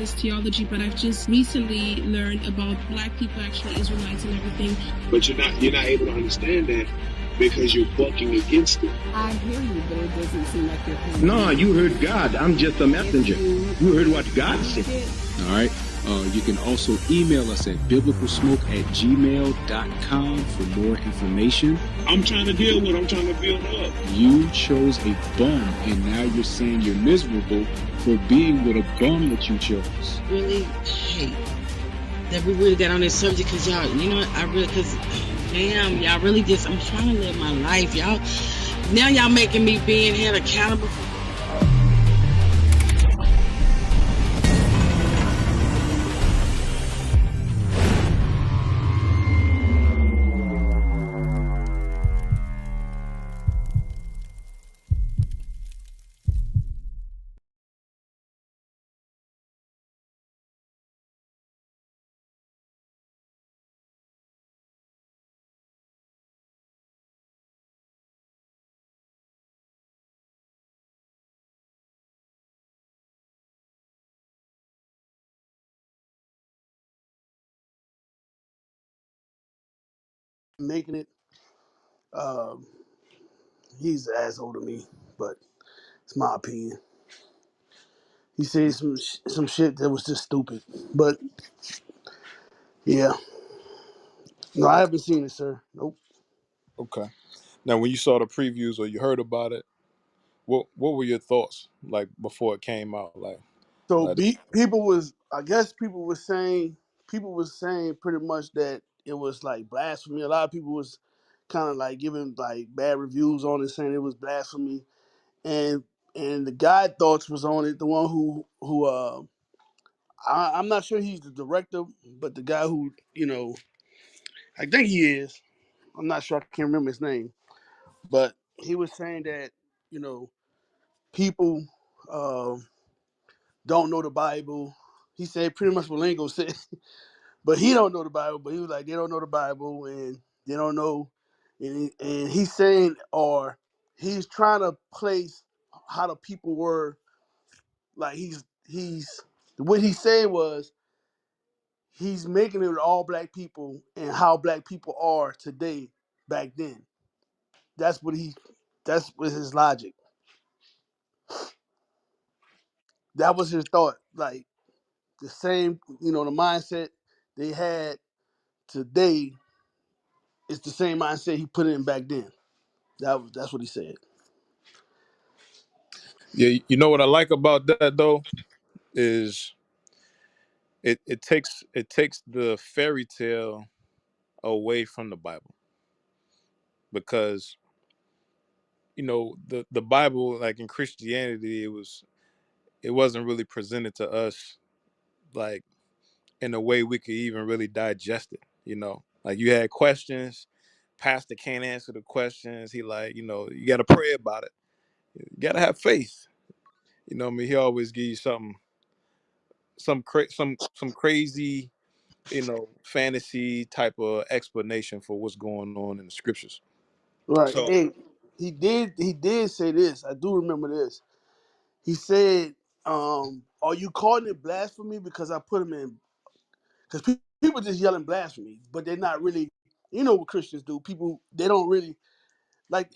this theology, but I've just recently learned about Black people actually Israelites and everything. But you're not able to understand that because you're bucking against it. I hear you, but it doesn't seem like you're paying No, attention. you heard God. I'm just a messenger. You heard what God said. All right. You can also email us at biblicalsmoke@gmail.com for more information. I'm trying to deal with. I'm trying to build up. You chose a bum, and now you're saying you're miserable for being with a bum that you chose. Really hate that we really got on this subject because y'all, you know what, damn, y'all really just, I'm trying to live my life. Now y'all making me being held accountable. Making it. He's an asshole to me, but it's my opinion. He said some shit that was just stupid. But yeah, no, I haven't seen it, sir. Nope. Okay. Now, when you saw the previews or you heard about it, what were your thoughts like before it came out? So people was saying pretty much that it was like blasphemy. A lot of people was kind of like giving like bad reviews on it, saying it was blasphemy. And the guy thoughts was on it. The one who I'm not sure he's the director, but the guy who I think he is. I'm not sure. I can't remember his name, but he was saying that people don't know the Bible. He said pretty much what Lingo said, but he don't know the Bible. But he was like, they don't know the Bible and they don't know, and he's saying, or he's trying to place how the people were. Like he's what he said was he's making it with all black people and how black people are today back then. That's what his logic. That was his thought. Like the same, the mindset they had today is the same mindset he put in back then. That's what he said. Yeah, you know what I like about that though is it takes the fairy tale away from the Bible, because the Bible, like in Christianity, it wasn't really presented to us like in a way we could even really digest it. Like you had questions, pastor can't answer the questions. He like, you got to pray about it. You got to have faith. What I mean, he always give you some crazy, fantasy type of explanation for what's going on in the scriptures. Right. So Hey, he did say this. I do remember this. He said, "Are you calling it blasphemy because I put him in?" Because people just yelling blasphemy, but they're not really. You know what Christians do? People they don't really like.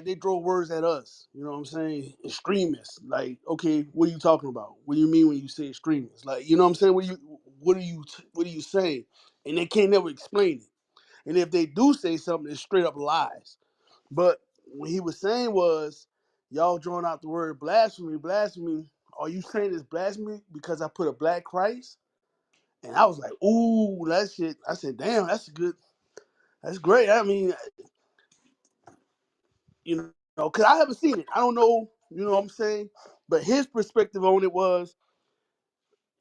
They throw words at us. You know what I'm saying? Extremists. Like, okay, what are you talking about? What do you mean when you say extremists? Like, you know what I'm saying? What are you saying? And they can't never explain it. And if they do say something, it's straight up lies. But what he was saying was, y'all drawing out the word blasphemy. Blasphemy. Are you saying it's blasphemy because I put a black Christ? And I was like, ooh, that shit. I said, damn, that's good. That's great. I mean, because I haven't seen it. I don't know, you know what I'm saying? But his perspective on it was,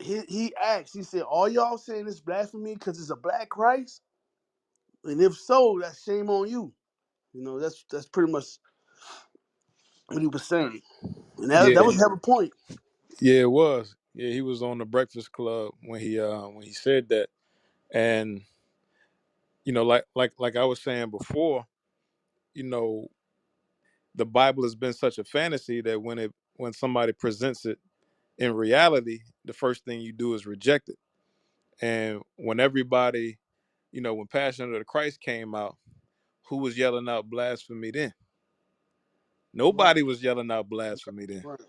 he asked, he said, are y'all saying it's blasphemy because it's a black Christ? And if so, that's shame on you. That's pretty much what he was saying. And that yeah, was have a point. yeah, it was. Yeah, he was on the Breakfast Club when he said that, and like I was saying before, you know, the Bible has been such a fantasy that when somebody presents it In reality, the first thing you do is reject it. And when everybody, when Passion of the Christ came out, who was yelling out blasphemy then? Right. Nobody was yelling out blasphemy then. Right.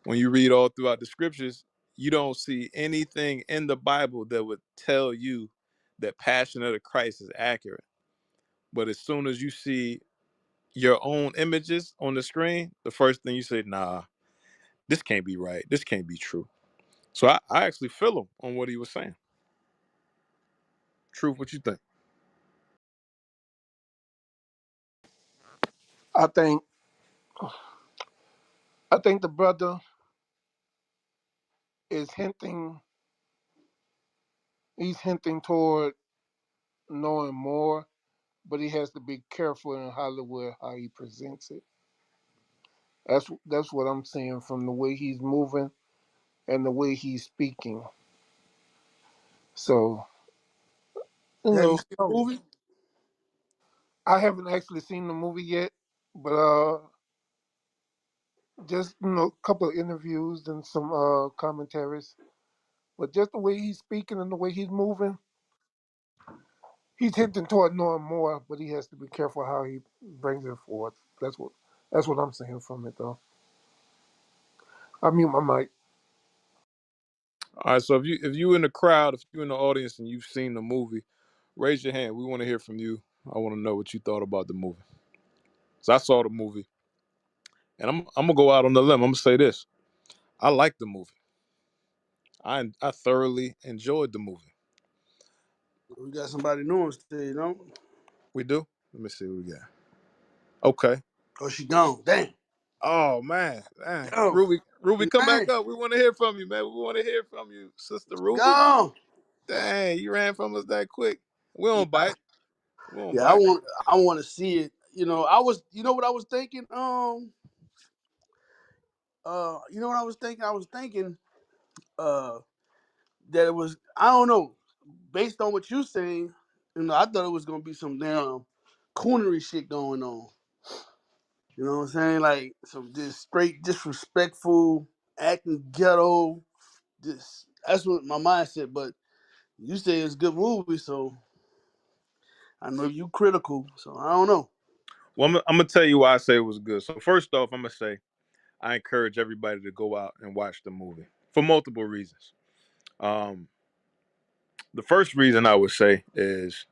When you read all throughout the scriptures, you don't see anything in the Bible that would tell you that Passion of the Christ is accurate. But as soon as you see your own images on the screen, the first thing you say, nah, this can't be right. This can't be true. So I actually feel him on what he was saying. Truth, what you think? I think the brother is hinting. He's hinting toward knowing more, but he has to be careful in Hollywood how he presents it. That's what I'm seeing from the way he's moving and the way he's speaking. So Have you seen the movie? I haven't actually seen the movie yet, but just a couple of interviews and some commentaries. But just the way he's speaking and the way he's moving, he's hinting toward knowing more, but he has to be careful how he brings it forth. That's what I'm saying from it, though. I mute my mic. All right, so if you in the crowd, if you in the audience and you've seen the movie, raise your hand. We want to hear from you. I want to know what you thought about the movie. So I saw the movie, and I'm gonna go out on the limb. I'm gonna say this: I like the movie. I thoroughly enjoyed the movie. We got somebody new on stage, We do. Let me see what we got. Okay. Oh, she gone. Damn. Oh man, dang. Yo. Ruby, come back Man. up. We want to hear from you, man. We want to hear from you, Sister Ruby. Gone. Dang, you ran from us that quick. We don't Yeah. bite. We don't Yeah, I bite. want to see it. You know what I was thinking? You know what I was thinking? I was thinking that it was, I don't know, based on what you're saying, I thought it was gonna be some damn coonery shit going on. You know what I'm saying? Like some just straight disrespectful, acting ghetto. That's what my mindset. But you say it's a good movie, so I know you critical. So I don't know. Well, I'm gonna tell you why I say it was good. So first off, I'm gonna say I encourage everybody to go out and watch the movie for multiple reasons. Um, the first reason I would say is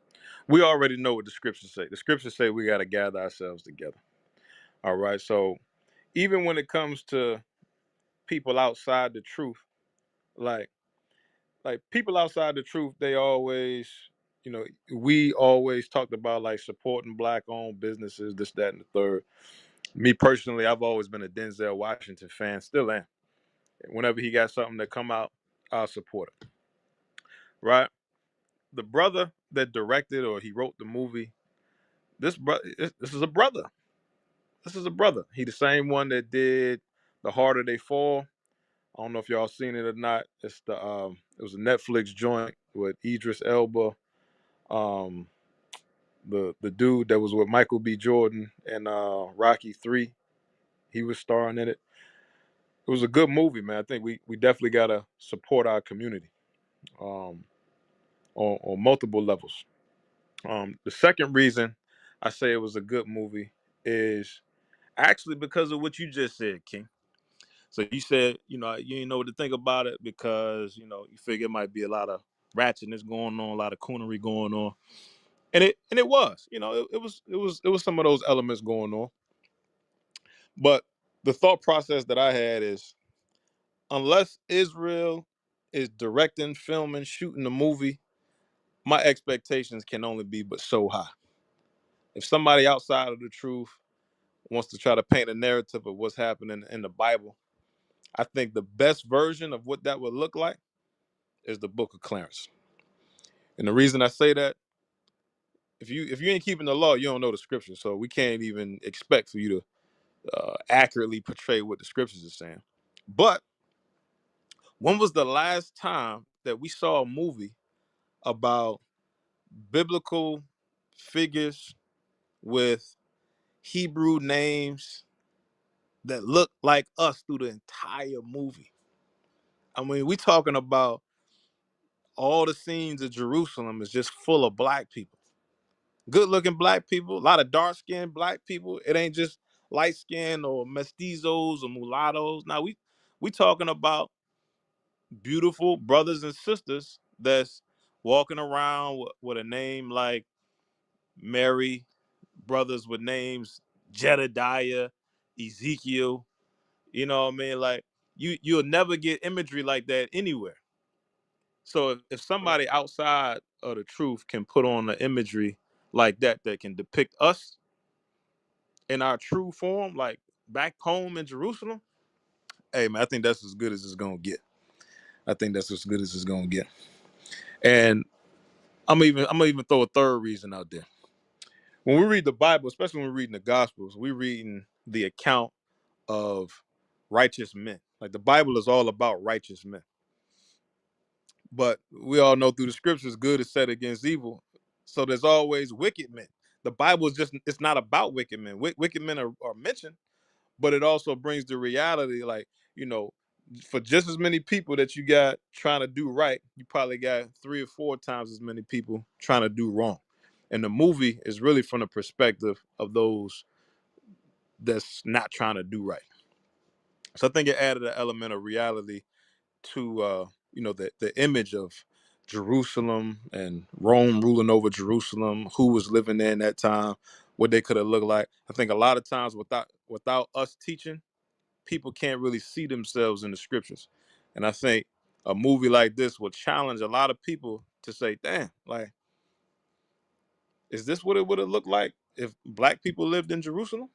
we already know what the scriptures say. The scriptures say we got to gather ourselves together. All right. So even when it comes to people outside the truth, like people outside the truth, they always, we always talked about like supporting black-owned businesses, this, that, and the third. Me personally, I've always been a Denzel Washington fan, still am. Whenever he got something to come out, I'll support it. Right? The brother that directed or he wrote the movie, this is a brother. This is a brother. He the same one that did The Harder They Fall. I don't know if y'all seen it or not. It's it was a Netflix joint with Idris Elba, um, the dude that was with Michael B. Jordan and Rocky 3. He was starring in it. It was a good movie, man. I think we definitely gotta support our community um, on multiple levels. The second reason I say it was a good movie is actually because of what you just said, King. So you said, you didn't know what to think about it because, you figure it might be a lot of ratchetness going on, a lot of coonery going on. And it was, it was some of those elements going on. But the thought process that I had is unless Israel is directing, filming, shooting the movie, my expectations can only be but so high. If somebody outside of the truth wants to try to paint a narrative of what's happening in the Bible, I think the best version of what that would look like is the book of Clarence. And the reason I say that, if you ain't keeping the law, you don't know the scriptures. So we can't even expect for you to accurately portray what the scriptures are saying. But when was the last time that we saw a movie about biblical figures with Hebrew names that look like us through the entire movie? I mean, we talking about all the scenes of Jerusalem is just full of black people, good looking black people, a lot of dark skinned black people. It ain't just light skinned or mestizos or mulattoes. Now we talking about beautiful brothers and sisters that's walking around with a name like Mary, brothers with names Jedediah, Ezekiel. You know what I mean? Like you'll never get imagery like that anywhere. So if somebody outside of the truth can put on the imagery like that can depict us in our true form, like back home in Jerusalem, hey man, I think that's as good as it's gonna get. I think that's as good as it's gonna get. And I'm gonna even throw a third reason out there. When we read the Bible, especially when we're reading the Gospels, we're reading the account of righteous men. Like the Bible is all about righteous men. But we all know through the scriptures, good is set against evil. So there's always wicked men. The Bible is it's not about wicked men. Wicked men are mentioned, but it also brings the reality, like, you know, for just as many people that you got trying to do right, you probably got 3 or 4 times as many people trying to do wrong. And the movie is really from the perspective of those that's not trying to do right. So I think it added an element of reality to the image of Jerusalem and Rome ruling over Jerusalem, who was living there in that time, what they could have looked like. I think a lot of times without us teaching, people can't really see themselves in the scriptures. And I think a movie like this will challenge a lot of people to say, damn, like, is this what it would have looked like if black people lived in Jerusalem?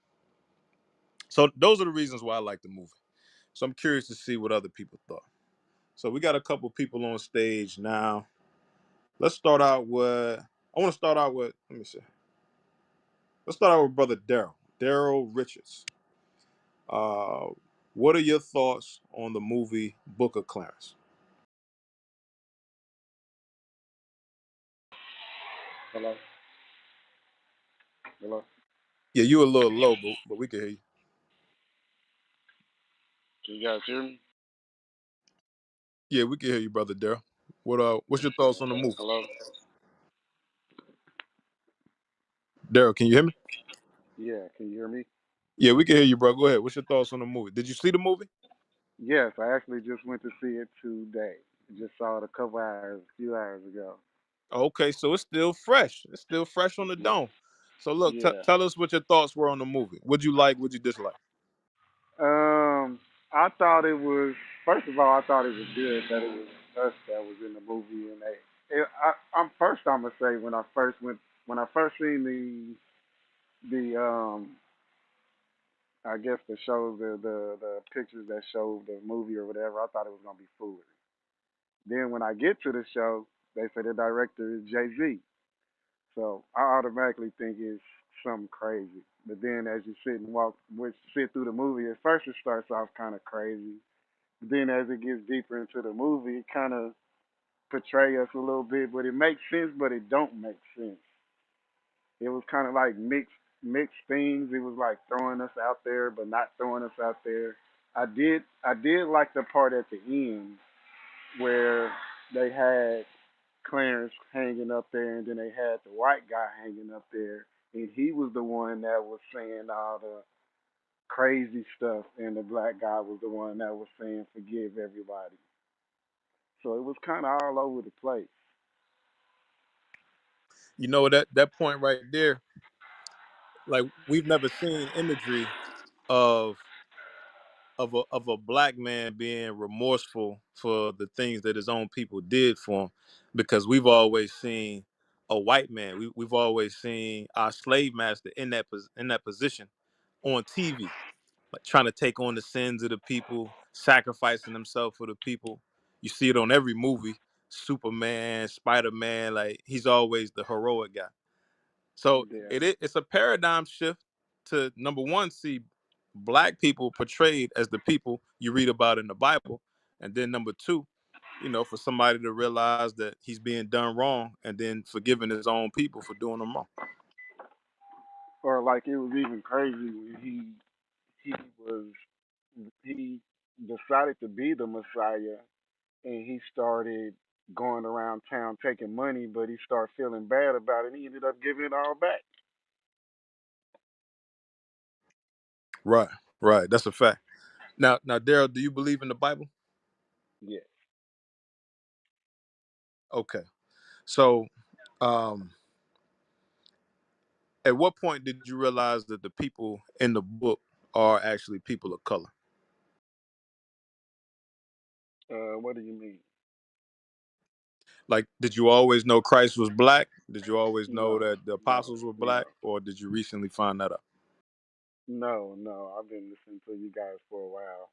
So those are the reasons why I like the movie. So I'm curious to see what other people thought. So we got a couple people on stage now. Let's start out with, let me see. Let's start out with Brother Daryl Richards. Uh, what are your thoughts on the movie Book of Clarence? Hello? Hello? Yeah, you a little low, but we can hear you. Can you guys hear me? Yeah, we can hear you, Brother Daryl. What's your thoughts on the movie? Hello? Daryl, can you hear me? Yeah, can you hear me? Yeah, we can hear you, bro. Go ahead. What's your thoughts on the movie? Did you see the movie? Yes, I actually just went to see it today. Just saw it a few hours ago. Okay, so it's still fresh. It's still fresh on the dome. So look, Yeah. tell us what your thoughts were on the movie. What'd you like? What'd you dislike? I thought it was, first of all, I thought it was good that it was us that was in the movie. And I'm gonna say when I first seen the I guess the pictures that showed the movie or whatever, I thought it was gonna be foolery. Then when I get to the show, they say the director is Jay-Z. So I automatically think it's something crazy. But then as you sit through the movie, at first it starts off kind of crazy. But then as it gets deeper into the movie, it kind of portray us a little bit, but it makes sense, but it don't make sense. It was kind of like mixed things. It was like throwing us out there, but not throwing us out there. I did like the part at the end where they had Clarence hanging up there, and then they had the white guy hanging up there, and he was the one that was saying all the crazy stuff, and the black guy was the one that was saying forgive everybody. So it was kind of all over the place. You know that point right there, like we've never seen imagery of of a black man being remorseful for the things that his own people did for him, because we've always seen a white man. We've always seen our slave master in that position on TV, like trying to take on the sins of the people, sacrificing himself for the people. You see it on every movie, Superman, Spider-Man. Like he's always the heroic guy. So Yeah. it's a paradigm shift to, number one, see black people portrayed as the people you read about in the Bible, and then number two, for somebody to realize that he's being done wrong and then forgiving his own people for doing them wrong. Or like it was even crazy when he was he decided to be the Messiah, and he started going around town taking money, but he started feeling bad about it, and he ended up giving it all back. Right, right. That's a fact. Now, Daryl, do you believe in the Bible? Yeah. Okay. So, um, at what point did you realize that the people in the book are actually people of color? What do you mean? Like, did you always know Christ was black? Did you always know No, that the no, apostles were black, no, or did you recently find that out? no. I've been listening to you guys for a while.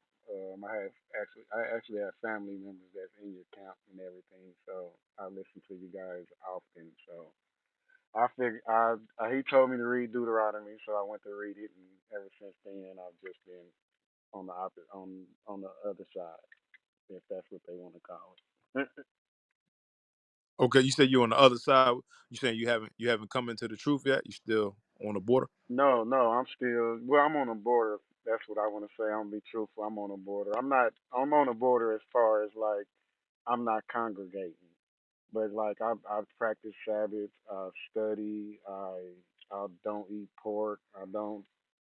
I actually have family members that's in your camp and everything, so I listen to you guys often. So I figured he told me to read Deuteronomy, so I went to read it, and ever since then I've just been on the on the other side, if that's what they want to call it. Okay, you said you're on the other side. You saying you haven't come into the truth yet? You still on the border? No, I'm still I'm on the border. That's what I want to say. I'm gonna be truthful. I'm on the border. I'm on the border as far as like I'm not congregating, but like I practice Sabbath. I study. I don't eat pork. I don't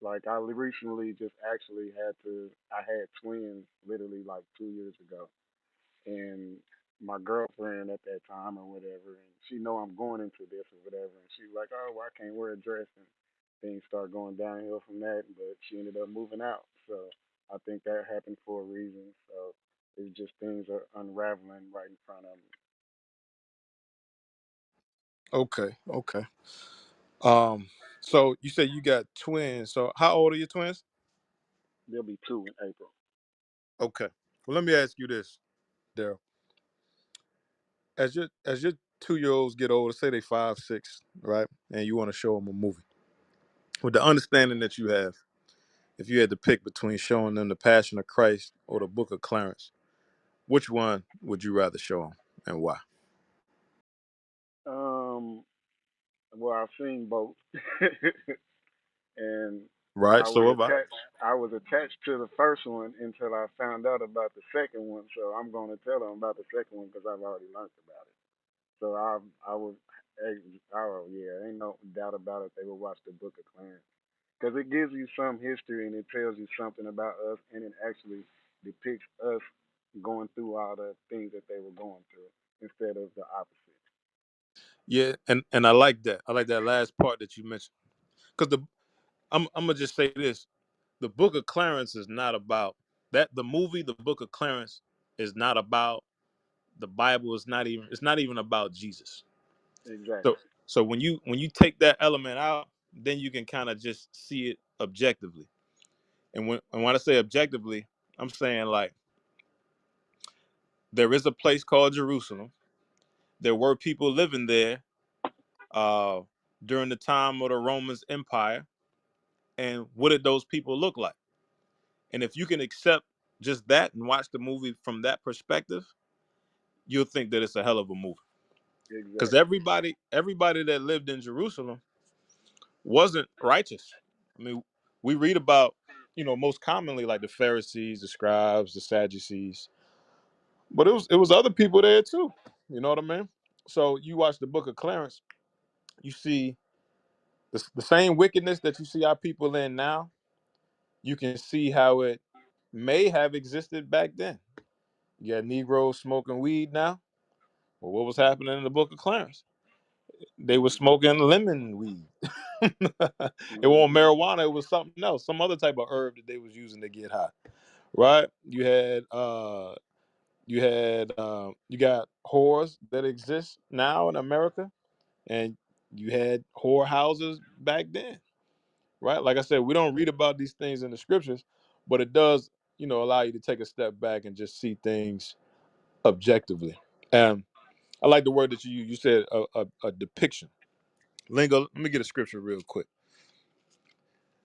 like. I recently just actually had to. I had twins literally like 2 years ago, and my girlfriend at that time or whatever, and she know I'm going into this or whatever, and she's like, "Oh, well, I can't wear a dress," and things start going downhill from that. But she ended up moving out, so I think that happened for a reason. So it's just things are unraveling right in front of me. Okay, okay. Um, so you said you got twins. So how old are your twins? There'll be two in April. Okay. Well, let me ask you this, Daryl. As your 2 year olds get older, say they 5, 6, right, and you want to show them a movie, with the understanding that you have, if you had to pick between showing them the Passion of Christ or the Book of Clarence, which one would you rather show them, and why? Um, well, I've seen both, and Right. I was So have I. attached. I was attached to the first one until I found out about the second one. So I'm going to tell them about the second one because I've already learned about it. So I was, oh yeah, ain't no doubt about it. They will watch the Book of Clarence because it gives you some history and it tells you something about us, and it actually depicts us going through all the things that they were going through instead of the opposite. Yeah, and I like that. I like that last part that you mentioned, because I'm gonna just say this: the Book of Clarence is not about that. The movie, the Book of Clarence, is not about the Bible. It's not even about Jesus. So Exactly. so when you take that element out, then you can kind of just see it objectively. And when I say objectively, I'm saying like there is a place called Jerusalem. There were people living there uh, during the time of the Romans Empire, and what did those people look like? And if you can accept just that and watch the movie from that perspective, you'll think that it's a hell of a movie. Because Exactly. everybody that lived in Jerusalem wasn't righteous. I mean, we read about, most commonly like the Pharisees, the scribes, the Sadducees, but it was other people there too. You know what I mean? So you watch the Book of Clarence, you see the same wickedness that you see our people in now. You can see how it may have existed back then. You got Negroes smoking weed now. Well, what was happening in the Book of Clarence? They were Mhm. smoking lemon weed. It wasn't Mhm. marijuana. It was something else, some other type of herb that they was using to get high. Right? You got whores that exist now in America, and you had whore houses back then. Right? Like I said, we don't read about these things in the scriptures, but it does, allow you to take a step back and just see things objectively. And I like the word that you used. You said a depiction. Lingo, let me get a scripture real quick,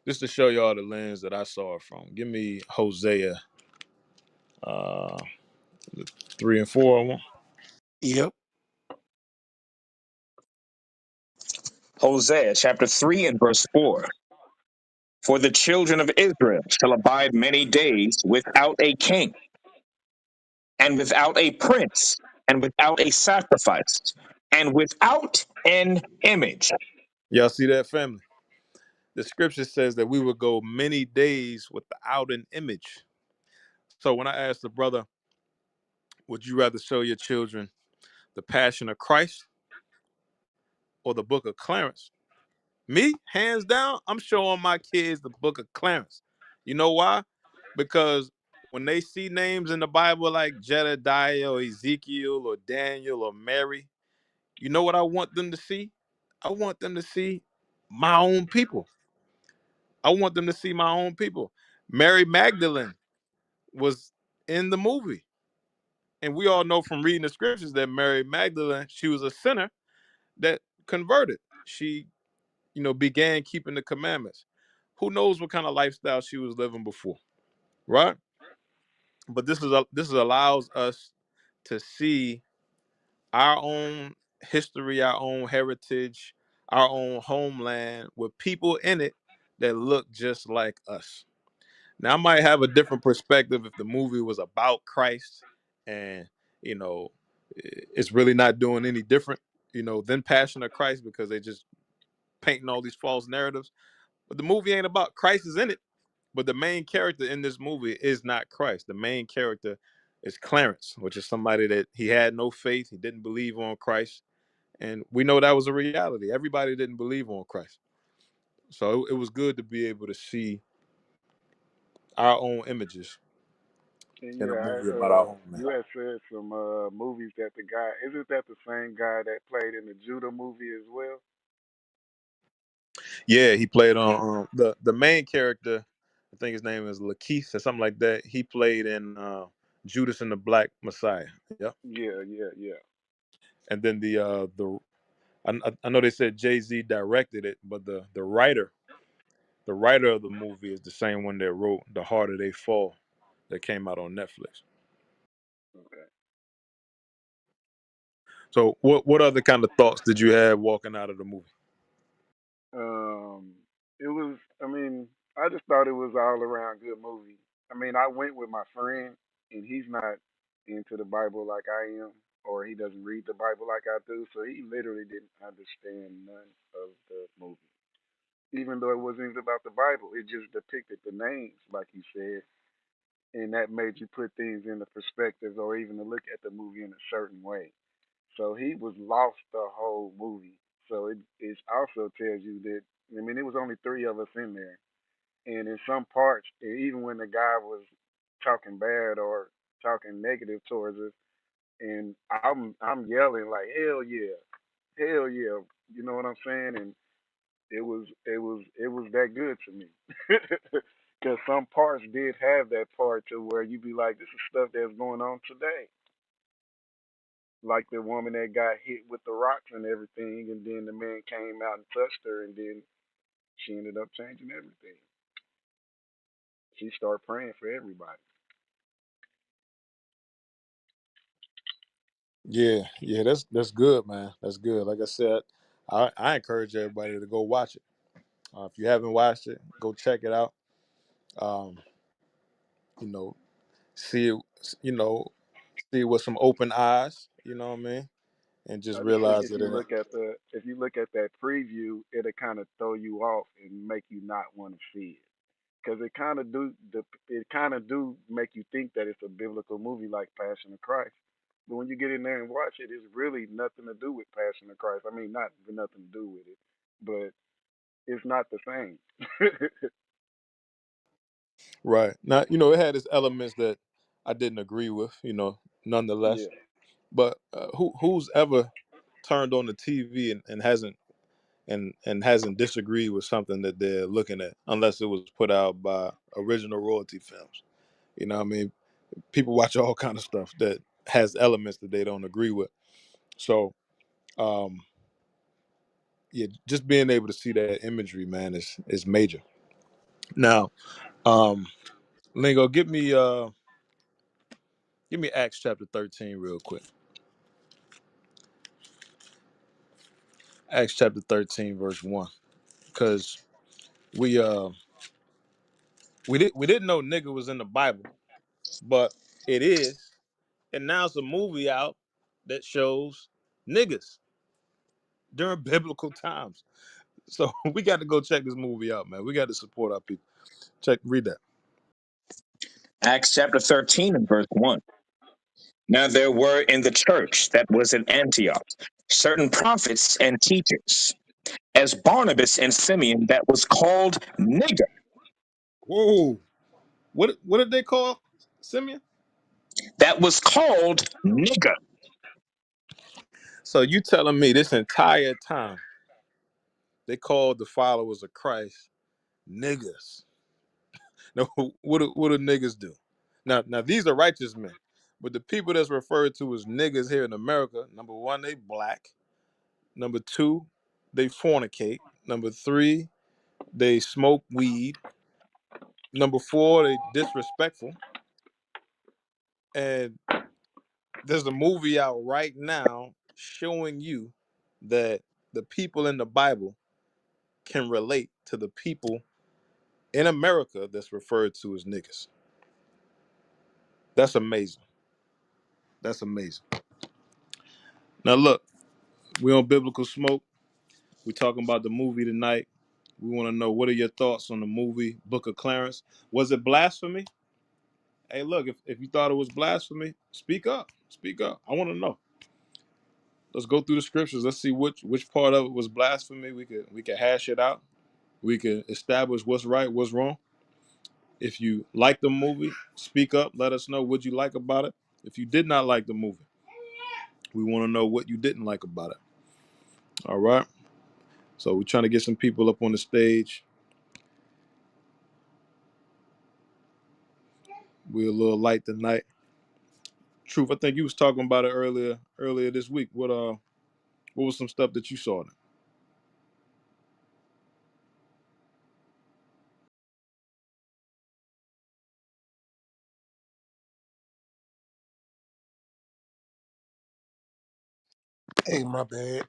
just to show y'all the lens that I saw it from. Give me Hosea uh, 3 and 4. I want. Yep. Hosea chapter 3 and verse 4. For the children of Israel shall abide many days without a king, and without a prince, and without a sacrifice, and without an image. Y'all see that, family? The scripture says that we would go many days without an image. So when I asked the brother, would you rather show your children the Passion of Christ or the Book of Clarence? Me, hands down, I'm showing my kids the Book of Clarence. You know why? Because when they see names in the Bible like Jedediah or Ezekiel or Daniel or Mary, you know what I want them to see? I want them to see my own people. I want them to see my own people. Mary Magdalene was in the movie. And we all know from reading the scriptures that Mary Magdalene, she was a sinner that converted. She, began keeping the commandments. Who knows what kind of lifestyle she was living before, right? But this allows us to see our own history, our own heritage, our own homeland with people in it that look just like us. Now, I might have a different perspective if the movie was about Christ and, it's really not doing any different, than Passion of Christ because they just painting all these false narratives. But the movie ain't about Christ is in it. But the main character in this movie is not Christ. The main character is Clarence, which is somebody that he had no faith. He didn't believe on Christ. And we know that was a reality. Everybody didn't believe on Christ. So it was good to be able to see our own images And in a yeah, movie about our homeland. you had said some movies that the guy isn't that the same guy that played in the Judah movie as well? Yeah, he played on the main character. I think his name is Lakeith or something like that. He played in Judas and the Black Messiah. Yeah, Yeah, yeah, yeah. and then I know they said Jay-Z directed it, but the writer of the movie is the same one that wrote The Harder They Fall that came out on Netflix. Okay. So what other kind of thoughts did you have walking out of the movie? Um, it was. I mean, I just thought it was all around good movie. I mean, I went with my friend, and he's not into the Bible like I am, or he doesn't read the Bible like I do, so he literally didn't understand none of the movie. Even though it wasn't even about the Bible, it just depicted the names, like you said, and that made you put things into perspective, or even to look at the movie in a certain way. So he was lost the whole movie. So it also tells you that, I mean, it was only three of us in there, and in some parts, even when the guy was talking bad or talking negative towards us, and I'm yelling like hell yeah, you know what I'm saying? And it was that good to me, because some parts did have that part to where you be like, this is stuff that's going on today, like the woman that got hit with the rocks and everything, and then the man came out and touched her, and then she ended up changing everything. She started praying for everybody. Yeah, that's good, man. That's good. Like I said, I encourage everybody to go watch it. If you haven't watched it, go check it out. Um, you know, see it, you know, see it with some open eyes. You know what I mean? And just I just think realize that it. if you look at that preview, it'll kind of throw you off and make you not want to see it, because it kind of do make you think that it's a biblical movie like Passion of Christ. But when you get in there and watch it, it's really nothing to do with Passion of Christ. I mean, not nothing to do with it, but it's not the same. Right. Now, it had its elements that I didn't agree with, nonetheless. Yeah. But who's ever turned on the TV and hasn't disagreed with something that they're looking at, unless it was put out by original royalty films. You know what I mean? People watch all kind of stuff that has elements that they don't agree with. So, um, yeah, just being able to see that imagery, man, is major. Now, um, Lingo, give me Acts chapter 13 real quick. Acts chapter 13 verse 1, because we we didn't know nigga was in the Bible, but it is, And now it's a movie out that shows niggas during biblical times. So we got to go check this movie out, man. We got to support our people. Read that. Acts chapter 13 and verse 1. Now there were in the church that was at Antioch certain prophets and teachers, as Barnabas and Simeon that was called Nigger. Whoa. What did they call Simeon? That was called Nigger. So you telling me this entire time they called the followers of Christ niggas? No, what do niggas do? Now these are righteous men, but the people that's referred to as niggas here in America, number one, they black. Number two, they fornicate. Number three, they smoke weed. Number four, they disrespectful. And there's a movie out right now showing you that the people in the Bible can relate to the people in America that's referred to as niggas. That's amazing. That's amazing. Now look, we on Biblical Smoke. We talking about the movie tonight. We want to know, what are your thoughts on the movie Book of Clarence? Was it blasphemy? Hey, look, if you thought it was blasphemy, speak up. Speak up. I want to know. Let's go through the scriptures. Let's see which part of it was blasphemy. We could hash it out. We can establish what's right, what's wrong. If you like the movie, speak up. Let us know what you like about it. If you did not like the movie, we want to know what you didn't like about it. All right. So we're trying to get some people up on the stage. We're a little light tonight. Truth, I think you was talking about it earlier this week. What was some stuff that you saw in it? Hey, my bad.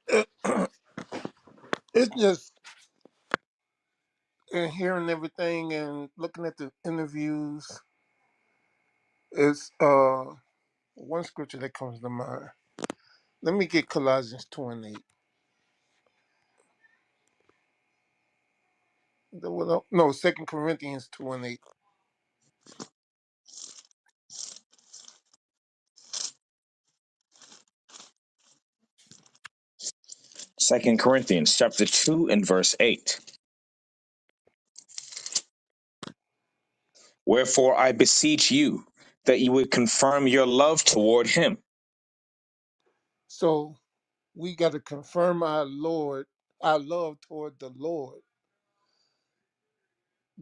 It's just in hearing everything and looking at the interviews. It's one scripture that comes to mind. Let me get Colossians 2:8. No, 2 Corinthians 2:8. 2 Corinthians chapter 2 and verse 8. Wherefore I beseech you that you would confirm your love toward him. So we got to confirm our love toward the Lord.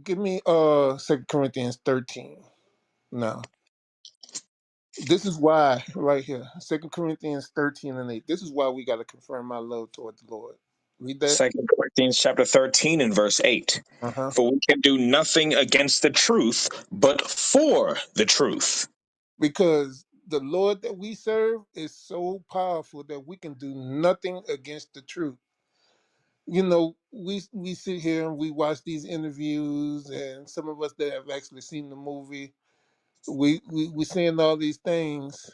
Give me 2 Corinthians 13 now. This is why right here, 2 Corinthians 13:8. This is why we got to confirm our love toward the Lord. Read that. 2 Corinthians chapter 13 and verse 8. Uh-huh. For we can do nothing against the truth, but for the truth. Because the Lord that we serve is so powerful that we can do nothing against the truth. You know, we sit here and we watch these interviews, and some of us that have actually seen the movie, we saying all these things.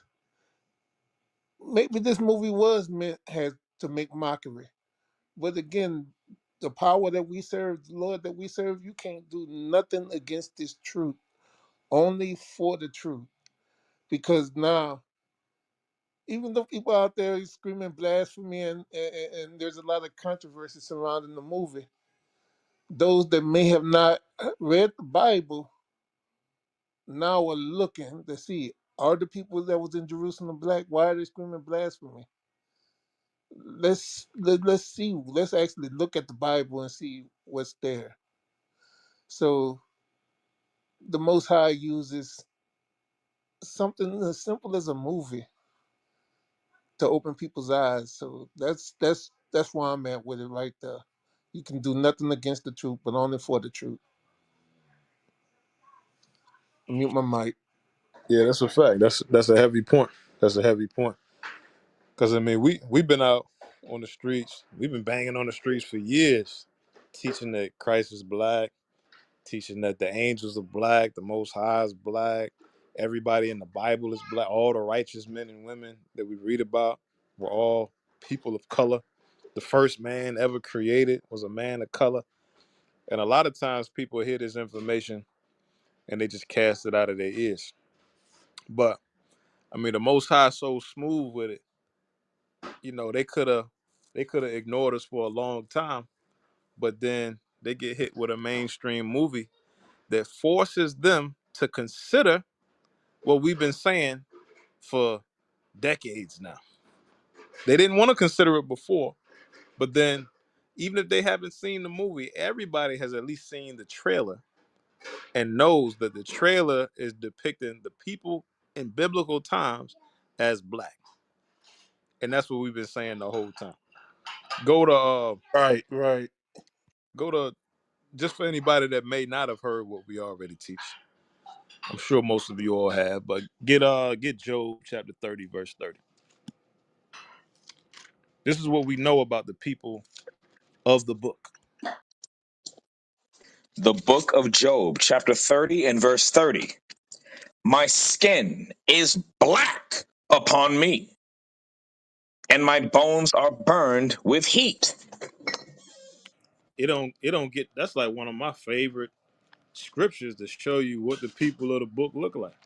Maybe this movie was meant had to make mockery, but again, the power that we serve, the Lord that we serve, you can't do nothing against this truth, only for the truth. Because now, even though people out there screaming blasphemy and there's a lot of controversy surrounding the movie, those that may have not read the Bible now are looking to see it. Are the people that was in Jerusalem black? Why are they screaming blasphemy? Let's see. Let's actually look at the Bible and see what's there. So the Most High uses something as simple as a movie to open people's eyes. So that's where I'm at with it right there. You can do nothing against the truth, but only for the truth. Mute my mic. Yeah, that's a fact. That's a heavy point. That's a heavy point. Because I mean, we've been out on the streets. We've been banging on the streets for years, teaching that Christ is black, teaching that the angels are black, the Most High is black, Everybody in the Bible is black. All the righteous men and women that we read about were all people of color. The first man ever created was a man of color. And a lot of times people hear this information and they just cast it out of their ears. But I mean, the Most High is so smooth with it. You know, they could have ignored us for a long time, but then they get hit with a mainstream movie that forces them to consider what we've been saying for decades now. They didn't want to consider it before, but then even if they haven't seen the movie, everybody has at least seen the trailer and knows that the trailer is depicting the people in biblical times as black. And that's what we've been saying the whole time. Go to Right. go to just for anybody that may not have heard what we already teach. I'm sure most of you all have, but get Job chapter 30, verse 30. This is what we know about the people of the book. The book of Job, chapter 30 and verse 30. My skin is black upon me, and my bones are burned with heat. It don't get that's like one of my favorite scriptures to show you what the people of the book look like.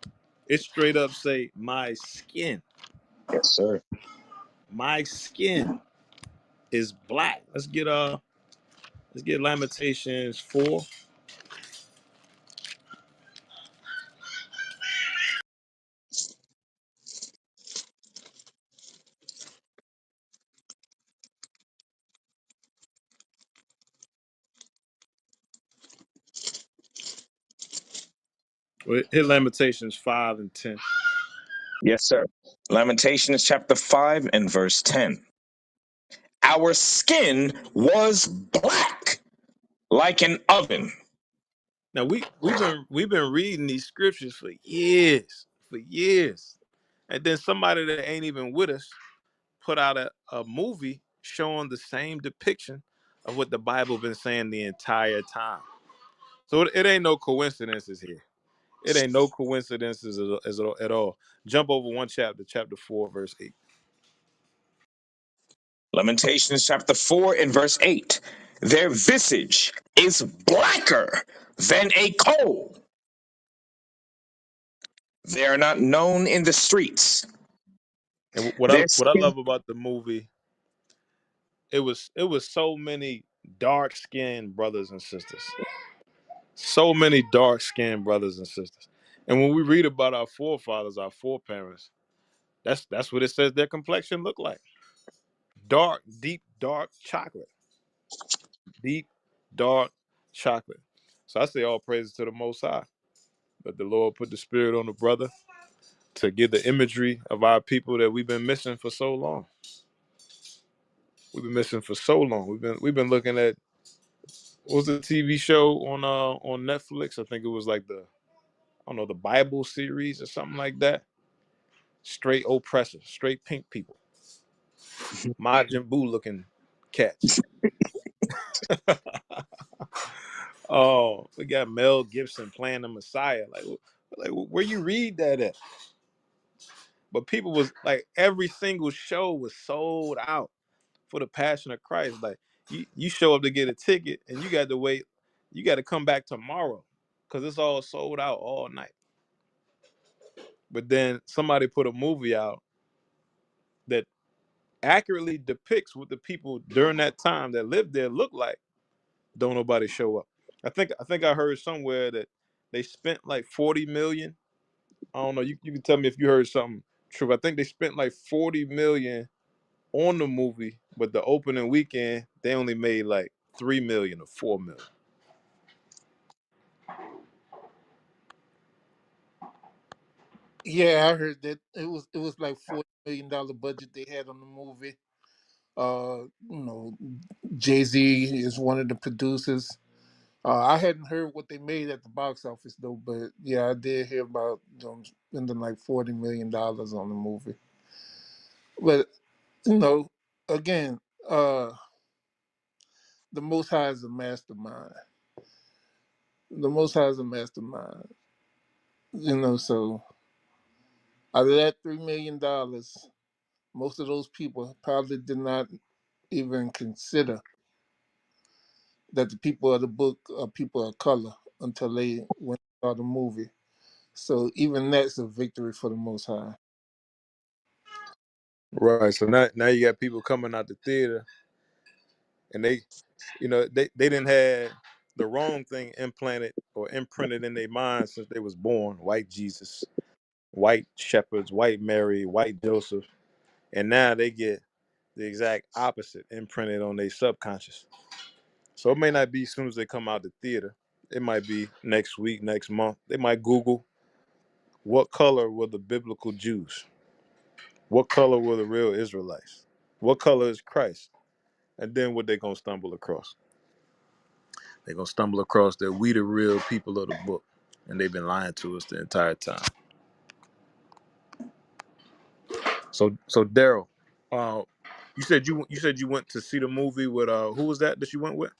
It straight up say, my skin. Yes, sir. My skin is black. Let's get Lamentations 4. Hit Lamentations 5 and 10. Yes, sir. Lamentations chapter 5 and verse 10. Our skin was black like an oven. Now we've been reading these scriptures for years, and then somebody that ain't even with us put out a movie showing the same depiction of what the Bible been saying the entire time. So it ain't no coincidences here. It ain't no coincidences at all. Jump over one chapter, chapter 4, verse 8. Lamentations chapter 4 and verse 8. Their visage is blacker than a coal. They are not known in the streets. And what I Their what I skin, love about the movie, it was so many dark skinned brothers and sisters. So many dark skinned brothers and sisters. And when we read about our forefathers, our foreparents, that's what it says their complexion looked like. Dark, deep, dark chocolate. Deep, dark chocolate. So I say all praises to the Most High. That the Lord put the spirit on the brother to give the imagery of our people that we've been missing for so long. We've been missing for so long. We've been looking at, what was the TV show on Netflix? I think it was like I don't know, the Bible series or something like that. Straight oppressors, straight pink people, Majin Buu looking cats. Oh, we got Mel Gibson playing the Messiah. Like where you read that at? But people was like, every single show was sold out for the Passion of Christ. Like you show up to get a ticket and you got to wait. You got to come back tomorrow because it's all sold out all night. But then somebody put a movie out that accurately depicts what the people during that time that lived there looked like. Don't nobody show up. I think I heard somewhere that they spent like 40 million. I don't know. You can tell me if you heard something true. I think they spent like 40 million on the movie, but the opening weekend they only made like 3 million or 4 million. Yeah, I heard that it was like $40 million budget they had on the movie. You know, Jay-Z is one of the producers. I hadn't heard what they made at the box office though, but yeah, I did hear about them spending like $40 million on the movie. But you know, again, uh, the Most High is a mastermind. The Most High is a mastermind. You know, so Out of that $3 million, most of those people probably did not even consider that the people of the book are people of color until they went and saw the movie. So even that's a victory for the Most High. Right. So now you got people coming out the theater, and they didn't have the wrong thing implanted or imprinted in their minds since they was born. White Jesus, white shepherds, white Mary, white Joseph, and now they get the exact opposite imprinted on their subconscious. So it may not be as soon as they come out the theater. It might be next week, next month. They might Google what color were the biblical Jews? What color were the real Israelites? What color is Christ? And then what they gonna stumble across? They're gonna stumble across that we the real people of the book, and they've been lying to us the entire time. So Daryl, uh, you said you went to see the movie with who was that you went with?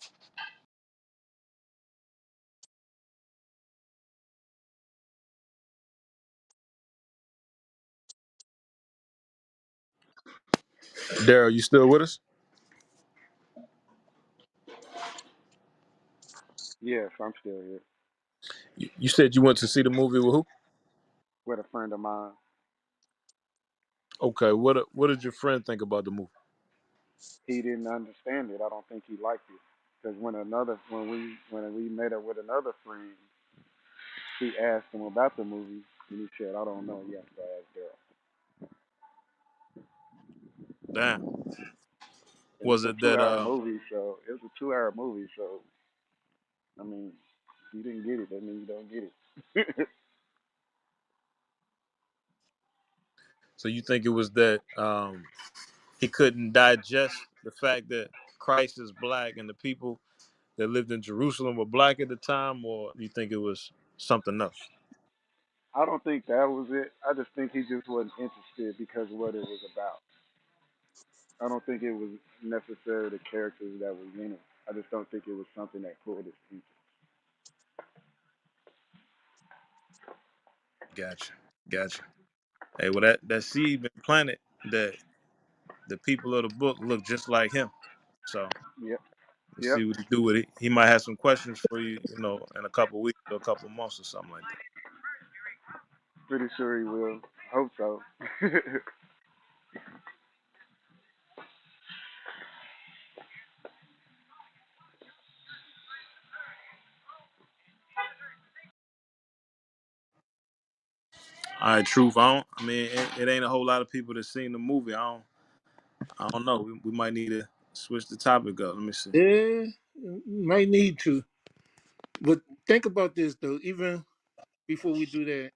Daryl, you still with us? Yes, I'm still here You said you went to see the movie with who? with a friend of mine. Okay, what did your friend think about the movie? He didn't understand it. I don't think he liked it because when we met up with another friend, he asked him about the movie, and he said, "I don't know. You have to ask Daryl." Damn. And Was it's a it that two-hour movie, so it was a 2 hour movie. So I mean, if you didn't get it, that means you don't get it. so you think it was that he couldn't digest the fact that Christ is black and the people that lived in Jerusalem were black at the time, or you think it was something else? I don't think that was it. I just think he just wasn't interested because of what it was about. I don't think it was necessarily the characters that was in it. I just don't think it was something that pulled his interest. Gotcha. Hey, well that seed been planted that the people of the book look just like him. So Yep, let's yep. see what he do with it. He might have some questions for you, in a couple of weeks or a couple of months or something like that. Pretty sure he will. Hope so. All right, truth. I mean, it ain't a whole lot of people that seen the movie. I don't know. We might need to switch the topic up. Let me see. Yeah, might need to. But think about this though. Even before we do that,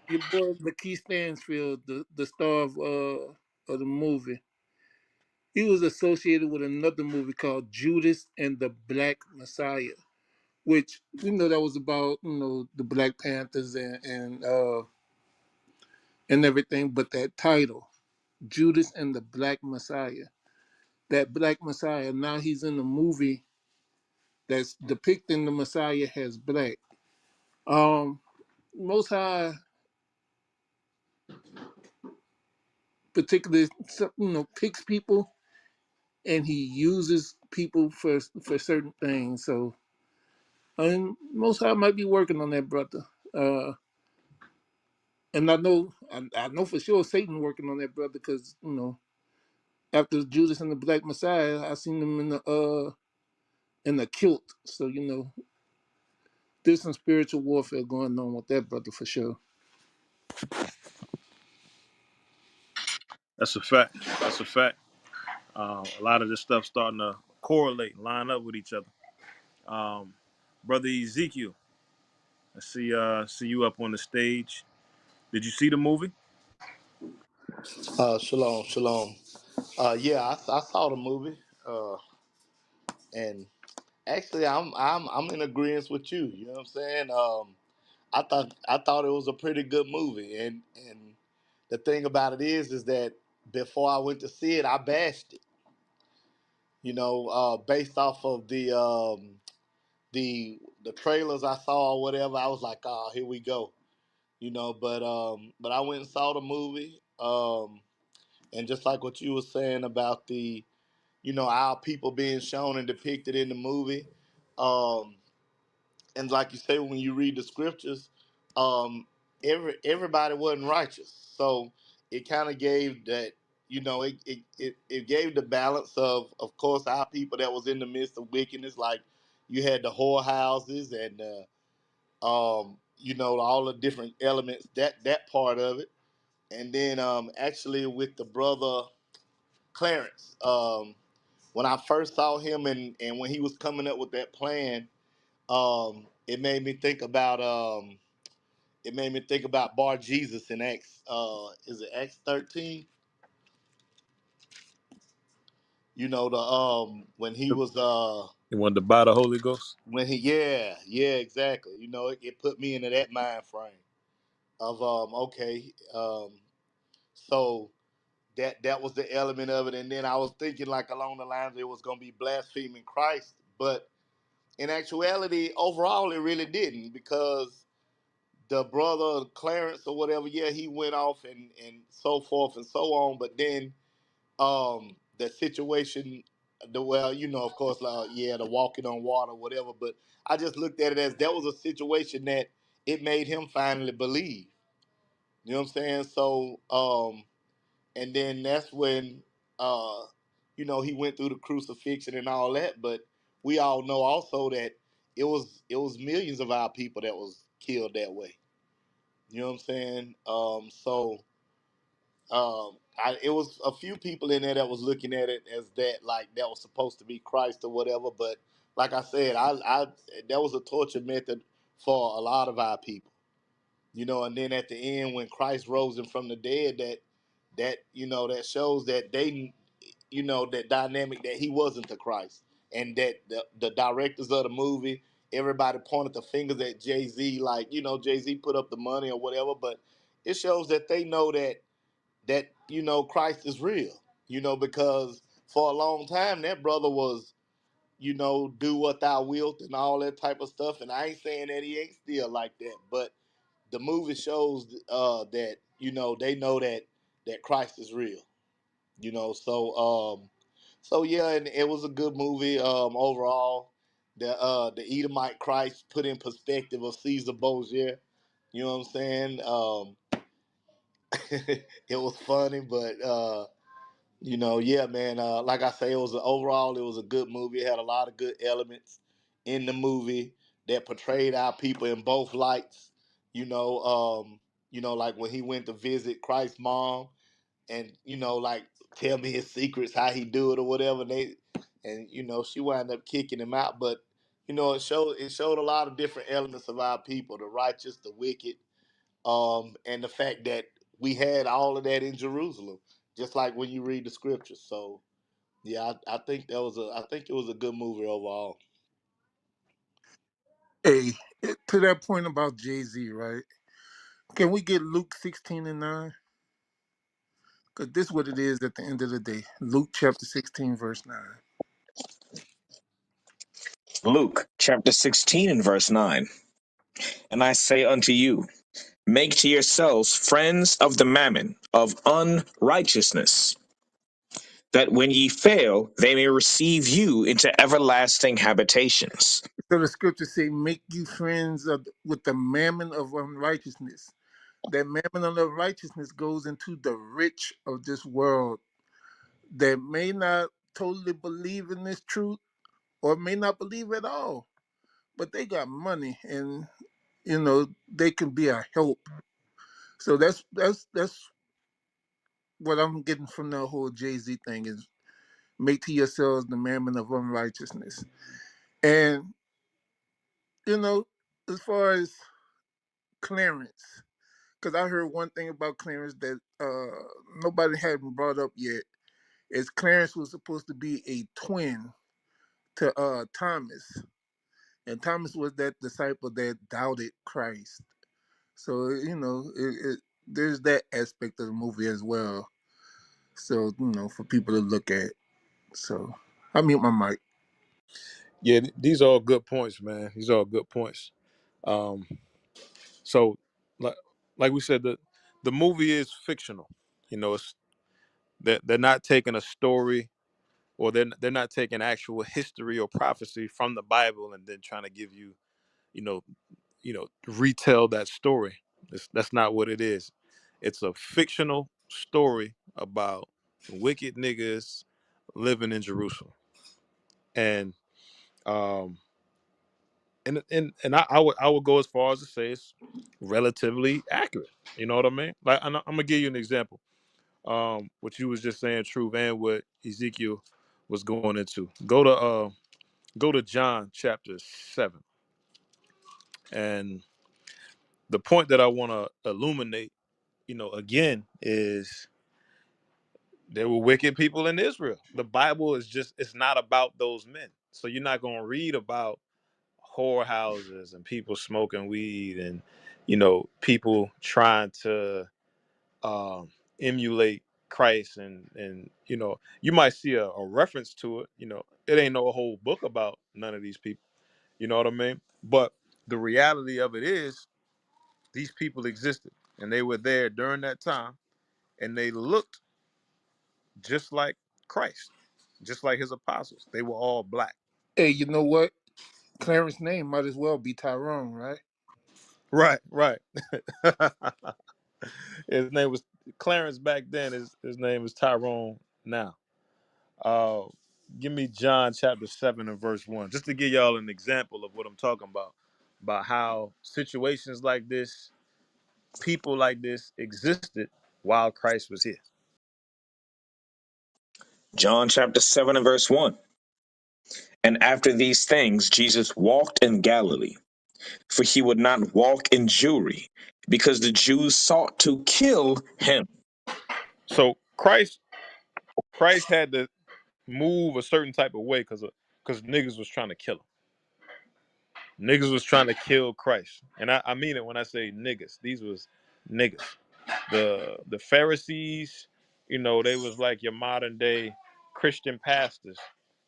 your boy Lakeith Stansfield, the star of the movie, he was associated with another movie called Judas and the Black Messiah, which that was about the Black Panthers and everything. But that title, Judas and the Black Messiah, that Black Messiah, now he's in a movie that's depicting the Messiah as black. Most High particularly picks people and he uses people for certain things. So Most High might be working on that, brother. And I know for sure Satan working on that, brother, because after Judas and the Black Messiah, I seen them in the kilt. So there's some spiritual warfare going on with that, brother, for sure. That's a fact. That's a fact. A lot of this stuff starting to correlate, line up with each other. Brother Ezekiel, I see you up on the stage. Did you see the movie? Shalom, shalom. Yeah, I saw the movie, and actually, I'm in agreement with you. You know what I'm saying? I thought it was a pretty good movie, and the thing about it is that before I went to see it, I bashed it. Based off of the trailers I saw or whatever, I was like, oh, here we go. But I went and saw the movie. And just like what you were saying about the, our people being shown and depicted in the movie, um, and like you say, when you read the scriptures, um, everybody wasn't righteous, so it kind of gave that, it gave the balance of course, our people that was in the midst of wickedness, like you had the whorehouses and all the different elements, that part of it, and then actually with the brother Clarence, when I first saw him and when he was coming up with that plan, it made me think about Bar Jesus in Acts. Is it Acts 13? The when he was You wanted to buy the Holy Ghost? when he yeah, exactly. It put me into that mind frame of okay, so that was the element of it, and then I was thinking like along the lines it was gonna be blaspheming Christ, but in actuality, overall, it really didn't, because the brother Clarence or whatever, yeah, he went off and so forth and so on. But then the situation, of course, yeah, the walking on water, whatever. But I just looked at it as that was a situation that it made him finally believe. You know what I'm saying? So, and then that's when, he went through the crucifixion and all that. But we all know also that it was millions of our people that was killed that way. You know what I'm saying? It was a few people in there that was looking at it as that, like that was supposed to be Christ or whatever. But like I said, I that was a torture method for a lot of our people. And then at the end when Christ rose him from the dead, that shows that they, that dynamic, that he wasn't the Christ, and that the directors of the movie, everybody pointed the fingers at Jay-Z, like, Jay-Z put up the money or whatever. But it shows that they know that Christ is real, because for a long time that brother was, do what thou wilt and all that type of stuff. And I ain't saying that he ain't still like that, but the movie shows that they know that Christ is real. So yeah, and it was a good movie overall. The Edomite Christ put in perspective of Caesar Borgia. You know what I'm saying? It was funny, but yeah, man. Like I say, it was a good movie. It had a lot of good elements in the movie that portrayed our people in both lights. Like when he went to visit Christ's mom, and like tell me his secrets, how he do it or whatever. She wound up kicking him out, but it showed a lot of different elements of our people: the righteous, the wicked, and the fact that we had all of that in Jerusalem, just like when you read the scriptures. So yeah, I think it was a good movie overall. Hey, to that point about Jay-Z, right? Can we get Luke 16:9? Because this is what it is at the end of the day. Luke chapter 16, verse 9. Luke chapter 16 and verse 9. And I say unto you, make to yourselves friends of the mammon of unrighteousness, that when ye fail, they may receive you into everlasting habitations. So the scriptures say, make you friends with the mammon of unrighteousness. That mammon of unrighteousness goes into the rich of this world that may not totally believe in this truth or may not believe at all, but they got money and they can be a help. So that's what I'm getting from the whole Jay-Z thing is make to yourselves the mammon of unrighteousness. And as far as Clarence, because I heard one thing about Clarence that nobody hadn't brought up yet, is Clarence was supposed to be a twin to Thomas, and Thomas was that disciple that doubted Christ. So there's that aspect of the movie as well. So for people to look at. So I mute my mic. Yeah, these are all good points, man. These are all good points. Um, so, like, like we said, the movie is fictional. You know, it's they're not taking a story, or they're not taking actual history or prophecy from the Bible and then trying to give you, you know, retell that story. That's not what it is. It's a fictional story about wicked niggas living in Jerusalem, and um, I would go as far as to say it's relatively accurate. You know what I mean? Like I'm gonna give you an example. What you was just saying, Truth, and what Ezekiel was going into. Go to John chapter 7, and the point that I want to illuminate, again, is there were wicked people in Israel. The Bible it's not about those men. So you're not going to read about whorehouses and people smoking weed and, people trying to emulate Christ. And you might see a reference to it. It ain't no whole book about none of these people. You know what I mean? But the reality of it is these people existed and they were there during that time, and they looked just like Christ, just like his apostles. They were all black. Hey, you know what? Clarence's name might as well be Tyrone, right? Right, right. His name was Clarence back then. His name is Tyrone now. Uh, Give me John chapter 7 and verse 1, just to give y'all an example of what I'm talking about how situations like this, people like this existed while Christ was here. John chapter 7 and verse 1. And after these things, Jesus walked in Galilee, for he would not walk in Jewry, because the Jews sought to kill him. So Christ had to move a certain type of way because niggas was trying to kill him. Niggas was trying to kill Christ, and I mean it when I say niggas. These was niggas. The Pharisees, they was like your modern day Christian pastors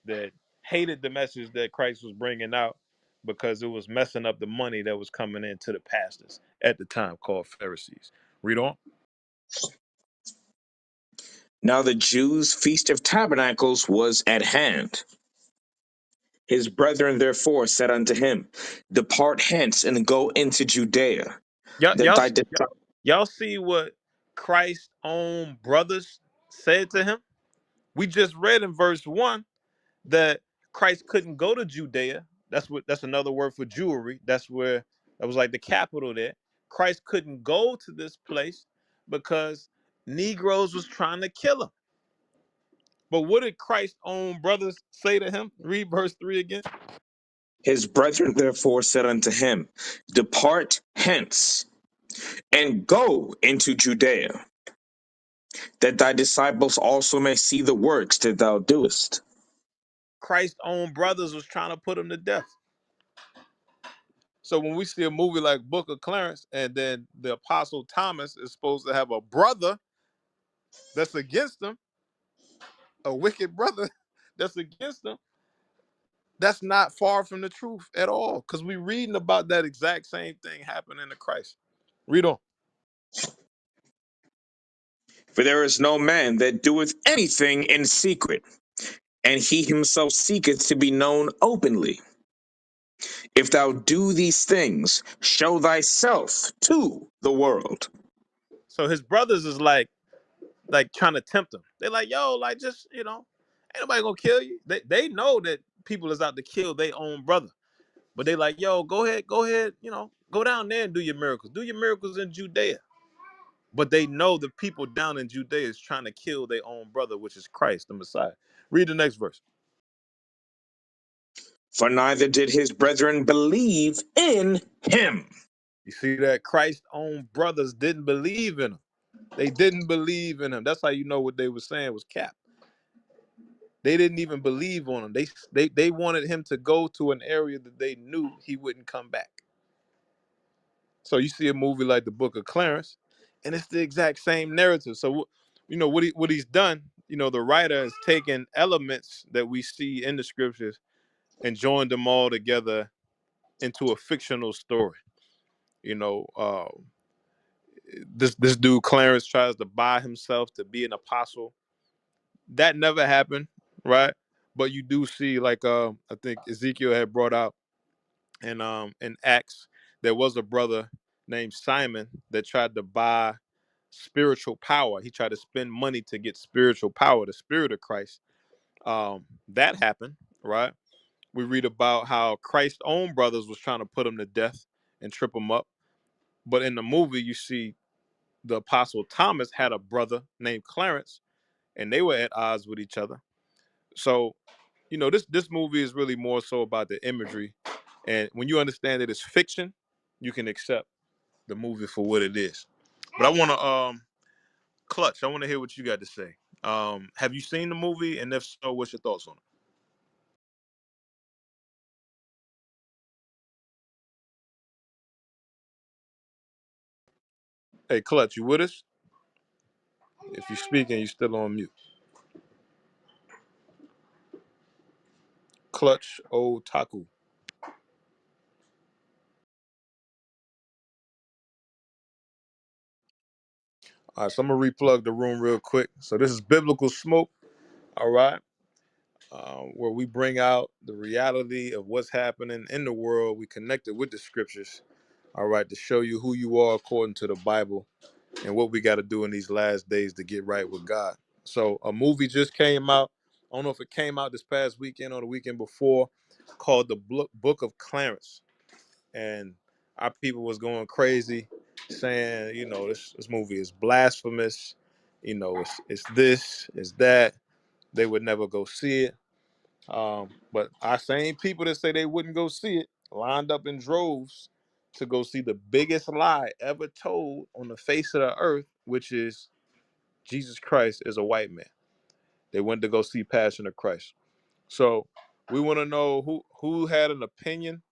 that hated the message that Christ was bringing out because it was messing up the money that was coming into the pastors at the time, called Pharisees. Read on. Now the Jews' feast of tabernacles was at hand. His brethren therefore said unto him, Depart hence and go into Judea, Y'all, that y'all, thy y'all see what Christ's own brothers said to him? We just read in verse 1 that Christ couldn't go to Judea. That's another word for Jewry. That was like the capital there. Christ couldn't go to this place because Negroes was trying to kill him. But what did Christ's own brothers say to him? Read verse 3 again. His brethren therefore said unto him, Depart hence and go into Judea, that thy disciples also may see the works that thou doest. Christ's own brothers was trying to put him to death. So when we see a movie like Book of Clarence, and then the Apostle Thomas is supposed to have a brother that's against him, a wicked brother that's against him, that's not far from the truth at all. Because we're reading about that exact same thing happening to Christ. Read on. For there is no man that doeth anything in secret, and he himself seeketh to be known openly. If thou do these things, show thyself to the world. So his brothers is like trying to tempt him. They're like, yo, like just, ain't nobody gonna kill you. They know that people is out to kill their own brother. But they like, yo, go ahead, go down there and do your miracles. Do your miracles in Judea. But they know the people down in Judea is trying to kill their own brother, which is Christ, the Messiah. Read the next verse. For neither did his brethren believe in him. You see that Christ's own brothers didn't believe in him. They didn't believe in him. That's how you know what they were saying was cap. They didn't even believe on him. They wanted him to go to an area that they knew he wouldn't come back. So you see a movie like the Book of Clarence, and it's the exact same narrative. So what he's done. The writer has taken elements that we see in the scriptures and joined them all together into a fictional story. You know, this dude Clarence tries to buy himself to be an apostle. That never happened, right? But you do see, like, I think Ezekiel had brought out in Acts, there was a brother named Simon that tried to buy spiritual power. He tried to spend money to get spiritual power, the spirit of Christ. That happened, right? We read about how Christ's own brothers was trying to put him to death and trip him up. But in the movie, you see the apostle Thomas had a brother named Clarence, and they were at odds with each other. So, this movie is really more so about the imagery. And when you understand that it's fiction, you can accept the movie for what it is. But I want to Clutch, I want to hear what you got to say. Have you seen the movie? And if so, what's your thoughts on it? Hey, Clutch, you with us? If you're speaking, you're still on mute. Clutch Otaku. All right, so I'm going to replug the room real quick. So this is Biblical Smoke, all right, where we bring out the reality of what's happening in the world. We connect it with the scriptures, all right, to show you who you are according to the Bible and what we got to do in these last days to get right with God. So a movie just came out. I don't know if it came out this past weekend or the weekend before, called The Book of Clarence. And our people was going crazy saying, this movie is blasphemous. It's this, it's that. They would never go see it. But our same people that say they wouldn't go see it lined up in droves to go see the biggest lie ever told on the face of the earth, which is Jesus Christ is a white man. They went to go see Passion of Christ. So we want to know who had an opinion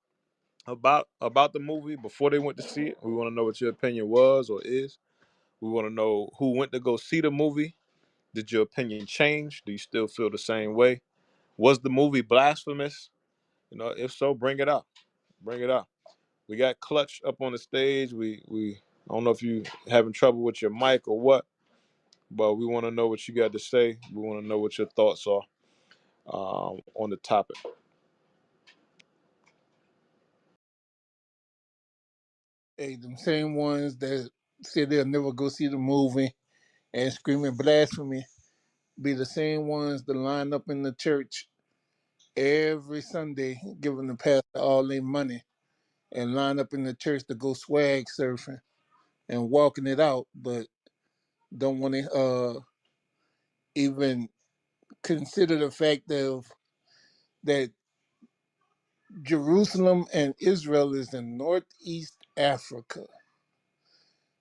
about the movie before they went to see it. We want to know what your opinion was or is. We want to know who went to go see the movie. Did your opinion change? Do you still feel the same way? Was the movie blasphemous? If so, bring it up. Bring it up. We got Clutch up on the stage. We I don't know if you having trouble with your mic or what, but we want to know what you got to say. We want to know what your thoughts are on the topic. Hey, them same ones that say they'll never go see the movie and screaming blasphemy be the same ones that line up in the church every Sunday, giving the pastor all their money, and line up in the church to go swag surfing and walking it out, but don't want to even consider the fact of that Jerusalem and Israel is in Northeast Africa.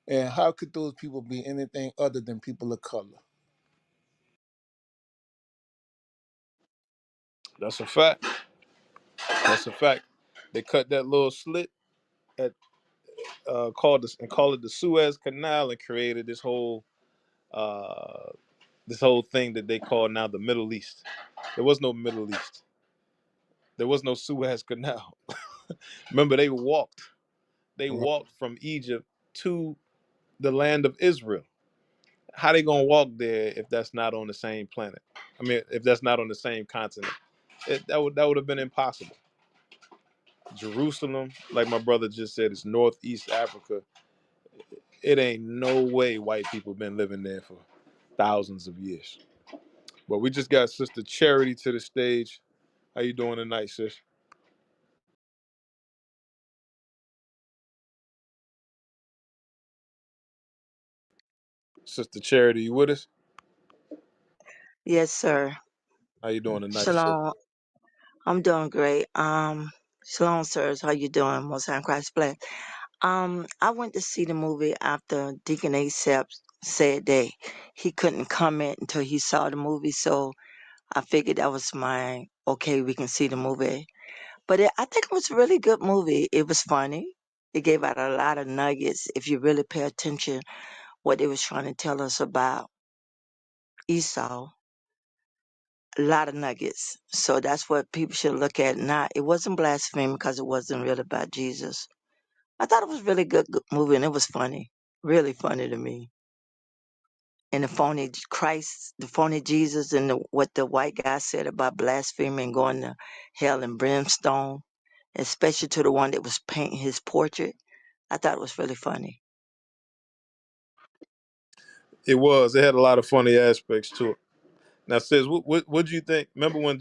And how could those people be anything other than people of color? That's a fact. That's a fact. They cut that little slit at call it the Suez Canal and created uh, this whole thing that they call now the Middle East. There was no Middle East. There was no Suez Canal. Remember, they walked. They walked from Egypt to the land of Israel. How they gonna walk there if that's not on the same planet? I mean, if that's not on the same continent, that would have been impossible. Jerusalem, like my brother just said, is Northeast Africa. It ain't no way white people been living there for thousands of years. But we just got Sister Charity to the stage. How you doing tonight, sis? Sister Charity, you with us? Yes, sir. How you doing tonight, sis? Shalom. I'm doing great. Shalom, sirs. How you doing? Most High in Christ bless. I went to see the movie after Deacon Asap said that he couldn't comment until he saw the movie, so I figured that was my okay. We can see the movie, but I think it was a really good movie. It was funny. It gave out a lot of nuggets if you really pay attention what it was trying to tell us about Esau. A lot of nuggets. So that's what people should look at. Not, it wasn't blasphemy because it wasn't really about Jesus. I thought it was really good movie and it was funny. Really funny to me. And the phony Christ, the phony Jesus, and what the white guy said about blasphemy and going to hell and brimstone, especially to the one that was painting his portrait. I thought it was really funny. It was. It had a lot of funny aspects to it. Now, sis, what do you think? Remember when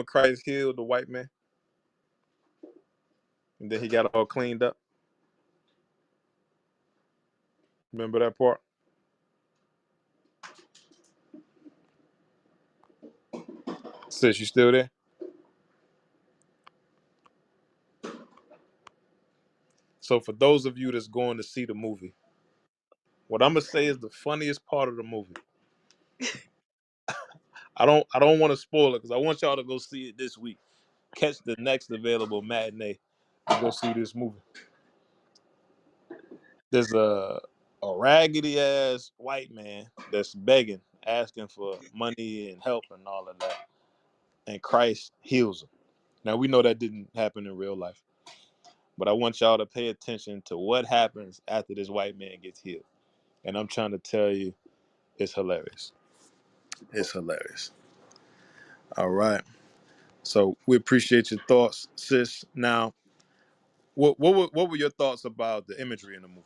Christ healed the white man, and then he got all cleaned up? Remember that part? Sis, you still there? So for those of you that's going to see the movie, what I'm gonna say is the funniest part of the movie. I don't want to spoil it because I want y'all to go see it this week. Catch the next available matinee and go see this movie. There's a raggedy ass white man that's begging, asking for money and help and all of that, and Christ heals him. Now we know that didn't happen in real life, but I want y'all to pay attention to what happens after this white man gets healed. And I'm trying to tell you, it's hilarious. It's hilarious. All right. So we appreciate your thoughts, sis. Now, what were your thoughts about the imagery in the movie?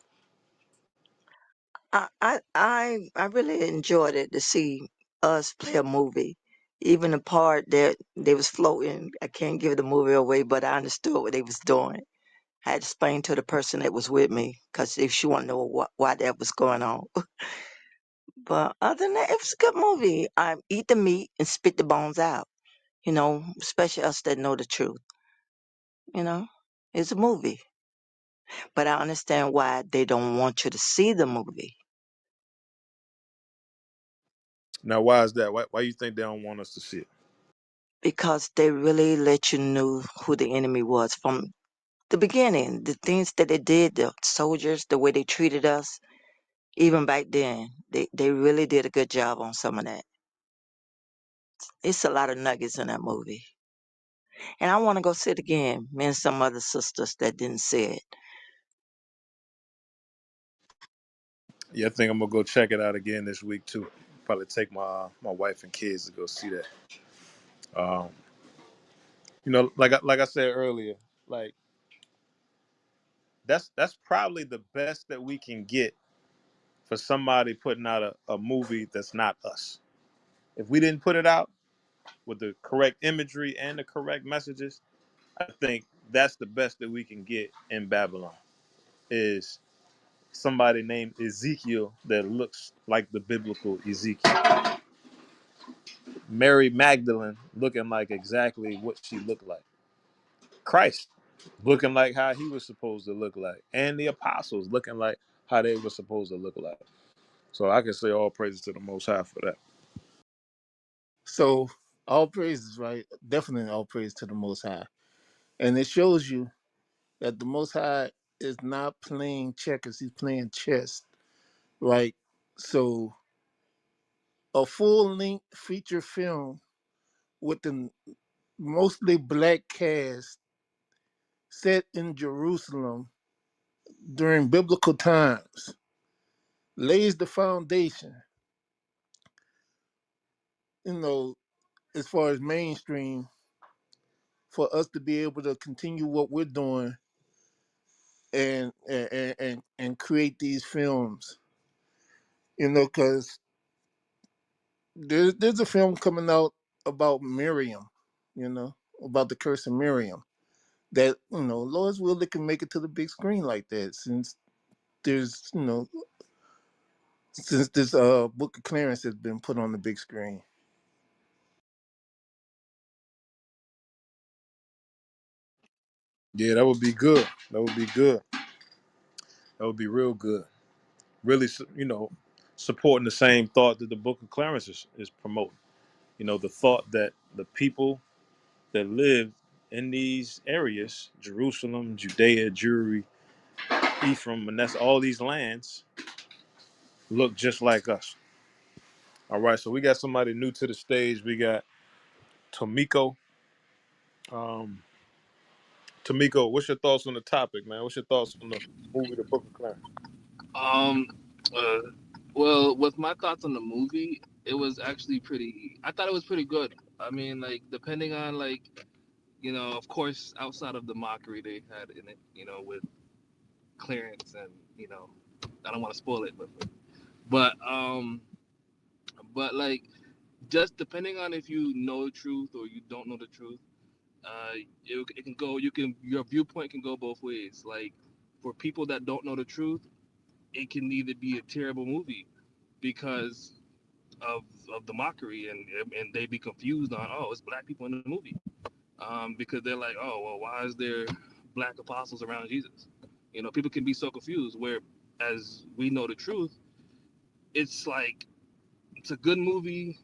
I really enjoyed it to see us play a movie. Even the part that they was floating, I can't give the movie away, but I understood what they was doing. I had to explain to the person that was with me because if she want to know why that was going on. But other than that, it was a good movie. I eat the meat and spit the bones out. Especially us that know the truth. You know, it's a movie. But I understand why they don't want you to see the movie Now, why is that? Why you think they don't want us to see it? because they really let you know who the enemy was from the beginning. The things that they did, the soldiers, the way they treated us, even back then, they really did a good job on some of that. It's a lot of nuggets in that movie. And I want to go see it again. Me and some other sisters that didn't see it. Yeah, I think I'm gonna go check it out again this week too. Probably take my wife and kids to go see that. Um, like I said earlier, like that's probably the best that we can get for somebody putting out a movie that's not us. If we didn't put it out with the correct imagery and the correct messages, I think that's the best that we can get in Babylon. Is somebody named Ezekiel that looks like the biblical Ezekiel. Mary Magdalene looking like exactly what she looked like. Christ looking like how he was supposed to look like. And the apostles looking like how they were supposed to look like. So I can say all praises to the Most High for that. So all praises, right? Definitely all praise to the Most High, and it shows you that the Most High is not playing checkers; He's playing chess, right? So a full-length feature film with a mostly black cast set in Jerusalem during biblical times lays the foundation, you know, as far as mainstream for us to be able to continue what we're doing and create these films, because there's a film coming out about Miriam, about the curse of Miriam. That Lord's will, it can make it to the big screen like that, since there's since this book of Clarence has been put on the big screen. Yeah, that would be good. That would be good. That would be real good. Really, supporting the same thought that the Book of Clarence is promoting. The thought that the people that live in these areas, Jerusalem, Judea, Jewry, Ephraim, and that's all these lands, look just like us. All right, so we got somebody new to the stage. We got Tomiko. Um, Tomiko, what's your thoughts on the topic, man? What's your thoughts on the movie, The Book of Clarence? Um, uh, well, with my thoughts on the movie, it was actually pretty. I thought it was pretty good. I mean, like depending on like of course, outside of the mockery they had in it, with Clarence and I don't want to spoil it, but like just depending on if you know the truth or you don't know the truth, it can go. Your viewpoint can go both ways. Like for people that don't know the truth, it can either be a terrible movie because of the mockery and they be confused on it's black people in the movie because they're like well why is there black apostles around Jesus. People can be so confused where as we know the truth, it's like it's a good movie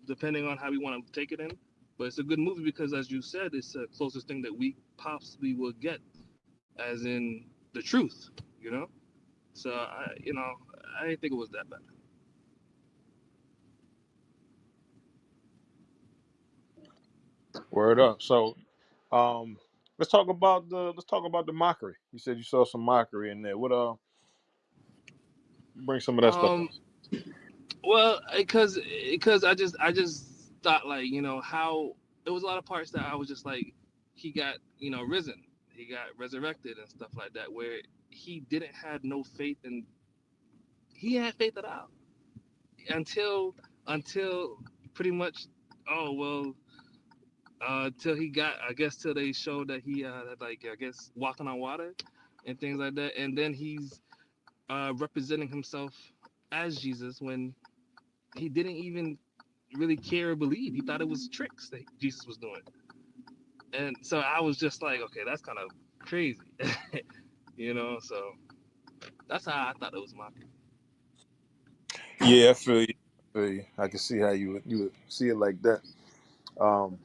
depending on how we want to take it in, but it's a good movie because as you said it's the closest thing that we possibly will get as in the truth. you know so I didn't think it was that bad. Word up. So, um, let's talk about the mockery. You said you saw some mockery in there. What bring some of that stuff up? um Well, because I just thought like how it was a lot of parts that I was just like he got risen, he got resurrected and stuff like that where he didn't have no faith and he had faith at all until pretty much well till he got I guess till they showed that he like I guess walking on water and things like that and then he's representing himself as Jesus when he didn't even really care or believe. He thought it was tricks that Jesus was doing. And so I was just like, okay, that's kind of crazy. So that's how I thought it was mocking. Yeah, I feel you. I feel you. I can see how you would see it like that. Um,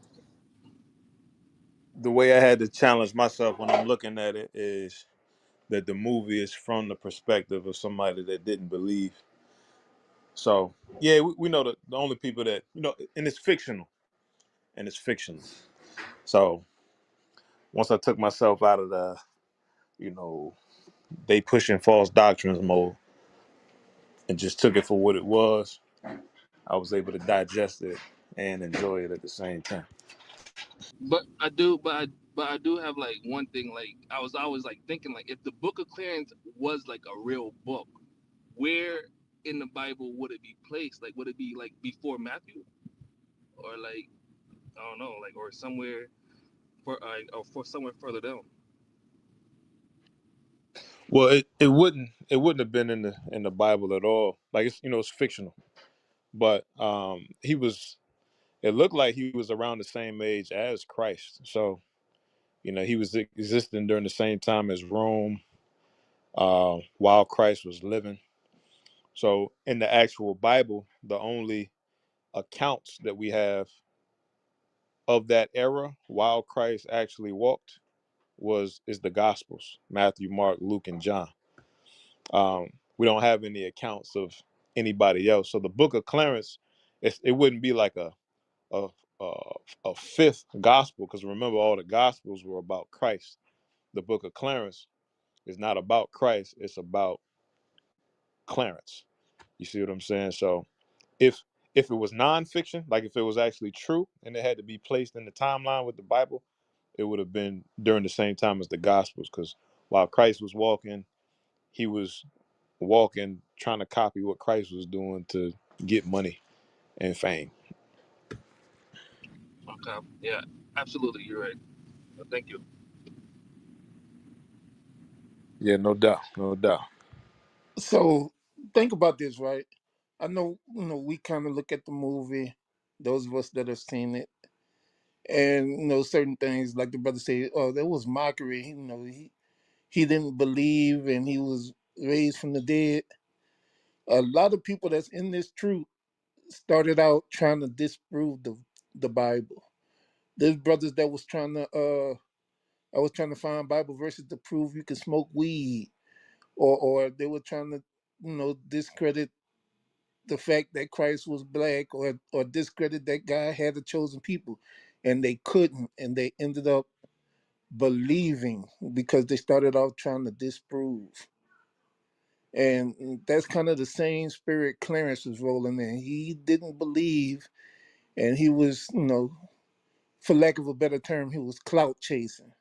the way I had to challenge myself when I'm looking at it is that the movie is from the perspective of somebody that didn't believe. So yeah, we know the only people that and it's fictional, and it's fictional. So once I took myself out of the you know they pushing false doctrines mode and just took it for what it was, I was able to digest it and enjoy it at the same time. But I do have like one thing. Like I was always like thinking like if the Book of Clarence was like a real book, where in the Bible would it be placed? Like would it be like before Matthew or like I don't know like or somewhere for somewhere further down? Well, it wouldn't have been in the Bible at all. Like it's fictional, but he was. It looked like he was around the same age as Christ. So he was existing during the same time as Rome, while Christ was living. So in the actual Bible, the only accounts that we have of that era while Christ actually walked is the Gospels: Matthew, Mark, Luke, and John. We don't have any accounts of anybody else. So the Book of Clarence, it wouldn't be like a a, a fifth gospel, because remember all the Gospels were about Christ. The Book of Clarence is not about Christ; it's about Clarence. You see what I'm saying? So if it was nonfiction, like if it was actually true and it had to be placed in the timeline with the Bible, it would have been during the same time as the Gospels, because while Christ was walking, he was walking trying to copy what Christ was doing to get money and fame. Okay, yeah, absolutely, you're right. Thank you. Yeah, no doubt, no doubt. So think about this, right? I know, we kind of look at the movie, those of us that have seen it, and certain things like the brother said, oh, there was mockery. He didn't believe, and he was raised from the dead. A lot of people that's in this truth started out trying to disprove the Bible. There's brothers that was trying to I was trying to find Bible verses to prove you can smoke weed, or they were trying to discredit the fact that Christ was black, or discredit that God had a chosen people, and they couldn't, and they ended up believing because they started off trying to disprove. And that's kind of the same spirit Clarence was rolling in. He didn't believe, and he was, for lack of a better term, he was clout chasing.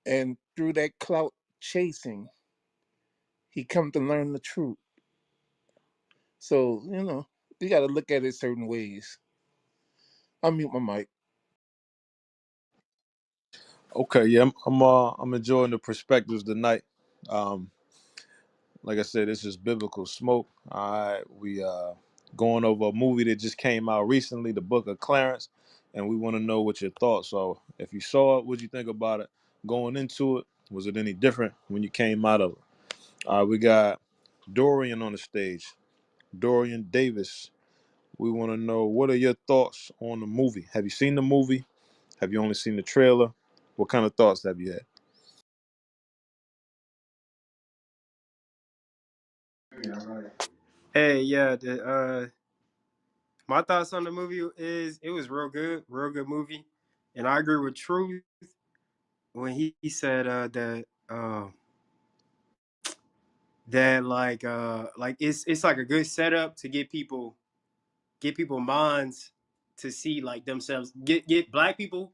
And through that clout chasing, he come to learn the truth. So, you got to look at it certain ways. I'll mute my mic. Okay, yeah, I'm enjoying the perspectives tonight. Um, like I said, this is biblical smoke. All right, we going over a movie that just came out recently, the Book of Clarence, and we want to know what your thoughts. So, if you saw it, what you think about it? Going into it, was it any different when you came out of it? We got Dorian on the stage, Dorian Davis. We want to know, what are your thoughts on the movie? Have you seen the movie? Have you only seen the trailer? What kind of thoughts have you had? Hey, yeah, my thoughts on the movie is it was real good movie, and I agree with Truth when he said that like it's like a good setup to get people minds to see like themselves, get black people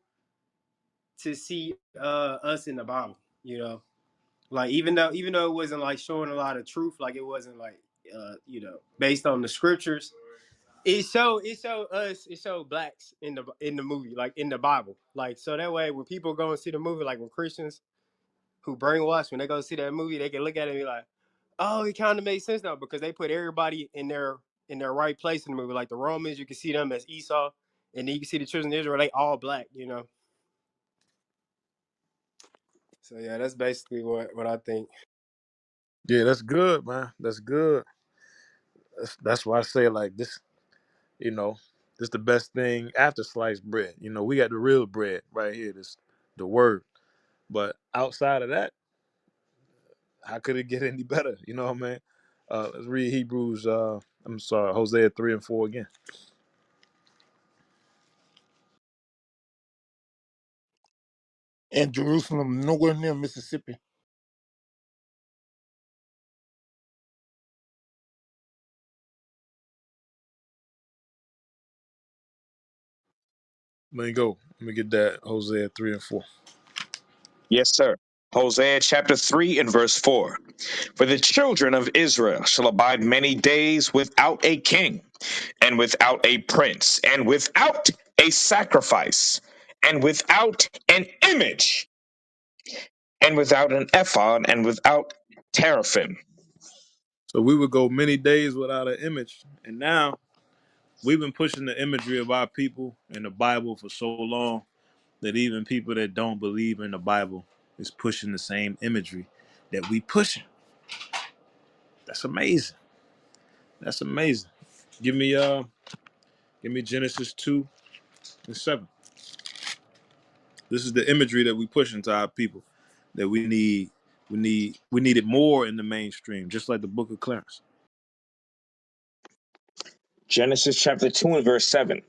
to see us in the Bible, like even though it wasn't like showing a lot of truth, like it wasn't like based on the scriptures. It showed blacks in the movie, like in the Bible. Like so that way when people go and see the movie, like when Christians who brainwashed, when they go see that movie, they can look at it and be like, oh, it kind of makes sense now because they put everybody in their right place in the movie. Like the Romans, you can see them as Esau, and then you can see the children of Israel, they all black. So yeah, that's basically what I think. Yeah, that's good, man. That's good. That's why I say, like, this, you know, this the best thing after sliced bread. We got the real bread right here. This the word. But outside of that, how could it get any better? You know what I mean? Let's read Hebrews. I'm sorry, Hosea 3 and 4 again. And Jerusalem, nowhere near Mississippi. Let me go. Let me get that Hosea 3 and 4. Yes, sir. Hosea chapter 3 and verse 4. For the children of Israel shall abide many days without a king, and without a prince, and without a sacrifice, and without an image, and without an ephod, and without teraphim. So we would go many days without an image, and now we've been pushing the imagery of our people in the Bible for so long that even people that don't believe in the Bible is pushing the same imagery that we pushing. That's amazing. That's amazing. Give me Genesis 2 and 7. This is the imagery that we pushing to our people that we need it more in the mainstream, just like the Book of Clarence. Genesis chapter 2 and verse 7.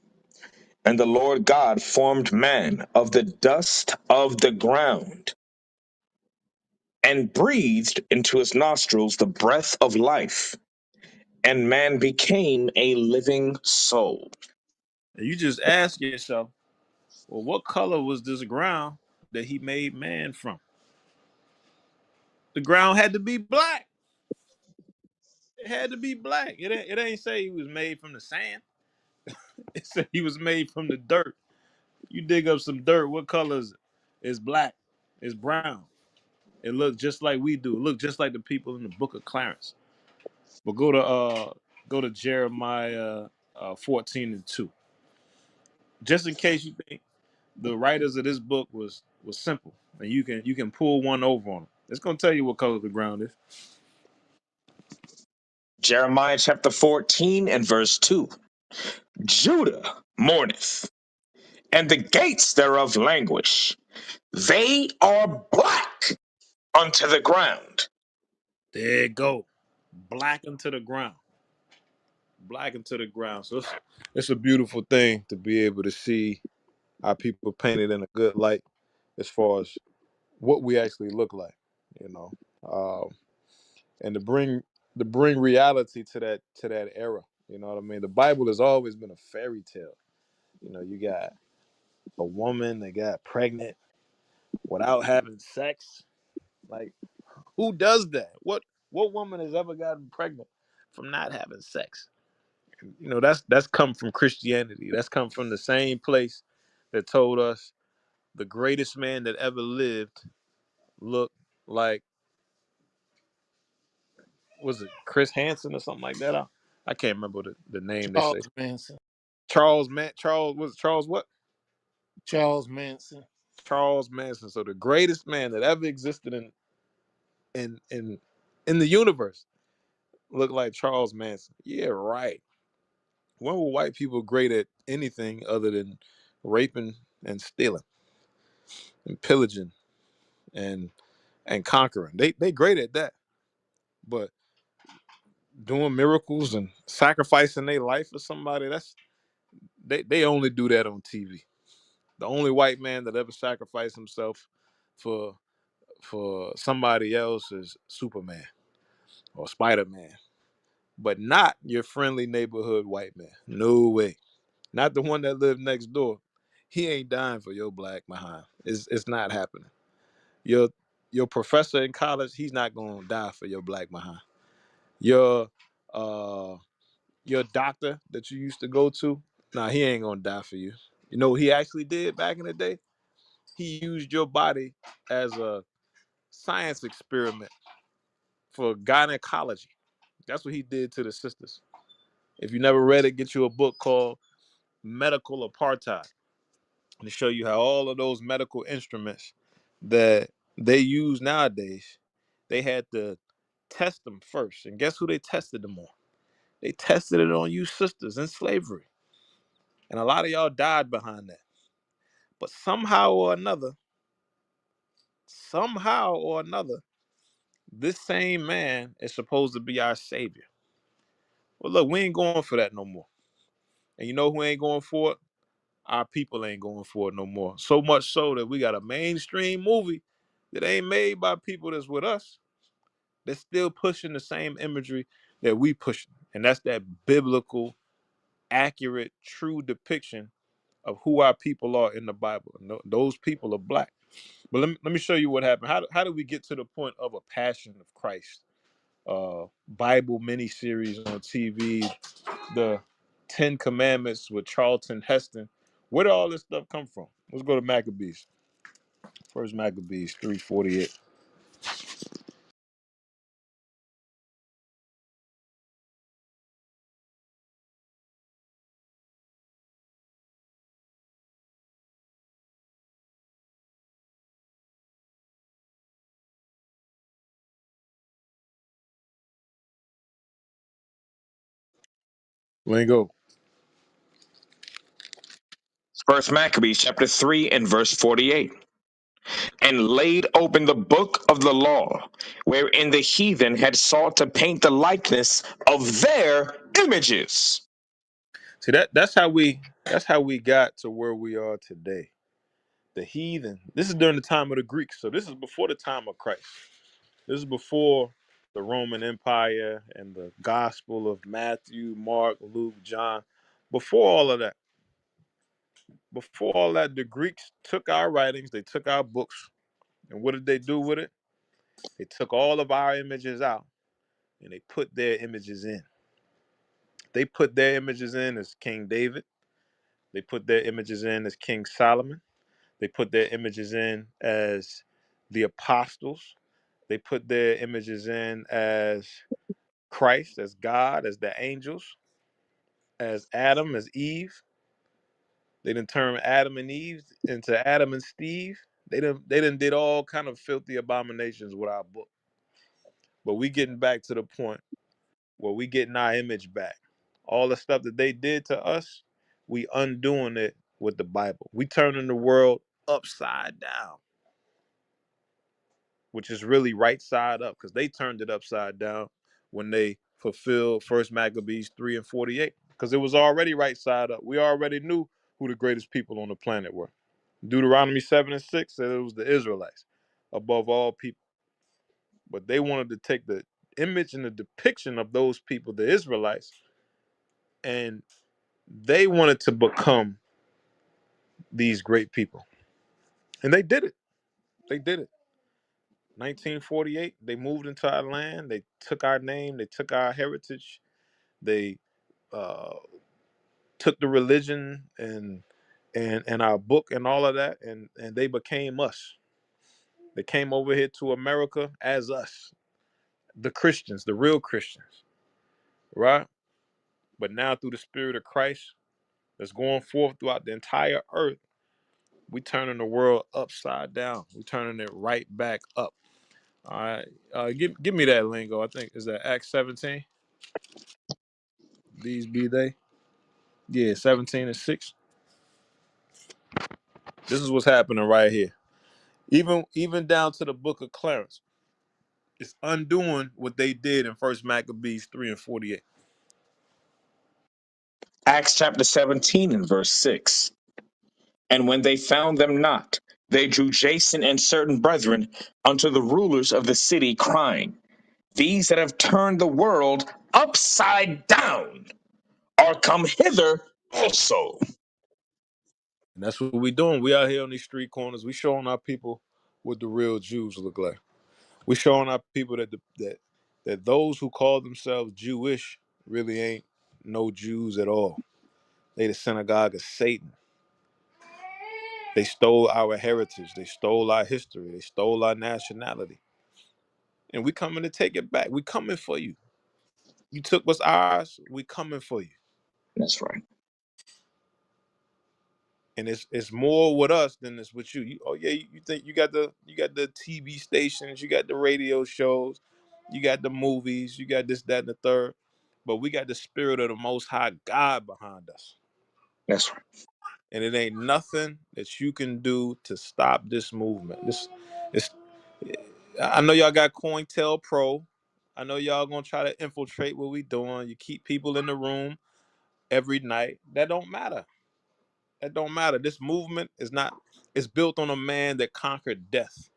And the Lord God formed man of the dust of the ground, and breathed into his nostrils the breath of life, and man became a living soul. And you just ask yourself, well, what color was this ground that he made man from? The ground had to be black. It had to be black. It ain't say he was made from the sand. It said he was made from the dirt. You dig up some dirt, what color is it? It's black. It's brown. It looks just like we do. It looks just like the people in the Book of Clarence. But go to Jeremiah 14:2. Just in case you think the writers of this book was simple, and you can pull one over on them. It's gonna tell you what color the ground is. Jeremiah chapter 14 and verse 2. Judah mourneth, and the gates thereof languish. They are black unto the ground. There it go. Black into the ground. Black into the ground. So it's a beautiful thing to be able to see our people painted in a good light as far as what we actually look like, you know. and to bring reality to that era. You know what I mean? The Bible has always been a fairy tale. You know, you got a woman that got pregnant without having sex. Like, who does that? What woman has ever gotten pregnant from not having sex? You know, that's come from Christianity. That's come from the same place that told us the greatest man that ever lived looked like, was it Chris Hansen or something like that? I can't remember the name they say. Charles Manson. Charles what? Charles Manson. Charles Manson. So the greatest man that ever existed in in in the universe looked like Charles Manson. Yeah, right. When were white people great at anything other than raping and stealing and pillaging and conquering? They great at that. But doing miracles and sacrificing their life for somebody, they only do that on TV. The only white man that ever sacrificed himself for somebody else is Superman or Spider-Man, but not your friendly neighborhood white man. No way. Not the one that lived next door. He ain't dying for your black behind. It's not happening. Your your professor in college, he's not gonna die for your black behind. Your uh your doctor that you used to go to, nah, he ain't gonna die for you. You know what he actually did back in the day? He used your body as a science experiment for gynecology. That's what he did to the sisters. If you never read it, get you a book called Medical Apartheid to show you how all of those medical instruments that they use nowadays, they had to test them first. And guess who they tested them on? They tested it on you sisters in slavery. And a lot of y'all died behind that. But somehow or another, this same man is supposed to be our savior. Well, look, we ain't going for that no more. And you know who ain't going for it? Our people ain't going for it no more. So much so that we got a mainstream movie that ain't made by people that's with us. They're still pushing the same imagery that we push. And that's that biblical, accurate, true depiction of who our people are in the Bible. And those people are black. But let me show you what happened. How did we get to the point of a passion of Christ? Bible miniseries on TV, the Ten Commandments with Charlton Heston. Where did all this stuff come from? Let's go to Maccabees. First Maccabees 3:48. Lingo. First Maccabees chapter 3 and verse 48. And laid open the book of the law, wherein the heathen had sought to paint the likeness of their images. See, that's how we got to where we are today. The heathen. This is during the time of the Greeks, so this is before the time of Christ. This is before the Roman Empire and the Gospel of Matthew, Mark, Luke, John. Before all of that, the Greeks took our writings, they took our books, and what did they do with it? They took all of our images out and they put their images in. They put their images in as King David. They put their images in as King Solomon. They put their images in as the apostles. They put their images in as Christ, as God, as the angels, as Adam, as Eve. They didn't turn Adam and Eve into Adam and Steve. They done did all kind of filthy abominations with our book. But we getting back to the point where we getting our image back. All the stuff that they did to us, we undoing it with the Bible. We turning the world upside down, which is really right side up, because they turned it upside down when they fulfilled First Maccabees 3 and 48, because it was already right side up. We already knew who the greatest people on the planet were. Deuteronomy 7 and 6 said it was the Israelites above all people. But they wanted to take the image and the depiction of those people, the Israelites, and they wanted to become these great people. And they did it. They did it. 1948, they moved into our land. They took our name. They took our heritage. They uh, took the religion and our book and all of that, and they became us. They came over here to America as us, the Christians, the real Christians, right? But now through the Spirit of Christ that's going forth throughout the entire earth, we turning the world upside down. We turning it right back up. All right, give me that lingo. I think is that Acts 17. These be they. Yeah, 17:6. This is what's happening right here. Even down to the book of Clarence. It's undoing what they did in First Maccabees 3:48. Acts chapter 17 and verse 6. And when they found them not, they drew Jason and certain brethren unto the rulers of the city, crying, These that have turned the world upside down are come hither also. And that's what we doing. We out here on these street corners. We showing our people what the real Jews look like. We showing our people that those who call themselves Jewish really ain't no Jews at all. They the synagogue of Satan. They stole our heritage. They stole our history. They stole our nationality. And we coming to take it back. We coming for you. You took what's ours. We coming for you. That's right. And it's more with us than it's with you. Oh yeah, you think you got the TV stations, you got the radio shows, you got the movies, you got this, that, and the third. But we got the Spirit of the Most High God behind us. That's right. And it ain't nothing that you can do to stop this movement. It's I know y'all got COINTELPRO. I know y'all gonna try to infiltrate what we doing. You keep people in the room every night. That don't matter. That don't matter. This movement is not. It's built on a man that conquered death.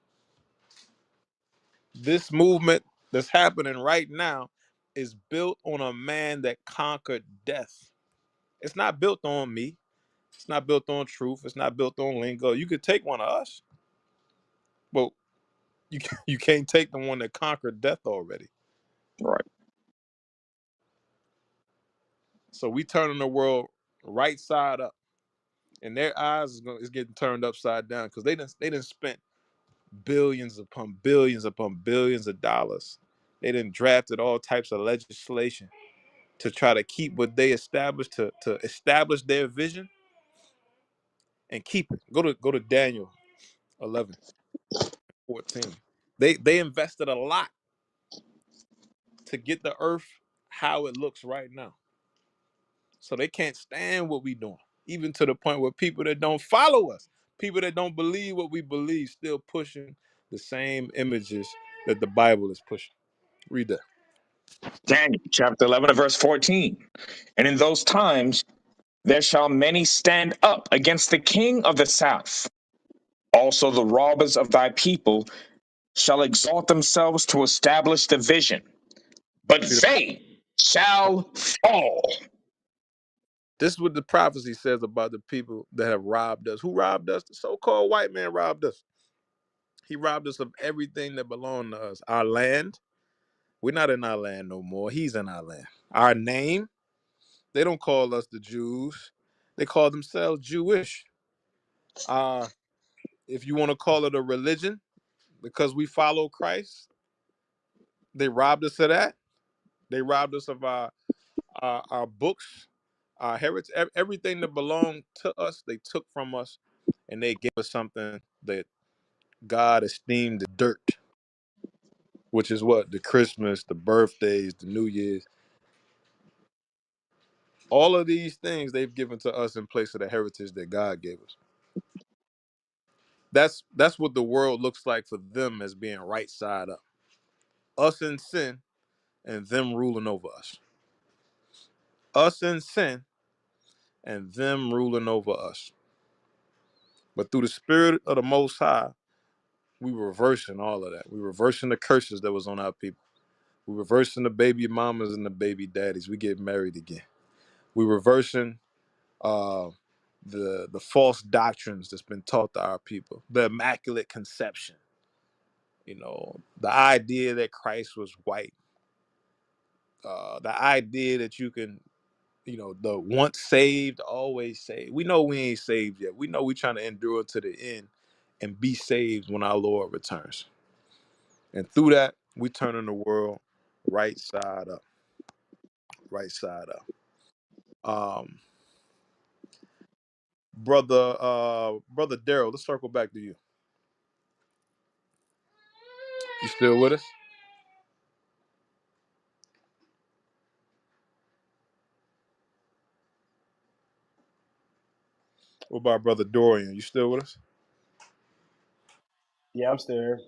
This movement that's happening right now is built on a man that conquered death. It's not built on me. It's not built on truth. It's not built on lingo. You could take one of us, but you can't take the one that conquered death already. Right. So we turning the world right side up, and their eyes is getting turned upside down because they didn't spent billions upon billions upon billions of dollars. They done drafted all types of legislation to try to keep what they established, to establish their vision and keep it. Go to Daniel 11:14. They invested a lot to get the earth how it looks right now. So they can't stand what we doing. Even to the point where people that don't follow us, people that don't believe what we believe, still pushing the same images that the Bible is pushing. Read that. Daniel chapter 11 and verse 14. And in those times there shall many stand up against the king of the south. Also the robbers of thy people shall exalt themselves to establish the vision, but See, they shall fall. this is what the prophecy says about the people that have robbed us. Who robbed us? The so-called white man robbed us. He robbed us of everything that belonged to us. Our land. We're not in our land no more. He's in our land. Our name. They don't call us the Jews. They call themselves Jewish. Uh, if you want to call it a religion, because we follow Christ, they robbed us of that. They robbed us of our books, our heritage, everything that belonged to us. They took from us, and they gave us something that God esteemed the dirt, which is what? The Christmas, the birthdays, the New Year's. All of these things they've given to us in place of the heritage that God gave us. That's what the world looks like for them as being right side up. Us in sin and them ruling over us. Us in sin and them ruling over us. But through the Spirit of the Most High, we reversing all of that. We reversing the curses that was on our people. We're reversing the baby mamas and the baby daddies. We get married again. We're reversing uh, the false doctrines that's been taught to our people. The immaculate conception. You know, the idea that Christ was white. The idea that you can, you know, the once saved, always saved. We know we ain't saved yet. We know we trying to endure to the end and be saved when our Lord returns. And through that, we turning the world right side up. Right side up. Brother Daryl, let's circle back to you. You still with us? What about Brother Dorian? You still with us? Yeah, I'm still here.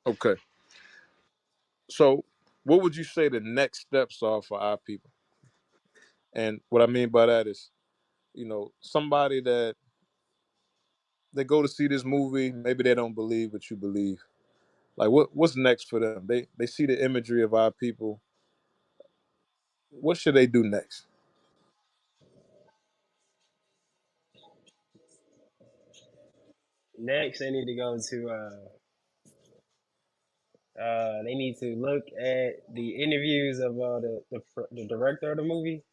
Okay. So what would you say the next steps are for our people? And what I mean by that is, you know, somebody that they go to see this movie, maybe they don't believe what you believe. Like what's next for them? They see the imagery of our people. What should they do next? Next, they need to go to. They need to look at the interviews of the director of the movie.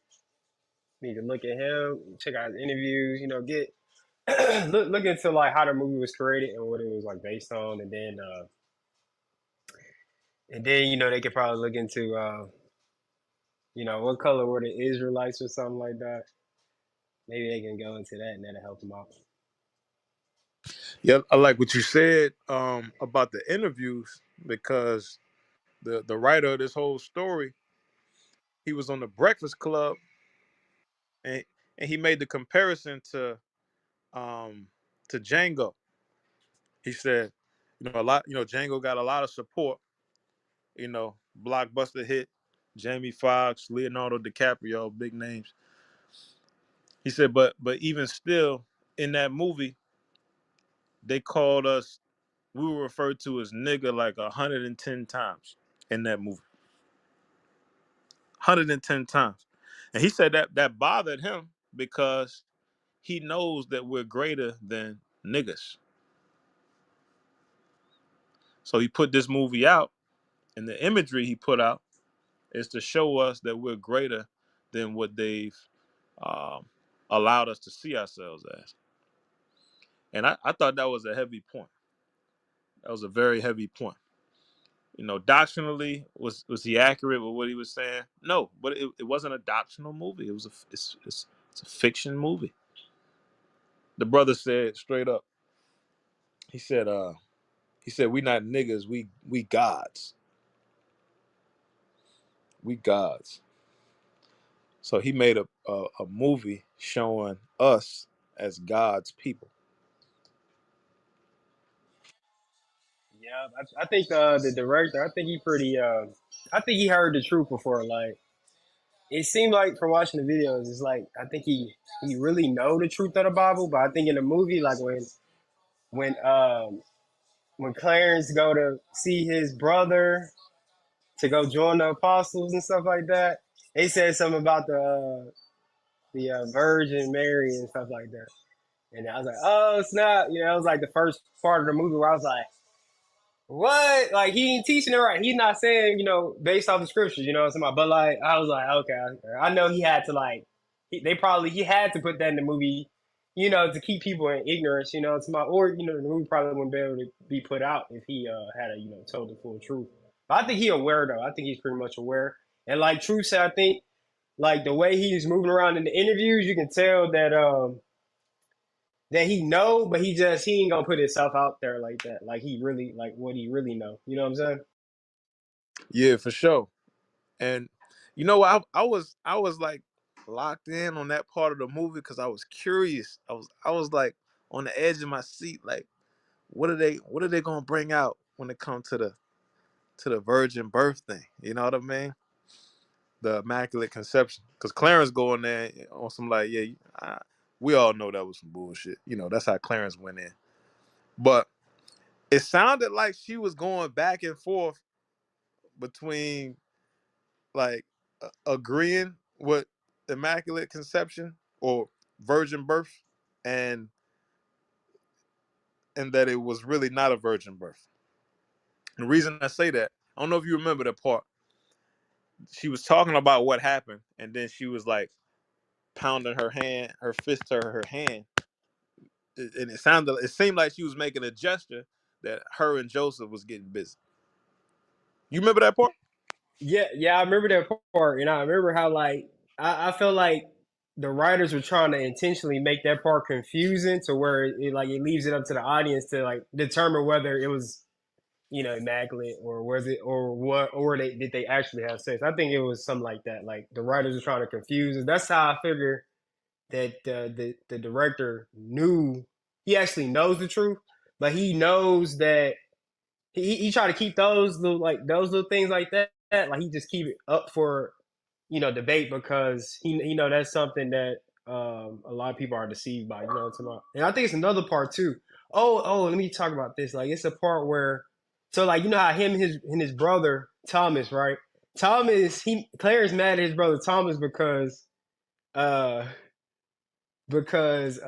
Need to look at him, check out his interviews. You know, get look into like how the movie was created and what it was like based on, and then you know they could probably look into you know what color were the Israelites or something like that. Maybe they can go into that and that'll help them out. Yeah, I like what you said about the interviews because the writer of this whole story, he was on the Breakfast Club and he made the comparison um to Django. He said, you know, Django got a lot of support, you know, blockbuster hit, Jamie Foxx, Leonardo DiCaprio, big names. He said, but even still, in that movie, they called us, we were referred to as nigga like 110 times in that movie. 110 times. And he said that bothered him because he knows that we're greater than niggas. So he put this movie out, and the imagery he put out is to show us that we're greater than what they've um, allowed us to see ourselves as. And I thought that was a heavy point. That was a very heavy point. You know, doctrinally, was he accurate with what he was saying? No, but it wasn't a doctrinal movie. It was it's a fiction movie. The brother said straight up. He said, we not niggas, we gods. We gods. So he made a movie showing us as God's people. Yeah, I think the director, I think he pretty, I think he heard the truth before. Like it seemed like from watching the videos, it's like I think he really know the truth of the Bible, but I think in the movie, like when when Clarence go to see his brother to go join the apostles and stuff like that, they said something about the Virgin Mary and stuff like that, and I was like, oh snap, you know, it was like the first part of the movie where I was like, what? Like he ain't teaching it right. He's not saying, you know, based off the scriptures, you know what I'm saying? But like I was like, okay. I know he had to like he had to put that in the movie, you know, to keep people in ignorance, you know, or you know, the movie probably wouldn't be able to be put out if he had you know, told the full truth. But I think he aware though. I think he's pretty much aware. And like Truth said, I think like the way he's moving around in the interviews, you can tell that he know, but he ain't gonna put himself out there like that. Like he really like what he really know. You know what I'm saying? Yeah, for sure. And you know, I was like locked in on that part of the movie because I was curious. I was like on the edge of my seat, like what are they gonna bring out when it comes to the virgin birth thing? You know what I mean? The immaculate conception. Because Clarence going there on some like, yeah, we all know that was some bullshit. You know, that's how Clarence went in. But it sounded like she was going back and forth between like agreeing with immaculate conception or virgin birth and that it was really not a virgin birth. The reason I say that, I don't know if you remember that part. She was talking about what happened, and then she was like pounding her hand, her fist to her hand, and it seemed like she was making a gesture that her and Joseph was getting busy. You remember that part? Yeah, I remember that part, and I remember how like I felt like the writers were trying to intentionally make that part confusing to where it leaves it up to the audience to like determine whether it was immaculate or was it or what or they did they actually have sex. I think it was something like that. Like the writers were trying to confuse us. That's how I figure that the director knew he actually knows the truth, but he knows that he tried to keep those little things like that. Like he just keep it up for debate because he know that's something that a lot of people are deceived by. You know what I'm talking about? And I think it's another part too. Let me talk about this. Like it's a part where so like how him and his brother Thomas, right? Clarence mad at his brother Thomas uh because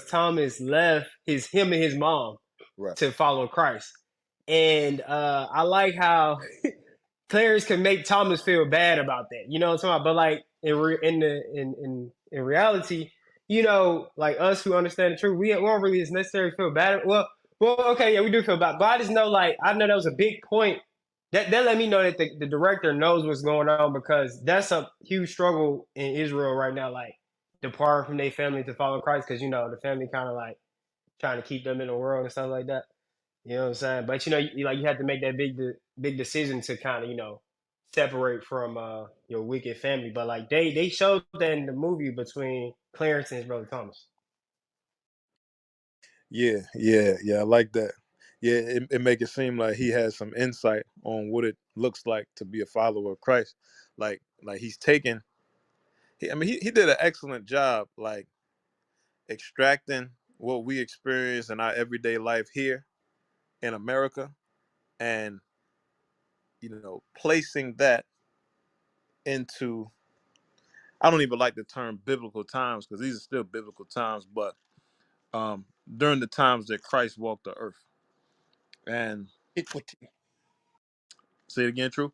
Thomas left him and his mom Right. to follow Christ. And I like how Clarence can make Thomas feel bad about that. You know what I'm talking about? But like in reality, like us who understand the truth, we don't really necessarily feel bad. Well, okay, yeah, we do feel bad. But I just know, like, I know that was a big point. That let me know that the director knows what's going on because that's a huge struggle in Israel right now. Like, departing from their family to follow Christ because the family kind of like trying to keep them in the world and stuff like that. You know what I'm saying? But you have to make that big decision to kind of separate from your wicked family. But like they showed that in the movie between Clarence and his brother Thomas. Yeah. I like that. Yeah, it make it seem like he has some insight on what it looks like to be a follower of Christ. Like he's taken. He did an excellent job, like extracting what we experience in our everyday life here in America, and placing that into. I don't even like the term biblical times because these are still biblical times, but during the times that Christ walked the earth. And Antiquity. say it again, true.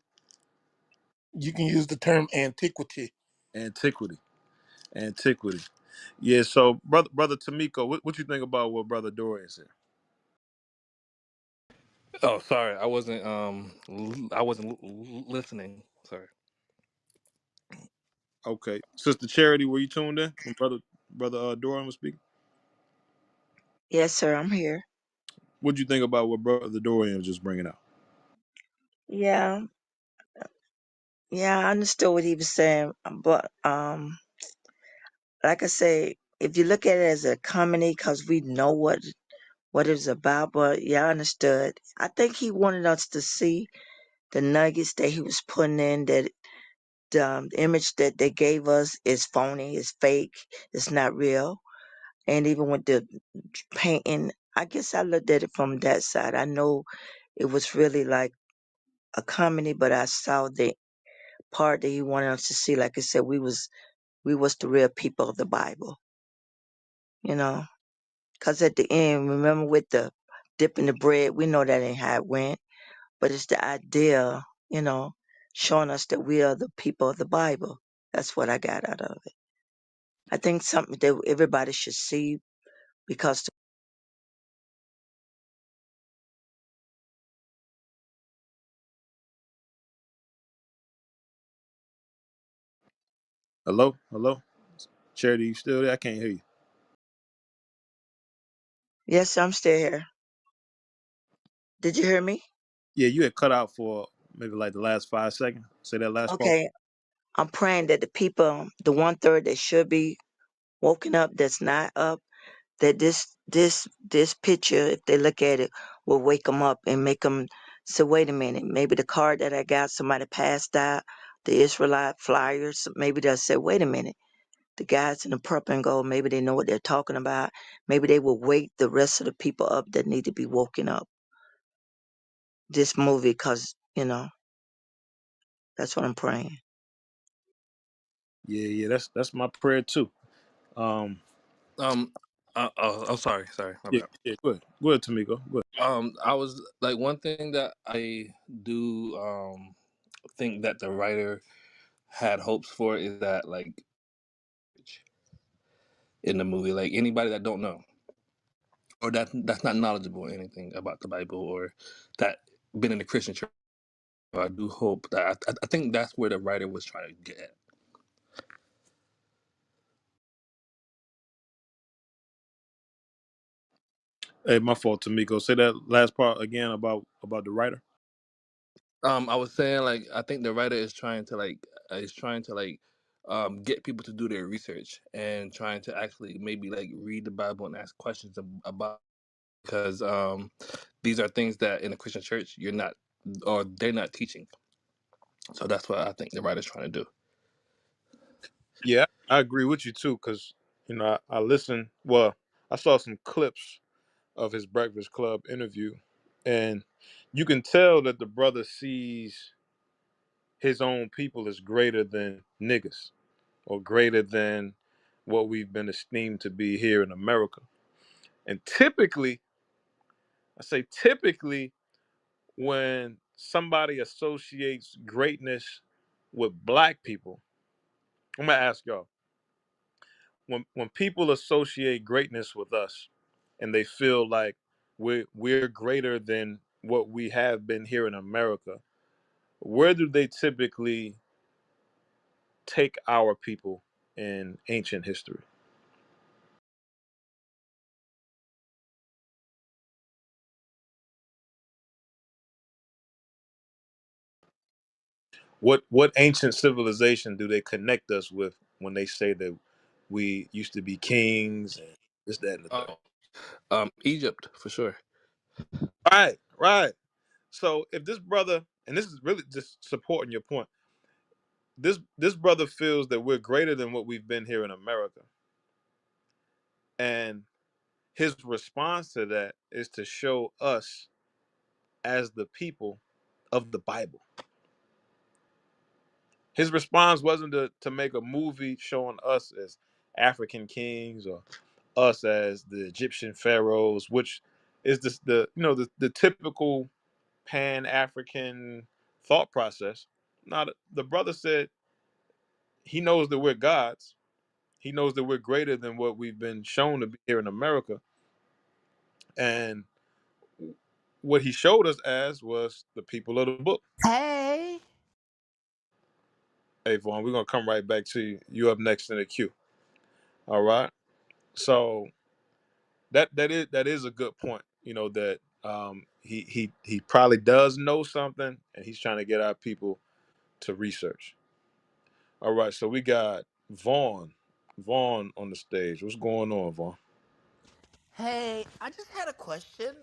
You can use the term antiquity. Antiquity. Yeah. So, brother Tamiko, what you think about what brother Dorian said? Oh, sorry, I wasn't listening. Sorry. Okay, Sister Charity, were you tuned in when brother Dorian was speaking? Yes, sir, I'm here. What do you think about what brother Dorian was just bringing out? Yeah, yeah, I understood what he was saying, but like I say, if you look at it as a comedy, because we know what it's about, but yeah, I understood. I think he wanted us to see the nuggets that he was putting in, that the image that they gave us is phony, is fake, it's not real. And even with the painting, I guess I looked at it from that side. I know it was really like a comedy, but I saw the part that he wanted us to see. Like I said, we was the real people of the Bible, you know. Because at the end, remember with the dipping the bread, we know that ain't how it went, but it's the idea, showing us that we are the people of the Bible. That's what I got out of it. I think something that everybody should see because Hello, Charity, you still there? I can't hear you. yes, I'm still here. Did you hear me? Yeah, you had cut out for maybe like the last 5 seconds. Say that last part. Okay, I'm praying that the people, the 1/3 that should be woken up, that's not up, that this picture, if they look at it, will wake them up and make them say, wait a minute, maybe the card that I got, somebody passed out, the Israelite flyers, maybe they'll say, wait a minute, the guys in the purple and gold, maybe they know what they're talking about. Maybe they will wake the rest of the people up that need to be woken up. This movie, because. That's what I'm praying. Yeah, yeah, that's my prayer too. Um, Um, I'm sorry, my yeah, bad. yeah, go ahead, Tamiko, go ahead. I was like one thing that I do think that the writer had hopes for is that like in the movie, like anybody that don't know or that's not knowledgeable or anything about the Bible or that been in the Christian church, I do hope that I think that's where the writer was trying to get at. Hey, my fault, Tamiko. Say that last part again about the writer. I was saying like I think the writer is trying to get people to do their research and trying to actually maybe like read the Bible and ask questions about because these are things that in the Christian church you're not or they're not teaching. So that's what I think the writer's trying to do. Yeah, I agree with you too, because I listened. Well, I saw some clips of his Breakfast Club interview, and you can tell that the brother sees his own people as greater than niggas or greater than what we've been esteemed to be here in America. And typically, I say typically, when somebody associates greatness with black people, I'm gonna ask y'all, when people associate greatness with us and they feel like we're greater than what we have been here in America, where do they typically take our people in ancient history? What ancient civilization do they connect us with when they say that we used to be kings and this, that, and the third? Oh, Egypt for sure. Right, right. So if this brother, and this is really just supporting your point, this brother feels that we're greater than what we've been here in America, and his response to that is to show us as the people of the Bible. His response wasn't to make a movie showing us as African kings or us as the Egyptian pharaohs, which is the typical Pan African thought process. Now the brother said he knows that we're gods. He knows that we're greater than what we've been shown to be here in America, and what he showed us as was the people of the book. Hey. Hey Vaughn, we're gonna come right back to you. You up next in the queue. All right. So that is a good point. That he probably does know something, and he's trying to get our people to research. All right. So we got Vaughn. Vaughn on the stage. What's going on, Vaughn? Hey, I just had a question.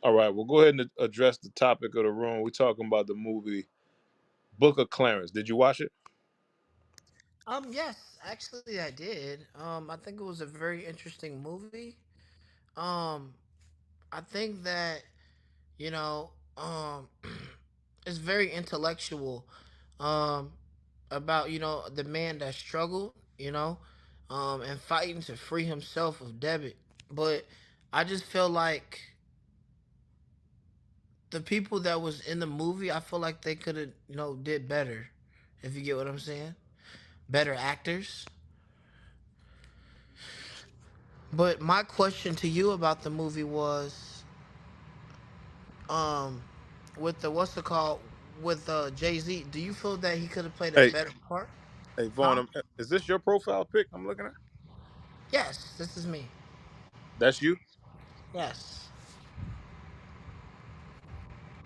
All right. Well, go ahead and address the topic of the room. We're talking about the movie Book of Clarence. Did you watch it? Yes, actually I did. I think it was a very interesting movie. Um, I think that, you know, it's very intellectual. Um, about, the man that struggled, and fighting to free himself of debit. But I just feel like the people that was in the movie, I feel like they could have, did better. If you get what I'm saying, better actors. But my question to you about the movie was, um, with the what's it called with Jay Z, do you feel that he could have played a Hey, better part? hey, Huh? Vaughn. Is this your profile pic I'm looking at? Yes, this is me. That's you. Yes.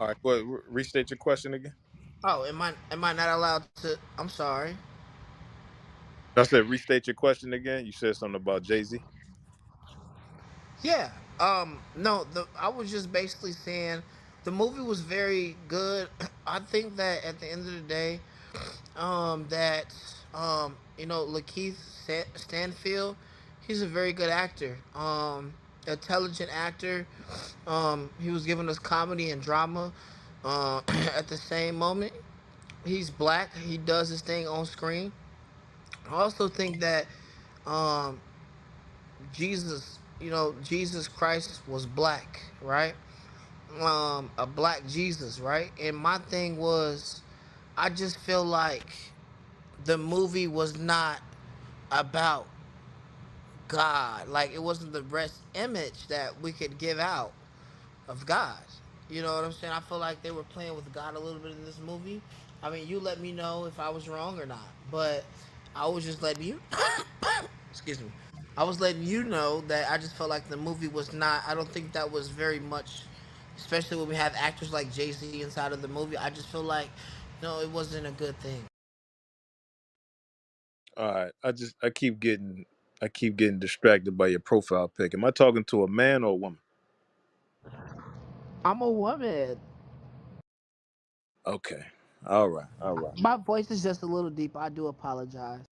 All right. Go ahead. Restate your question again. Oh, am I not allowed to? I'm sorry. I said restate your question again. You said something about Jay Z. Yeah. No, I was just basically saying the movie was very good. I think that at the end of the day, that Lakeith Stanfield, he's a very good actor. Intelligent actor. He was giving us comedy and drama. At the same moment, he's black. He does his thing on screen. I also think that um, Jesus, Jesus Christ was black, right? A black Jesus, right? And my thing was, I just feel like the movie was not about God. Like it wasn't the best image that we could give out of God. You know what I'm saying? I feel like they were playing with God a little bit in this movie. I mean, you let me know if I was wrong or not, but I was just letting you. Excuse me. I was letting you know that I just felt like the movie was not. I don't think that was very much, especially when we have actors like Jay Z inside of the movie. I just feel like, no, it wasn't a good thing. All right. I keep getting distracted by your profile pic. Am I talking to a man or a woman? I'm a woman. Okay. All right. All right. My voice is just a little deep. I do apologize.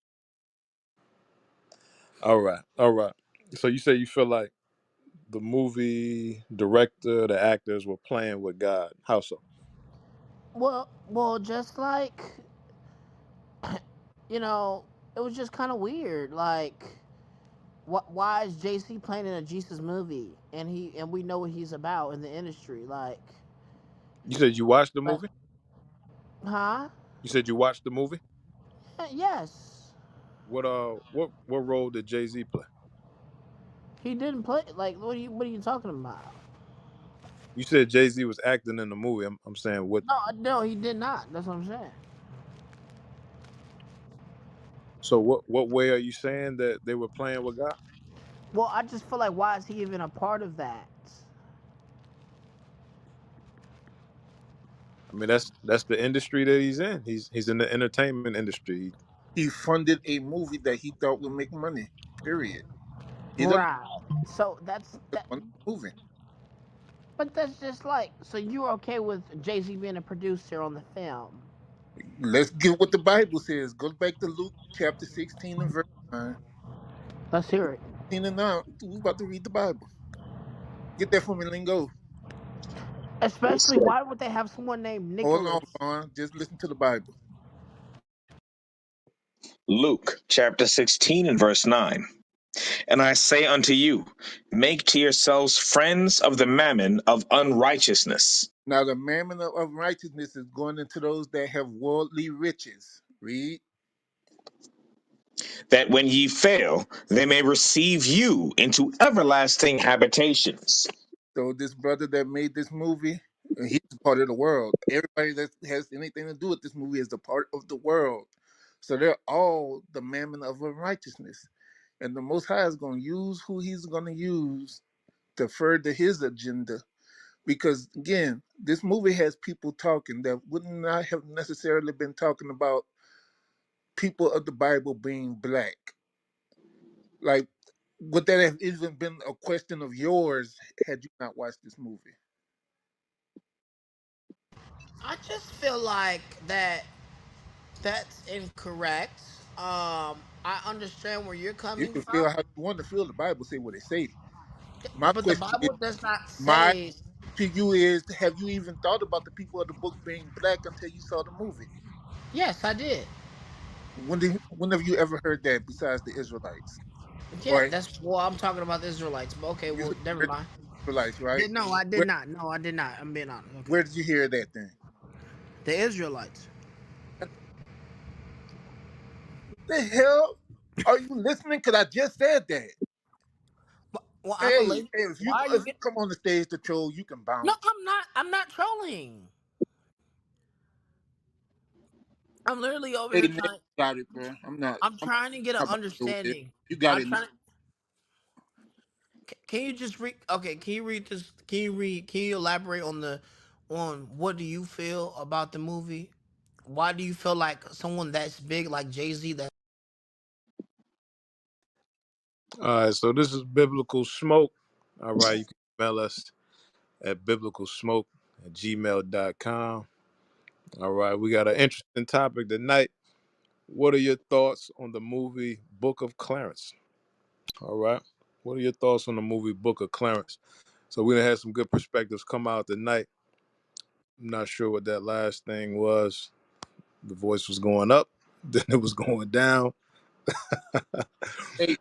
All right. All right. So you say you feel like the movie director, the actors were playing with God. How so? Well, just like you know, it was just kind of weird. Like, why is JC playing in a Jesus movie, and we know what he's about in the industry? Like, You said you watched the but, movie? huh? You said you watched the movie? Yes, What role did Jay-Z play? he didn't play. Like, what are you talking about? You said Jay-Z was acting in the movie. I'm saying what. No, he did not. That's what I'm saying. So what way are you saying that they were playing with God? Well, I just feel like why is he even a part of that? I mean that's the industry that he's in. He's in the entertainment industry. He funded a movie that he thought would make money. Period. He doesn't Right. So that's just that. fund the movie. But that's just like, so you're okay with Jay Z being a producer on the film? Let's get what the Bible says. Go back to Luke chapter 16 and verse 9. Let's hear it. 16 and 9. We about to read the Bible. Get that from me, Lingo. It's Especially, why would they have someone named Hold on, Nicholas? Ron. Just listen to the Bible. Luke chapter 16 and verse 9. And I say unto you, make to yourselves friends of the mammon of unrighteousness, Now, the mammon of righteousness is going into those that have worldly riches. Read. that when ye fail, they may receive you into everlasting habitations. So, this brother that made this movie, he's a part of the world. Everybody that has anything to do with this movie is a part of the world. So, they're all the mammon of unrighteousness. And the Most High is going to use who he's going to use to further his agenda. Because again, this movie has people talking that would not have necessarily been talking about people of the Bible being black. Like, would that have even been a question of yours had you not watched this movie? I just feel like that's incorrect. I understand where you're You coming can from, feel how you want to feel. The Bible say what it say. My but the question is, Bible does not my say. to you is, have you even thought about the people of the book being black until you saw the movie? Yes, I did. When have you ever heard that besides the Israelites? Yeah, Or that's, well, I'm talking about the Israelites. But okay, you well, never heard mind. the Israelites, right? No, I did Where not. No, I did not. I'm being honest. Okay, where did you hear that then? the Israelites. The hell are you listening? Because I just said that. Well, I'm a Hey, lady. if you Why are you getting? come on the stage to troll, you can No, bounce. I'm not. I'm not trolling. I'm literally over Hey, here Nick, trying. got it, bro. I'm I'm trying to get an not about to do it. understanding. You got I'm it, Nick. trying. Can you just read? Okay, can you read this? Can you read? Can you elaborate on what do you feel about the movie? Why do you feel like someone that's big like Jay Z that? All right. So this is biblical smoke. All right. You can email us at biblicalsmoke@gmail.com. All right. We got an interesting topic tonight. What are your thoughts on the movie Book of Clarence? All right. What are your thoughts on the movie Book of Clarence? So we're gonna have some good perspectives come out tonight. I'm not sure what that last thing was. The voice was going up, then it was going down. Hey,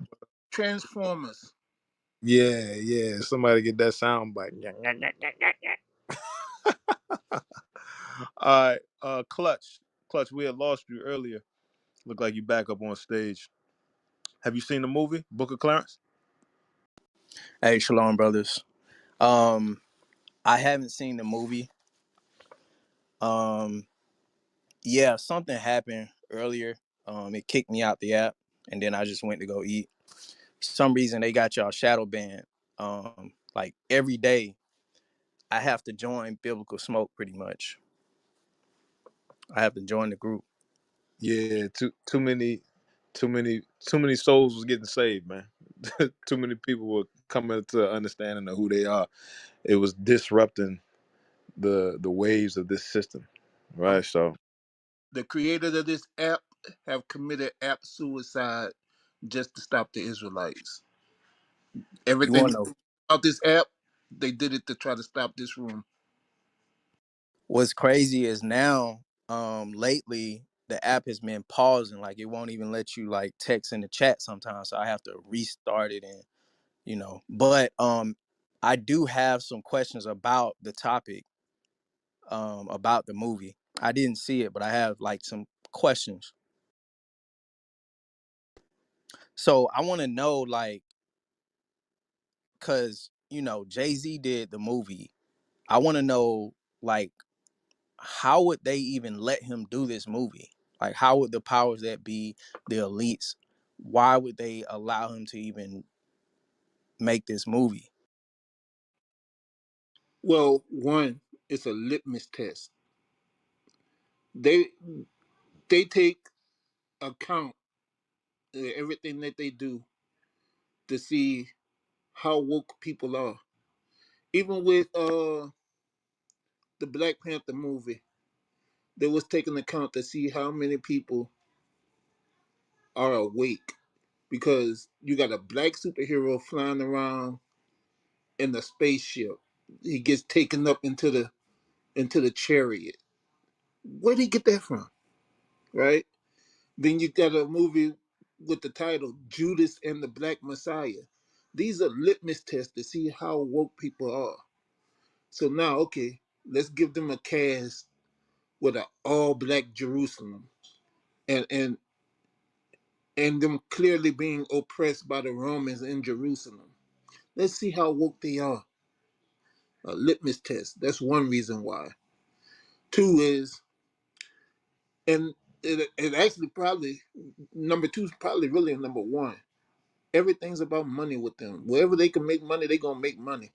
Transformers. Yeah. Somebody get that sound bite. All right, Clutch. We had lost you earlier. Look like you back up on stage. Have you seen the movie Book of Clarence? Hey, shalom, brothers. Um, I haven't seen the movie. Um, yeah, something happened earlier. It kicked me out the app, and then I just went to go eat. For some reason they got y'all shadow banned. Like every day, I have to join Biblical Smoke. Pretty much, I have to join the group. Yeah, too many souls was getting saved, man. Too many people were coming to understanding of who they are. It was disrupting the waves of this system, Um, right? So the creators of this app have committed app suicide just to stop the Israelites. You Everything want to know about this app, they did it to try to stop this room. what's crazy is now, lately the app has been pausing. Like it won't even let you like text in the chat sometimes. So I have to restart it and but I do have some questions about the topic, about the movie. I didn't see it, but I have like some questions. So I want to know, like, because Jay-Z did the movie. I want to know, like, how would they even let him do this movie? Like, how would the powers that be, the elites, why would they allow him to even make this movie? Well, one, it's a litmus test. They they take account of everything that they do to see how woke people are. Even with the Black Panther movie, they was taking account to see how many people are awake because you got a black superhero flying around in the spaceship. He gets taken up into the chariot. Where did he get that from? Right? Then you got a movie with the title Judas and the Black Messiah. These are litmus tests to see how woke people are. So now, okay, let's give them a cast with an all black Jerusalem and and them clearly being oppressed by the Romans in Jerusalem. Let's see how woke they are. A litmus test. That's one reason why. Two is, and it actually probably number two is probably really number one. Everything's about money with them. Wherever they can make money, they gonna make money,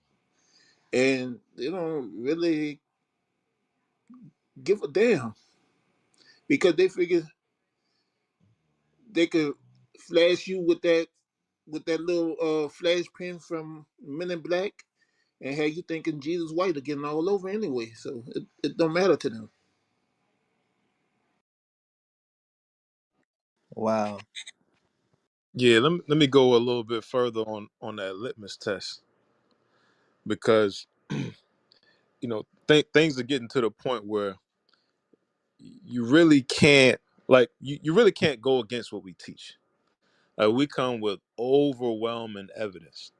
and they don't really give a damn because they figure they could flash you with that little flash pen from Men in Black and have you thinking Jesus white again all over anyway. So it don't matter to them. Wow. yeah, let me go a little bit further on that litmus test because things are getting to the point where you really can't you really can't go against what we teach. We come with overwhelming evidence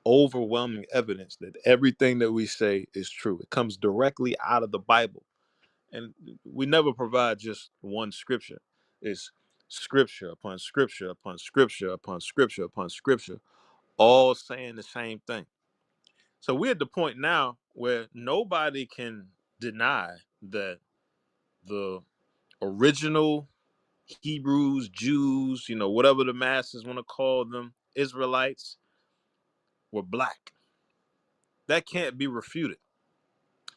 that everything that we say is true. It comes directly out of the Bible. And we never provide just one scripture. It's scripture upon scripture upon scripture upon scripture upon scripture, all saying the same thing. So we're at the point now where nobody can deny that the original Hebrews, Jews, whatever the masses want to call them, Israelites, were black. That can't be refuted.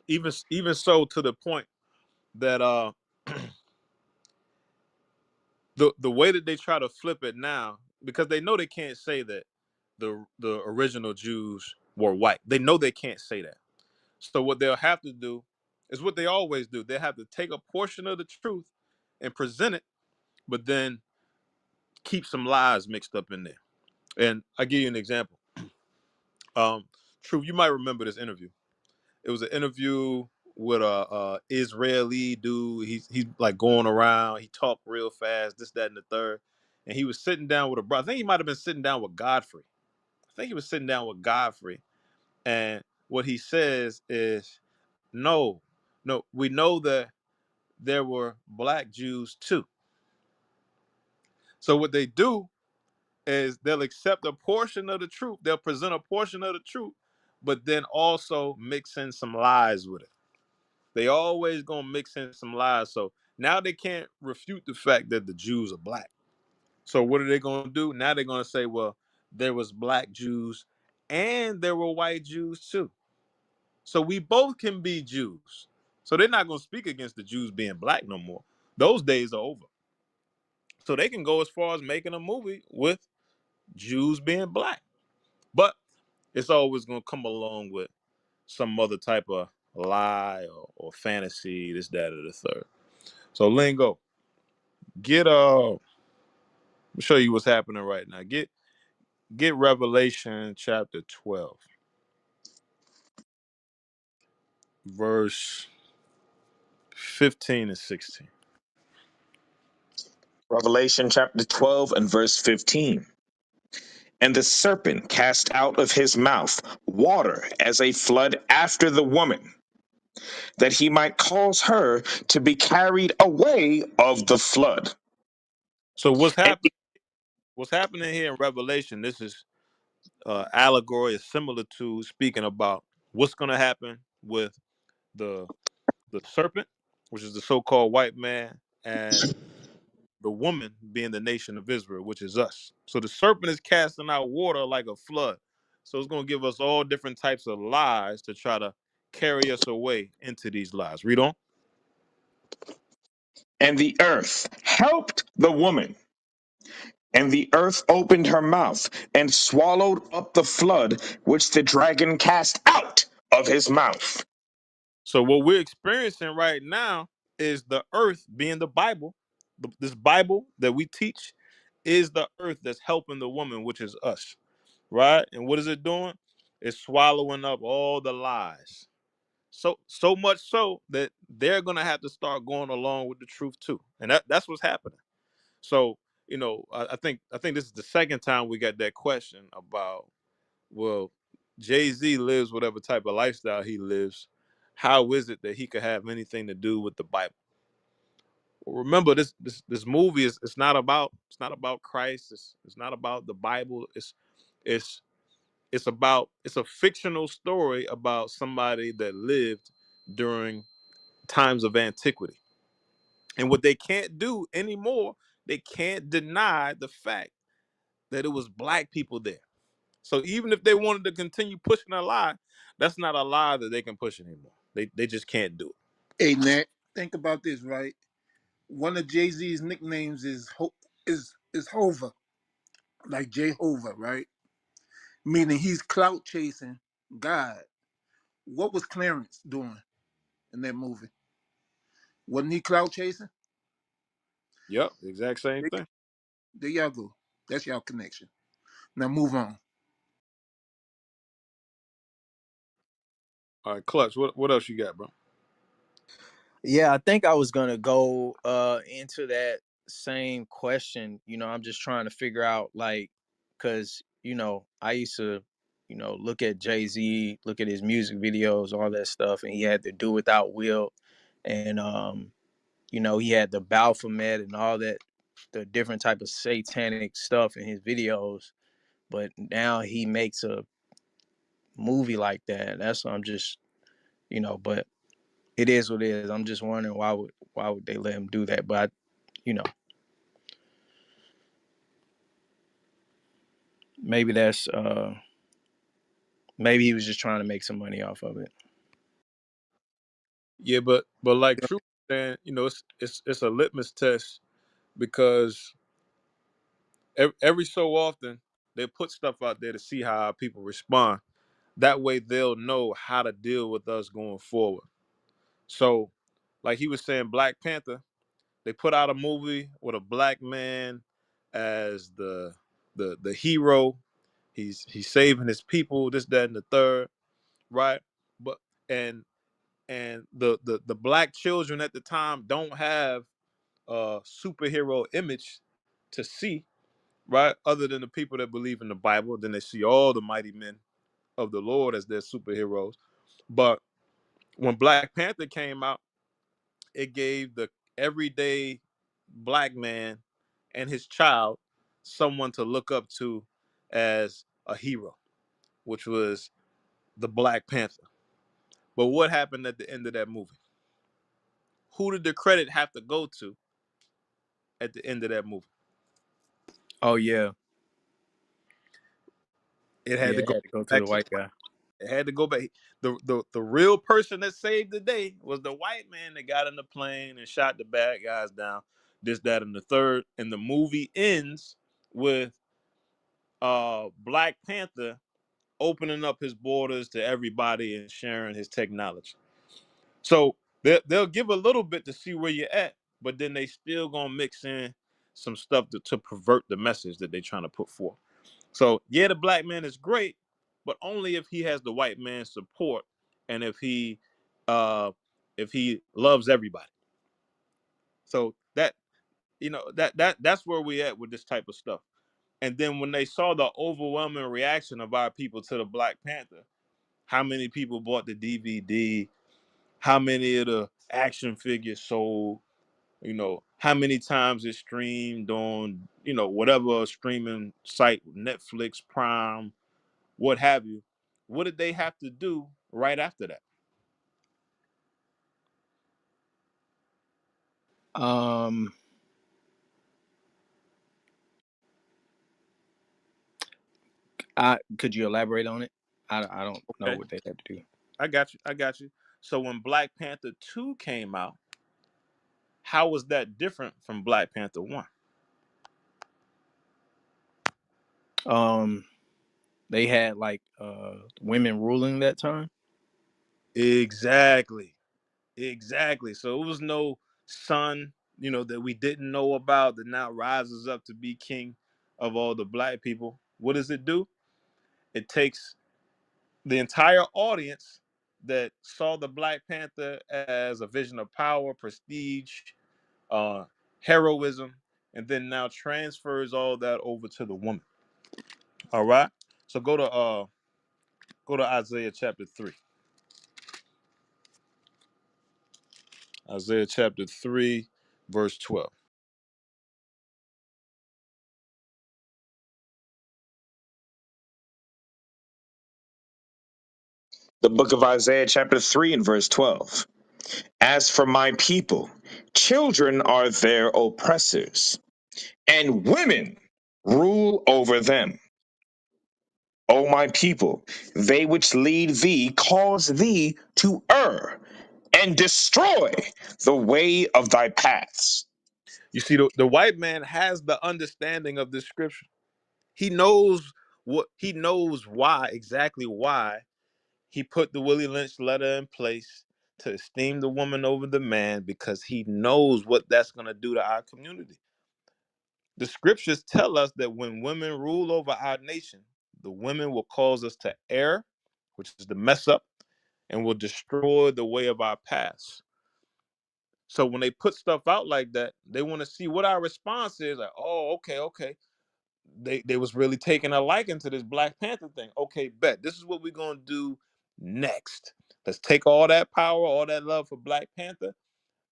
Even so, to the point that the way that they try to flip it now, because they know they can't say that the original Jews were white. They know they can't say that. So what they'll have to do is what they always do. They have to take a portion of the truth and present it, but then keep some lies mixed up in there. And I'll give you an example. True, you might remember this interview. It was an interview with a Israeli dude. He's like going around. He talked real fast. This, that, and the third. And he was sitting down with a brother. I think he might have been sitting down with Godfrey. I think he was sitting down with Godfrey. And what he says is, no, no, we know that there were black Jews too. So what they do is they'll accept a portion of the truth. They'll present a portion of the truth, but then also mix in some lies with it. They always gonna mix in some lies. So now they can't refute the fact that the Jews are black. So what are they gonna do? Now they're gonna say, well, there was black Jews and there were white Jews too. So we both can be Jews. So they're not gonna speak against the Jews being black no more. Those days are over. So they can go as far as making a movie with Jews being black. But it's always gonna come along with some other type of lie or fantasy, this, that, or the third. So Lingo, get I'll show you what's happening right now. Get Revelation chapter 12, verse 15 and 16. Revelation chapter 12 and verse 15. And the serpent cast out of his mouth water as a flood after the woman, that he might cause her to be carried away of the flood. So what's And happening? What's happening here in Revelation? This is allegory, is similar to speaking about what's going to happen with the serpent, which is the so-called white man, and the woman being the nation of Israel, which is us. So the serpent is casting out water like a flood. So it's going to give us all different types of lies to try to carry us away into these lies. Read on. the earth helped the woman, and the earth opened her mouth and swallowed up the flood which the dragon cast out of his mouth. So what we're experiencing right now is the earth being the Bible. This Bible that we teach is the earth that's helping the woman, which is us, right? And what is it doing? It's swallowing up all the lies. So much so that they're gonna have to start going along with the truth too, and that's what's happening. So I think this is the second time we got that question about, well, Jay-Z lives whatever type of lifestyle he lives. How is it that he could have anything to do with the Bible? Well, remember, this movie is it's not about Christ. It's not about the Bible. It's it's a fictional story about somebody that lived during times of antiquity. And what they can't do anymore, they can't deny the fact that it was black people there. So even if they wanted to continue pushing a lie, that's not a lie that they can push anymore. They just can't do it. Hey, Nat, think about this, right? One of Jay Z's nicknames is Hova, like Jehovah, right? Meaning he's clout chasing God. What was Clarence doing in that movie? Wasn't he clout chasing? Yep, exact same There, thing. there y'all go. That's y'all connection. Now move on. All right, Clutch, what else you got, bro? Yeah, I think I was gonna go into that same question. I'm just trying to figure out, like, cause I used to, look at Jay-Z, look at his music videos, all that stuff, and he had to do without Will, and he had the Baphomet and all that, the different type of satanic stuff in his videos. But now he makes a movie like that. That's what I'm just, but it is what it is. I'm just wondering why would they let him do that? But you know, maybe that's maybe he was just trying to make some money off of it. Yeah, but like Truth saying, it's a litmus test because every so often they put stuff out there to see how our people respond. That way they'll know how to deal with us going forward. So, like he was saying, Black Panther, they put out a movie with a black man as the hero. He's saving his people, this, that, and the third, right? But and and the black children at the time don't have a superhero image to see, right? Other than the people that believe in the Bible, then they see all the mighty men of the Lord as their superheroes. But when Black Panther came out, it gave the everyday black man and his child someone to look up to as a hero, which was the Black Panther. But what happened at the end of that movie? Who did the credit have to go to at the end of that movie? Oh yeah, It had yeah. to It go had to go to back the to the white guy. It had to go back. The real person that saved the day was the white man that got in the plane and shot the bad guys down. This, that, and the third. And the movie ends with Black Panther opening up his borders to everybody and sharing his technology. So they'll give a little bit to see where you're at, but then they still gonna mix in some stuff to pervert the message that they're trying to put forth. So yeah, the black man is great, but only if he has the white man's support and uh if he loves everybody. So that that's where we at with this type of stuff. And then when they saw the overwhelming reaction of our people to the Black Panther, how many people bought the DVD, how many of the action figures sold, how many times it streamed on, whatever streaming site, Netflix, Prime, what have you. What did they have to do right after that? Um, could you elaborate on it? I don't know Okay, what they had to do. I got you. I got you. So when Black Panther 2 came out, how was that different from Black Panther 1? They had like women ruling that time. Exactly. Exactly. So it was no son, that we didn't know about that now rises up to be king of all the black people. What does it do? It takes the entire audience that saw the Black Panther as a vision of power, prestige, uh, heroism, and then now transfers all that over to the woman. All right. So go to Isaiah chapter 3. Isaiah chapter 3, verse 12. The book of Isaiah, chapter 3, and verse 12. As for my people, children are their oppressors, and women rule over them. O my people, they which lead thee cause thee to err, and destroy the way of thy paths. You see, the white man has the understanding of this scripture. He knows why, exactly why he put the Willie Lynch letter in place to esteem the woman over the man, because he knows what that's going to do to our community. The scriptures tell us that when women rule over our nation, the women will cause us to err, which is the mess up, and will destroy the way of our past. So when they put stuff out like that, they want to see what our response is. Like, oh, okay. They was really taking a liking to this Black Panther thing. Okay, bet. This is what we're gonna do next. Let's take all that power, all that love for Black Panther.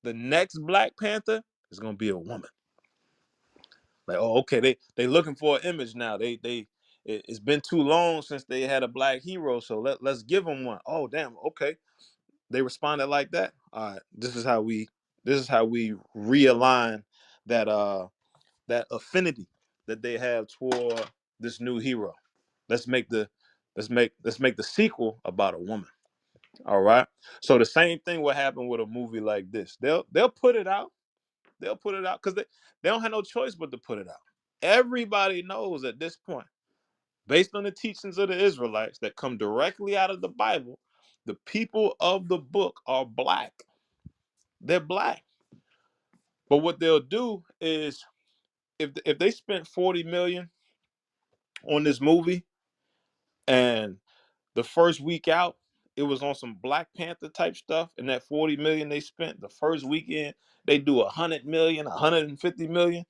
The next Black Panther is gonna be a woman. Like, oh, okay, they looking for an image now. It's been too long since they had a black hero, so let's give them one. Oh, damn, okay. They responded like that. All right, this is how we realign that affinity that they have toward this new hero. Let's make the let's make the sequel about a woman. All right. So the same thing will happen with a movie like this. They'll put it out. They'll put it out because they don't have no choice but to put it out. Everybody knows at this point, based on the teachings of the Israelites that come directly out of the Bible, the people of the book are black. They're black. But what they'll do is, if they spent 40 million on this movie, and the first week out it was on some Black Panther type stuff, and that 40 million they spent the first weekend, they do 100 million, 150 million.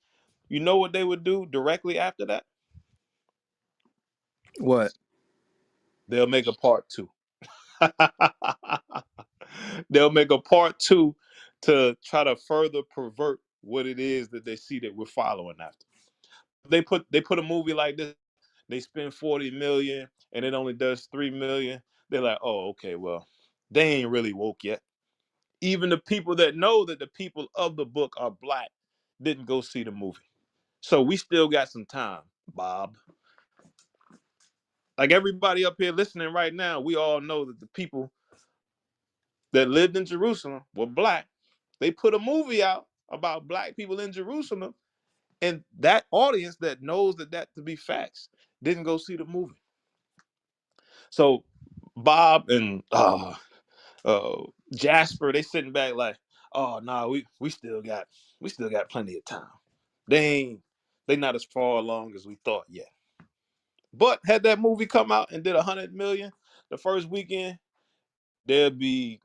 You know what they would do directly after that? What? They'll make a part two. They'll make a part two to try to further pervert what it is that they see that we're following after. They put a movie like this, they spend 40 million and it only does 3 million. They're like, oh, okay, well, they ain't really woke yet. Even the people that know that the people of the book are Black didn't go see the movie. So we still got some time, Bob. Like everybody up here listening right now, we all know that the people that lived in Jerusalem were Black. They put a movie out about Black people in Jerusalem, and that audience that knows that to be facts didn't go see the movie. So Bob and Jasper, they sitting back like, oh no, we still got plenty of time. They not as far along as we thought yet. But had that movie come out and did 100 million the first weekend, there'll be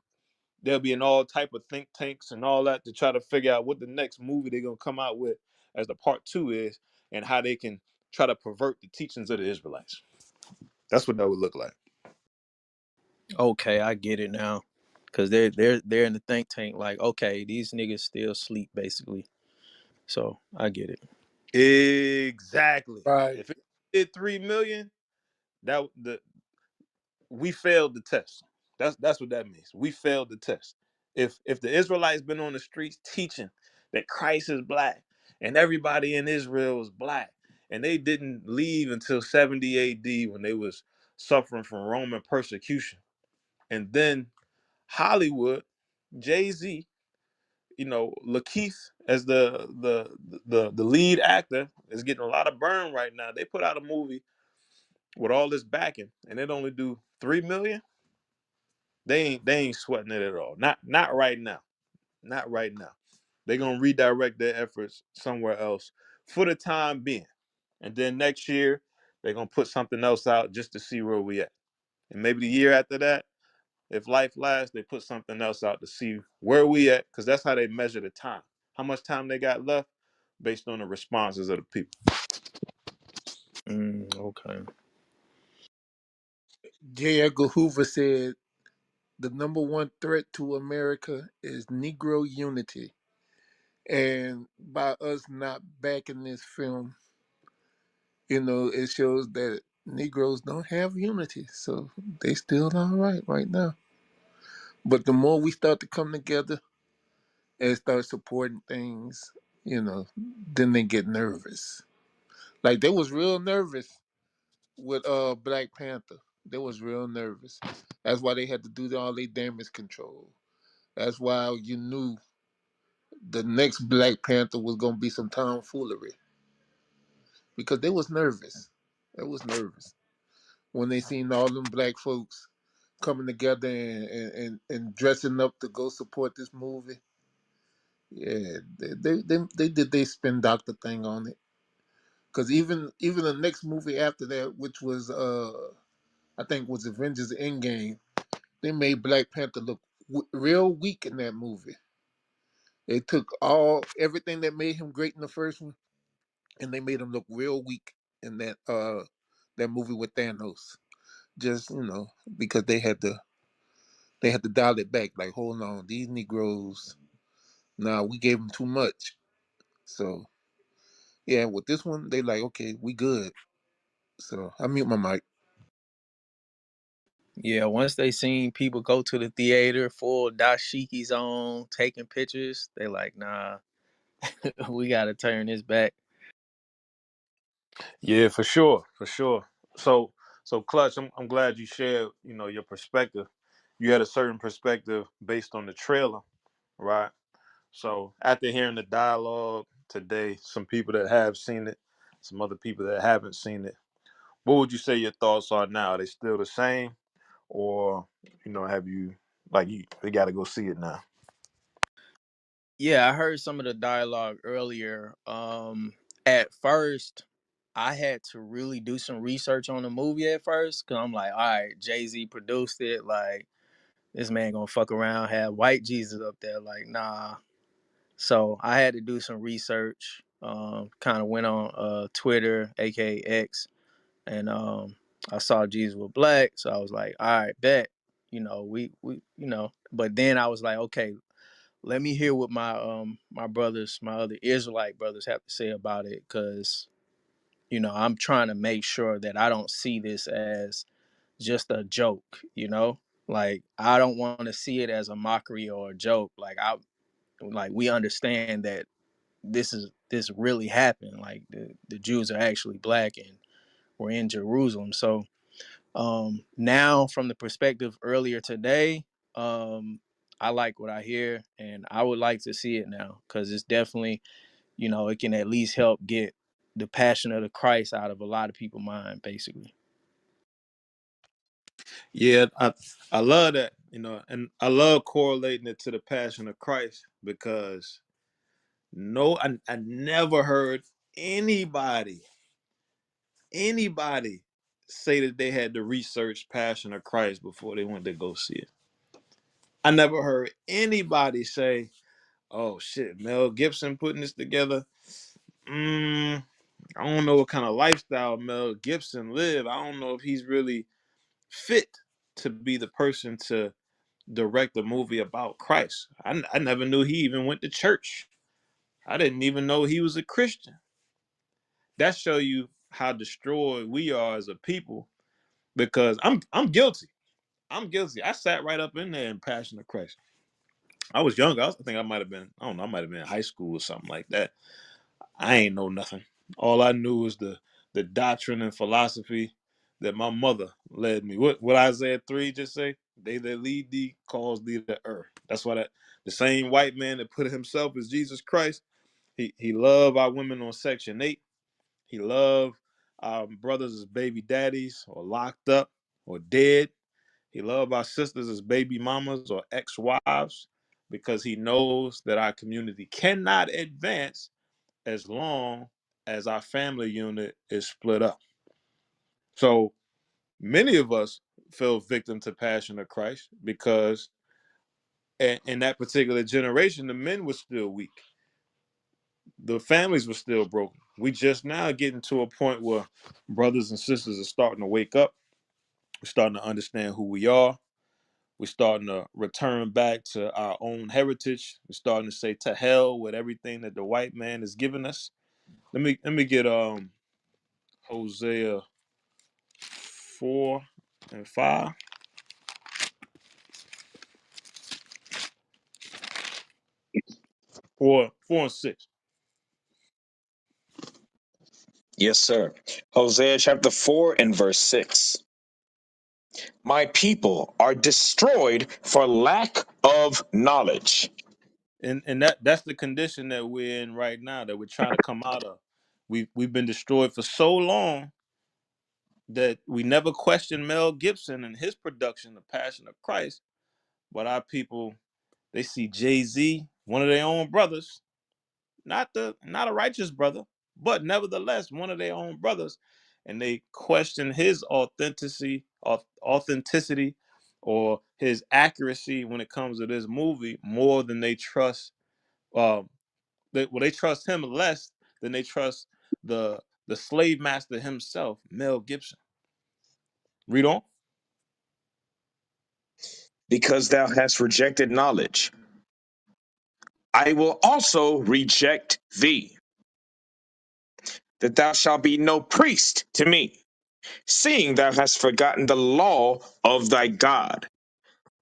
in all type of think tanks and all that to try to figure out what the next movie they're gonna come out with as the part two is, and how they can try to pervert the teachings of the Israelites. That's what that would look like. Okay, I get it now. Cause they're in the think tank like, okay, these niggas still sleep basically. So I get it. Exactly. Right. If it did 3 million, we failed the test. That's what that means. We failed the test. If the Israelites been on the streets teaching that Christ is Black and everybody in Israel is Black, and they didn't leave until 70 AD when they was suffering from Roman persecution, and then Hollywood, Jay-Z, Lakeith as the lead actor is getting a lot of burn right now. They put out a movie with all this backing, and it only do 3 million. They ain't sweating it at all. Not right now. Not right now. They're gonna redirect their efforts somewhere else for the time being. And then next year, they're gonna put something else out just to see where we at. And maybe the year after that, if life lasts, they put something else out to see where we at, because that's how they measure the time. How much time they got left based on the responses of the people. Okay. J. Edgar Hoover said the number one threat to America is Negro unity. And by us not backing this film, it shows that Negroes don't have unity. So they still all right now. But the more we start to come together and start supporting things, then they get nervous. Like they was real nervous with Black Panther. They was real nervous. That's why they had to do all their damage control. That's why you knew the next Black Panther was gonna be some tomfoolery. Because they was nervous. They was nervous when they seen all them Black folks coming together and dressing up to go support this movie. Yeah, they did they spin doctor thing on it. Cause even the next movie after that, which was I think was Avengers Endgame, they made Black Panther look real weak in that movie. They took everything that made him great in the first one, and they made him look real weak in that movie with Thanos. Just because they had to dial it back. Like, hold on, these Negroes. Nah, we gave them too much. So yeah, with this one, they like, okay, we good. So I mute my mic. Yeah, once they seen people go to the theater, full dashikis on, taking pictures, they like, nah, we gotta turn this back. Yeah, for sure, for sure. So Clutch, I'm glad you shared, your perspective. You had a certain perspective based on the trailer, right? So after hearing the dialogue today, some people that have seen it, some other people that haven't seen it, what would you say your thoughts are now? Are they still the same, or have you they got to go see it now? Yeah, I heard some of the dialogue earlier. At first, I had to really do some research on the movie at first, because I'm like, all right, Jay-Z produced it. Like, this man gonna fuck around, have white Jesus up there. Like, nah. So I had to do some research. Kind of went on Twitter, aka X, and I saw Jesus was black. So I was like, all right, bet. But then I was like, okay, let me hear what my brothers, my other Israelite brothers have to say about it, because I'm trying to make sure that I don't see this as just a joke. Like, I don't want to see it as a mockery or a joke. Like we understand that this really happened. Like the Jews are actually black and we're in Jerusalem. So now, from the perspective earlier today, I like what I hear, and I would like to see it now, because it's definitely, it can at least help get the passion of the Christ out of a lot of people's mind, basically. Yeah, I love that, and I love correlating it to the passion of Christ, because no, I never heard anybody say that they had to research Passion of Christ before they went to go see it. I never heard anybody say, "Oh shit, Mel Gibson putting this together. I don't know what kind of lifestyle Mel Gibson live. I don't know if he's really fit to be the person to direct a movie about Christ. I never knew he even went to church. I didn't even know he was a Christian." That show you how destroyed we are as a people, because I'm guilty. I'm guilty. I sat right up in there in Passion of Christ. I was younger. I think I might have been, I don't know, I might have been in high school or something like that. I ain't know nothing. All I knew was the doctrine and philosophy that my mother led me. What Isaiah 3 just say? They that lead thee calls thee to err. That's why the same white man that put himself as Jesus Christ, he loved our women on Section 8. He loved our brothers as baby daddies or locked up or dead. He loved our sisters as baby mamas or ex-wives, because he knows that our community cannot advance as long as our family unit is split up. So many of us fell victim to Passion of Christ, because in that particular generation, the men were still weak. The families were still broken. We just now getting to a point where brothers and sisters are starting to wake up. We're starting to understand who we are. We're starting to return back to our own heritage. We're starting to say to hell with everything that the white man has given us. Let me get Hosea 4 and 5. 4 and 6. Yes, sir. Hosea chapter 4 and verse 6. My people are destroyed for lack of knowledge. And that's the condition that we're in right now, that we're trying to come out of. We've been destroyed for so long that we never questioned Mel Gibson and his production, The Passion of Christ. But our people, they see Jay-Z, one of their own brothers, not a righteous brother, but nevertheless one of their own brothers, and they question his authenticity or his accuracy when it comes to this movie more than they trust. They trust him less than they trust the slave master himself, Mel Gibson. Read on. Because thou hast rejected knowledge, I will also reject thee, that thou shalt be no priest to me, seeing thou hast forgotten the law of thy God.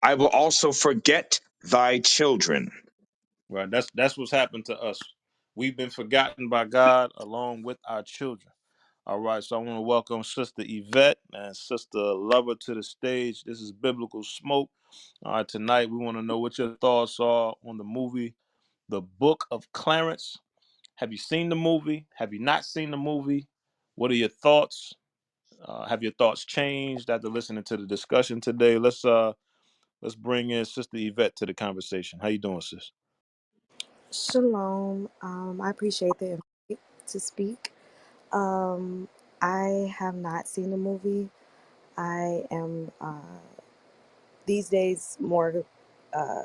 I will also forget thy children. Right. That's what's happened to us. We've been forgotten by God along with our children. All right. So I want to welcome Sister Yvette and Sister Lover to the stage. This is Biblical Smoke. All right. Tonight we want to know what your thoughts are on the movie, The Book of Clarence. Have you seen the movie? Have you not seen the movie? What are your thoughts? Have your thoughts changed after listening to the discussion today? Let's bring in Sister Yvette to the conversation. How you doing, sis? Shalom. I appreciate the invite to speak. Um, I have not seen the movie. I am these days more uh,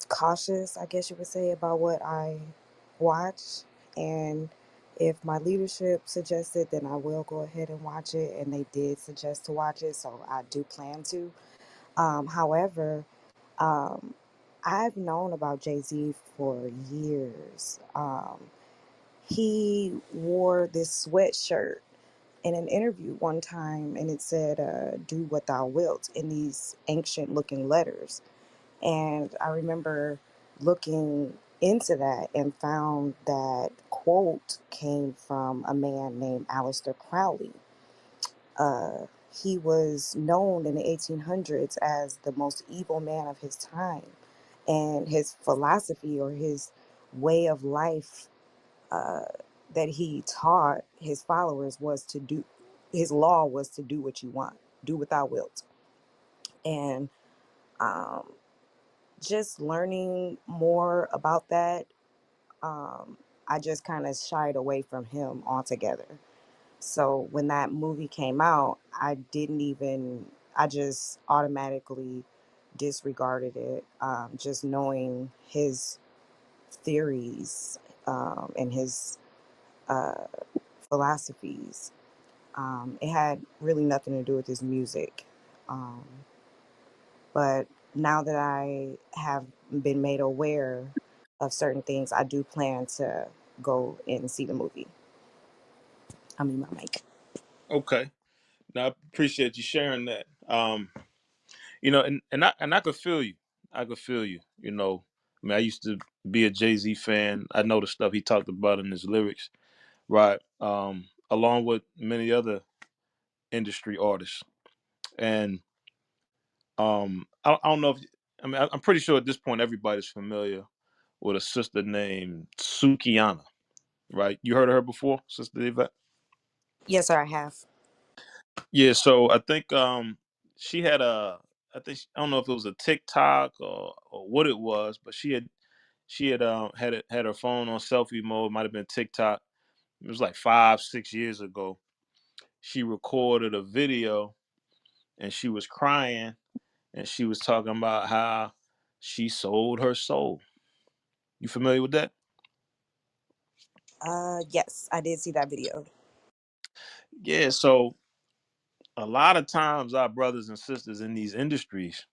cautious, I guess you would say, about what I watch. And if my leadership suggested, then I will go ahead and watch it. And they did suggest to watch it, so I do plan to. However, um, I've known about Jay-Z for years. He wore this sweatshirt in an interview one time, and it said, "Do what thou wilt," in these ancient looking letters. And I remember looking into that and found that quote came from a man named Aleister Crowley. He was known in the 1800s as the most evil man of his time, and his philosophy, or his way of life, uh, that he taught his followers, was to do, his law was to do what you want, do what thou wilt. And um, just learning more about that, um, I just kind of shied away from him altogether. So when that movie came out, I just automatically disregarded it, just knowing his theories, and his uh, philosophies. It had really nothing to do with his music. Um, but now that I have been made aware of certain things, I do plan to go and see the movie. I mean, my mic. Okay. Now I appreciate you sharing that. And I could feel you. I could feel you. I mean, I used to be a Jay-Z fan. I know the stuff he talked about in his lyrics, right? Along with many other industry artists. And I don't know if I mean I'm pretty sure at this point everybody's familiar with a sister named Sukiana, right? You heard of her before, Sister Yvette? Yes, sir, I have. Yeah, so I think she had I don't know if it was a TikTok or what it was, but she had her phone on selfie mode. Might have been TikTok. It was like 5-6 years ago. She recorded a video and she was crying and she was talking about how she sold her soul. You familiar with that? Yes, I did see that video. Yeah. So a lot of times our brothers and sisters in these industries,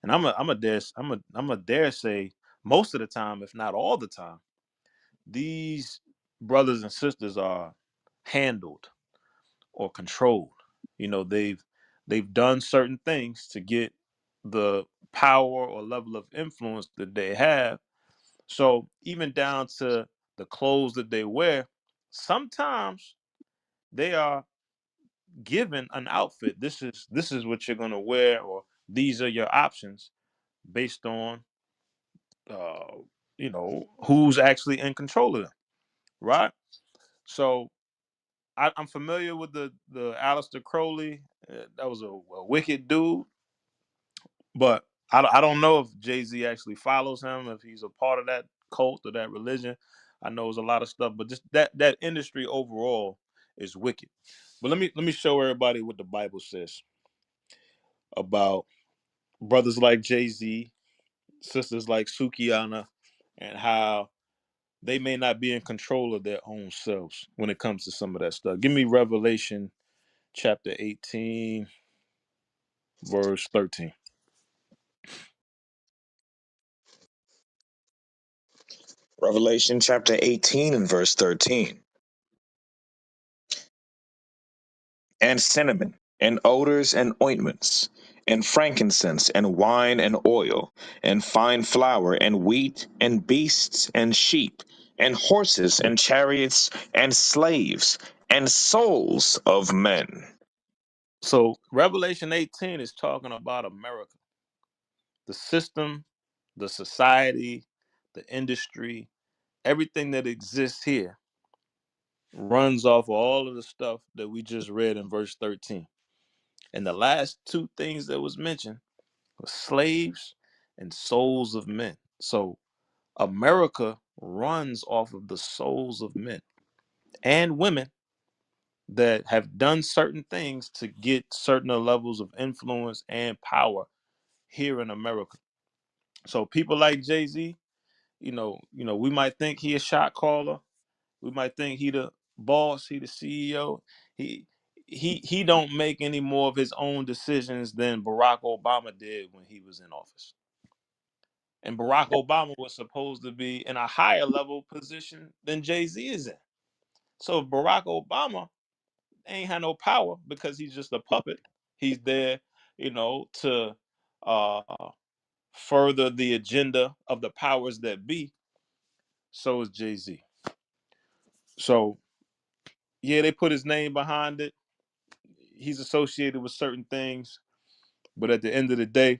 and I'm a dare say most of the time, if not all the time, these brothers and sisters are handled or controlled. They've done certain things to get the power or level of influence that they have. So even down to the clothes that they wear, sometimes they are given an outfit. This is what you're gonna wear, or these are your options based on uh, who's actually in control of them, right? So I'm familiar with the Aleister Crowley. That was a wicked dude, but I don't know if Jay-Z actually follows him, if he's a part of that cult or that religion. I know there's a lot of stuff, but just that industry overall is wicked. But let me show everybody what the Bible says about brothers like Jay-Z, sisters like Sukiana, and how they may not be in control of their own selves when it comes to some of that stuff. Give me Revelation chapter 18, verse 13. Revelation chapter 18 and verse 13. And cinnamon, and odors and ointments, and frankincense, and wine and oil, and fine flour, and wheat, and beasts, and sheep, and horses, and chariots, and slaves, and souls of men. So Revelation 18 is talking about America, the system, the society, the industry, everything that exists here runs off of all of the stuff that we just read in verse 13. And the last two things that was mentioned were slaves and souls of men. So America runs off of the souls of men. and women that have done certain things to get certain levels of influence and power here in America. So people like Jay-Z, we might think he a shot caller. We might think he the boss, he the CEO. He he don't make any more of his own decisions than Barack Obama did when he was in office. And Barack Obama was supposed to be in a higher level position than Jay-Z is in. So if Barack Obama ain't had no power because he's just a puppet, he's there, to uh, further the agenda of the powers that be. So is Jay-Z. So yeah, they put his name behind it. He's associated with certain things, but at the end of the day,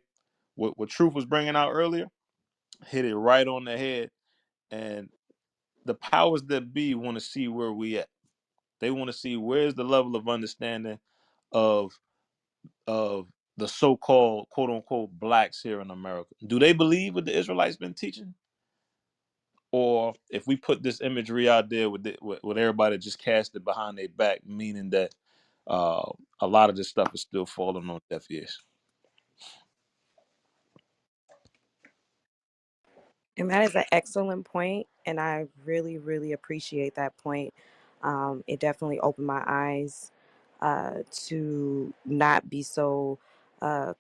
what Truth was bringing out earlier hit it right on the head. And the powers that be want to see where we at. They want to see where's the level of understanding of of the so-called quote unquote blacks here in America. Do they believe what the Israelites been teaching? Or if we put this imagery out there with everybody just cast it behind their back, meaning that a lot of this stuff is still falling on deaf ears. And that is an excellent point, and I really, really appreciate that point. It definitely opened my eyes to not be so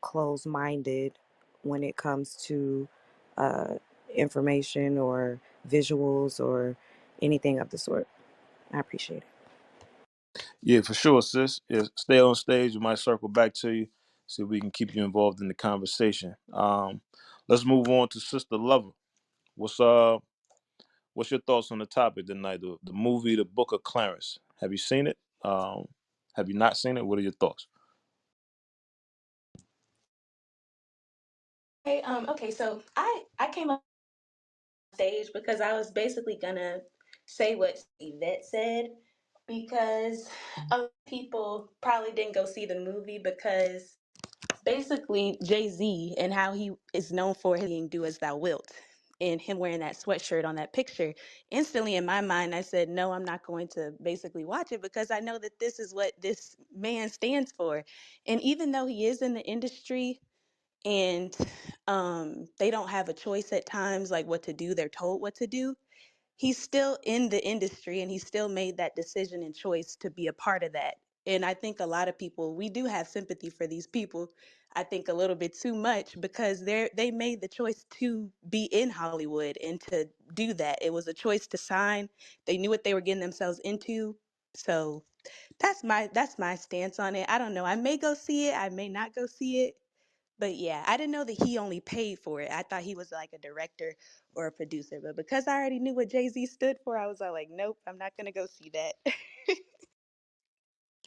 closed-minded when it comes to uh, information or visuals or anything of the sort. I appreciate it. Yeah, for sure, sis. Yeah, stay on stage. We might circle back to you, see if we can keep you involved in the conversation. Let's move on to Sister Lover. What's your thoughts on the topic tonight? The movie, The Book of Clarence. Have you seen it? Have you not seen it? What are your thoughts? Hey, okay, so I came up on stage because I was basically gonna say what Yvette said because a lot of people probably didn't go see the movie because basically Jay-Z and how he is known for his do as thou wilt and him wearing that sweatshirt on that picture. Instantly in my mind I said no, I'm not going to basically watch it because I know that this is what this man stands for. And even though he is in the industry and they don't have a choice at times like what to do, they're told what to do, he's still in the industry and he still made that decision and choice to be a part of that. And I think a lot of people, we do have sympathy for these people. I think a little bit too much because they made the choice to be in Hollywood and to do that. It was a choice to sign. They knew what they were getting themselves into. So that's my stance on it. I don't know. I may go see it. I may not go see it. But yeah, I didn't know that he only paid for it. I thought he was like a director or a producer. But because I already knew what Jay-Z stood for, I was all like, nope, I'm not going to go see that.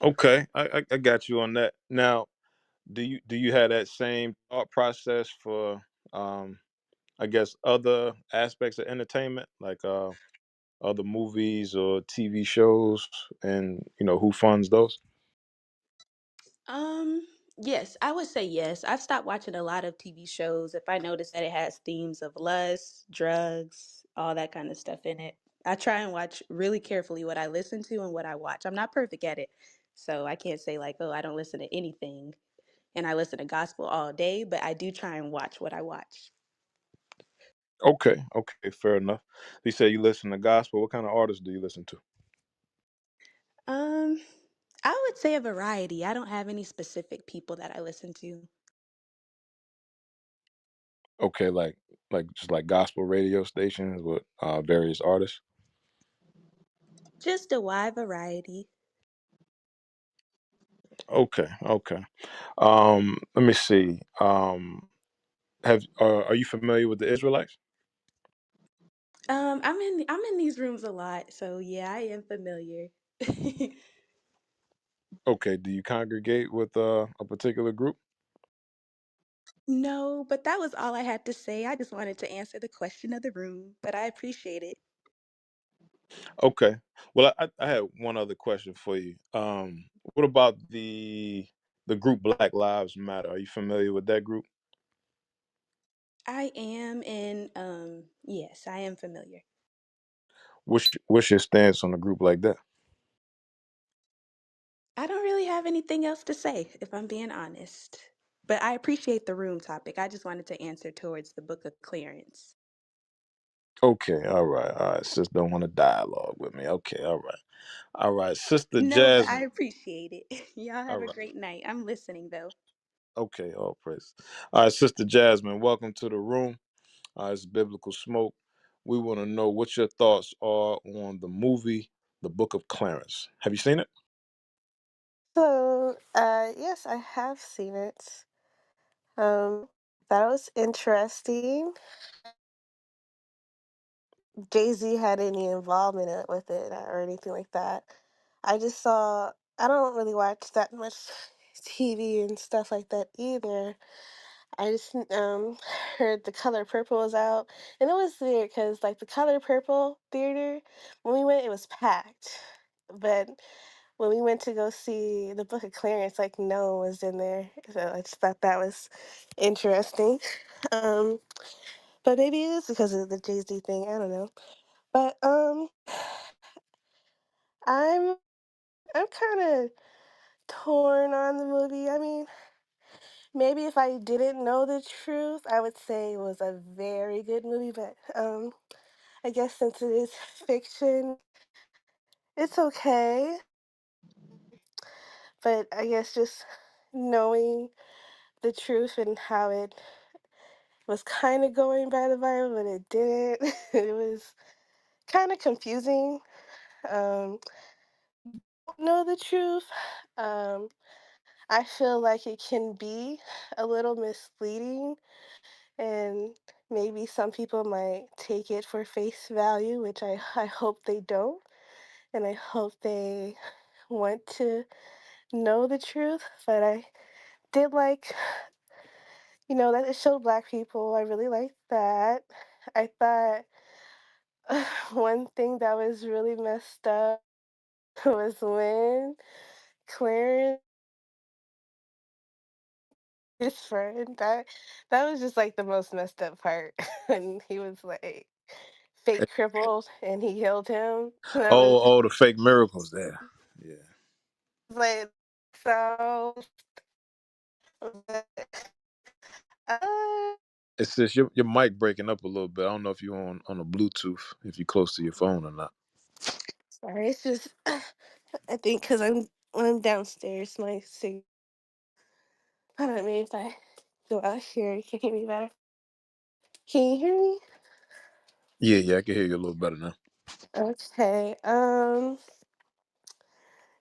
Okay, I got you on that. Now, do you have that same thought process for I guess other aspects of entertainment, like other movies or TV shows, and who funds those? Um, yes, I would say yes. I've stopped watching a lot of TV shows if I notice that it has themes of lust, drugs, all that kind of stuff in it. I try and watch really carefully what I listen to and what I watch. I'm not perfect at it. So I can't say like, oh, I don't listen to anything and I listen to gospel all day, but I do try and watch what I watch. Okay, fair enough. You say you listen to gospel. What kind of artists do you listen to? Um, I would say a variety. I don't have any specific people that I listen to. Okay, like just like gospel radio stations with various artists. Just a wide variety. Okay. Let me see. Are you familiar with the Israelites? I'm in these rooms a lot, so yeah, I am familiar. Okay. Do you congregate with a particular group? No, but that was all I had to say. I just wanted to answer the question of the room, but I appreciate it. Okay. Well, I had one other question for you. What about the group Black Lives Matter? Are you familiar with that group? I am, and yes, I am familiar. What's your stance on a group like that? I don't really have anything else to say, if I'm being honest. But I appreciate the room topic. I just wanted to answer towards the Book of Clarence. Okay, all right. Sis don't want to dialogue with me. Okay, all right. Sister No, but I Jasmine. appreciate it. Y'all All have a right. great night. I'm listening though. Okay, all praise. All right, Sister Jasmine, welcome to the room. It's Biblical Smoke. We want to know what your thoughts are on the movie, The Book of Clarence. Have you seen it? So, yes, I have seen it. That was interesting. Jay-Z had any involvement with it or anything like that. I just saw, I don't really watch that much TV and stuff like that either. I just heard The Color Purple was out, and it was weird because like The Color Purple theater, when we went, it was packed, but when we went to go see the Book of Clarence, like no one was in there. So I just thought that was interesting. Um, but maybe it is because of the Jay Z thing. I don't know. But I'm I'm kind of torn on the movie. I mean, maybe if I didn't know the truth, I would say it was a very good movie. But I guess since it is fiction, it's okay. But I guess just knowing the truth and how it was kind of going by the Bible, but it didn't. It was kind of confusing. Don't know the truth. Um, I feel like it can be a little misleading, and maybe some people might take it for face value, which I hope they don't, and I hope they want to know the truth. But I did like, that it showed black people. I really liked that. I thought one thing that was really messed up was when Clarence, his friend, that was just like the most messed up part. And he was like fake crippled and he healed him. That was Oh, the fake miracles there. Yeah. like so. Uh, It's just your mic breaking up a little bit. I don't know if you're on a Bluetooth, if you're close to your phone or not. Sorry, it's just I think because when I'm downstairs, my signal. I don't know, maybe if I go out here, you can hear me better. Can you hear me? Yeah, I can hear you a little better now. Okay.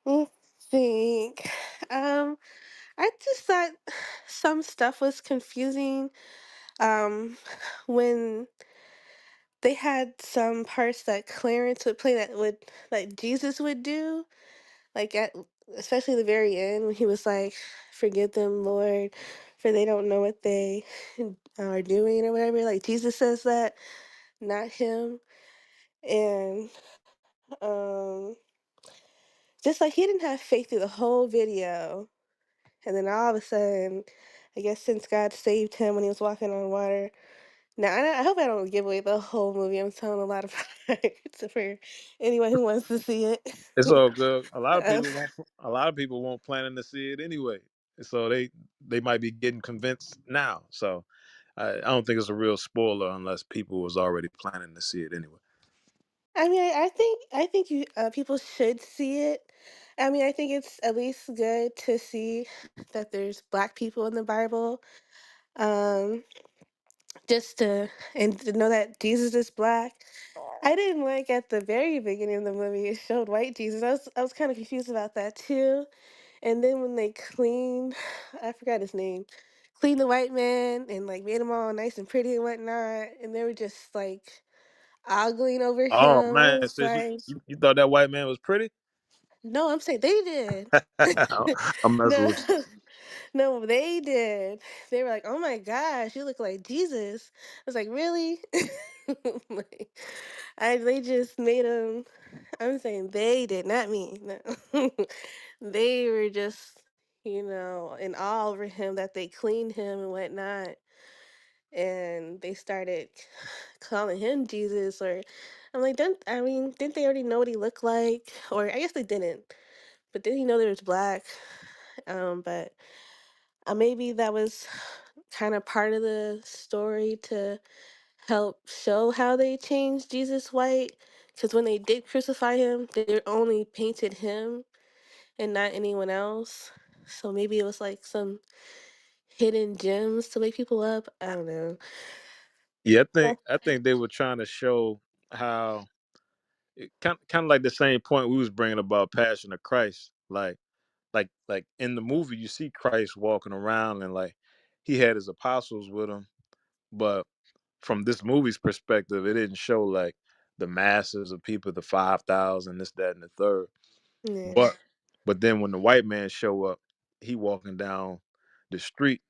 Let me think. Um, I just thought some stuff was confusing. Um, when they had some parts that Clarence would play that would like Jesus would do, like at especially the very end when he was like, "Forgive them, Lord, for they don't know what they are doing" or whatever. Like Jesus says that, not him. And um, just like he didn't have faith through the whole video. And then all of a sudden, I guess since God saved him when he was walking on water. Now, I hope I don't give away the whole movie. I'm telling a lot of parts for anyone who wants to see it. It's all good. A lot of Um, people won't. A lot of people won't planning to see it anyway. So they might be getting convinced now. So I don't think it's a real spoiler unless people was already planning to see it anyway. I mean, I think you people should see it. I mean, I think it's at least good to see that there's black people in the Bible. Um, just to and to know that Jesus is black. I didn't like at the very beginning of the movie it showed white Jesus. I was kind of confused about that too. And then when they cleaned, I forgot his name, cleaned the white man and like made him all nice and pretty and whatnot, and they were just like ogling over Oh him. I man, was sis, like, you thought that white man was pretty? no, I'm saying they did. I'm messing No, with you. no, they did. They were like, "Oh my gosh, you look like Jesus." I was like, "Really?" Like, they just made him. I'm saying they did, not me. No. They were just, in awe over him that they cleaned him and whatnot, and they started calling him Jesus. Or I'm like, didn't they already know what he looked like? Or I guess they didn't. but didn't know there was black. But maybe that was kind of part of the story to help show how they changed Jesus white. Because when they did crucify him, they only painted him and not anyone else. So maybe it was like some hidden gems to wake people up. I don't know. Yeah, But I think they were trying to show how kind of like the same point we was bringing about Passion of Christ. Like in the movie, you see Christ walking around and like he had his apostles with him, but from this movie's perspective, it didn't show like the masses of people, the 5,000, this, that, and the third. yeah, But then when the white man show up, he walking down the street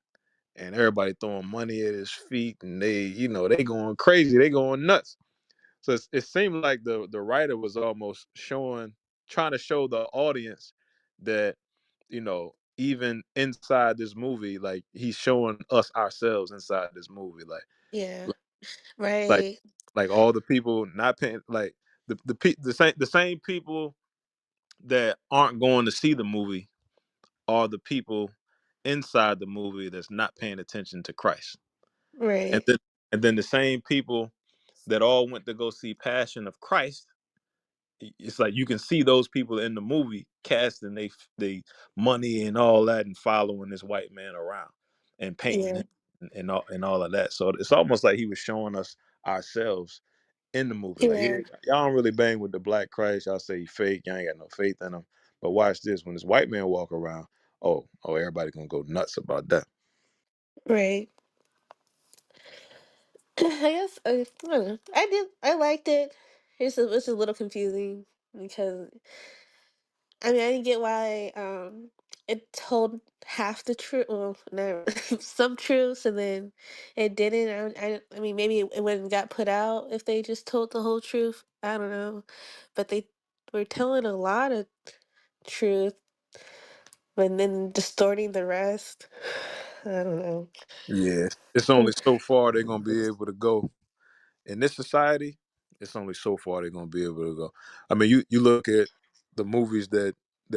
and everybody throwing money at his feet and they going crazy, they going nuts. So it seemed like the writer was almost trying to show the audience that, even inside this movie, like he's showing us ourselves inside this movie, yeah, like right, like all the people not paying, like the same people that aren't going to see the movie are the people inside the movie that's not paying attention to Christ. And right, then the same people that all went to go see Passion of Christ, it's like you can see those people in the movie casting they money and all that and following this white man around and painting yeah, him and all of that. So it's almost like he was showing us ourselves in the movie. Like, yeah, here, y'all don't really bang with the black Christ. Y'all say he fake. Y'all ain't got no faith in him. But watch this. When this white man walk around, everybody gonna go nuts about that. right. I guess I don't know. I did. I liked it. It's a little confusing because I didn't get why it told half the truth. Well, no, some truths, and then it didn't. I mean, maybe it wouldn't got put out if they just told the whole truth. I don't know, but they were telling a lot of truth, and then distorting the rest. I don't know. Yeah, it's only so far they're gonna be able to go in this society. It's only so far they're gonna be able to go. I mean, you look at the movies that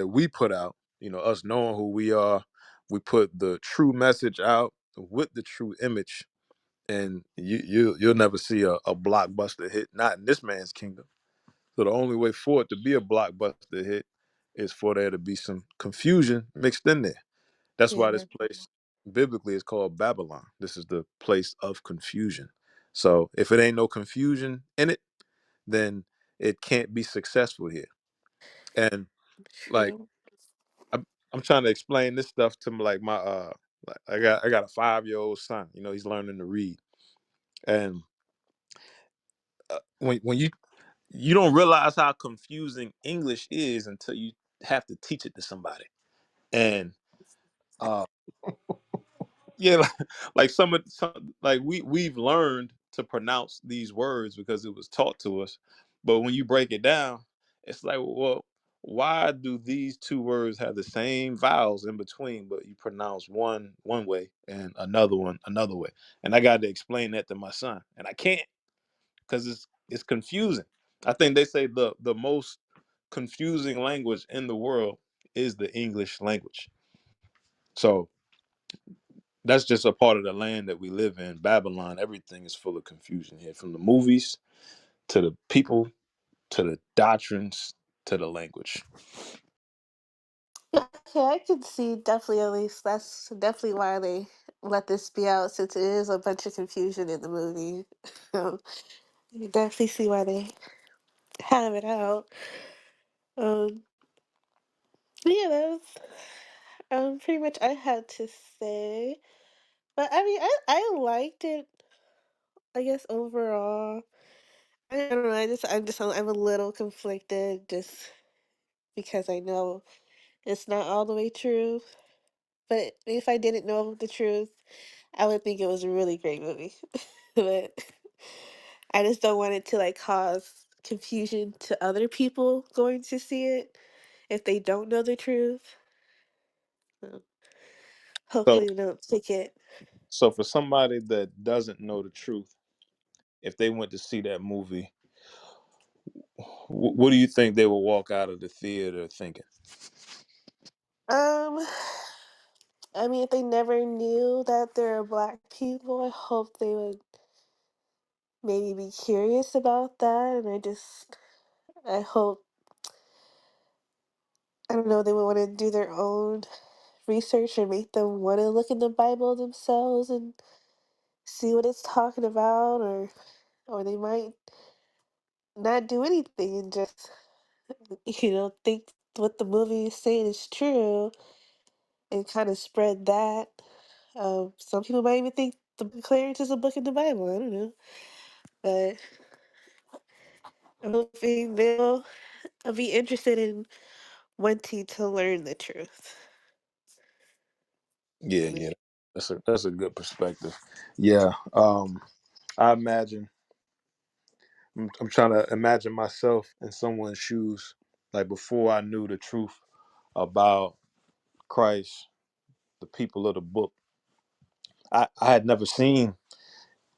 we put out. Us knowing who we are, we put the true message out with the true image, and you'll never see a blockbuster hit, not in this man's kingdom. So the only way for it to be a blockbuster hit is for there to be some confusion mixed in there. That's why this Yeah, place biblically is called Babylon. This is the place of confusion. So if it ain't no confusion in it, then it can't be successful here. And like true. I'm trying to explain this stuff to like my like I got a 5-year-old son. He's learning to read, and when you don't realize how confusing English is until you have to teach it to somebody. And uh yeah, like some like we've learned to pronounce these words because it was taught to us. But when you break it down, it's like, well, why do these two words have the same vowels in between, but you pronounce one way and another one another way? And I got to explain that to my son, and I can't because it's confusing. I think they say the most confusing language in the world is the English language. So that's just a part of the land that we live in. Babylon, everything is full of confusion here, from the movies to the people to the doctrines to the language. Yeah, okay, I can see definitely at least that's definitely why they let this be out since it is a bunch of confusion in the movie. Um, you definitely see why they have it out. Um, but yeah, that was pretty much I had to say. But I liked it. I guess overall, I don't know. I'm a little conflicted just because I know it's not all the way true. But if I didn't know the truth, I would think it was a really great movie. But I just don't want it to like cause confusion to other people going to see it if they don't know the truth. So So, hopefully they don't take it. so for somebody that doesn't know the truth, if they went to see that movie, what do you think they will walk out of the theater thinking? Um, I mean, if they never knew that there are black people, I hope they would maybe be curious about that. And I hope, I don't know, they would want to do their own research and make them want to look in the Bible themselves and see what it's talking about, or they might not do anything and just, think what the movie is saying is true and kind of spread that. Some people might even think the Clarence is a book in the Bible. I don't know, but I'm hoping they'll be interested in wanting to learn the truth. Yeah, yeah. That's a good perspective. Yeah. I imagine I'm trying to imagine myself in someone's shoes, like before I knew the truth about Christ, the people of the book. I had never seen.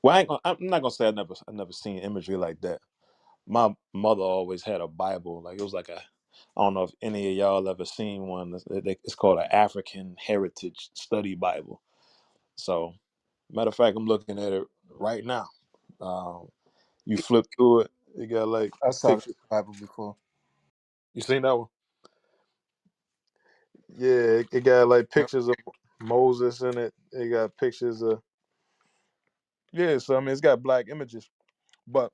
Well, I'm not gonna say I never seen imagery like that. My mother always had a Bible, like it was like a. I don't know if any of y'all ever seen one. It's called an African Heritage Study Bible. So, matter of fact, I'm looking at it right now. Um, you flip through it, you got like I saw the pictures. Bible before. You seen that one? Yeah, it got like Yep. pictures of Moses in it. It got pictures of yeah. So I mean, it's got black images, but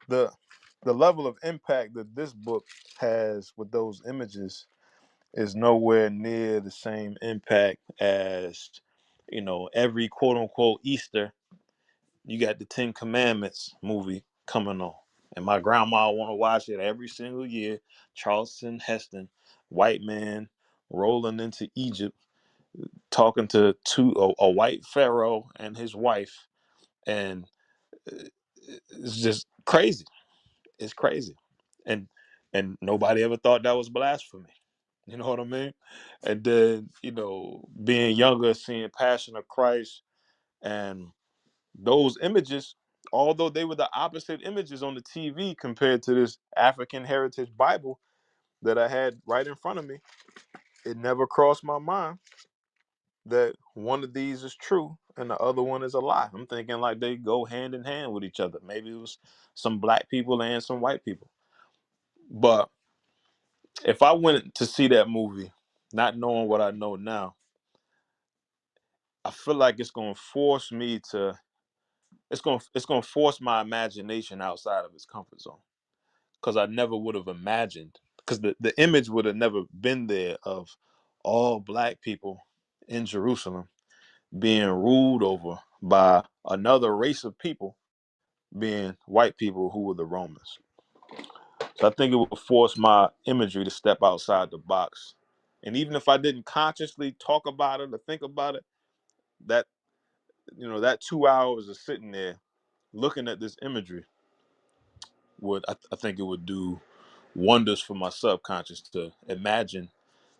the the level of impact that this book has with those images is nowhere near the same impact as every quote unquote Easter. You got the Ten Commandments movie coming on, and my grandma want to watch it every single year. Charleston Heston, white man rolling into Egypt, talking to a white pharaoh and his wife, and it's just crazy. It's crazy, and nobody ever thought that was blasphemy. You know what I mean? And then being younger, seeing Passion of Christ, and those images, although they were the opposite images on the TV compared to this African Heritage Bible that I had right in front of me, it never crossed my mind that one of these is true and the other one is a lie. I'm thinking like they go hand in hand with each other. Maybe it was some black people and some white people. But if I went to see that movie, not knowing what I know now, I feel like it's gonna force me to. It's gonna force my imagination outside of its comfort zone because I never would have imagined because the image would have never been there of all black people in Jerusalem being ruled over by another race of people, being white people who were the Romans. So I think it would force my imagery to step outside the box. And even if I didn't consciously talk about it or think about it, that that 2 hours of sitting there looking at this imagery I think it would do wonders for my subconscious to imagine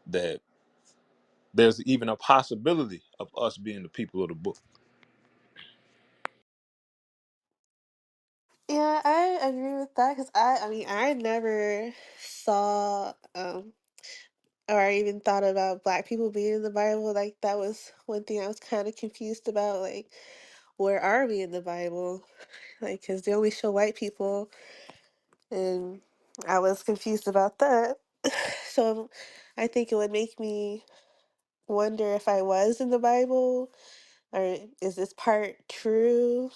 that there's even a possibility of us being the people of the book. Yeah, I agree with that because I mean, I never saw or I even thought about black people being in the Bible. Like that was one thing I was kind of confused about. Like, where are we in the Bible? Like, because they only show white people, and I was confused about that. So I think it would make me wonder if I was in the Bible or is this part true?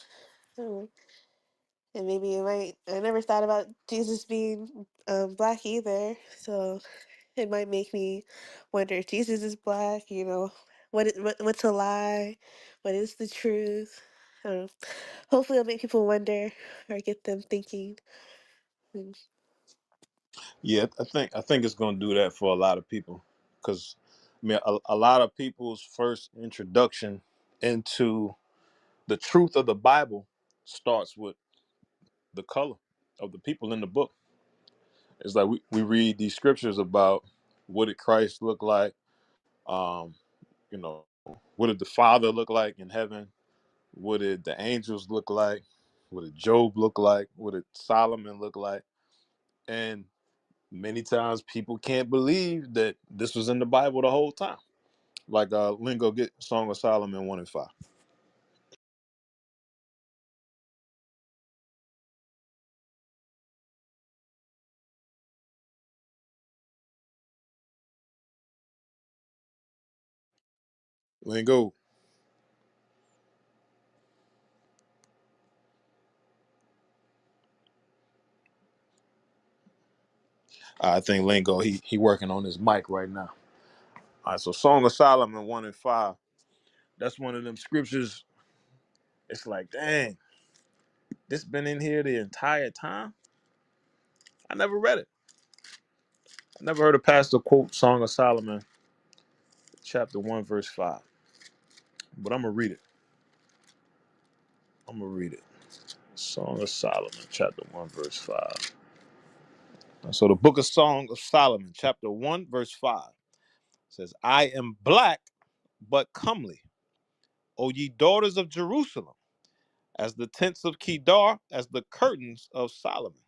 Um, And maybe it might. I never thought about Jesus being black either, so it might make me wonder if Jesus is black. What's a lie? What is the truth? I don't know. Hopefully, it'll make people wonder or get them thinking. Mm. Yeah, I think it's going to do that for a lot of people because I mean a lot of people's first introduction into the truth of the Bible starts with the color of the people in the book. It's like we read these scriptures about what did Christ look like, um, what did the Father look like in heaven, what did the angels look like, what did Job look like, what did Solomon look like, and Many times people can't believe that this was in the Bible the whole time. Like Lingo, get Song of Solomon 1 and 5. Lingo. I think Lingo, he working on his mic right now. All right, so Song of Solomon 1 and 5. That's one of them scriptures. It's like, dang, this been in here the entire time? I never read it. I never heard a pastor quote Song of Solomon, chapter 1, verse 5. But I'm going to read it. I'm going to read it. Song of Solomon, chapter 1, verse 5. So the book of Song of Solomon, chapter 1, verse 5 says, I am black but comely, O ye daughters of Jerusalem, as the tents of Kedar, as the curtains of Solomon.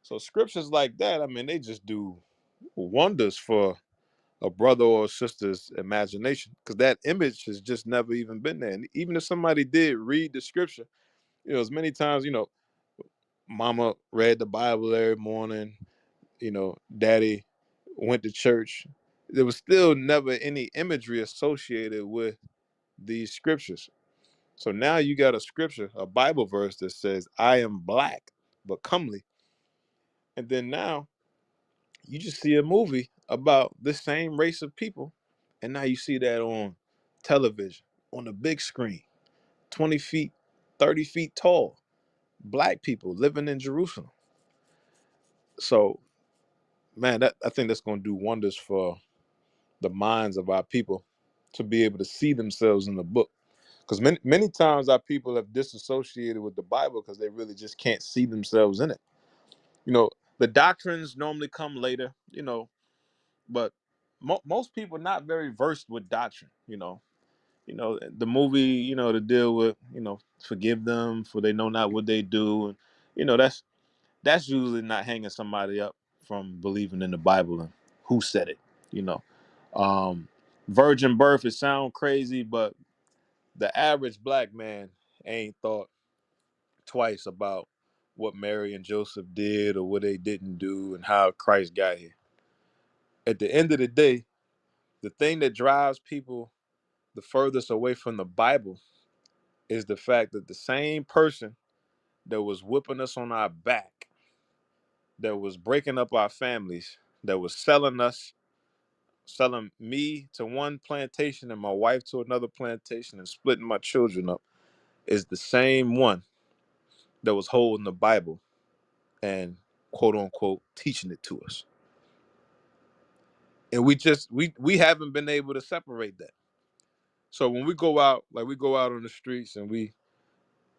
So scriptures like that, I mean, they just do wonders for a brother or a sister's imagination, because that image has just never even been there. And even if somebody did read the scripture, as many times, mama read the Bible every morning, daddy went to church. There was still never any imagery associated with these scriptures. So now you got a scripture, a Bible verse that says, I am black but comely. And then now you just see a movie about the same race of people. And now you see that on television, on the big screen, 20 feet, 30 feet tall, black people living in Jerusalem. So, man, I think that's going to do wonders for the minds of our people to be able to see themselves in the book. Because many times our people have disassociated with the Bible because they really just can't see themselves in it. The doctrines normally come later, but most people are not very versed with doctrine. The movie, to deal with, forgive them for they know not what they do, and that's usually not hanging somebody up from believing in the Bible and who said it. You know, um, virgin birth, it sound crazy, but the average black man ain't thought twice about what Mary and Joseph did or what they didn't do and how Christ got here. At the end of the day, the thing that drives people the furthest away from the Bible is the fact that the same person that was whipping us on our back, that was breaking up our families, that was selling me to one plantation and my wife to another plantation and splitting my children up, is the same one that was holding the Bible and quote unquote teaching it to us. And we haven't been able to separate that. So when we go out, like we go out on the streets and we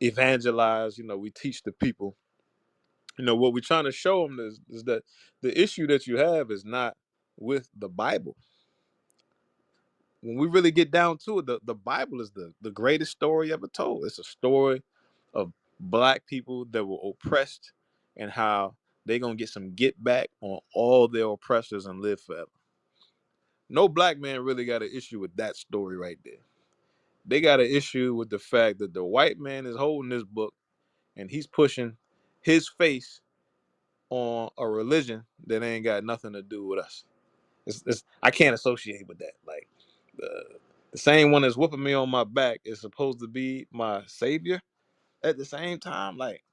evangelize, we teach the people, what we're trying to show them is that the issue that you have is not with the Bible. When we really get down to it, the Bible is the greatest story ever told. It's a story of black people that were oppressed and how they're going to get some get back on all their oppressors and live forever. No black man really got an issue with that story right there. They got an issue with the fact that the white man is holding this book and he's pushing his face on a religion that ain't got nothing to do with us. I can't associate with that. Like the same one that's whooping me on my back is supposed to be my savior. At the same time, like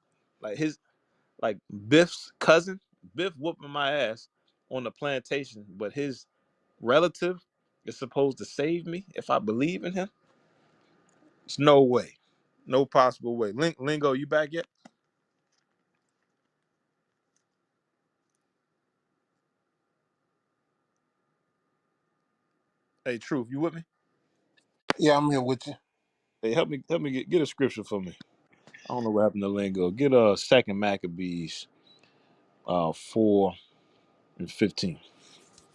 Biff's cousin, Biff whooping my ass on the plantation, but his relative is supposed to save me if I believe in him. It's no way, no possible way. Lingo, you back yet? Hey, Truth, you with me? Yeah, I'm here with you. Hey, help me get a scripture for me. I don't know what happened to Lingo. Get Second Maccabees 4:15.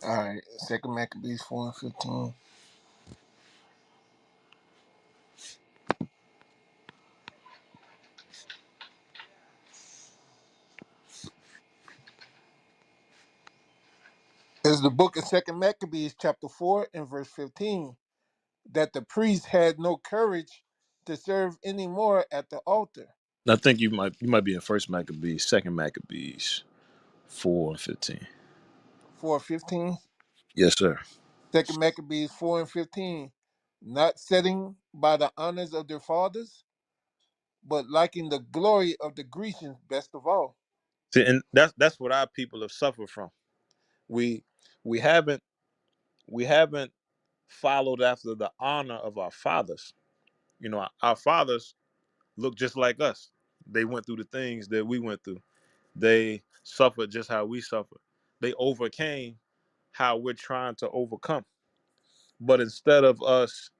All right, Second Maccabees 4:15. says the book of Second Maccabees, chapter 4 and verse 15, that the priests had no courage to serve anymore at the altar. I think you might be in First Maccabees, Second Maccabees, 4:15. 4:15. Yes, sir. Second Maccabees 4 and 15. Not setting by the honors of their fathers, but liking the glory of the Grecians best of all. See, and that's what our people have suffered from. We we haven't we haven't followed after the honor of our fathers. You know, our fathers look just like us. They went through the things that we went through. They suffered just how we suffered. They overcame how we're trying to overcome. But instead of us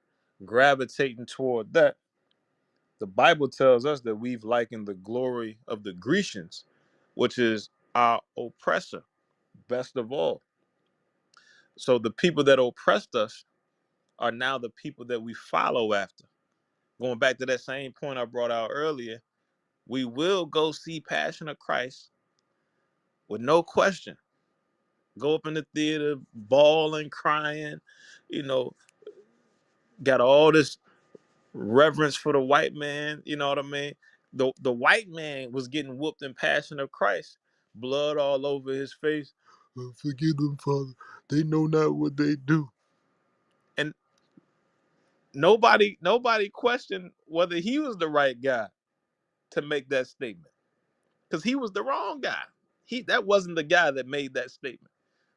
gravitating toward that, the Bible tells us that we've likened the glory of the Grecians, which is our oppressor, best of all. So the people that oppressed us are now the people that we follow after. Going back to that same point I brought out earlier, we will go see Passion of Christ with no question. Go up in the theater, bawling, crying, you know, got all this reverence for the white man, you know what I mean? The white man was getting whooped in Passion of Christ, blood all over his face. "Oh, forgive them, Father. They know not what they do." And nobody questioned whether he was the right guy to make that statement. Because he was the wrong guy. That wasn't the guy that made that statement.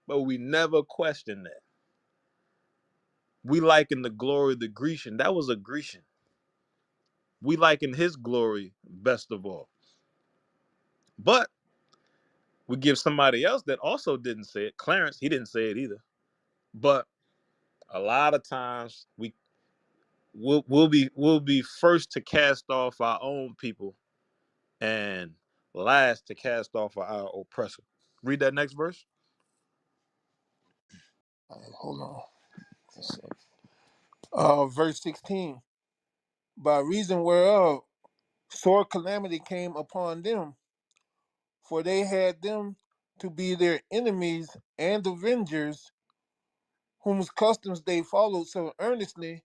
But we never questioned that. We liken the glory of the Grecian. That was a Grecian. We liken his glory best of all. But we give somebody else that also didn't say it. Clarence, he didn't say it either. But a lot of times we'll be first to cast off our own people and last to cast off our oppressor. Read that next verse. All right, hold on. Verse 16. By reason whereof sore calamity came upon them, for they had them to be their enemies and avengers, whose customs they followed so earnestly,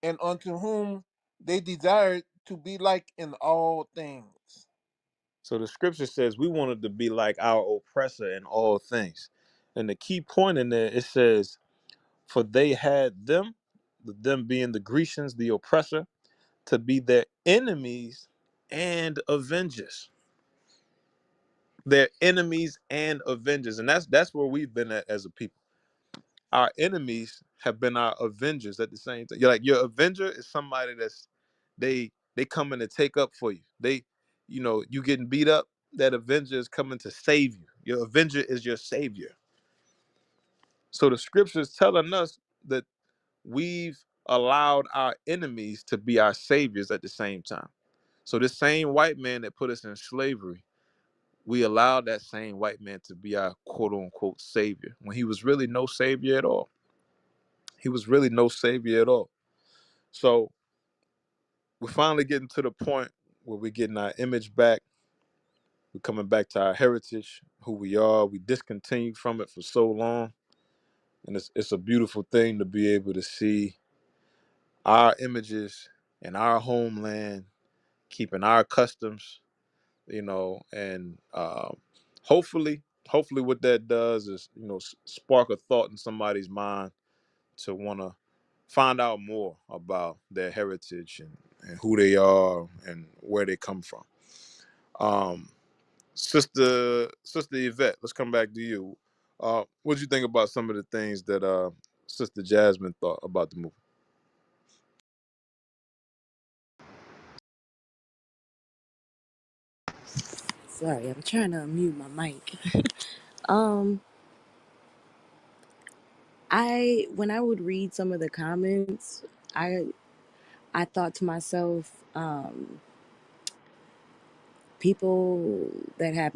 and unto whom they desired to be like in all things. So the scripture says we wanted to be like our oppressor in all things. And the key point in there, it says, for they had them being the Grecians, the oppressor, to be their enemies and avengers. Their enemies and avengers. And that's where we've been at as a people. Our enemies have been our avengers at the same time. You're like, your avenger is somebody that's they come in to take up for you. You getting beat up, that avenger is coming to save you. Your avenger is your savior. So the scriptures telling us that we've allowed our enemies to be our saviors at the same time. So this same white man that put us in slavery, we allowed that same white man to be our quote unquote savior when he was really no savior at all. He was really no savior at all. So we're finally getting to the point where we're getting our image back. We're coming back to our heritage, who we are. We discontinued from it for so long. And it's a beautiful thing to be able to see our images in our homeland, keeping our customs, and hopefully what that does is, spark a thought in somebody's mind to want to find out more about their heritage and who they are and where they come from. Sister Yvette, let's come back to you. What did you think about some of the things that Sister Jasmine thought about the movie? Sorry, I'm trying to unmute my mic. Um, when I would read some of the comments, I thought to myself, people that have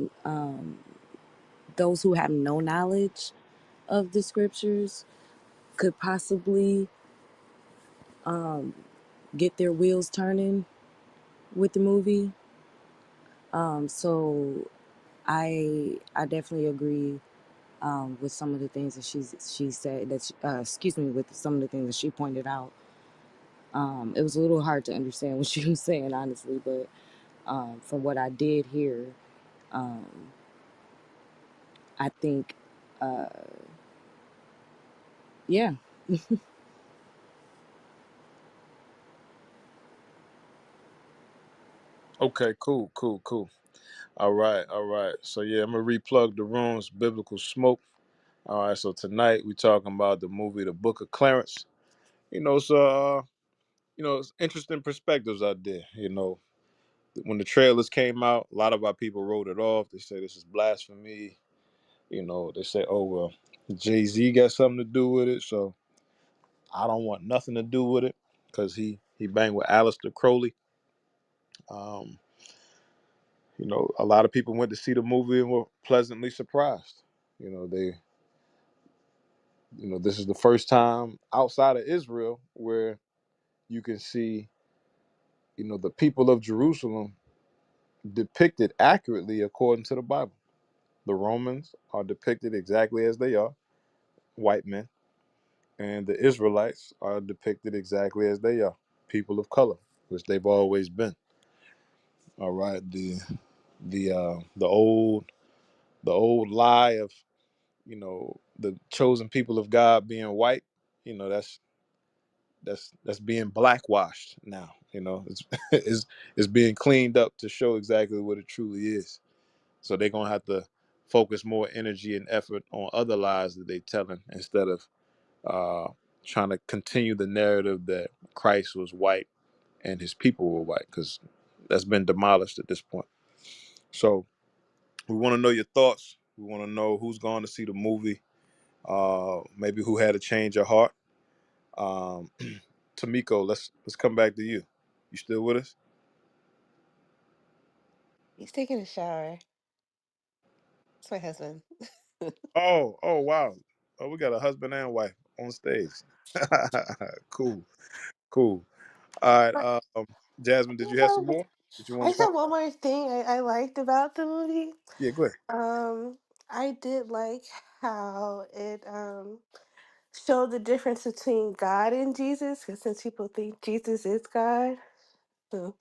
those who have no knowledge of the scriptures could possibly get their wheels turning with the movie. So I definitely agree with some of the things that she said that excuse me, with some of the things that she pointed out. It was a little hard to understand what she was saying, honestly, but from what I did hear, um, I think, uh, yeah. Okay, cool, cool, cool. All right, all right. So yeah, I'm gonna replug the rooms, biblical smoke. All right, so tonight we talking about the movie The Book of Clarence. It's interesting perspectives out there. When the trailers came out, a lot of our people wrote it off. They say this is blasphemy. They say, oh well, Jay-Z got something to do with it, so I don't want nothing to do with it because he banged with Aleister Crowley. Um, a lot of people went to see the movie and were pleasantly surprised. They this is the first time outside of Israel where you can see, the people of Jerusalem depicted accurately according to the Bible. The Romans are depicted exactly as they are, white men, and the Israelites are depicted exactly as they are, people of color, which they've always been. All right, the old lie of the chosen people of God being white, that's being blackwashed now. It's it's being cleaned up to show exactly what it truly is. So they're gonna have to focus more energy and effort on other lies that they're telling instead of uh, trying to continue the narrative that Christ was white and his people were white, because that's been demolished at this point. So we want to know your thoughts. We want to know who's going to see the movie. Maybe who had a change of heart. Um, Tamiko, let's come back to you. You still with us? He's taking a shower. It's my husband. Oh, wow. Oh, we got a husband and wife on stage. Cool, cool. All I right. Jasmine, did you have some more that you I want to just talk? have one more thing I liked about the movie. Yeah, go ahead. Um, I did like how it showed the difference between God and Jesus, because since people think Jesus is God, so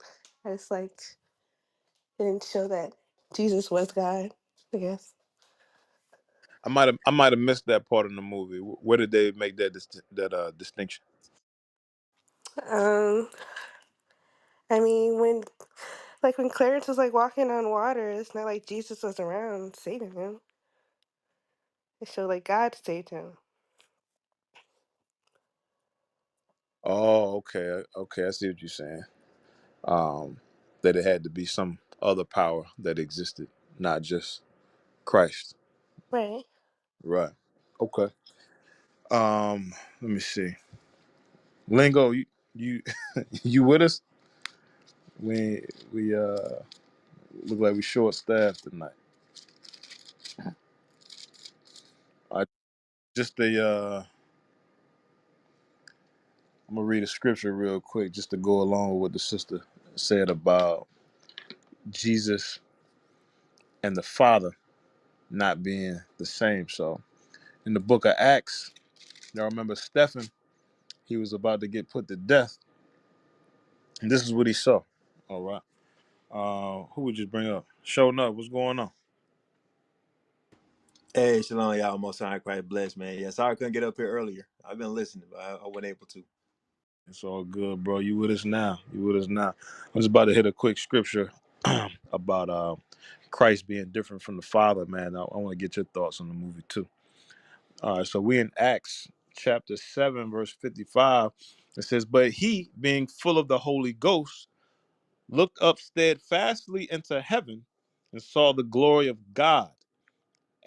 I just liked it didn't show that Jesus was God, I guess. I might have missed that part in the movie. Where did they make that distinction? Um, I mean, when Clarence was like walking on water, it's not like Jesus was around saving him. It showed like God saved him. Oh, okay, okay. I see what you're saying. That it had to be some other power that existed, not just Christ. Right. Right. Okay. Let me see. Lingo, you you with us? We look like we short staffed tonight. I just I'm gonna read a scripture real quick just to go along with what the sister said about Jesus and the Father not being the same. So in the book of Acts, y'all remember Stephen, he was about to get put to death, and this is what he saw. All right. Who would you bring up? Showing up, what's going on? Hey, shalom, y'all. Most high Christ bless, man. Yeah, sorry I couldn't get up here earlier. I've been listening, but I wasn't able to. It's all good, bro. You with us now. You with us now. I'm just about to hit a quick scripture about Christ being different from the Father, man. I want to get your thoughts on the movie too. All right, so we in Acts chapter 7, verse 55. It says, "But he, being full of the Holy Ghost, looked up steadfastly into heaven and saw the glory of God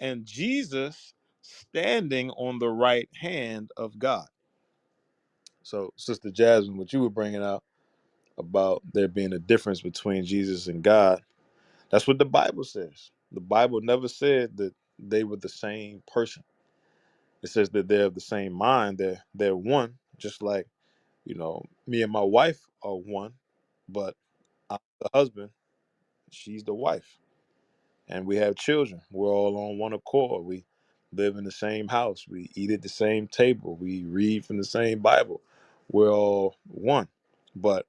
and Jesus standing on the right hand of God." So, Sister Jasmine, what you were bringing out about there being a difference between Jesus and God, that's what the Bible says. The Bible never said that they were the same person. It says that they're of the same mind. They're one, just like, me and my wife are one, but I'm the husband, she's the wife, and we have children. We're all on one accord. live in the same house. We eat at the same table. We read from the same Bible. We're all one. But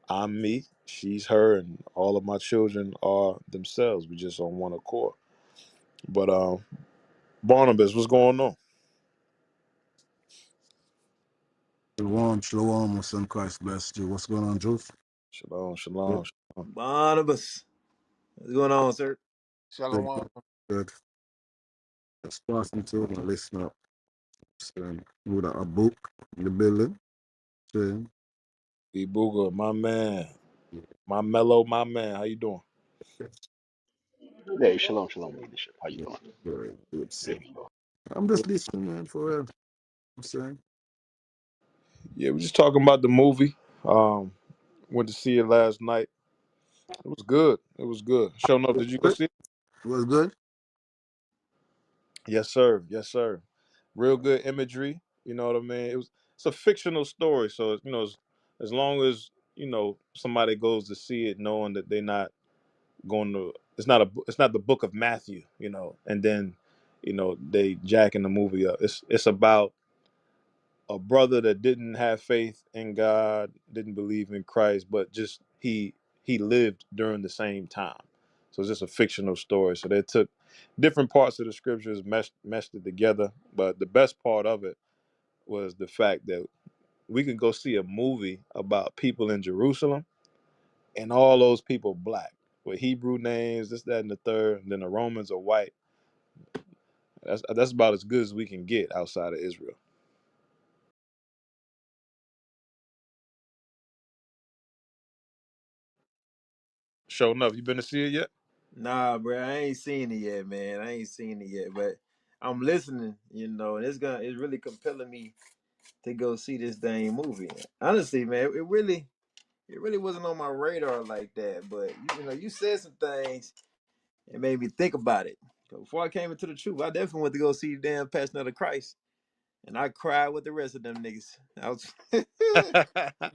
I'm me, she's her, and all of my children are themselves. We just on one accord. But Barnabas, what's going on? Shalom, shalom, my son Christ bless you. What's going on, Juice? Shalom, Good, shalom, shalom. Barnabas, what's going on, sir? good, Shalom. good. Just passing to and listen up. So, with a book in the building. So, B Booger, my man. My mellow, my man. How you doing? Hey, shalom, shalom, leadership. How you yeah, doing? good, good, There sir. you go. I'm just listening, man, for real. I'm saying, Yeah, we're just talking about the movie. Went to see it last night. It was good. It was good. Showing up, did you go it see it? was good. Yes, sir. Yes, sir. Real good imagery. You know what I mean? It's a fictional story, so as long as somebody goes to see it knowing that they're not going to, it's not the book of Matthew, and then they jacking the movie up. It's about a brother that didn't have faith in God, didn't believe in Christ, but just he lived during the same time. So it's just a fictional story. So they took different parts of the scriptures, meshed it together. But the best part of it was the fact that we could go see a movie about people in Jerusalem, and all those people black with Hebrew names, this, that, and the third. And then the Romans are white. That's about as good as we can get outside of Israel. Sure enough, you been to see it yet? Nah, bro, I ain't seen it yet, man. I ain't seen it yet, but I'm listening, and it's really compelling me to go see this dang movie. Honestly, man, it really wasn't on my radar like that. But you said some things and made me think about it. Before I came into the truth, I definitely went to go see the damn Passion of the Christ, and I cried with the rest of them niggas. I was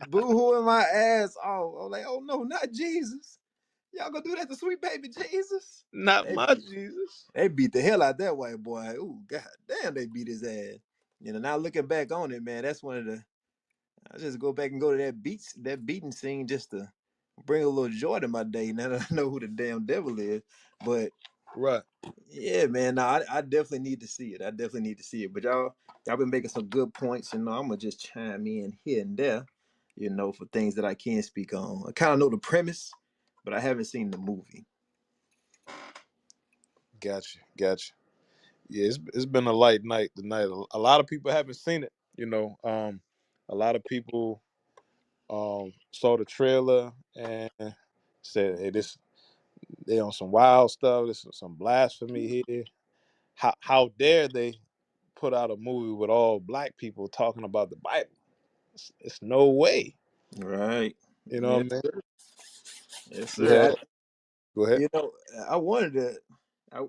boo-hooing my ass off. I was like, oh no, not Jesus. Y'all gonna do that to sweet baby Jesus? Not They my Jesus. they beat the hell out that white boy. Ooh, god damn, they beat his ass. Now looking back on it, man, that's one of the. I just go back and go to that beating scene just to bring a little joy to my day. Now that I know who the damn devil is, but Right. yeah, man, no, I definitely need to see it. I definitely need to see it. But y'all been making some good points, and I'm gonna just chime in here and there, for things that I can speak on. I kind of know the premise, but I haven't seen the movie. Gotcha. Gotcha. Yeah, it's been a light night tonight. A lot of people haven't seen it. A lot of people saw the trailer and said, "Hey, they on some wild stuff. This is some blasphemy here. How dare they put out a movie with all black people talking about the Bible? It's no way." Right. You know Yes, what I mean? sir. Yes, You sir. had Go ahead. I wanted to,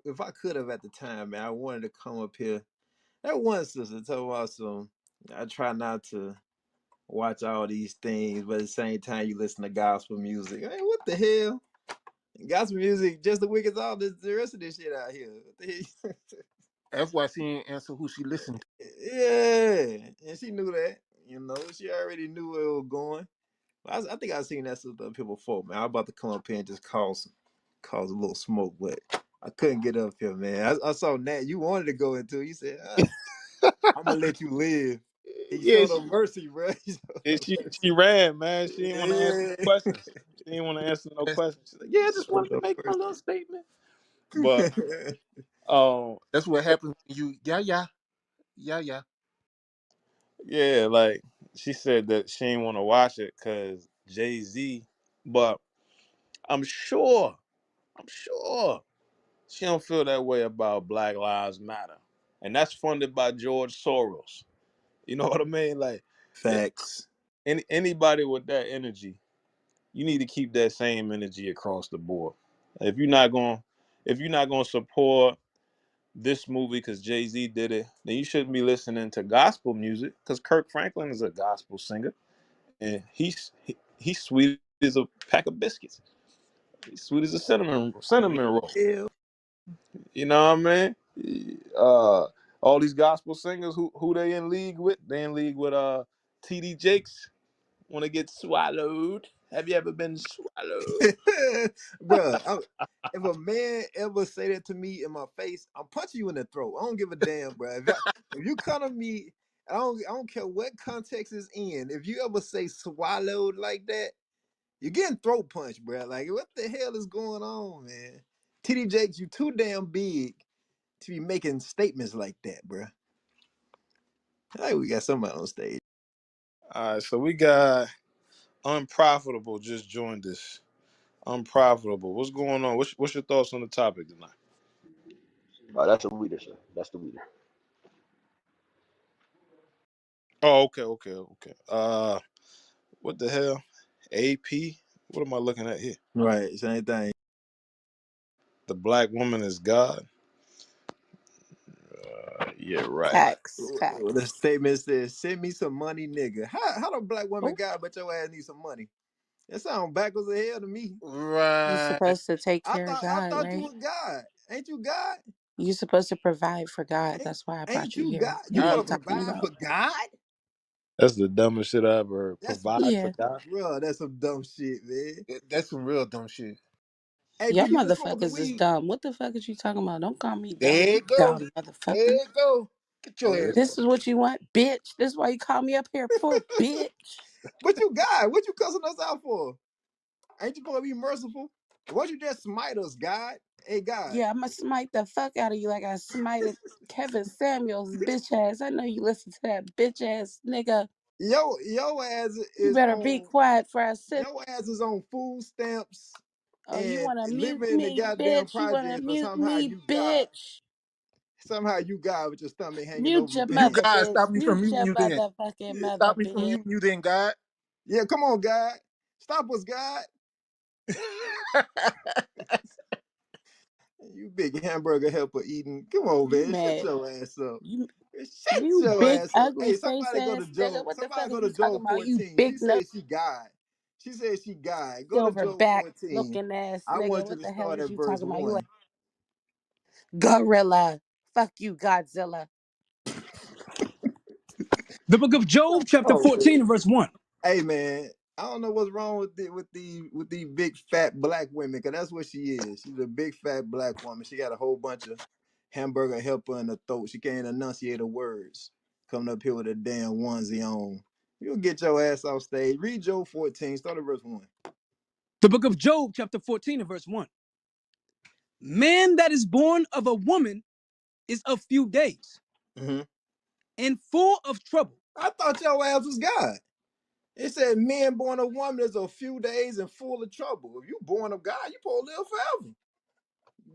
if I could have at the time, man, I wanted to come up here. That one sister told me about some. I try not to watch all these things, but at the same time, you listen to gospel music. Hey, what the hell? Gospel music, just the wicked, all the rest of this shit out here. What the hell? That's why she ain't answer who she listened Yeah, and she knew that. She already knew where it was going. I think I've seen that sister up here before, man. I was about to come up here and just cause a little smoke, but I couldn't get up here, man. I saw Nat. You wanted to go into it. You said, I'm gonna let you live. He Yeah, showed no mercy, bro. He showed no she mercy. ran, man. She didn't want to answer no Yeah. questions. She didn't want to answer no to. questions. She's like, "Yeah, I He just showed wanted to no make my mercy. little statement." But um, That's what happens when you, yeah. yeah, like she said that she didn't want to watch it because Jay-Z. But I'm sure, I'm sure she don't feel that way about Black Lives Matter, and that's funded by George Soros. You know what I mean? Like, it, Facts. anybody with that energy, you need to keep that same energy across the board. If you're not going, if you're not going to support this movie because Jay-Z did it, then you shouldn't be listening to gospel music because Kirk Franklin is a gospel singer and he's sweet as a pack of biscuits. He's sweet as a cinnamon roll. Yeah. You know what I mean? All these gospel singers, who they in league with? They in league with TD Jakes. Want to get swallowed? Have you ever been swallowed? Bruh, if a man ever say that to me in my face, I'm punching you in the throat. I don't give a damn, bro. If you come to me, I don't care what context is in. If you ever say swallowed like that, you're getting throat punched, bro. Like, what the hell is going on, man? TD Jakes, you too damn big to be making statements like that, bro. I think we got somebody on stage. All right, so we got Unprofitable just joined us. Unprofitable. What's going on? What's your thoughts on the topic tonight? That's the leader, sir. That's the leader. Oh, okay. What the hell? AP? What am I looking at here? Right, same thing. The black woman is God. Yeah, right. Facts, The facts. statement says, "Send me some money, nigga." How the black woman Oh, got, but your ass need some money? That sound backwards as hell to me. you're Right. supposed to take I care of thought I God, thought you right? was God. Ain't you God? You're supposed to provide for God. Ain't That's why I brought ain't you you here. God? You What are I, you want to talking provide about? for God? that's the dumbest shit I ever heard. That's Provide for Yeah. God. bro. That's some dumb shit, man. That's some real dumb shit. AP, Y'all you been smoking motherfuckers is weed? dumb. What the fuck is you talking about? Don't call me dumb, There you you go. dumb motherfucker. There you go. Get your Yeah. ass This up. is what you want, bitch. This is why you call me up here for, bitch. But you God, what you cussing us out for? Ain't you supposed to be merciful? Why you just smite us, God? Hey, God. Yeah, I'ma smite the fuck out of you like I smited Kevin Samuels bitch ass. I know you listen to that bitch ass nigga. Your ass You is better be on quiet for a sip. your ass is on food stamps Oh, you and wanna mute living in the me, goddamn bitch? You wanna project, but mute me, bitch? somehow you God with your stomach hanging Mute over the your You bed. mother, guys bitch. stop me from Mute muting your you then. motherfucking mother, Stop me from bitch. muting you then, God. Yeah, come on, God. Stop us, God. You big hamburger helper eating. Come on, You man. Shut mad? your ass up. You Shut you your big ass up. ugly Hey, face somebody go to ass nigga. Job. What the fuck Somebody is go you to talking Job about? You 14. She big nose said she God. She said she God. Go to Job silverback 14. looking ass I nigga. want you What to the hell start is at you verse talking about? You like 1. gorilla? Fuck you, Godzilla. The book of Job, chapter Oh, 14, and verse 1. hey man, I don't know what's wrong with these big fat black women, cause that's what she is. She's a big fat black woman. She got a whole bunch of hamburger helper in her throat. She can't enunciate her words. Coming up here with a damn onesie on. You'll get your ass off stage. Read Job 14, start at verse 1. The book of Job, chapter 14, and verse 1. Man that is born of a woman is of few days Mhm. and full of trouble. I thought your ass was God. It said men born of woman is a few days and full of trouble. If you born of God, you supposed to live forever.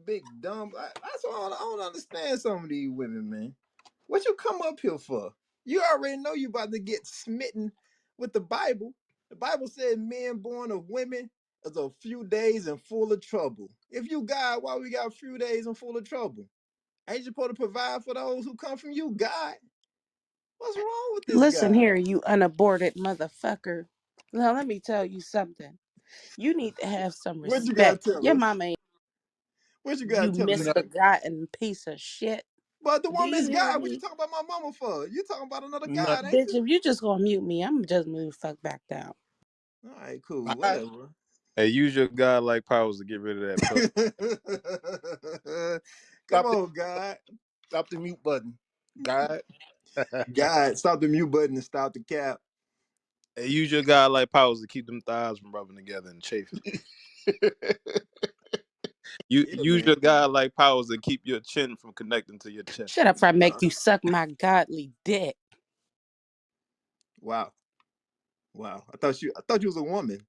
Big dumb. That's why I don't understand some of these women, man. What you come up here for? You already know you about to get smitten with the Bible. The Bible said men born of women is a few days and full of trouble. If you God, why we got a few days and full of trouble? Ain't you supposed to provide for those who come from you, God? What's wrong with this Listen guy? here, you unaborted motherfucker. Now let me tell you something. You need to have some What you gotta respect. tell Your us? mama ain't What you gotta you tell us? You know, misbegotten piece of shit. But the Do woman you is hear God. What you me? talking about my mama for? You talking about another you know, God, ain't Bitch, you? if you just gonna mute me, I'm just move the fuck back down. All right, cool, all right. whatever. Hey, use your godlike powers to get rid of that pussy. Come Stop the on, God. stop the mute button, God. God, stop the mute button and stop the cap. Hey, use your godlike powers to keep them thighs from rubbing together and chafing. You Yeah, use man. your godlike powers to keep your chin from connecting to your chest. Shut up before I make Uh, you suck my godly dick. wow. Wow. I thought you was a woman.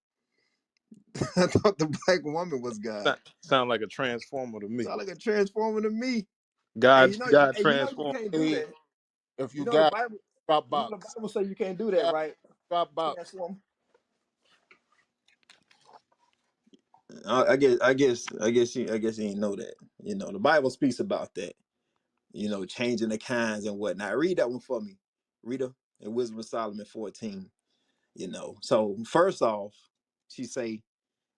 I thought the black woman was God. Sound like a transformer to me. Sound like a transformer to me. Hey, God, God you know you transformed. can't do Hey, that. if You you know the got Bible, drop you know the box, Bible say you can't do that, got right? drop box. Transform. I guess you ain't know that. You know, the Bible speaks about that. You know, changing the kinds and whatnot. Read that one for me, Rita, in Wisdom of Solomon 14. You know, so first off, she say,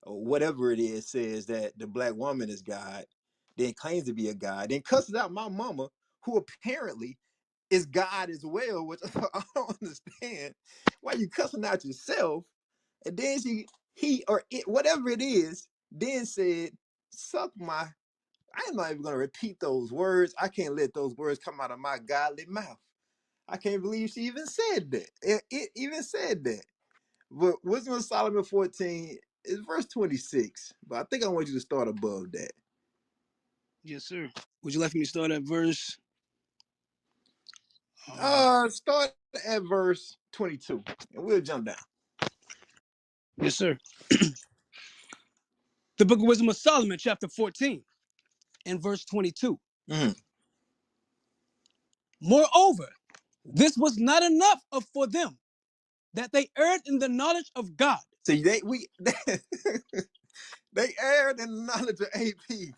or whatever it is, says that the black woman is God, then claims to be a God, then cusses out my mama, who apparently is God as well, which I don't understand why you cussing out yourself. And then he or it, whatever it is, then said, suck my, I'm not even gonna repeat those words. I can't let those words come out of my godly mouth. I can't believe she even said that. It even said that. But Wisdom of Solomon 14 is verse 26. But I think I want you to start above that. Yes, sir. Would you like me to start at verse? Start at verse 22, and we'll jump down. Yes, sir. The Book of Wisdom of Solomon, chapter 14, and verse 22. Mhm. Moreover, this was not enough for them, that they erred in the knowledge of God. See, they erred in the knowledge of AP.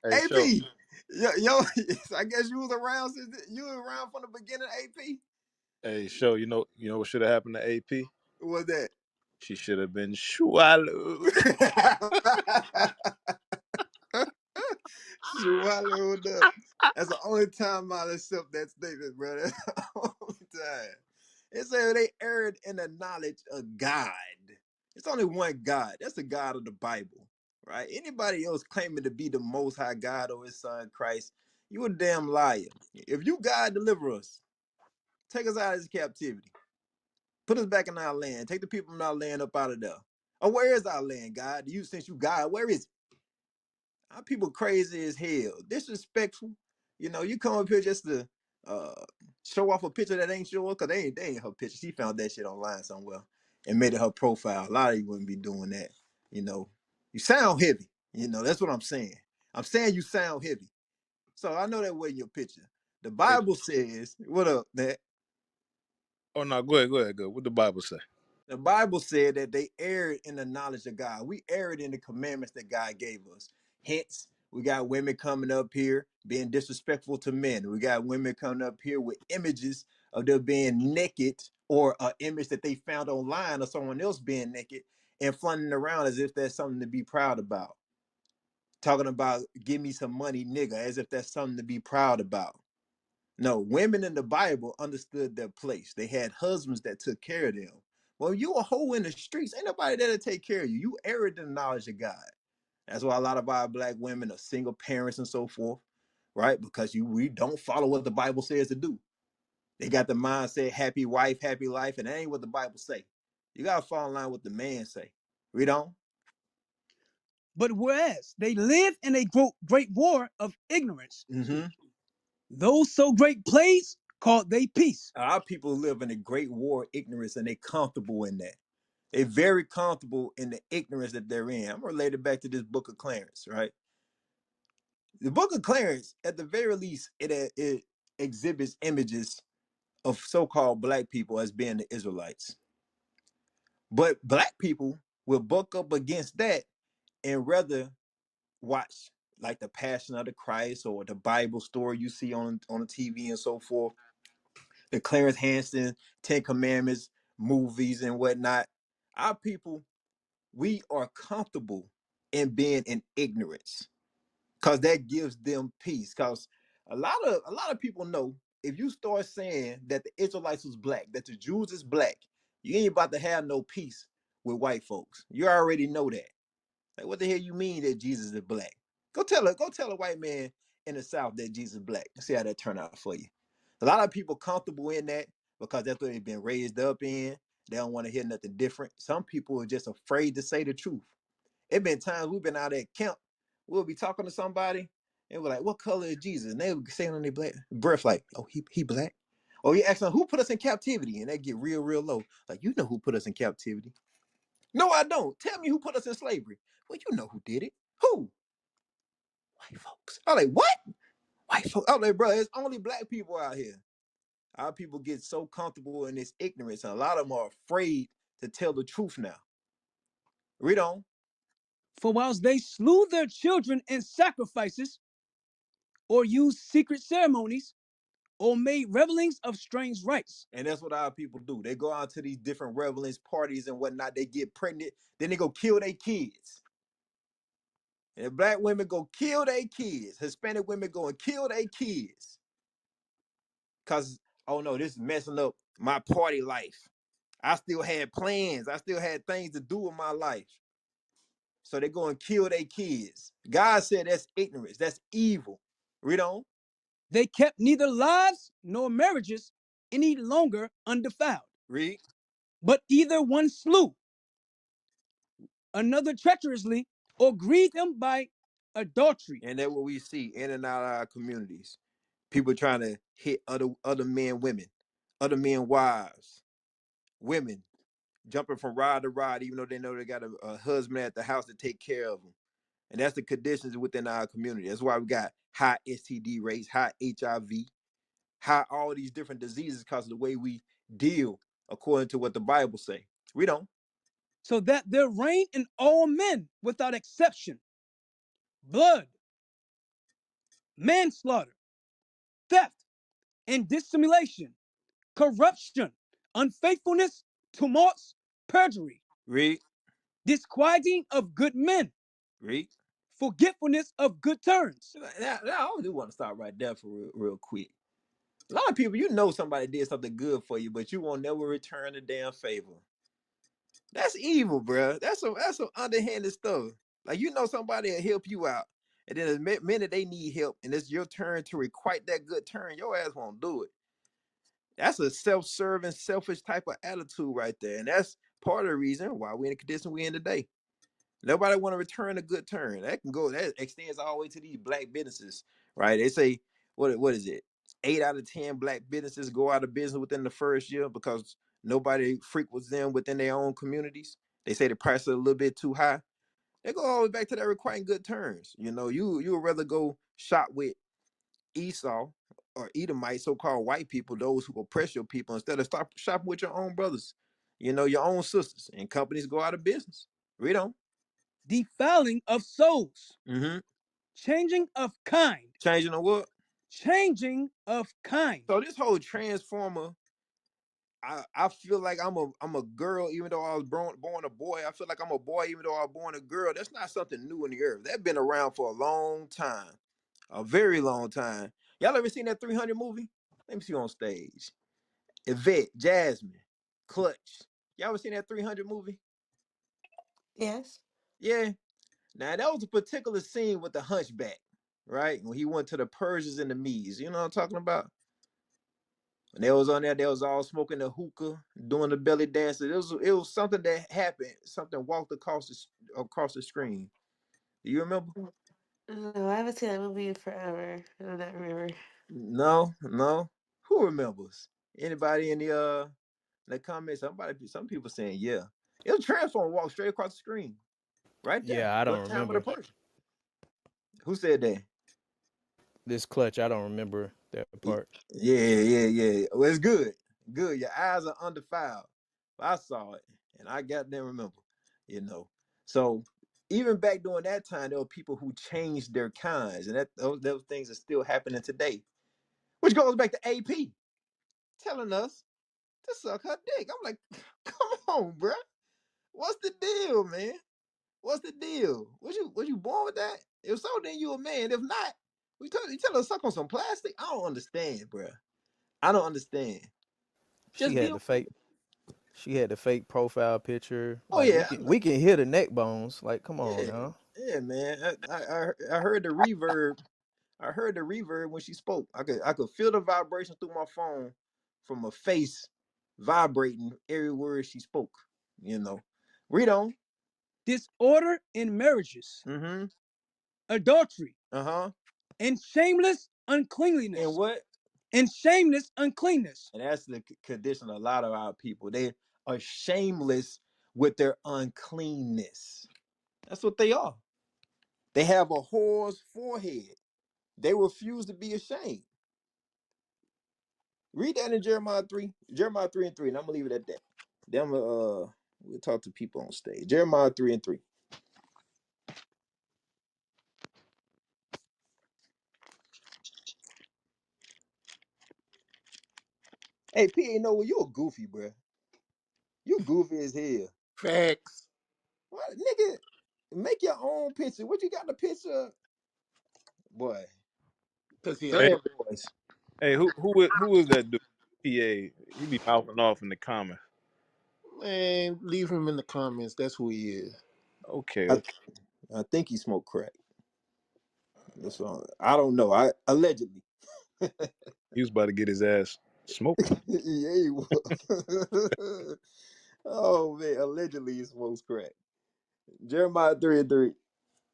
Hey, show. AP, yo, I guess you was around you were around from the beginning. AP, Hey, show. You know what should have happened to AP? what was that? She should have been swallowed. Swallowed up. That's the only time I'll accept that statement, brother. That's the only time. It said they erred in the knowledge of God. It's only one God. That's the God of the Bible, right? Anybody else claiming to be the Most High God or His Son Christ, you a damn liar. If you God, deliver us. Take us out of this captivity. Put us back in our land. Take the people in our land up out of there. Oh, where is our land, God? You, since you God, where is it? Our people crazy as hell, disrespectful. You know, you come up here just to show off a picture that ain't yours, cause they ain't her picture. She found that shit online somewhere and made it her profile. A lot of you wouldn't be doing that. You know, you sound heavy. You know, that's what I'm saying. I'm saying you sound heavy. So I know that wasn't your picture. The Hey, Bible says, what up, that? oh no, go ahead. Go. What the Bible say? The Bible said that they erred in the knowledge of God. We erred in the commandments that God gave us. Hence, we got women coming up here being disrespectful to men. We got women coming up here with images of them being naked, or an image that they found online of someone else being naked, and flaunting around as if that's something to be proud about. Talking about give me some money, nigga, as if that's something to be proud about. No, women in the Bible understood their place. They had husbands that took care of them. Well, you a hoe in the streets, ain't nobody there to take care of you. You erred in the knowledge of God. That's why a lot of our black women are single parents and so forth, right? Because we don't follow what the Bible says to do. They got the mindset, happy wife, happy life, and that ain't what the Bible say. You gotta fall in line with the man say. Read on. But whereas they live in a great war of ignorance, Mm-hmm. those so great plagues called they peace. Our people live in a great war of ignorance, and they comfortable in that. They're very comfortable in the ignorance that they're in. I'm related back to this book of Clarence, right? The book of Clarence, at the very least, it exhibits images of so-called black people as being the Israelites. But black people will buck up against that and rather watch like the Passion of the Christ or the Bible story you see on the TV and so forth, the Clarence Hanson Ten Commandments movies and whatnot. Our people, we are comfortable in being in ignorance because that gives them peace. Because a lot of people know if you start saying that the Israelites was black, that the Jews is black, you ain't about to have no peace with white folks. You already know that. Like, what the hell you mean that Jesus is black? Go tell a white man in the South that Jesus is black. See how that turn out for you. A lot of people comfortable in that because that's what they've been raised up in. They don't want to hear nothing different. Some people are just afraid to say the truth. It been times we've been out at camp, we'll be talking to somebody, and we're like, "What color is Jesus?" And they would say on their black breath, like, "Oh, he black." Or you ask them, "Who put us in captivity?" And they get real low. Like, you know who put us in captivity? No, I don't. Tell me who put us in slavery. Well, you know who did it. Who? White folks. I'm like, what? White folks. I'm like, bro, it's only black people out here. Our people get so comfortable in this ignorance, and a lot of them are afraid to tell the truth now. Read on. For whilst they slew their children in sacrifices, or used secret ceremonies, or made revelings of strange rites. And that's what our people do. They go out to these different revelings, parties, and whatnot. They get pregnant, then they go kill their kids. And black women go kill their kids. Hispanic women go and kill their kids. Cause, oh no, this is messing up my party life. I still had plans. I still had things to do with my life. So they go and kill their kids. God said that's ignorance. That's evil. Read on. They kept neither lives nor marriages any longer undefiled, Read. but either one slew another treacherously or grieved him by adultery. And that's what we see in and out of our communities. People trying to hit other men, women, other men, wives, women jumping from rod to rod, even though they know they got a husband at the house to take care of them. And that's the conditions within our community. That's why we got high STD rates, high HIV, high all these different diseases because of the way we deal according to what the Bible say. We don't. So that there reign in all men without exception blood, manslaughter, theft, and dissimulation, corruption, unfaithfulness, tumults, perjury, Read, disquieting of good men, read. forgetfulness of good turns. Now, I do want to stop right there for real quick. A lot of people, you know, somebody did something good for you, but you won't never return the damn favor. That's evil, bro. That's some underhanded stuff. Like, you know, somebody will help you out, and then the minute they need help, and it's your turn to requite that good turn, your ass won't do it. That's a self-serving, selfish type of attitude right there, and that's part of the reason why we're in the condition we're in today. Nobody want to return a good turn. That extends all the way to these black businesses, right? They say, what is it? 8 out of 10 black businesses go out of business within the first year because nobody frequents them within their own communities. They say the price is a little bit too high. They go all the way back to that requiring good turns. You know, you would rather go shop with Esau or Edomite, so-called white people, those who oppress your people, instead of stop shopping with your own brothers, you know, your own sisters, and companies go out of business. Read on. Defiling of souls, Mm-hmm. changing of kind, Changing the what? changing of kind. So this whole transformer, I feel like I'm a girl even though I was born a boy. I feel like I'm a boy even though I was born a girl. That's not something new in the earth. That's been around for a long time, a very long time. Y'all ever seen that 300 movie? Let me see on stage. Yvette, Jasmine, Clutch. Y'all ever seen that 300 movie? Yes. Yeah. Now that was a particular scene with the Hunchback, right? When he went to the Persians and the Medes. You know what I'm talking about? When they was on there, they was all smoking the hookah, doing the belly dances. It was something that happened. Something walked across the screen. Do you remember? No, I haven't seen that movie in forever. I do not remember. No, no. Who remembers? Anybody in the comments? Some people saying yeah. It was transform walked straight across the screen, right there. Yeah, I What don't time of the remember person? Who said that? this clutch. I don't remember that part. Yeah. Well, it's good. Good. Your eyes are undefiled. I saw it and I got them remember, you know. So even back during that time, there were people who changed their kinds, and those things are still happening today. Which goes back to AP telling us to suck her dick. I'm like, come on, bro. What's the deal, man? What's the deal? Was you born with that? If so, then you a man. If not, you tell her to suck on some plastic. I don't understand, bro. I don't understand. She Just had deal the with fake. She had the fake profile picture. Oh Like we yeah, can we can hear the neck bones. Like, come on yeah, now. yeah, man. I heard the reverb. I heard the reverb when she spoke. I could feel the vibration through my phone from her face vibrating every word she spoke. You know. Read on. Disorder in marriages, Mm-hmm. adultery, Uh-huh. and shameless And uncleanliness, what? and shameless uncleanness. And that's the condition of a lot of our people. They are shameless with their uncleanness. That's what they are. They have a whore's forehead. They refuse to be ashamed. Read that in Jeremiah 3:3, and I'm gonna leave it at that. Then we'll talk to people on stage. Jeremiah 3:3. Hey, P ain't know you a goofy, bro. You goofy as hell. Facts. What, nigga? Make your own picture. What you got the picture, boy? Cause he a Hey, Them hater. the boys. hey, who is that dude? PA, he be mouthing off in the comments. Man, leave him in the comments. That's who he is. Okay, I, okay. I think he smoked crack. That's all. I don't know. I allegedly. He was about to get his ass smoked. Yeah, he was. Oh man, allegedly he smokes crack. Jeremiah 3:3.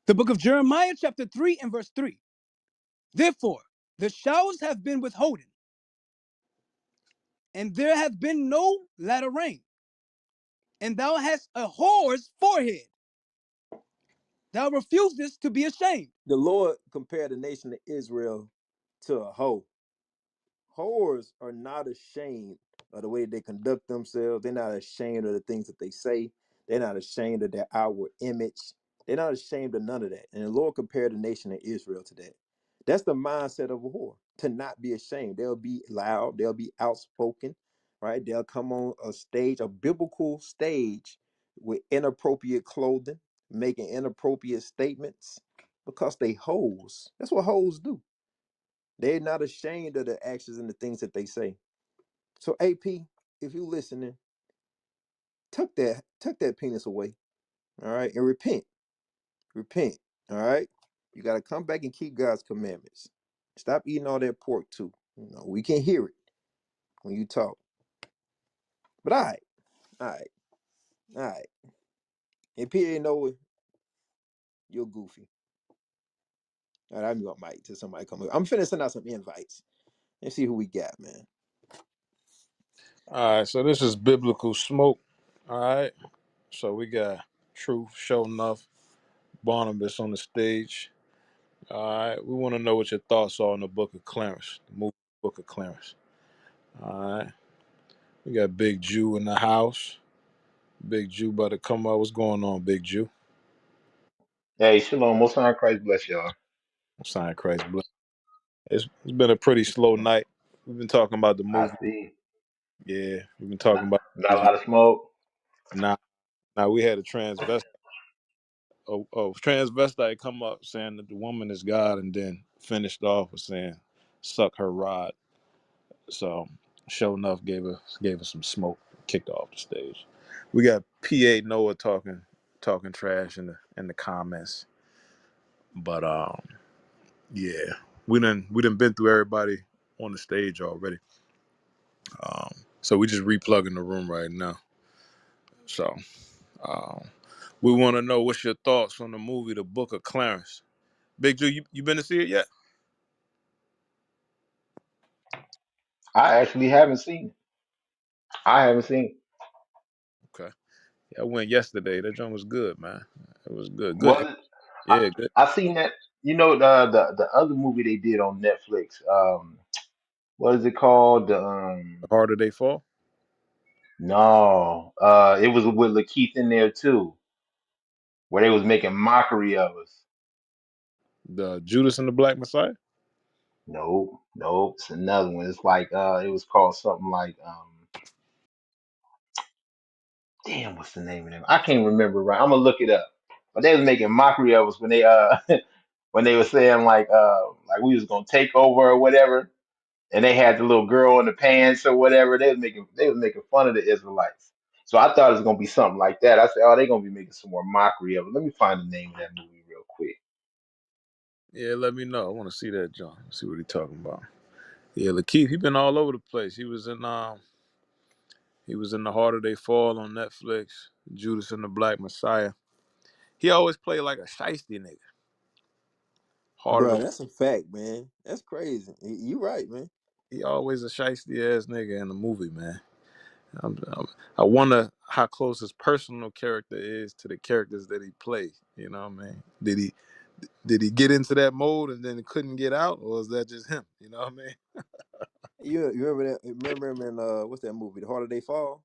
The book of Jeremiah, chapter 3 and verse 3. Therefore, the showers have been withholden, and there hath been no latter rain. And thou hast a whore's forehead. Thou refusest to be ashamed. The Lord compared the nation of Israel to a hoe. Whores are not ashamed of the way they conduct themselves. They're not ashamed of the things that they say. They're not ashamed of their outward image. They're not ashamed of none of that. And the Lord compared the nation of Israel to that. That's the mindset of a whore, to not be ashamed. They'll be loud, they'll be outspoken, right? They'll come on a stage, a biblical stage, with inappropriate clothing, making inappropriate statements because they hoes. That's what hoes do. They're not ashamed of the actions and the things that they say. So AP, if you listening, tuck that penis away, all right, and repent. Repent, all right. You got to come back and keep God's commandments. Stop eating all that pork too. You know we can hear it when you talk. But all right, all right. And P ain't know it, you're goofy. All right, I'm your mic till somebody come up. I'm finna send out some invites and see who we got, man. All right, so this is biblical smoke. All right, so we got Truth, Show Enough, Barnabas on the stage. All right, we want to know what your thoughts are on the Book of Clarence, the movie Book of Clarence. All right, we got Big Jew in the house. Big Jew about to come up. What's going on, Big Jew? Hey, shalom. Most high in Christ bless y'all. Sign Christ bless. It's been a pretty slow night. We've been talking about the I movie. see. Yeah, we've been Not, talking about not a Israel. lot of smoke. Now we had a transvestite come up saying that the woman is God, and then finished off with saying, "Suck her rod." So, show enough gave us some smoke, kicked off the stage. We got PA Noah talking trash in the comments, but yeah, we done been through everybody on the stage already. So we just replugging the room right now. So um, we want to know what's your thoughts on the movie, The Book of Clarence. Big Jew, you been to see it yet? I actually haven't seen it. I haven't seen it. Okay. Yeah, I went yesterday. That joint was good, man. It was good. Good. Was it? Yeah, good. I seen that. You know the other movie they did on Netflix. What is it called? The harder they fall. No. It was with Lakeith in there too, where they was making mockery of us. The Judas and the Black Messiah. Nope, nope. It's another one. It's like it was called something like damn, what's the name of them? I can't remember right. I'm gonna look it up. But they was making mockery of us when they when they were saying like we was gonna take over or whatever, and they had the little girl in the pants or whatever. They was making fun of the Israelites. So I thought it was gonna be something like that. I said, oh, they're gonna be making some more mockery of it. Let me find the name of that movie real quick. Yeah, let me know. I want to see that John. See what he talking about. Yeah, Lakeith, he been all over the place. He was in the harder they fall on Netflix. Judas and the Black Messiah. He always play like a shiesty nigga. Harder Bro, to that's a fact, man. That's crazy. You right, man. He always a shiesty ass nigga in the movie, man. I wonder how close his personal character is to the characters that he plays. You know what I mean? Did he get into that mode and then couldn't get out, or is that just him? You know what I mean? You remember that? Remember him in what's that movie? The Harder They Fall.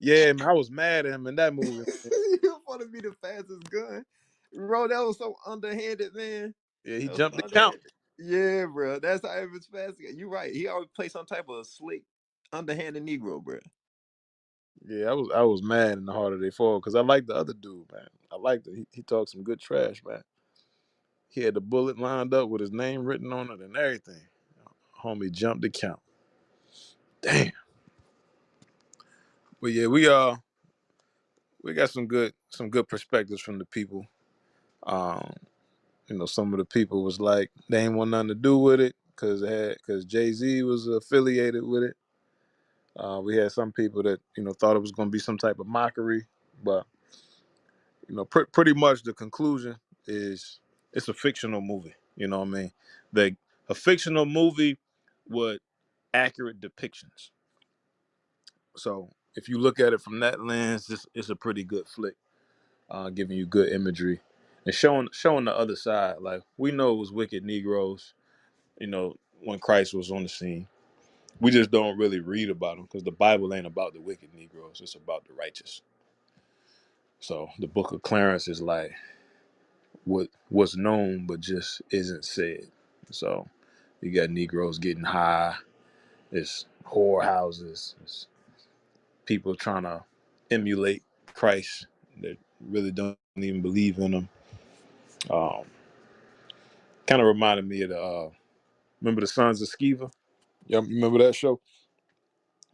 Yeah, man, I was mad at him in that movie. Man. You want to be the fastest gun, bro? That was so underhanded, man. Yeah, he That was jumped the count. underhanded. Yeah, bro. That's how he was fast. You right. He always play some type of slick, underhanded Negro, bro. Yeah, I was mad in the harder they fall because I like the other dude, man. I liked it. He talked some good trash, man. He had the bullet lined up with his name written on it and everything. Homie jumped the count. Damn. But yeah, we got some good perspectives from the people. Um, some of the people was like they ain't want nothing to do with it because Jay-Z was affiliated with it. We had some people that thought it was going to be some type of mockery, but pretty much the conclusion is it's a fictional movie. You know what I mean? A fictional movie with accurate depictions. So if you look at it from that lens, it's a pretty good flick, giving you good imagery and showing the other side. Like we know it was wicked Negroes, when Christ was on the scene. We just don't really read about them because the Bible ain't about the wicked Negroes; it's about the righteous. So the book of Clarence is like what's known but just isn't said. So you got Negroes getting high, it's whorehouses, it's people trying to emulate Christ that really don't even believe in him. Um, Kind of reminded me of remember the Sons of Sceva? Y'all remember that show?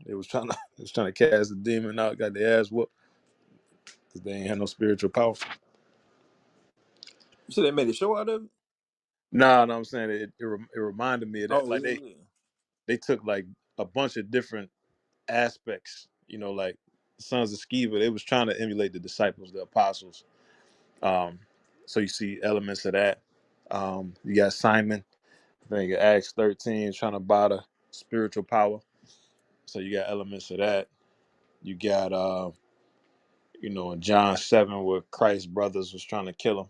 They was trying to cast the demon out, got their ass whooped because they ain't had no spiritual power. You said they made a show out of it? No, no, I'm saying it reminded me of that. Oh Like yeah, they yeah. they took like a bunch of different aspects, like Sons of Sceva. They was trying to emulate the disciples, the apostles. So you see elements of that. You got Simon, I think Acts 13, trying to buy the spiritual power. So you got elements of that. You got in John 7 where Christ's brothers was trying to kill him,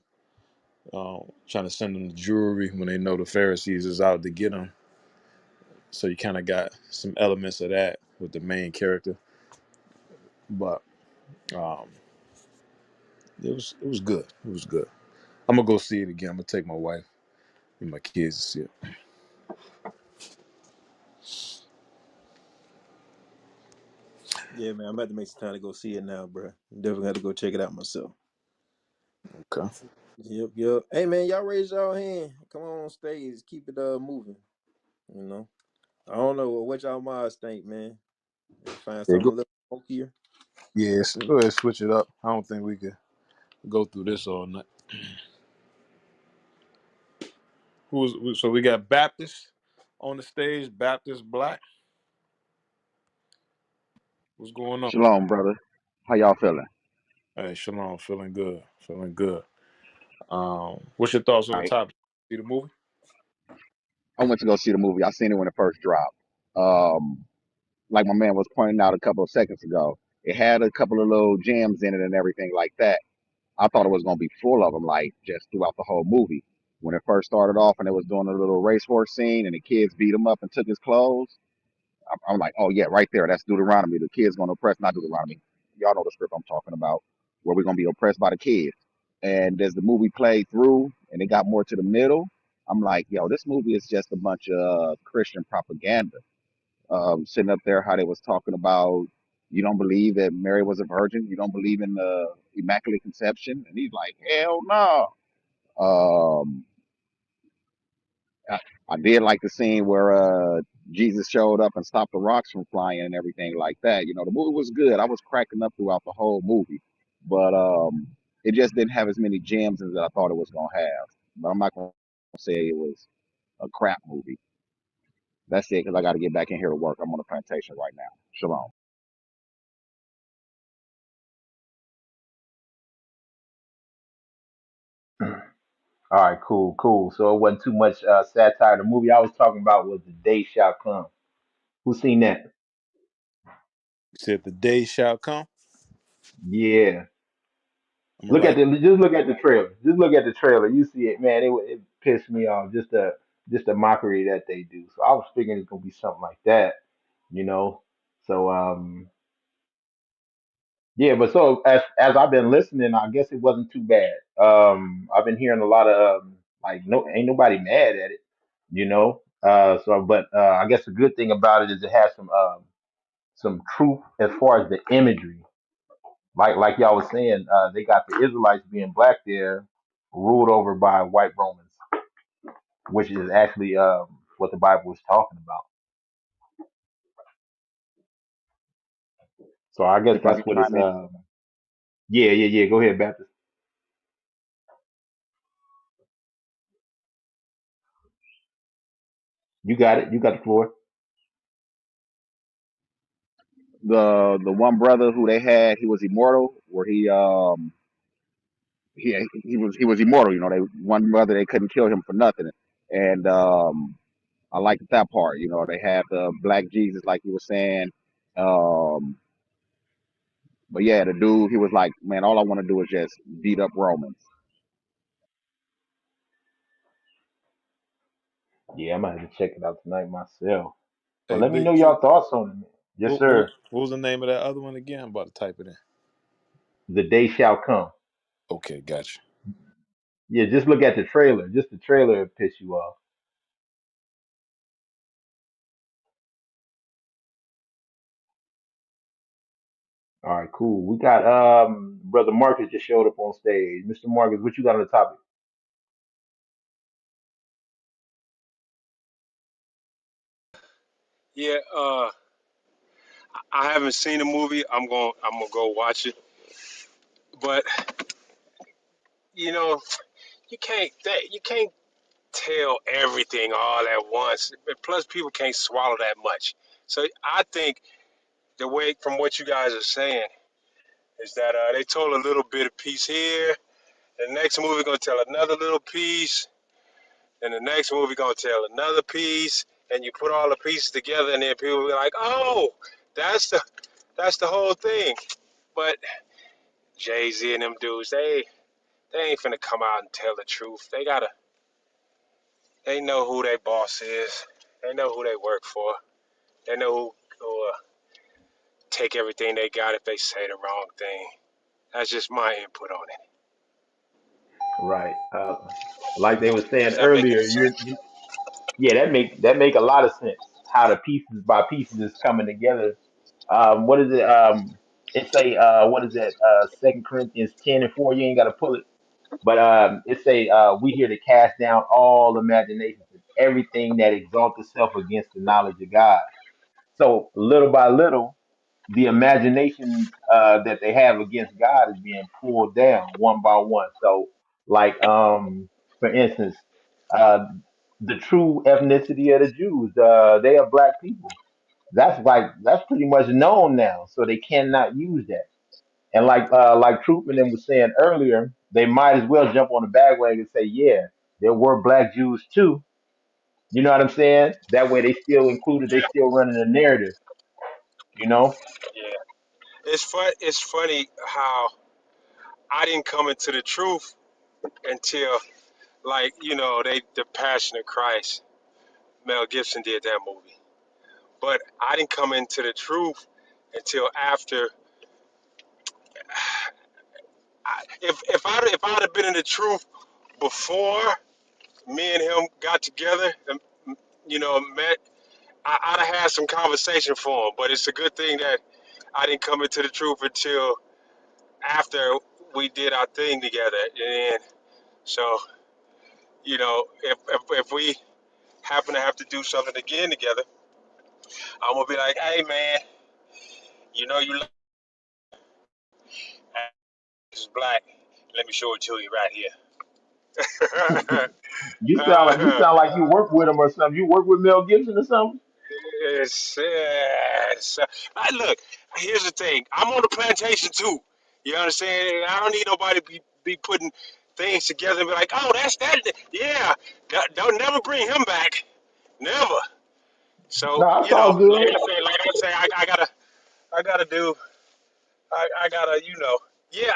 trying to send him the jewelry when they know the Pharisees is out to get him. So you kind of got some elements of that with the main character. But um, it was good. It was good. I'm gonna go see it again. I'm gonna take my wife and my kids to see it. Yeah, man. I'm about to make some time to go see it now, bro. Definitely got to go check it out myself. Okay. Yep, yep. Hey, man, y'all raise y'all hand. Come on stage. Keep it moving. You know. I don't know what y'all minds think, man. Find Yeah, something a little funkier. yes. Go ahead, switch it up. I don't think we could go through this all night. So we got Baptist on the stage. Baptist Black. What's going on? Shalom, brother. How y'all feeling? Hey, Shalom. Feeling good. Feeling good. What's your thoughts on All the right. topic? See the movie? I went to go see the movie. I seen it when it first dropped. Like my man was pointing out a couple of seconds ago, it had a couple of little gems in it and everything like that. I thought it was gonna be full of them, like just throughout the whole movie. When it first started off and it was doing a little racehorse scene and the kids beat him up and took his clothes, I'm like, oh yeah, right there. That's Deuteronomy. The kids gonna oppress, not Deuteronomy. Y'all know the script I'm talking about, where we're gonna be oppressed by the kids. And as the movie played through and it got more to the middle, I'm like, yo, this movie is just a bunch of Christian propaganda. Sitting up there, how they was talking about, you don't believe that Mary was a virgin, you don't believe in the Immaculate Conception, and he's like, hell no. Um, I, I did like the scene where Jesus showed up and stopped the rocks from flying and everything like that. The movie was good. I was cracking up throughout the whole movie, but it just didn't have as many gems as I thought it was gonna have. But I'm not gonna say it was a crap movie. That's it, because I got to get back in here to work. I'm on the plantation right now. Shalom. All right, cool, cool. So it wasn't too much satire. The movie I was talking about was The Day Shall Come. Who seen that? You said the day shall come. Yeah. I'm gonna write. Just look at the trailer. Just look at the trailer. You see it, man. It pissed me off. Just the mockery that they do. So I was figuring it's gonna be something like that, you know. So yeah, but so as I've been listening, I guess it wasn't too bad. I've been hearing a lot of like no ain't nobody mad at it, you know. But I guess the good thing about it is it has some truth as far as the imagery. like y'all was saying, they got the Israelites being black there, ruled over by white Romans, which is actually what the Bible is talking about. So I guess If I that's could what it's. chime in, Yeah. Go ahead, Baptist. You got it. You got the floor. the one brother who they had, he was immortal, where he was immortal. You know, they one brother they couldn't kill him for nothing, and I liked that part. You know, they had the black Jesus, like you were saying. Um, but yeah, the dude, he was like, man, all I want to do is just beat up Romans. Yeah, I'm gonna have to check it out tonight myself. But Hey, let me know Big True. y'all thoughts on it. Yes, sir. What was the name of that other one again? I'm about to type it in. The day shall come. Okay, gotcha. Yeah, just look at the trailer. Just the trailer will piss you off. All right, cool. We got brother Marcus just showed up on stage. Mr. Marcus, what you got on the topic? Yeah, I haven't seen the movie. I'm gonna go watch it. But you know, you can't tell everything all at once. Plus, people can't swallow that much. So I think the way from what you guys are saying is that they told a little bit of piece here. The next movie gonna tell another little piece, and the next movie gonna tell another piece, and you put all the pieces together, and then people will be like, "Oh, that's the that's the whole thing." But Jay Z and them dudes, they ain't finna come out and tell the truth. They know who their boss is. They know who they work for. They know who take everything they got if they say the wrong thing. That's just my input on it. Right. Like they were saying Does that make any earlier, sense? yeah, that make a lot of sense. How the pieces by pieces is coming together. What is it? It's a what is that? 2 Corinthians 10:4. You ain't got to pull it, but it's a we here to cast down all imaginations and everything that exalts itself against the knowledge of God. So little by little, the imaginations that they have against God is being pulled down one by one. So, like for instance, uh, the true ethnicity of the Jews, they are black people. That's pretty much known now. So they cannot use that. And like Troop and them was saying earlier, they might as well jump on the bandwagon and say, yeah, there were black Jews too. You know what I'm saying? That way they still included, they still running a narrative. You know? Yeah, it's funny how I didn't come into the truth until like the Passion of Christ. Mel Gibson did that movie, but I didn't come into the truth until after. If I'd have been in the truth before me and him got together and met, I'd have had some conversation for him. But it's a good thing that I didn't come into the truth until after we did our thing together. And so if we happen to have to do something again together, I'm gonna be like, hey man, you like this is black. Let me show it to you right here. You sound like you work with him or something. You work with Mel Gibson or something? Yes. Look, here's the thing. I'm on the plantation too. You understand? I don't need nobody to be putting things together and be like, oh, that's that. Yeah. Don't never bring him back. Never. So, No, it's all good. I gotta do, I gotta, yeah,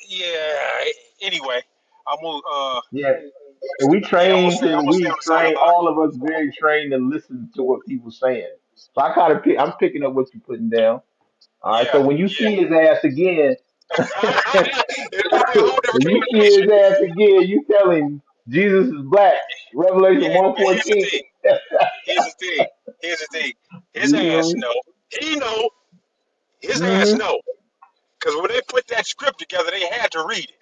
yeah. Anyway, I'm gonna, Yeah. And I'm gonna stay Hey, on the sideline. all of us very trained to listen to what people saying. So I'm picking up what you're putting down. All right. Yeah, So when you yeah. see his ass again, when It'll be a whole different you see conversation. his ass again, you tell him Jesus is black. Revelation Yeah, but here's the 1:14. thing. Here's the thing. Here's the thing. His You feel ass me? know. He know. His ass Mm-hmm. know. Because when they put that script together, they had to read it.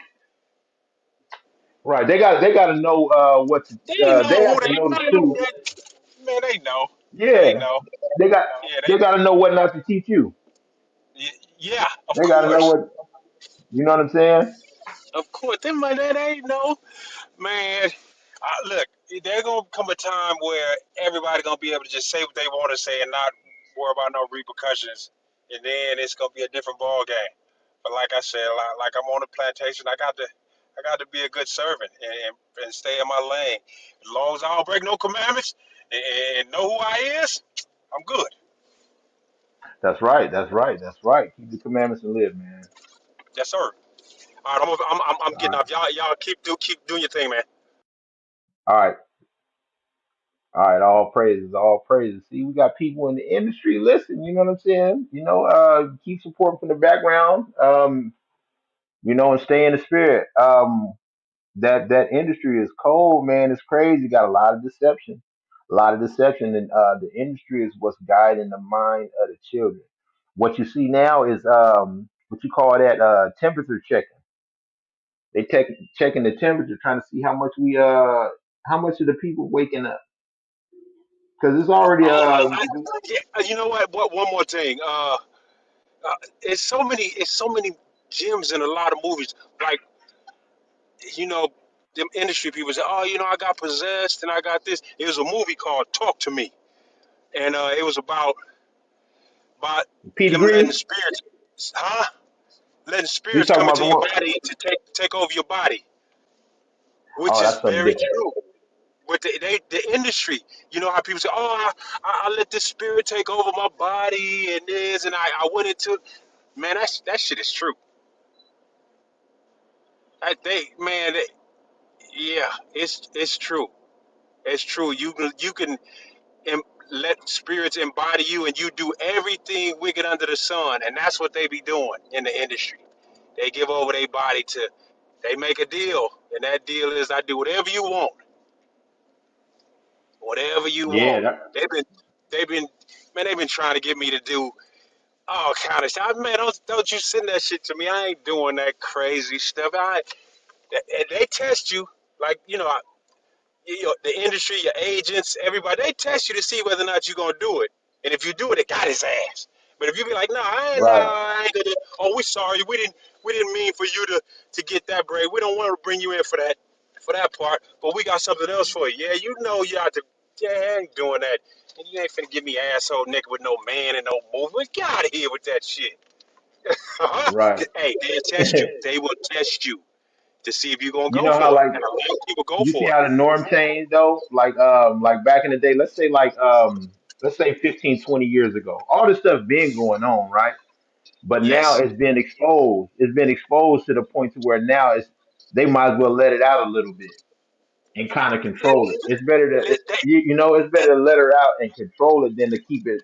Right. They got to know what to. They know They who have to they know the truth. know. Man, they know. They Yeah. know. They got Yeah, they got to know what not to teach you. yeah, of They got to know course. what. You know what I'm saying? Of course. Them man, that ain't no. Man, look, there's going to come a time where everybody going to be able to just say what they want to say and not worry about no repercussions. And then it's going to be a different ball game. But like I said, like I'm on a plantation, I got to be a good servant and stay in my lane. As long as I don't break no commandments and know who I is, I'm good. That's right. That's right. That's right. Keep the commandments and live, man. Yes, sir. All right, I'm All getting right. off. Y'all keep doing your thing, man. All right. All right. All praises. All praises. See, we got people in the industry. Listen, you know what I'm saying? Keep supporting from the background. And stay in the spirit. That industry is cold, man. It's crazy. Got a lot of deception, and the industry is what's guiding the mind of the children. What you see now is what you call that temperature checking. They take checking the temperature, trying to see how much of the people waking up because it's already Yeah, you know what? What one more thing? It's so many gems in a lot of movies. Like you know, them industry people say, "Oh, I got possessed and I got this." It was a movie called Talk to Me, and it was about Peter them letting Grease. spirits, huh? Letting You spirits talking come about into the your one? body to take over your body, which Oh, is that's something very different. true. But the industry, you know how people say, "Oh, I let this spirit take over my body and this," and I went into, man, that shit is true. Yeah, it's true. It's true. You can em- let spirits embody you, and you do everything wicked under the sun, and that's what they be doing in the industry. They give over their body to. They make a deal, and that deal is I do whatever you Yeah, want. They've been, man, they've been trying to get me to do all kind of stuff. Man, don't you send that shit to me. I ain't doing that crazy stuff. They test you, like the industry, your agents, everybody. They test you to see whether or not you're gonna do it. And if you do it, it got his ass. But if you be like, no, right. I ain't gonna. Oh, we sorry. We didn't mean for you to get that break. We don't want to bring you in for that part. But we got something else for you. Yeah, you have to. Yeah, I ain't doing that. And you ain't finna give me asshole nigga with no man and no movement. Get out of here with that shit. Right. Hey, they'll test you. They will test you to see if you're gonna You go know how for it. like And a lot of people go you see for it. how the norm changed though? Like back in the day, let's say 15, 20 years ago. All this stuff been going on, right? But now Yes. it's been exposed. It's been exposed to the point to where now they might as well let it out a little bit and kind of control it. It's better to They, it's better to let her out and control it than to keep it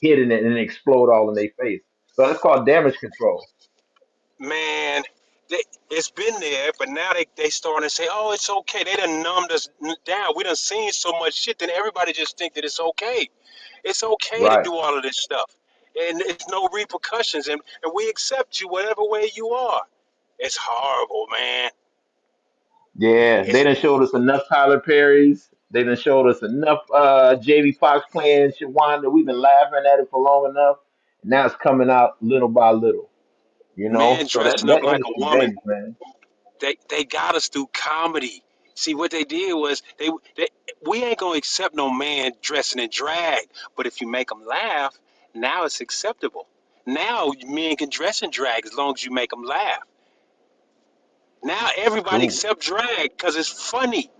hidden and explode all in their face. So that's called damage control. man, it's been there, but now they starting to say, oh, it's okay. They done numbed us down. We done seen so much shit, then everybody just think that it's okay. It's okay to Right. do all of this stuff. And it's no repercussions, and we accept you whatever way you are. It's horrible, man. Yeah, they It's done showed us enough Tyler Perry's. They done showed us enough Jamie Foxx playing Shawanda. We've been laughing at it for long enough. Now it's coming out little by little, man So that dressing up that like a industry woman. dangerous, man. They got us through comedy. See what they did was they we ain't gonna accept no man dressing in drag, but if you make them laugh, now it's acceptable. Now men can dress in drag as long as you make them laugh. Now everybody True. accept drag because it's funny,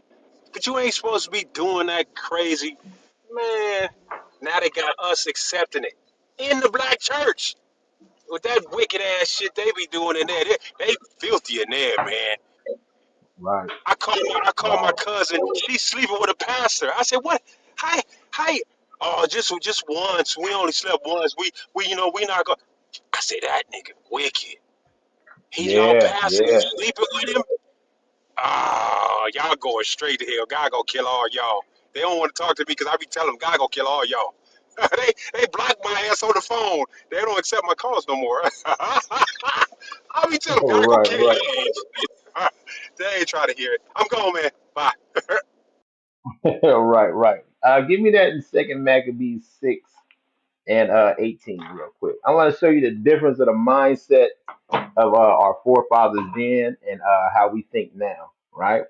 but you ain't supposed to be doing that crazy, man. Now they got us accepting it in the black church with that wicked ass shit they be doing in there. They filthy in there, man. Right. I call my Right. cousin. She's sleeping with a pastor. I said, "What? Hi, hi. Oh, just once. We only slept once. We not going." I said, "That nigga wicked. He y'all Yeah. pastor. You Yeah. sleeping with him? Ah, y'all going straight to hell. God gonna kill all y'all. They don't want to talk to me because I be telling them God gonna kill all y'all. They blocked my ass on the phone. They don't accept my calls no more. I be telling them, y'all go Right, kill right. your ass. They ain't trying to hear it. I'm going, man. Bye. Right, right. Give me that in Second Maccabees 6 and 18 real quick. I want to show you the difference of the mindset of our forefathers then and how we think now, right?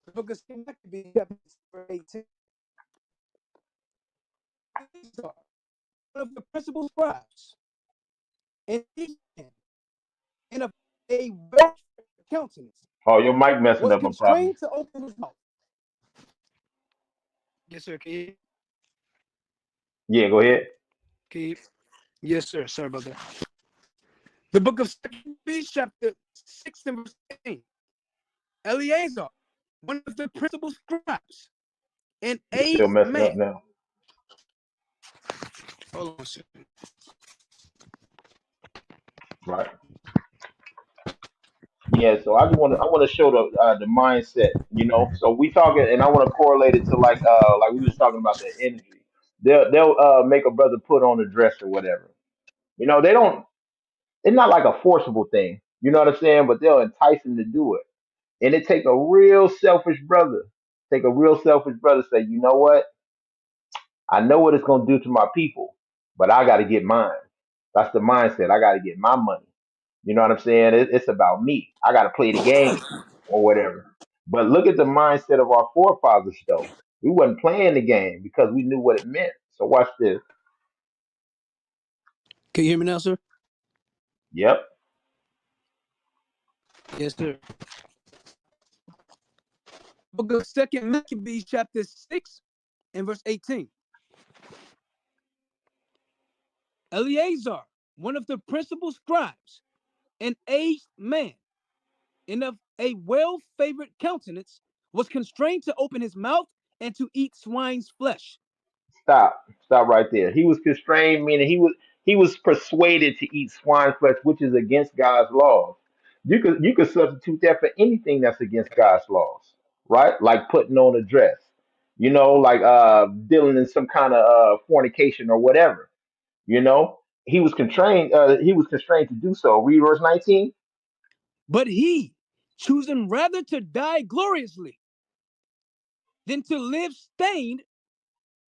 The book of St. Maccabees, chapter 18. These are one of the principal scribes and and of a well countenance Oh, your mic messing was up, a problem. constrained to open his mouth. Yes, sir. Yeah, go ahead. Can you, yes, sir. Sorry about that. The book of Maccabees, chapter 6 and verse 18. Eleazar, one of the principal scribes, an You're still aged messing up man. now. Hold on a second. Right. Yeah, so I want to show the mindset, So we talking, and I want to correlate it to like we was talking about the energy. They'll make a brother put on a dress or whatever. They don't. It's not like a forcible thing. You know what I'm saying? But they'll entice him to do it, and it take a real selfish brother. Take a real selfish brother say, you know what? I know what it's gonna do to my people, but I got to get mine. That's the mindset. I got to get my money. You know what I'm saying? It's about me. I got to play the game or whatever. But look at the mindset of our forefathers, though. We wasn't playing the game because we knew what it meant. So watch this. Can you hear me now, sir? Yep. Yes, sir. Book of Second Maccabees, chapter 6 and verse 18. Eleazar, one of the principal scribes, an aged man, and of a well-favored countenance, was constrained to open his mouth and to eat swine's flesh. Stop right there. He was constrained, meaning he was persuaded to eat swine flesh, which is against God's laws. You could substitute that for anything that's against God's laws, right? Like putting on a dress, like dealing in some kind of fornication or whatever. He was constrained to do so. Read verse 19. But he, choosing rather to die gloriously than to live stained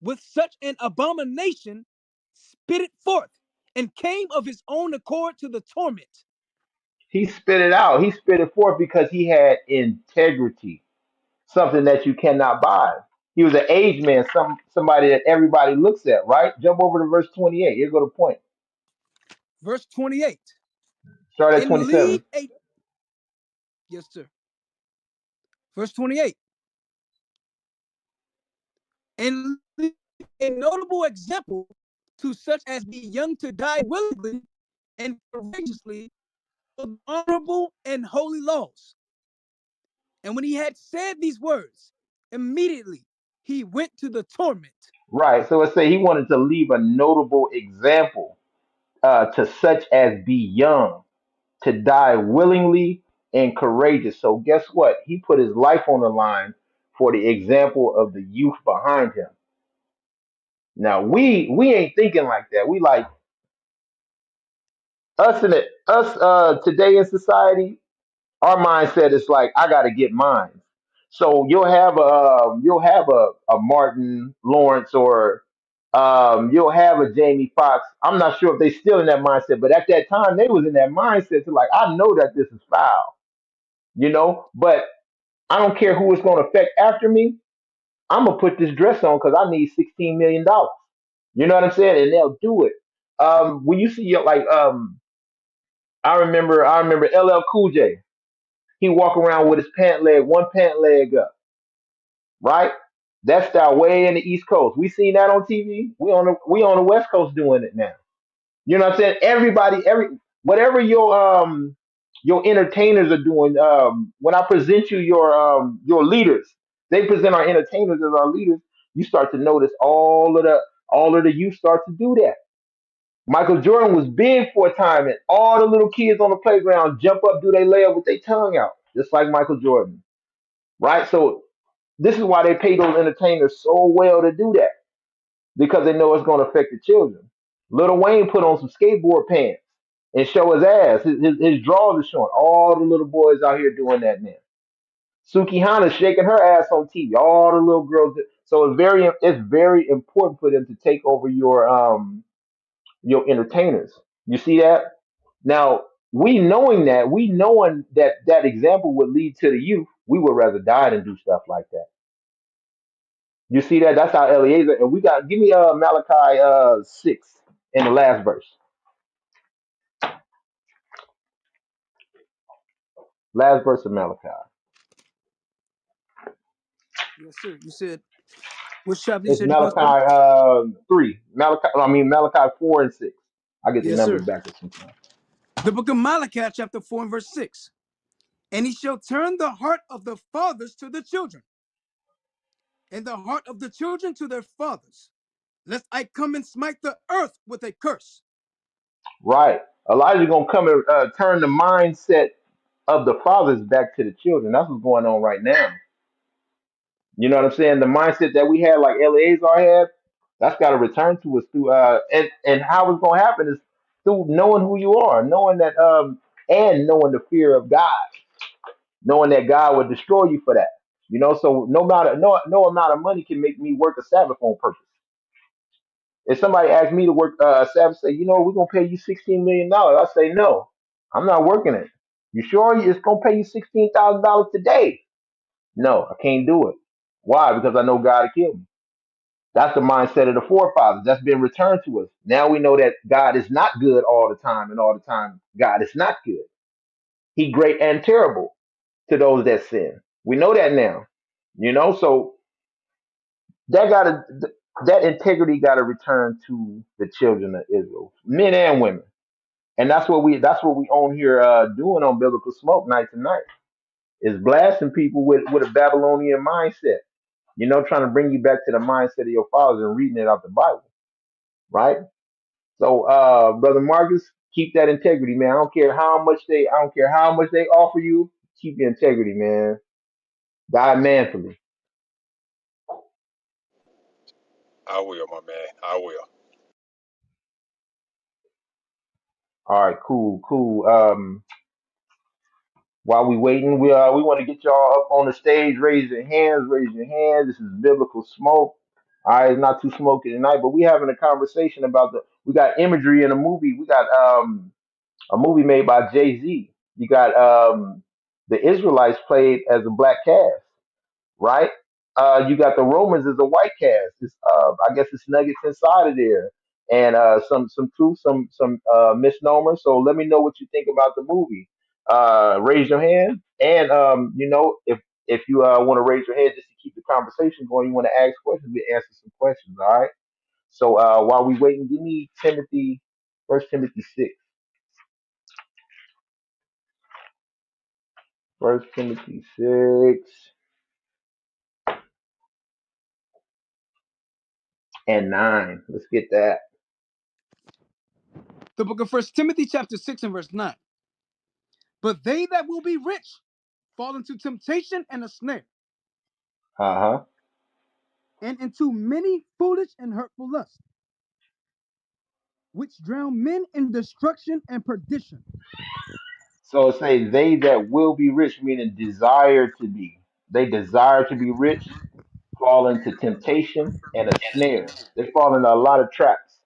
with such an abomination, spit it forth, and came of his own accord to the torment. He spit it out. He spit it forth because he had integrity, something that you cannot buy. He was an aged man, somebody that everybody looks at, right? Jump over to verse 28. Here go the point. Verse 28. Start at And leave 27. a, yes, sir. Verse 28. And leave a notable example to such as be young to die willingly and courageously for the honorable and holy laws. And when he had said these words, immediately he went to the torment. Right. So it say he wanted to leave a notable example to such as be young, to die willingly and courageous. So guess what? He put his life on the line for the example of the youth behind him. Now we ain't thinking like that. We like us today in society. Our mindset is like I got to get mine. So you'll have a Martin Lawrence or you'll have a Jamie Foxx. I'm not sure if they still in that mindset, but at that time they was in that mindset to like I know that this is foul, but I don't care who it's going to affect after me. I'm gonna put this dress on because I need $16 million. You know what I'm saying? And they'll do it. When you see like I remember LL Cool J. He walk around with his one pant leg up, right? That style way in the East Coast. We seen that on TV. We on the West Coast doing it now. You know what I'm saying? Everybody, whatever your entertainers are doing. When I present you your leaders, they present our entertainers as our leaders. You start to notice all of the youth start to do that. Michael Jordan was big for a time, and all the little kids on the playground jump up, do they layup with their tongue out, just like Michael Jordan. right? So this is why they pay those entertainers so well to do that, because they know it's going to affect the children. Lil Wayne put on some skateboard pants and show his ass. His drawers are showing. All the little boys out here doing that now. Suki Hana shaking her ass on TV. All the little girls. So it's very important for them to take over your entertainers. You see that? Now, we knowing that that example would lead to the youth, we would rather die than do stuff like that. You see that? That's how Eliezer, and we got, give me Malachi 6 in the last verse. Last verse of Malachi. Yes, sir. You said which chapter you It's said you was? Malachi 3. Malachi 4 and 6. I get the Yes, numbers sir. backwards sometimes. The book of Malachi, chapter 4 and verse 6. And he shall turn the heart of the fathers to the children, and the heart of the children to their fathers, lest I come and smite the earth with a curse. Right. Elijah gonna come and turn the mindset of the fathers back to the children. That's what's going on right now. You know what I'm saying? The mindset that we had, like Eleazar had, that's got to return to us through and how it's gonna happen is through knowing who you are, knowing that and knowing the fear of God, knowing that God would destroy you for that. You know, so no amount of money can make me work a Sabbath on purpose. If somebody asked me to work Sabbath, say, you know, we're gonna pay you $16 million, I say no, I'm not working it. You sure it's gonna pay you $16,000 today? No, I can't do it. Why? Because I know God will kill me. That's the mindset of the forefathers. That's been returned to us. Now we know that God is not good all the time, and all the time God is not good. He great and terrible to those that sin. We know that now. You know, so that gotta that integrity gotta return to the children of Israel, men and women. And that's what we own here doing on Biblical Smoke night to night, is blasting people with a Babylonian mindset. You know, trying to bring you back to the mindset of your fathers and reading it out the Bible, right? So, brother Marcus, keep that integrity, man. I don't care how much they offer you. Keep your integrity, man. Die manfully. I will, my man. I will. All right, cool, cool. While we waiting, we want to get y'all up on the stage. Raise your hands. Raise your hands. This is biblical smoke. All right, it's not too smoky tonight, but we having a conversation about we got imagery in a movie. We got a movie made by Jay-Z. You got the Israelites played as a black cast, right? You got the Romans as a white cast. It's, I guess it's nuggets inside of there, and some truth, some misnomers. So let me know what you think about the movie. Raise your hand, and you know, if you want to raise your hand just to keep the conversation going, you want to ask questions, we answer some questions. All right. So while we waiting, give me Timothy, First Timothy 6, First Timothy 6 and 9. Let's get that. The book of First Timothy, chapter 6 and verse 9. But they that will be rich fall into temptation and a snare, Uh huh. and into many foolish and hurtful lusts, which drown men in destruction and perdition. So it say they that will be rich, meaning desire to be. They desire to be rich, fall into temptation and a snare. They fall into a lot of traps,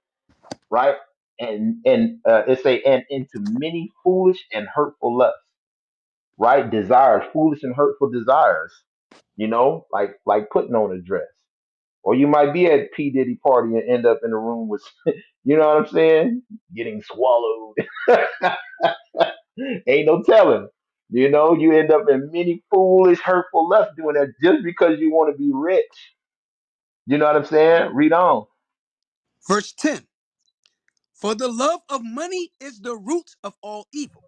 right? And it say and into many foolish and hurtful lusts, right? Desires, foolish and hurtful desires. You know, like putting on a dress, or you might be at P Diddy party and end up in a room with, you know what I'm saying, getting swallowed. Ain't no telling. You know, you end up in many foolish, hurtful lusts doing that just because you want to be rich. You know what I'm saying? Read on. Verse 10. For the love of money is the root of all evil,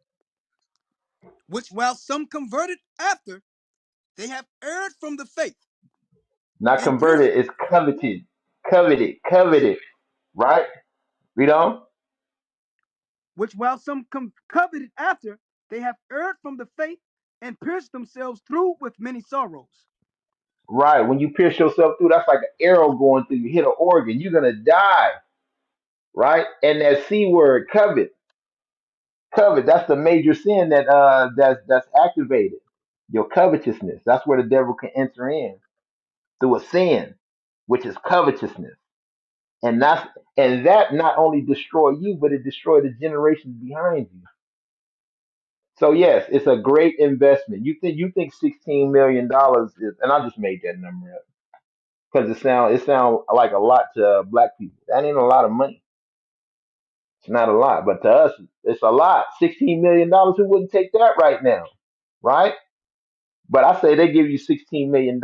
which while some converted after, they have erred from the faith Not and pierced, converted, it's coveted. Coveted. Right? Read on. which while some coveted after, they have erred from the faith and pierced themselves through with many sorrows. Right. When you pierce yourself through, that's like an arrow going through. You hit an organ, you're gonna die. Right. And that C word, covet, covet. That's the major sin that's activated. Your covetousness. That's where the devil can enter in through a sin, which is covetousness. And that not only destroy you, but it destroy the generations behind you. So yes, it's a great investment. You think $16 million is, and I just made that number up because it sound like a lot to black people. That ain't a lot of money. It's not a lot, but to us, it's a lot. $16 million, who wouldn't take that right now, right? But I say they give you $16 million,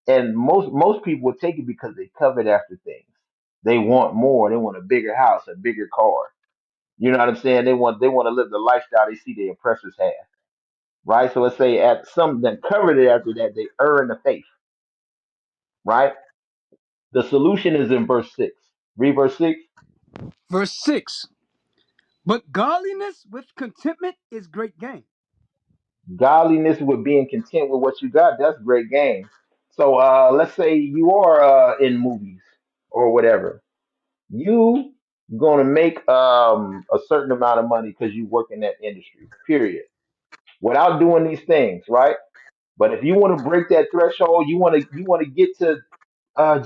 and most people would take it because they covet after things. They want more. They want a bigger house, a bigger car. You know what I'm saying? They want to live the lifestyle they see their oppressors have, right? So let's say at some that covered it after that, they earn the faith, right? The solution is in verse 6. Read verse 6. Verse 6. But godliness with contentment is great gain. Godliness with being content with what you got, that's great game. So let's say you are in movies or whatever. You gonna make a certain amount of money because you work in that industry, period. Without doing these things, right? But if you want to break that threshold, you want to get to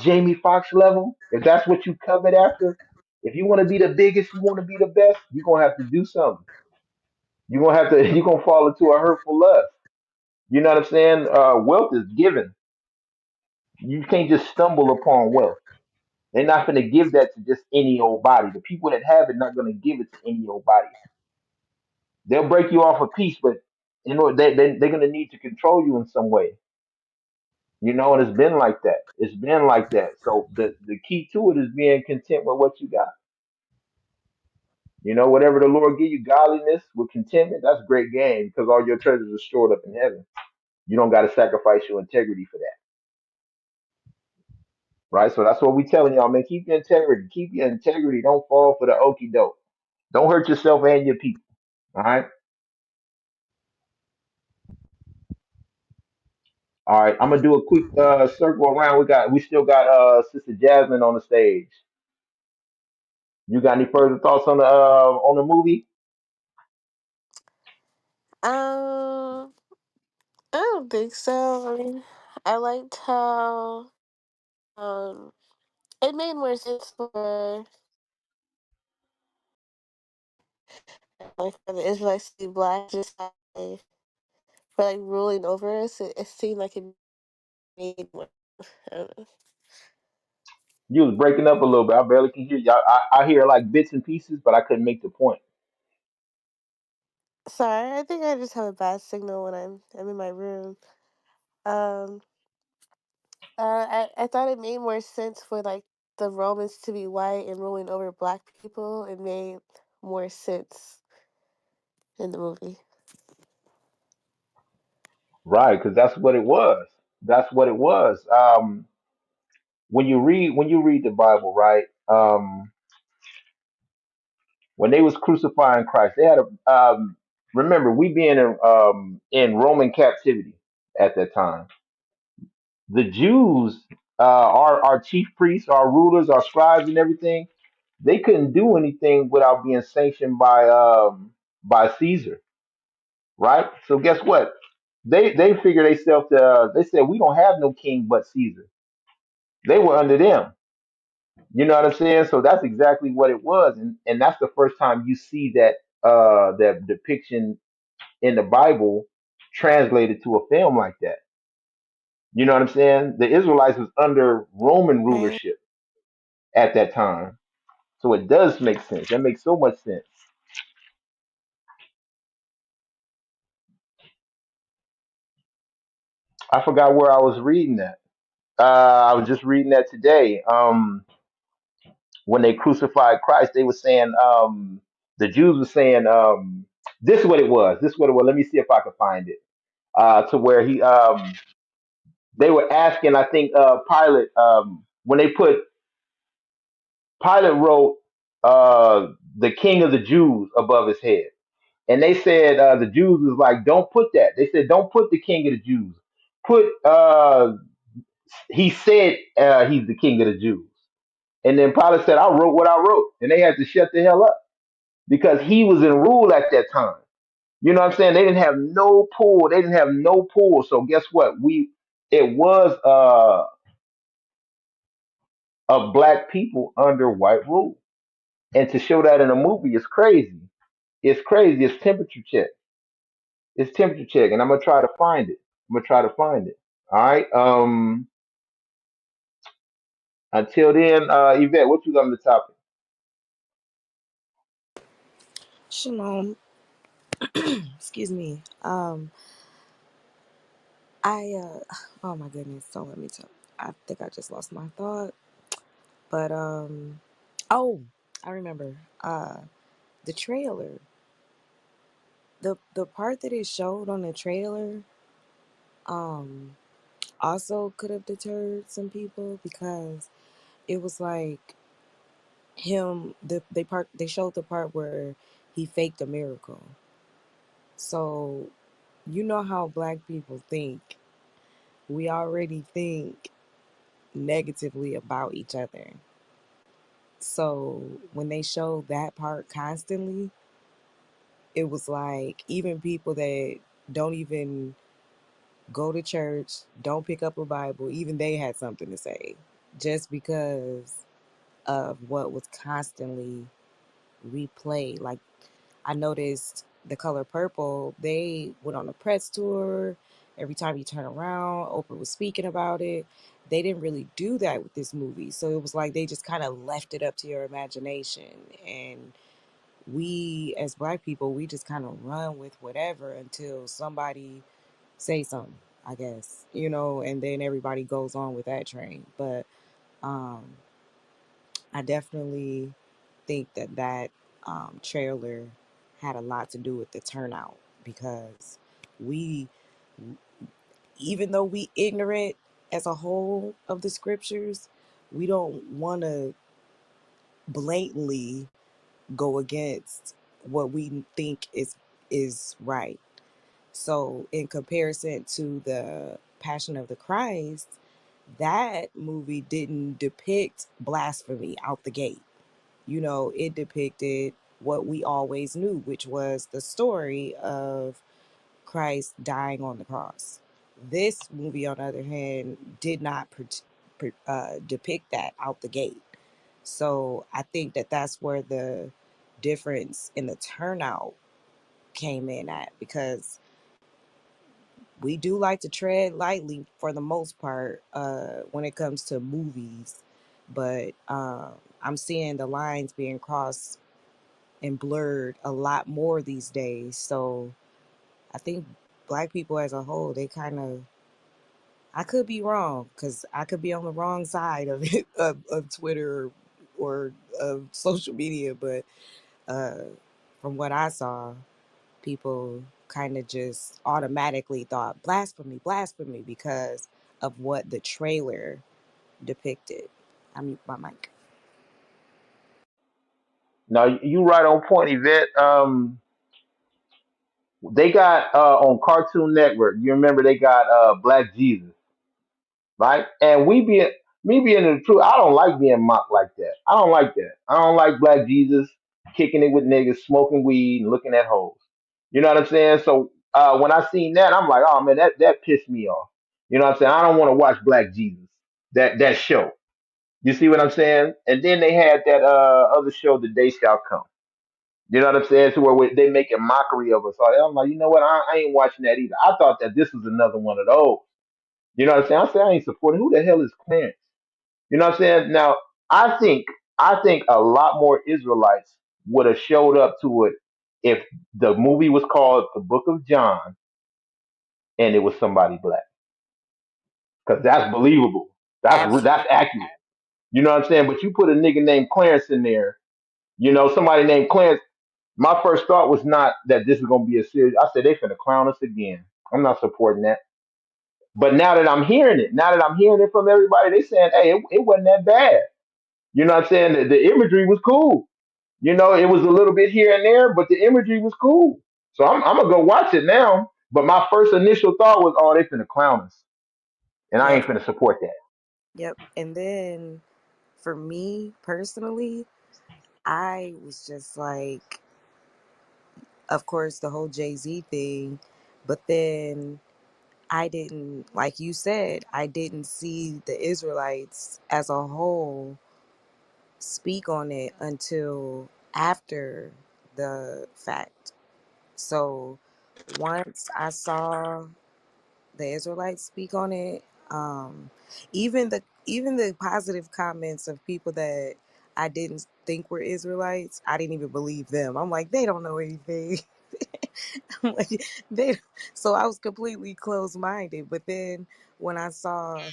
Jamie Foxx level, if that's what you covet after, if you want to be the biggest, you want to be the best, you're gonna have to do something. You're gonna have to you're gonna fall into a hurtful lust. You know what I'm saying? Wealth is given. You can't just stumble upon wealth. They're not gonna give that to just any old body. The people that have it not gonna give it to any old body. They'll break you off a piece, but they're gonna need to control you in some way. And it's been like that. It's been like that. So the key to it is being content with what you got. Whatever the Lord give you, godliness with contentment, that's great game because all your treasures are stored up in heaven. You don't got to sacrifice your integrity for that, right? So that's what we telling y'all, man. Keep your integrity. Keep your integrity. Don't fall for the okie doke. Don't hurt yourself and your people. All right. All right. I'm gonna do a quick circle around. We still got Sister Jasmine on the stage. You got any further thoughts on the movie? Um, I don't think so. I mean, I liked how um it made more sense for the Israelites to be black, just like, for like ruling over us. It seemed like it made more. I don't know. You was breaking up a little bit. I barely can hear you. I hear like bits and pieces, but I couldn't make the point. Sorry, I think I just have a bad signal when I'm in my room. Um, I thought it made more sense for like the Romans to be white and ruling over black people. It made more sense in the movie. Right, because that's what it was. That's what it was. When you read the Bible, right? When they was crucifying Christ, they had a remember we being in Roman captivity at that time. The Jews, our chief priests, our rulers, our scribes, and everything, they couldn't do anything without being sanctioned by Caesar, right? So guess what? They figure themselves. They said we don't have no king but Caesar. They were under them. You know what I'm saying? So that's exactly what it was, and that's the first time you see that depiction in the Bible translated to a film like that. You know what I'm saying? The Israelites was under Roman Right. rulership at that time, so it does make sense. That makes so much sense. I forgot where I was reading that. I was just reading that today. When they crucified Christ, they were saying, the Jews were saying, this is what it was. This is what it was. Let me see if I can find it. To where they were asking, I think, Pilate, when they put, Pilate wrote, the King of the Jews above his head. and they said the Jews was like, don't put that. They said, don't put the king of the Jews. Put he said he's the king of the Jews. And then Pilate said, I wrote what I wrote, and they had to shut the hell up because he was in rule at that time. You know what I'm saying? They didn't have no pull. They didn't have no pull. So guess what? It was of black people under white rule, and to show that in a movie is crazy. It's crazy. It's temperature check. It's temperature check, and I'm gonna try to find it. I'm gonna try to find it. All right. Until then, Yvette, what you got on the topic? Shalom. Excuse me. I oh my goodness, don't let me tell. I think I just lost my thought. But oh, I remember. The trailer. The part that it showed on the trailer um also could have deterred some people because it was like they showed the part where he faked a miracle. So you know how black people think. We already think negatively about each other. So when they showed that part constantly, it was like even people that don't even go to church, don't pick up a Bible, even they had something to say just because of what was constantly replayed. Like I noticed The Color Purple, they went on a press tour. Every time you turn around, Oprah was speaking about it. They didn't really do that with this movie. So it was like they just kind of left it up to your imagination. And we, as black people, we just kind of run with whatever until somebody say something, I guess, and then everybody goes on with that train. But um, I definitely think that trailer had a lot to do with the turnout because we, even though we ignorant as a whole of the scriptures, we don't want to blatantly go against what we think is right. So in comparison to the Passion of the Christ, that movie didn't depict blasphemy out the gate. It depicted what we always knew, which was the story of Christ dying on the cross. This movie, on the other hand, did not depict that out the gate. So I think that that's where the difference in the turnout came in at because we do like to tread lightly for the most part when it comes to movies, but I'm seeing the lines being crossed and blurred a lot more these days. So I think black people as a whole, they kind of, I could be wrong because I could be on the wrong side of it, of Twitter or of social media, but uh, from what I saw, people kind of just automatically thought blasphemy, blasphemy because of what the trailer depicted. I mute my mic. Now you right on point, Yvette. They got on Cartoon Network. You remember they got Black Jesus, right? And me being in the truth, I don't like being mocked like that. I don't like that. I don't like Black Jesus kicking it with niggas, smoking weed, and looking at hoes. You know what I'm saying? So when I seen that, I'm like, oh man, that pissed me off. You know what I'm saying? I don't want to watch Black Jesus. That show. You see what I'm saying? And then they had that other show, The Day Shall Come. You know what I'm saying? To where they making mockery of us. So I'm like, you know what? I ain't watching that either. I thought that this was another one of those. You know what I'm saying? I said I ain't supporting. Who the hell is Clarence? You know what I'm saying? Now I think a lot more Israelites would have showed up to it if the movie was called The Book of John and it was somebody black, because that's believable. That's Absolutely. accurate. You know what I'm saying? But you put a nigga named Clarence in there. Somebody named Clarence. My first thought was not that this is gonna be a series. I said they finna clown us again. I'm not supporting that. But now that I'm hearing it from everybody, they saying, hey, it wasn't that bad. You know what I'm saying? The imagery was cool. It was a little bit here and there, but the imagery was cool. So I'm gonna go watch it now. But my first initial thought was, oh, they finna clown us, and I Yep. ain't finna support that. Yep. And then for me personally, I was just like, of course, the whole Jay-Z thing, but then I didn't, like you said, I didn't see the Israelites as a whole speak on it until after the fact. So once I saw the Israelites speak on it, um, even the positive comments of people that I didn't think were Israelites, I didn't even believe them. I'm like, they don't know anything. I'm like, they. So I was completely closed minded. But then when I saw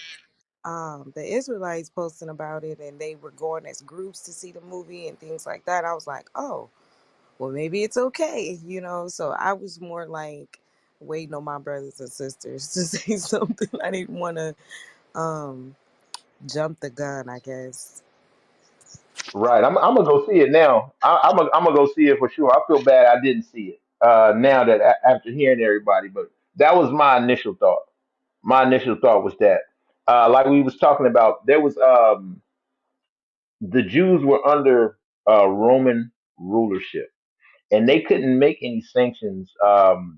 the Israelites posting about it and they were going as groups to see the movie and things like that, I was like, oh, well, maybe it's okay, you know? So I was more like waiting on my brothers and sisters to say something. I didn't want to um, jump the gun, I guess. Right. I'm gonna go see it now. I'm gonna go see it for sure. I feel bad I didn't see it. Now that after hearing everybody, but that was my initial thought. My initial thought was that, like we was talking about, there was the Jews were under Roman rulership, and they couldn't make any sanctions.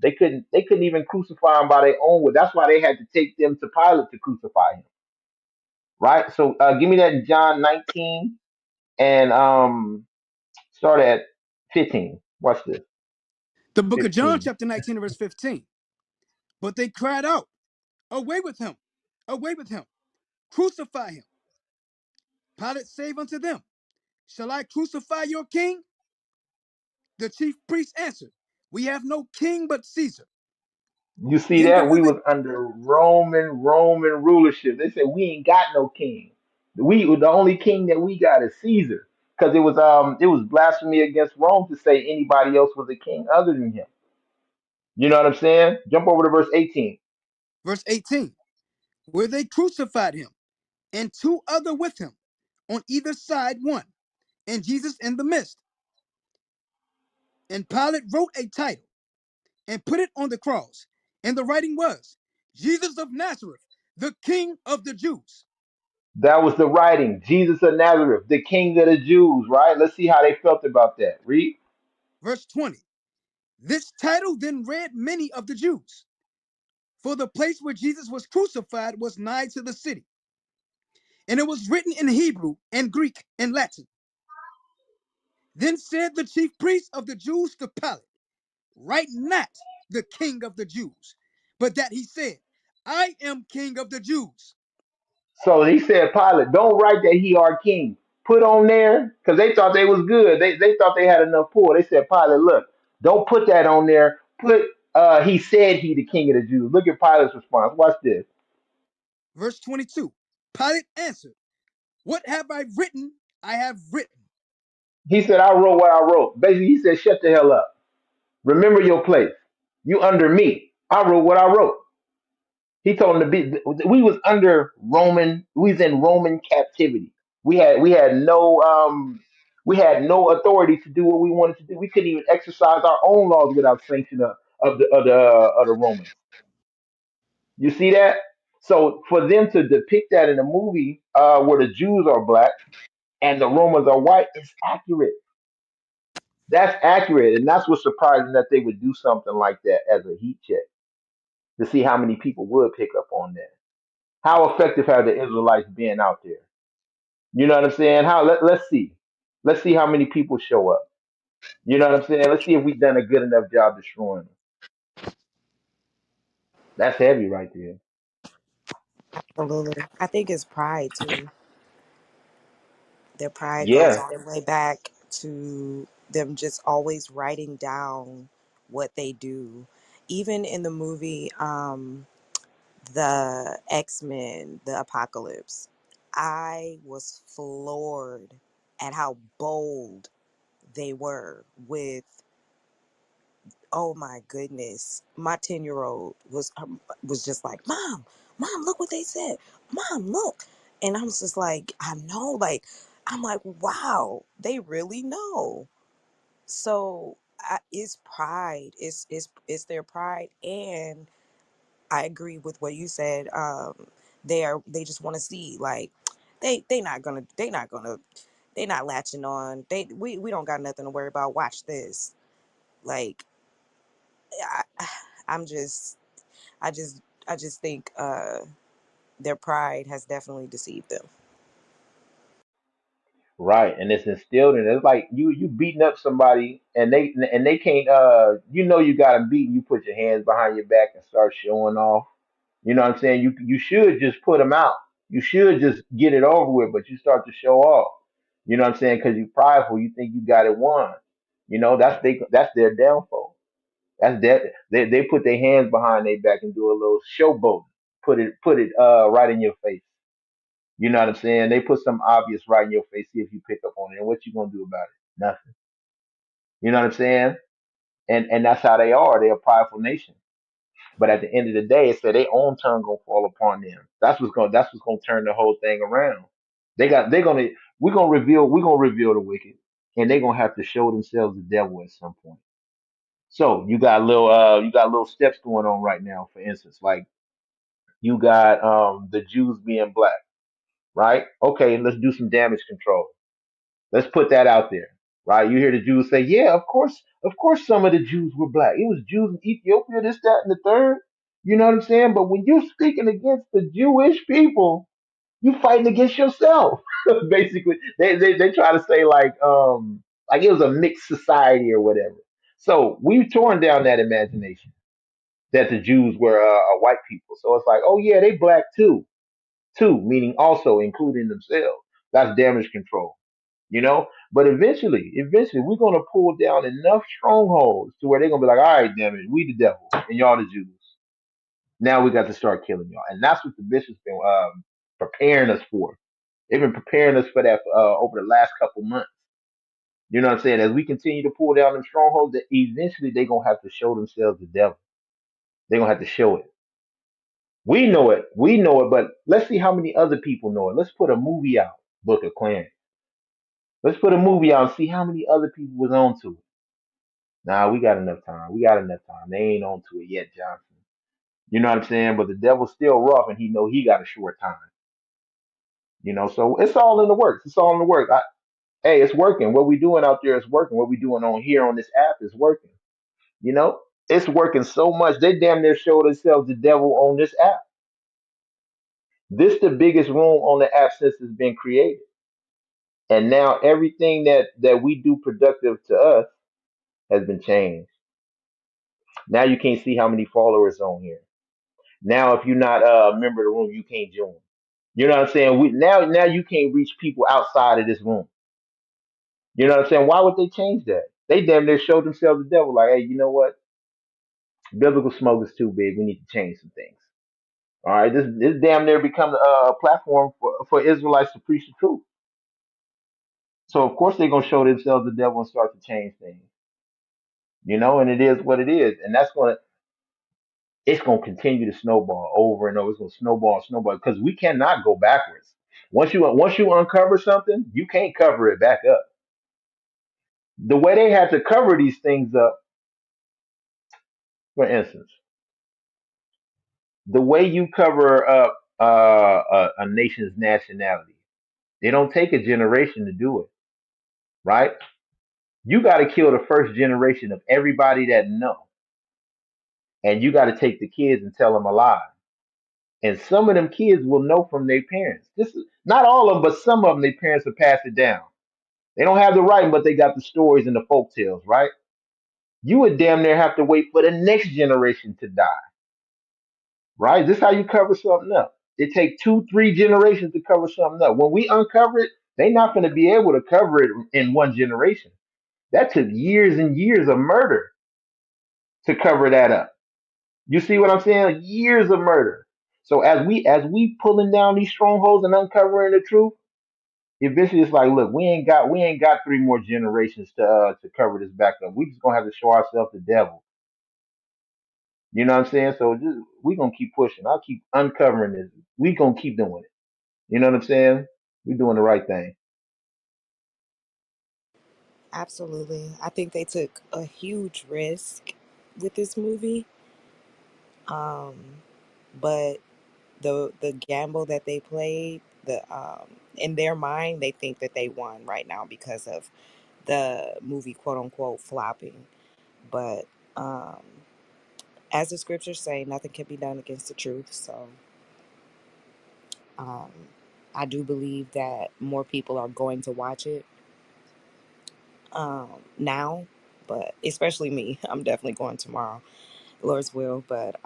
They couldn't even crucify him by their own way. That's why they had to take them to Pilate to crucify him. Right. So give me that John 19 and start at 15. Watch this. The book of John, 15. chapter 19, verse 15. But they cried out, away with him, away with him, crucify him. Pilate said unto them, shall I crucify your king? The chief priest answered, we have no king but Caesar. You see Then that we delivered was under Roman rulership. They said we ain't got no king. The only king that we got is Caesar, because it was blasphemy against Rome to say anybody else was a king other than him. You know what I'm saying? Jump over to verse 18. verse 18, where they crucified him, and two other with him, on either side one, and Jesus in the midst. And Pilate wrote a title and put it on the cross. And the writing was, Jesus of Nazareth, the King of the Jews. That was the writing. Jesus of Nazareth, the King of the Jews. Right? Let's see how they felt about that. Read. Verse 20, this title then read many of the Jews, for the place where Jesus was crucified was nigh to the city. And it was written in Hebrew and Greek and Latin. Then said the chief priests of the Jews to Pilate, write not the King of the Jews, but that he said, I am King of the Jews. So he said, Pilate, don't write that he our king. Put on there, because they thought they was good. They thought they had enough pull. They said, Pilate, look, don't put that on there. Put he said he the king of the Jews. Look at Pilate's response. Watch this. Verse 22, Pilate answered, what have I written? I have written. He said, I wrote what I wrote. Basically, he said, shut the hell up. Remember your place. You under me. I wrote what I wrote. He told him to be. We was under Roman. We was in Roman captivity. We had no authority to do what we wanted to do. We couldn't even exercise our own laws without sanction of the Romans. You see that? So for them to depict that in a movie where the Jews are black and the Romans are white, it's accurate. That's accurate, and that's what's surprising that they would do something like that as a heat check to see how many people would pick up on that. How effective have the Israelites been out there? You know what I'm saying? Let's see. Let's see how many people show up. You know what I'm saying? Let's see if we've done a good enough job destroying them. That's heavy right there. Absolutely. I think it's pride too. Their pride goes Yeah. all the way back to them just always writing down what they do. Even in the movie, the X-Men, the Apocalypse, I was floored at how bold they were with, oh my goodness, my 10-year-old was just like, mom, look what they said, mom, look. And I was just like, I know, like, I'm like, wow, they really know. So it's pride. It's their pride, and I agree with what you said. They just want to see, like, they not latching on. We don't got nothing to worry about. Watch this. Like, I, I'm just I just think their pride has definitely deceived them. Right, and it's instilled in it. It's like you beating up somebody, and they can't. You know you got them beaten. You put your hands behind your back and start showing off. You know what I'm saying? You should just put them out. You should just get it over with, but you start to show off. You know what I'm saying? Because you're prideful. You think you got it won. You know that's their downfall. That's that they put their hands behind their back and do a little showboat. Put it right in your face. You know what I'm saying? They put some obvious right in your face, see if you pick up on it. And what you gonna do about it? Nothing. You know what I'm saying? And that's how they are. They're a prideful nation. But at the end of the day, it's that their own tongue gonna fall upon them. That's what's gonna turn the whole thing around. We're gonna reveal the wicked, and they're gonna have to show themselves the devil at some point. So you got little steps going on right now, for instance, like you got the Jews being black, right? Okay, let's do some damage control. Let's put that out there, right? You hear the Jews say, "Yeah, of course, some of the Jews were black. It was Jews in Ethiopia, this, that, and the third." You know what I'm saying? But when you're speaking against the Jewish people, you fighting against yourself. Basically, they try to say like it was a mixed society or whatever. So we've torn down that imagination that the Jews were white people. So it's like, oh yeah, they black too, meaning also including themselves. That's damage control, you know. But eventually, we're gonna pull down enough strongholds to where they're gonna be like, all right, damn it, we the devil and y'all the Jews. Now we got to start killing y'all, and that's what the bishop's been preparing us for. They've been preparing us for that over the last couple months. You know what I'm saying? As we continue to pull down them strongholds, that eventually they're gonna have to show themselves the devil. They're gonna have to show it. We know it, but let's see how many other people know it. Let's put a movie out, Book of Clarence. Let's put a movie out and see how many other people was on to it. Nah, we got enough time. We got enough time. They ain't on to it yet, Johnson. You know what I'm saying? But the devil's still rough, and he know he got a short time. You know, so it's all in the works. It's all in the works. Hey, it's working. What we doing out there is working. What we doing on here on this app is working. You know, it's working so much. They damn near showed themselves the devil on this app. This the biggest room on the app since it's been created. And now everything that we do productive to us has been changed. Now you can't see how many followers on here. Now if you're not a member of the room, you can't join. You know what I'm saying? Now you can't reach people outside of this room. You know what I'm saying? Why would they change that? They damn near showed themselves the devil. Like, hey, you know what? Biblical smoke is too big. We need to change some things. All right, this damn near become a platform for Israelites to preach the truth. So of course they're gonna show themselves the devil and start to change things. You know, and it is what it is, and it's gonna continue to snowball over and over. It's gonna snowball because we cannot go backwards. Once you uncover something, you can't cover it back up. The way they had to cover these things up, for instance, the way you cover up a nation's nationality, they don't take a generation to do it, right? You got to kill the first generation of everybody that know, and you got to take the kids and tell them a lie. And some of them kids will know from their parents. This is not all of them, but some of them, their parents will pass it down. They don't have the writing, but they got the stories and the folk tales, right? You would damn near have to wait for the next generation to die, right? This is how you cover something up. It takes 2, 3 generations to cover something up. When we uncover it, they're not going to be able to cover it in one generation. That took years and years of murder to cover that up. You see what I'm saying? Years of murder. So as we pulling down these strongholds and uncovering the truth, eventually it's like, look, we ain't got 3 more generations to cover this back up. We just gonna have to show ourselves the devil. You know what I'm saying? So just we gonna keep pushing. I'll keep uncovering this. We gonna keep doing it. You know what I'm saying? We doing the right thing. Absolutely. I think they took a huge risk with this movie. Um, but the gamble that they played, in their mind they think that they won right now because of the movie quote unquote flopping. But um as the scriptures say, nothing can be done against the truth. So um I do believe that more people are going to watch it now, but especially me. I'm definitely going tomorrow, Lord's will. But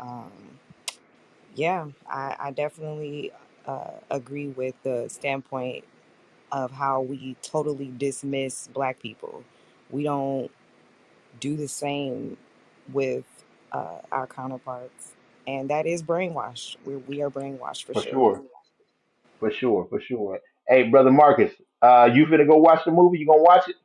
yeah, I definitely agree with the standpoint of how we totally dismiss black people. We don't do the same with our counterparts. And that is brainwashed. We are brainwashed for For sure. sure, for sure, for sure. Hey, brother Marcus, you finna go watch the movie? You gonna watch it?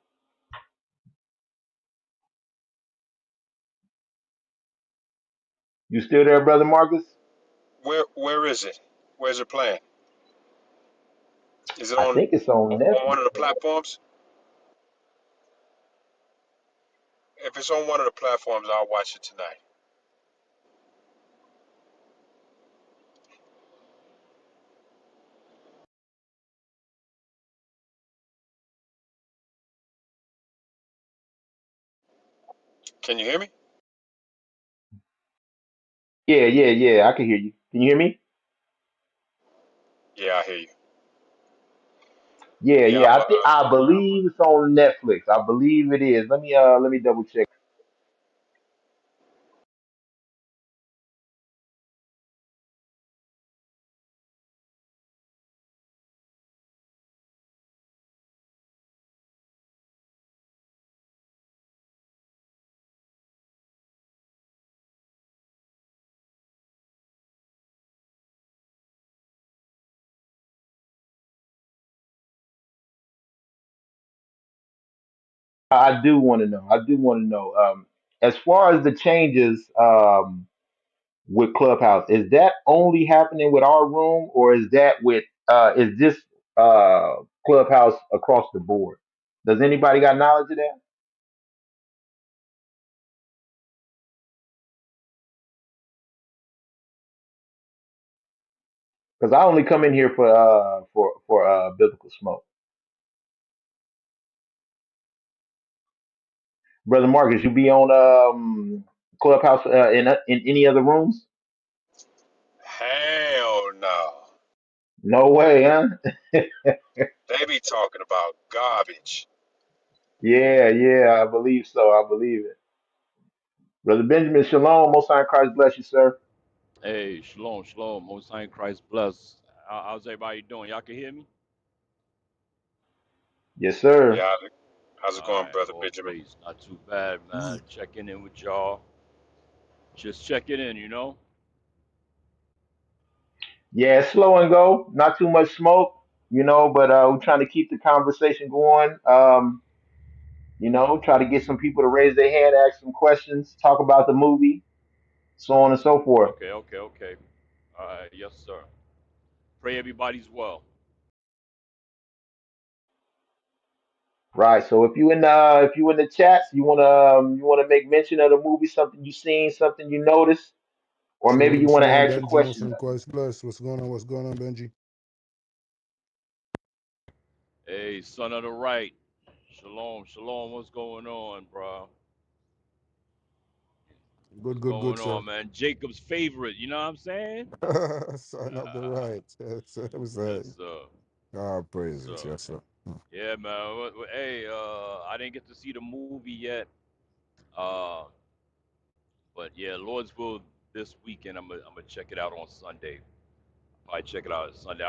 You still there, brother Marcus? Where is it? Where's it playing? Is it I think it's on on one Netflix. of the platforms? If it's on one of the platforms, I'll watch it tonight. Can you hear me? Yeah, yeah, yeah. I can hear you. Can you hear me? Yeah, I hear you. Yeah, Yeah, yeah. I believe it's on Netflix. I believe it is. Let me double check. I do want to know. I do want to know. As far as the changes with Clubhouse, is that only happening with our room, or is this Clubhouse across the board? Does anybody got knowledge of that? Because I only come in here for biblical smoke. Brother Marcus, you be on Clubhouse in any other rooms? hell no. No way, huh? They be talking about garbage. Yeah, yeah, I believe so. I believe it. Brother Benjamin, shalom. Most High in Christ bless you, sir. Hey, shalom, shalom. Most High in Christ bless. How's everybody doing? Y'all can hear me? Yes, sir. Yeah, how's it All going, right, brother all Benjamin? praise. Not too bad, man. Good. Checking in with y'all. Just checking in, you know? Yeah, it's slow and go. Not too much smoke, but we're trying to keep the conversation going. Try to get some people to raise their hand, ask some questions, talk about the movie, so on and so forth. Okay, okay, okay. All right, yes, sir. Pray everybody's well. Right. So if you in the chats, you wanna make mention of the movie, something you seen, something you noticed, or maybe you Shalom, want to shalom, ask a Benji. Most question. in Christ bless. What's going on? What's going on, Benji? Hey, son of the right. Shalom, shalom. What's going on, bro? Good, What's good, good, going sir. on, man? Jacob's favorite, you know what I'm saying? Son of the right. That's what I'm Yes, saying. sir. God Yes, praises. sir. Yes, sir. Yeah, man. Hey, I didn't get to see the movie yet. Uh, but yeah, Lord's will this weekend. I'm gonna check it out on Sunday. Probably check it out on Sunday.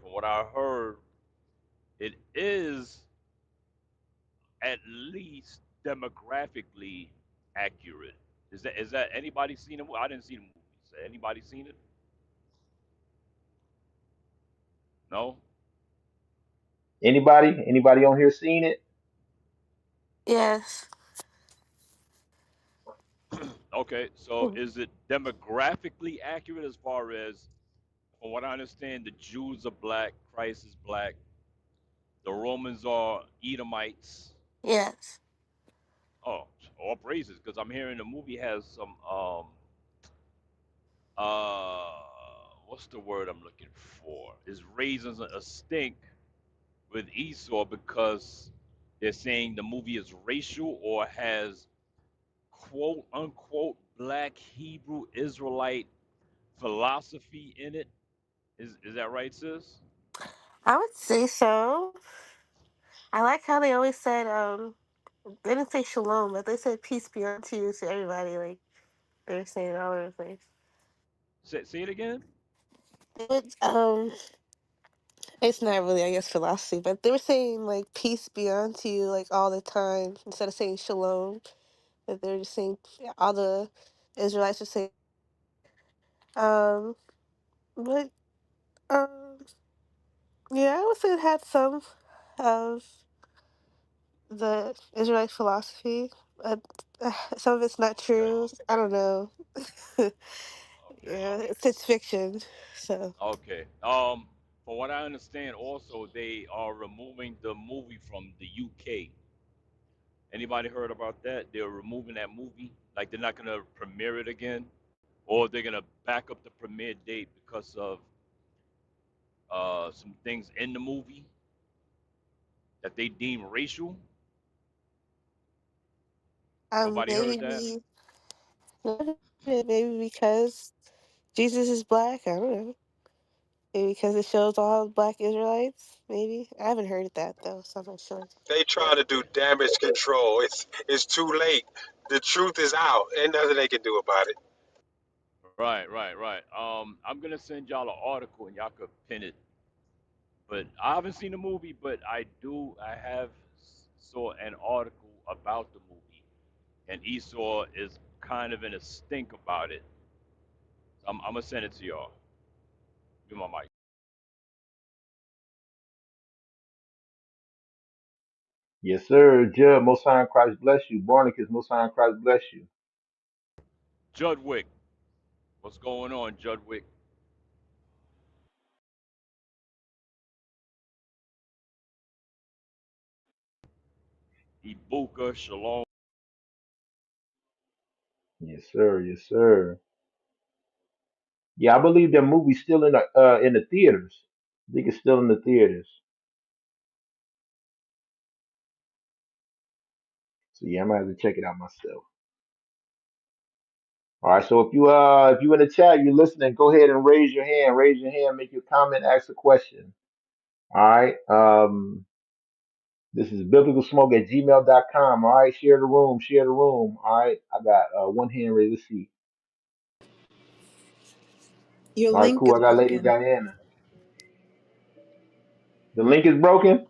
From what I heard, it is at least demographically accurate. Is that anybody seen it? I didn't see the movie. Anybody seen it? No. Anybody on here seen it? Yes. Okay, so is it demographically accurate as far as, from what I understand, the Jews are black, Christ is black, the Romans are Edomites. Yes. Oh, all praises, because I'm hearing the movie has some what's the word I'm looking for? Is raising a stink with Esau because they're saying the movie is racial or has quote unquote black Hebrew Israelite philosophy in it. Is that right, sis? I would say so. I like how they always said, they didn't say shalom, but they said peace be unto you to everybody. Like, they were saying it all over the place. Say it again. They would, it's not really, I guess, philosophy, but they were saying, like, peace be unto you, like, all the time, instead of saying shalom. That they were just saying, all the Israelites would say, um, but, um, yeah, I would say it had some of the Israelite philosophy. But some of it's not Okay. true. I don't know. Okay. Yeah, it's fiction. So Okay. From what I understand, also they are removing the movie from the UK. Anybody heard about that? They're removing that movie. Like they're not gonna premiere it again, or they're gonna back up the premiere date because of some things in the movie that they deem racial. Nobody heard that. maybe maybe because Jesus is black. I don't know. Maybe because it shows all black Israelites. Maybe I haven't heard that though, so I'm not sure. They trying to do damage control. It's too late. The truth is out. Ain't nothing they can do about it. Right, right, right. I'm gonna send y'all an article and y'all could pin it. But I haven't seen the movie, but I have saw an article about the movie, and Esau is kind of in a stink about it. I'm gonna send it to y'all. Give my mic. Yes, sir. Judge, Most High in Christ bless you. Barnacus, Most High in Christ bless you. Judwick, what's going on, Judwick? Ibuka, Shalom. Yes, sir. Yes, sir. Yeah, I believe that movie's still in the theaters. I think it's still in the theaters. So yeah, I'm gonna have to check it out myself. All right. So if you in the chat, you're listening, go ahead and raise your hand. Raise your hand, make your comment, ask a question. All right. This is biblicalsmoke@gmail.com. All right. Share the room. Share the room. All right. I got one hand raised. Let's see. Your All right. link Cool. is I got Lady broken. Diana. The link is broken.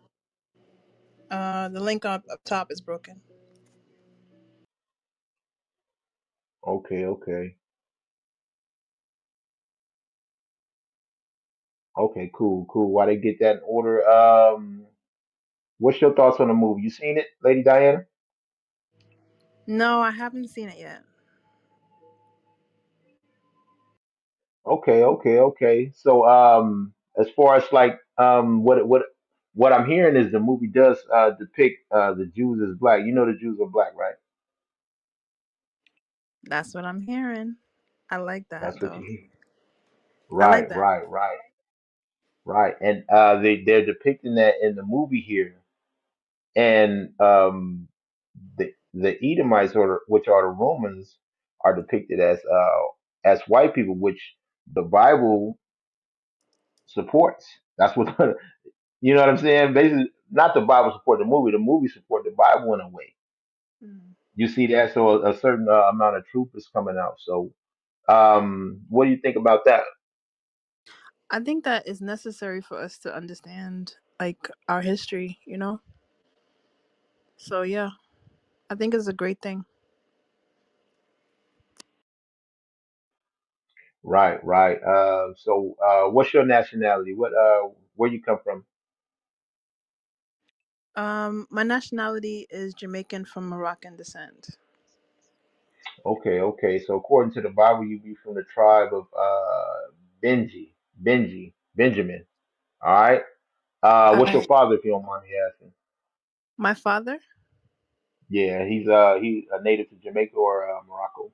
The link up top is broken. Okay. Okay. Okay. Cool. Cool. Why they get that in order? What's your thoughts on the movie? You seen it, Lady Diana? No, I haven't seen it yet. Okay, okay, okay. So, as far as like, what I'm hearing is the movie does depict the Jews as black. You know, the Jews are black, right? That's what I'm hearing. I like that That's what though. you hear. I like Right, that. right, right, right. And they're depicting that in the movie here, and the Edomites, which are the Romans, are depicted as white people, which the Bible supports. That's what You know what I'm saying? Basically, not the Bible support the movie. The movie support the Bible in a way. Mm. You see that, so a certain amount of truth is coming out. So, what do you think about that? I think that is necessary for us to understand like our history, you know? So yeah, I think it's a great thing. Right, right. So, what's your nationality? Where you come from? My nationality is Jamaican from Moroccan descent. Okay, okay. So, according to the Bible, you be from the tribe of Benjamin. All right. What's your I father, if you don't mind me asking? My father? Yeah, he's a native to Jamaica or Morocco.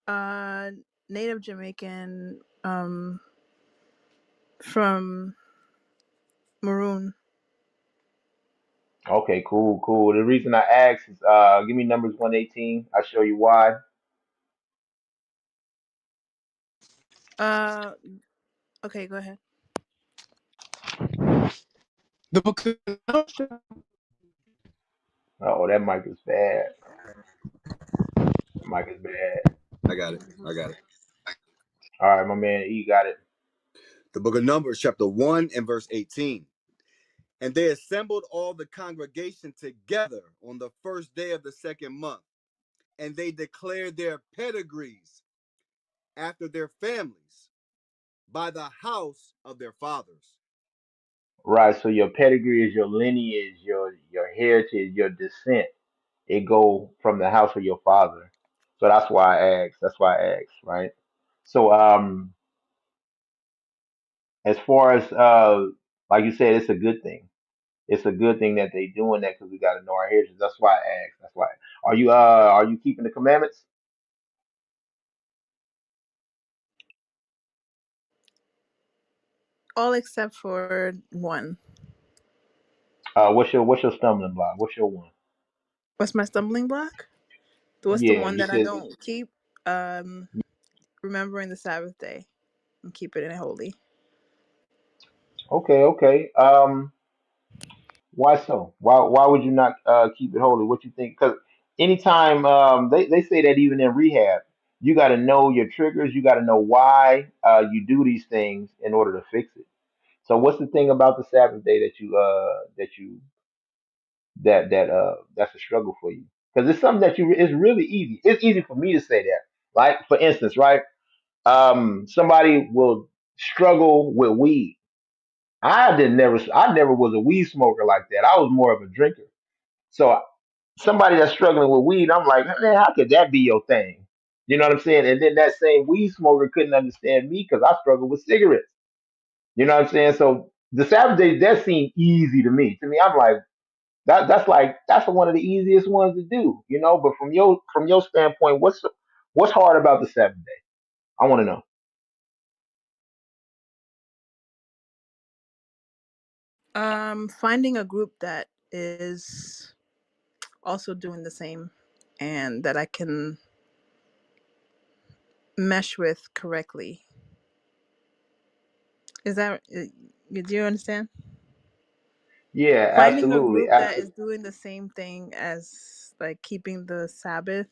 Uh, Native Jamaican. From Maroon. Okay, cool, cool. The reason I asked is give me numbers 118. I'll show you why. Uh, okay, go ahead. The book of Numbers, Oh, that mic is bad. Mic is bad. I got it. I got it. All right, my man E got it. The book of Numbers, chapter 1 and verse 18. And they assembled all the congregation together on the first day of the second month, and they declared their pedigrees after their families by the house of their fathers. Right, so your pedigree is your lineage, your heritage, your descent. It go from the house of your father. So that's why I asked. That's why I asked, right? So as far as like you said, it's a good thing. It's a good thing that they doing that because we got to know our heritage. That's why I asked. That's why. Are you keeping the commandments? All except for one. What's your stumbling block? What's your one? What's my stumbling block? What's the Yeah, one you that I said don't keep? Um, Remembering the Sabbath day and keeping it holy. okay, okay. Why so? Why would you not keep it holy? What you think? Because anytime they say that even in rehab, you got to know your triggers. You got to know why you do these things in order to fix it. So what's the thing about the Sabbath day that's a struggle for you? Because it's something that you it's really easy. It's easy for me to say that. Like for instance, right? Somebody will struggle with weed. I never was a weed smoker like that. I was more of a drinker. So somebody that's struggling with weed, I'm like, man, how could that be your thing? You know what I'm saying? And then that same weed smoker couldn't understand me because I struggle with cigarettes. You know what I'm saying? So the Sabbath days that seemed easy to me. To me, I'm like that's one of the easiest ones to do. You know, but from your standpoint, what's hard about the Sabbath day? I want to know. Finding a group that is also doing the same and that I can mesh with correctly. Is that do you understand? Yeah, Finding a absolutely, group that absolutely. is doing the same thing as like keeping the Sabbath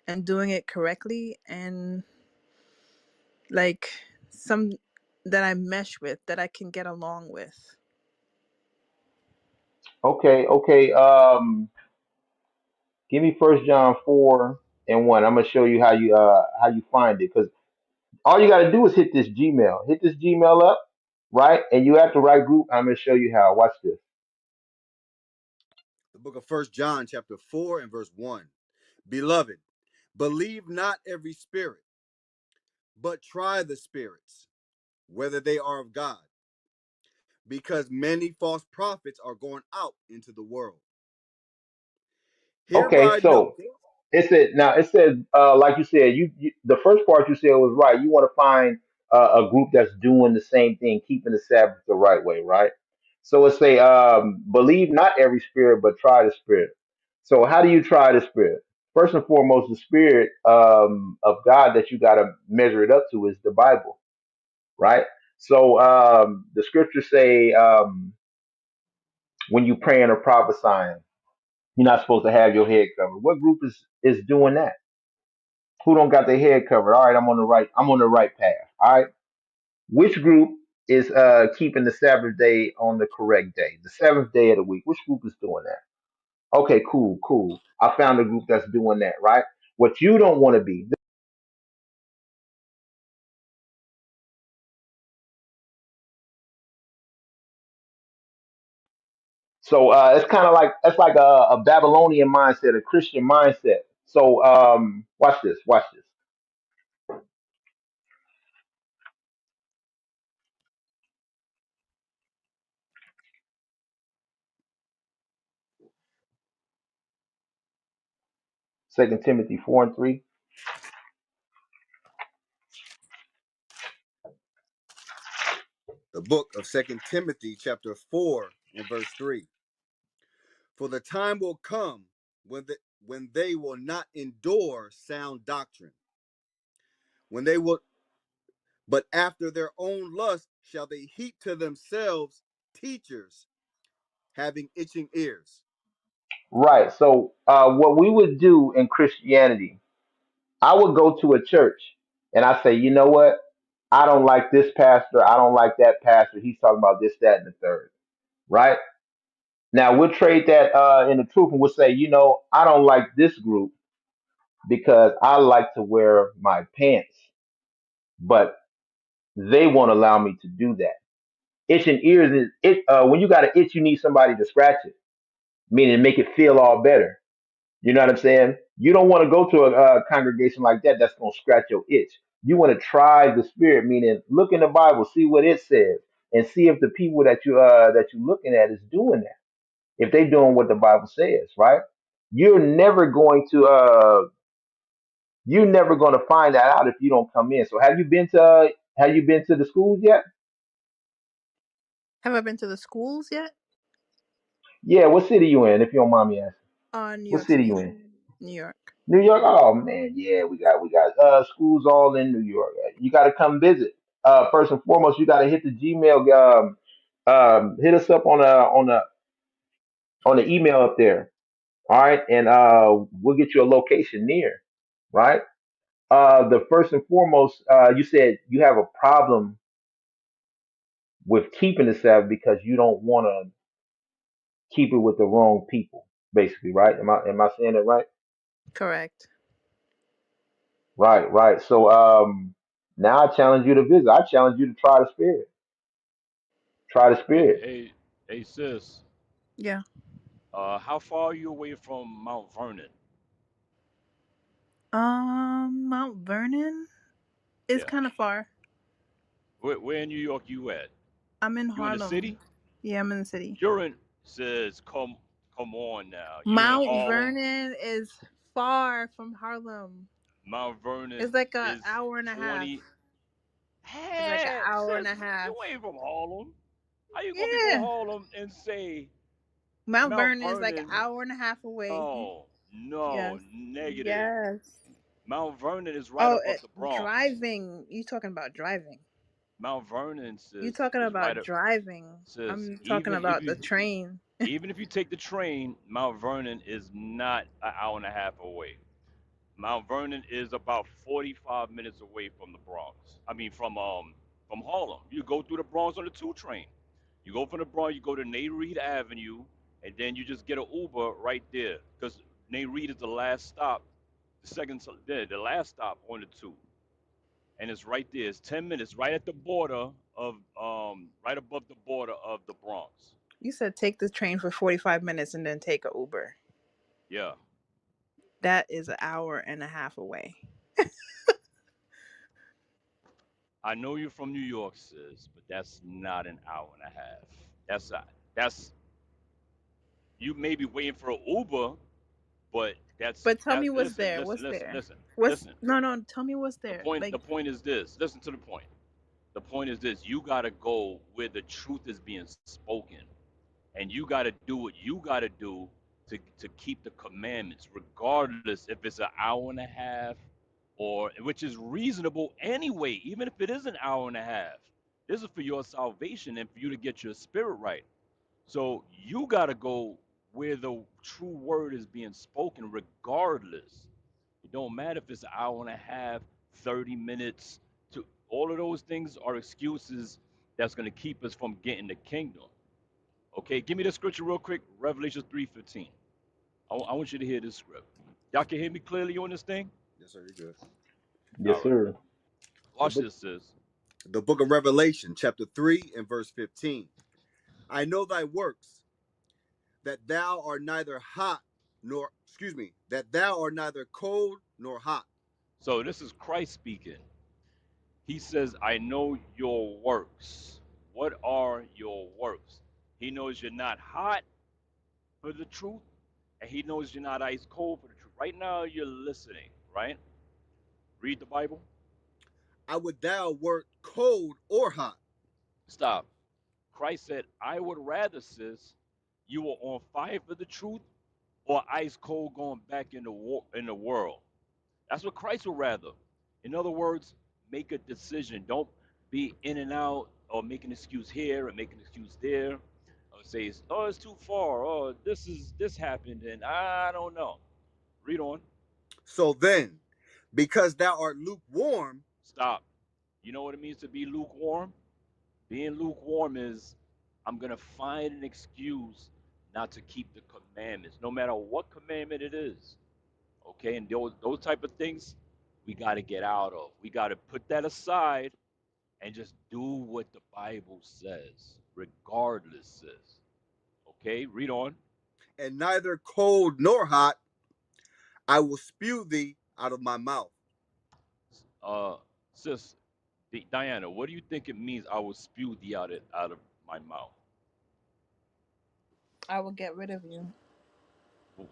and doing it correctly and like some that I mesh with that I can get along with. Okay, okay. Give me First John 4:1. I'm gonna show you how you find it because all you gotta do is hit this Gmail. Hit this Gmail up, right? And you have the right group. I'm gonna show you how. Watch this. The book of First John, chapter 4 and verse 1. Beloved, believe not every spirit, but try the spirits, whether they are of God, because many false prophets are going out into the world. Okay, Hereby know. so it says like you said, you the first part you said was right. You want to find a group that's doing the same thing, keeping the Sabbath the right way, right? So it say, believe not every spirit, but try the spirit. So how do you try the spirit? First and foremost, the spirit of God that you got to measure it up to is the Bible, right? So the scriptures say when you praying or prophesying, you're not supposed to have your head covered. What group is doing that? Who don't got their head covered? All right, I'm on the right path. All right. Which group is keeping the Sabbath day on the correct day, the seventh day of the week? Which group is doing that? Okay, cool, cool. I found a group that's doing that, right? What you don't want to be. So it's kind of like that's like a Babylonian mindset, a Christian mindset. So watch this, watch this. Second Timothy 4:3. The book of Second Timothy, chapter 4, and verse 3. For the time will come when they will not endure sound doctrine, when they will, but after their own lust shall they heap to themselves teachers having itching ears. Right. So what we would do in Christianity, I would go to a church and I say, you know what? I don't like this pastor. I don't like that pastor. He's talking about this, that, and the third. Right. Now we'll trade that in the truth and we'll say, you know, I don't like this group because I like to wear my pants, but they won't allow me to do that. Itching ears is it when you got an itch, you need somebody to scratch it, meaning make it feel all better. You know what I'm saying? You don't want to go to a congregation like that that's going to scratch your itch. You want to try the spirit, meaning look in the Bible, see what it says, and see if the people that you're looking at is doing that. If they doing what the Bible says, right? You're never going to you're never going to find that out if you don't come in. So have you been to the schools yet? Have I been to the schools yet? Yeah, what city you in? If you don't mind me asking, New what York city you City. in? New York. New York. Oh man, yeah, we got schools all in New York. You got to come visit. First and foremost, you got to hit the Gmail. Hit us up on the email up there. All right, and we'll get you a location near. Right. The first and foremost, you said you have a problem with keeping the Sabbath because you don't want to keep it with the wrong people. Basically, right? Am I saying that right? Correct. Right, right. So now I challenge you to visit. I challenge you to try the spirit. Try the Hey, spirit. hey, hey, sis. Yeah. How far are you away from Mount Vernon? Mount Vernon is Yeah. kind of far. Where in New York you at? I'm in You in the Harlem. city? Yeah, I'm in the city. You're in. Says, come on now. You in Mount Harlem? Vernon is far from Harlem. Mount Vernon It's like a is hour and a half. 20. It's like an Hey, hour and sis, a half. you ain't from Harlem. How you gonna be from Yeah. Harlem and say Mount Mount Vernon is like an Vernon? hour and a half away. Oh, no, Yes. negative. Yes. Mount Vernon is right Oh, above the Bronx. driving. You talking about driving? Mount Vernon You says talking is right about up driving? says I'm talking about the train. even if you take the train, Mount Vernon is not an hour and a half away. Mount Vernon is about 45 minutes away from the Bronx. I mean from Harlem. You go through the Bronx on the 2 train. You go from the Bronx, you go to Reid Avenue, and then you just get an Uber right there because Reid is the last stop, the last stop on the 2, and it's right there. It's 10 minutes, right at the border of right above the border of the Bronx. You said take the train for 45 minutes and then take a Uber. Yeah, That is an hour and a half away. I know you're from New York, sis, but that's not an hour and a half. That's you may be waiting for an Uber, but But tell that. me what's Listen, there. listen, What's listen, there? listen, What's listen. no no? Tell me what's The there. point, Like, the point is this. Listen to the point. The point is this. You gotta go where the truth is being spoken, and you gotta do what you gotta do to keep the commandments, regardless if it's an hour and a half, or which is reasonable anyway. Even if it is an hour and a half, this is for your salvation and for you to get your spirit right. So you got to go where the true word is being spoken, regardless. It don't matter if it's an hour and a half, 30 minutes. To all of those things are excuses that's going to keep us from getting the kingdom. Okay, give me the scripture real quick. Revelation 3:15. I want you to hear this script. Y'all can hear me clearly on this thing. Yes, sir, you're good. Yes, All right. sir. The Watch book, this, sis. the book of Revelation, chapter 3 and verse 15. I know thy works, that thou art neither hot nor, excuse me, that thou art neither cold nor hot. So this is Christ speaking. He says, I know your works. What are your works? He knows you're not hot for the truth, and he knows you're not ice cold for the truth. right now you're listening, right? Read the Bible. I would thou wert cold or hot. Stop. Christ said, I would rather, sis, you were on fire for the truth or ice cold going back in the in the world. That's what Christ would rather. In other words, make a decision. Don't be in and out or make an excuse here and make an excuse there. Or say, oh, it's too far. Oh, this happened and I don't know. Read on. So then, because thou art lukewarm, Stop. You know what it means to be lukewarm? Being lukewarm is I'm going to find an excuse not to keep the commandments, no matter what commandment it is. Okay, and those type of things we got to get out of. We got to put that aside and just do what the Bible says, regardless says. Okay, read on. and neither cold nor hot, I will spew thee out of my mouth. Uh, sis, Diana, what do you think it means? I will spew thee out of my mouth. I will get rid of you.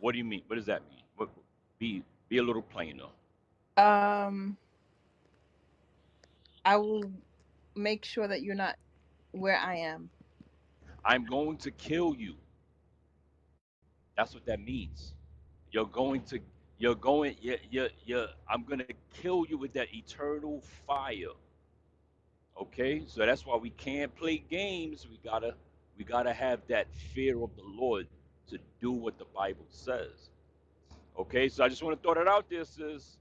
What do you mean? What does that mean? Be a little plainer. Um, I will make sure that you're not where I am. I'm going to kill you. That's what that means. You're going to, you're going, I'm going to kill you with that eternal fire. Okay, so that's why we can't play games. We gotta have that fear of the Lord to do what the Bible says. Okay, so I just want to throw that out there. Says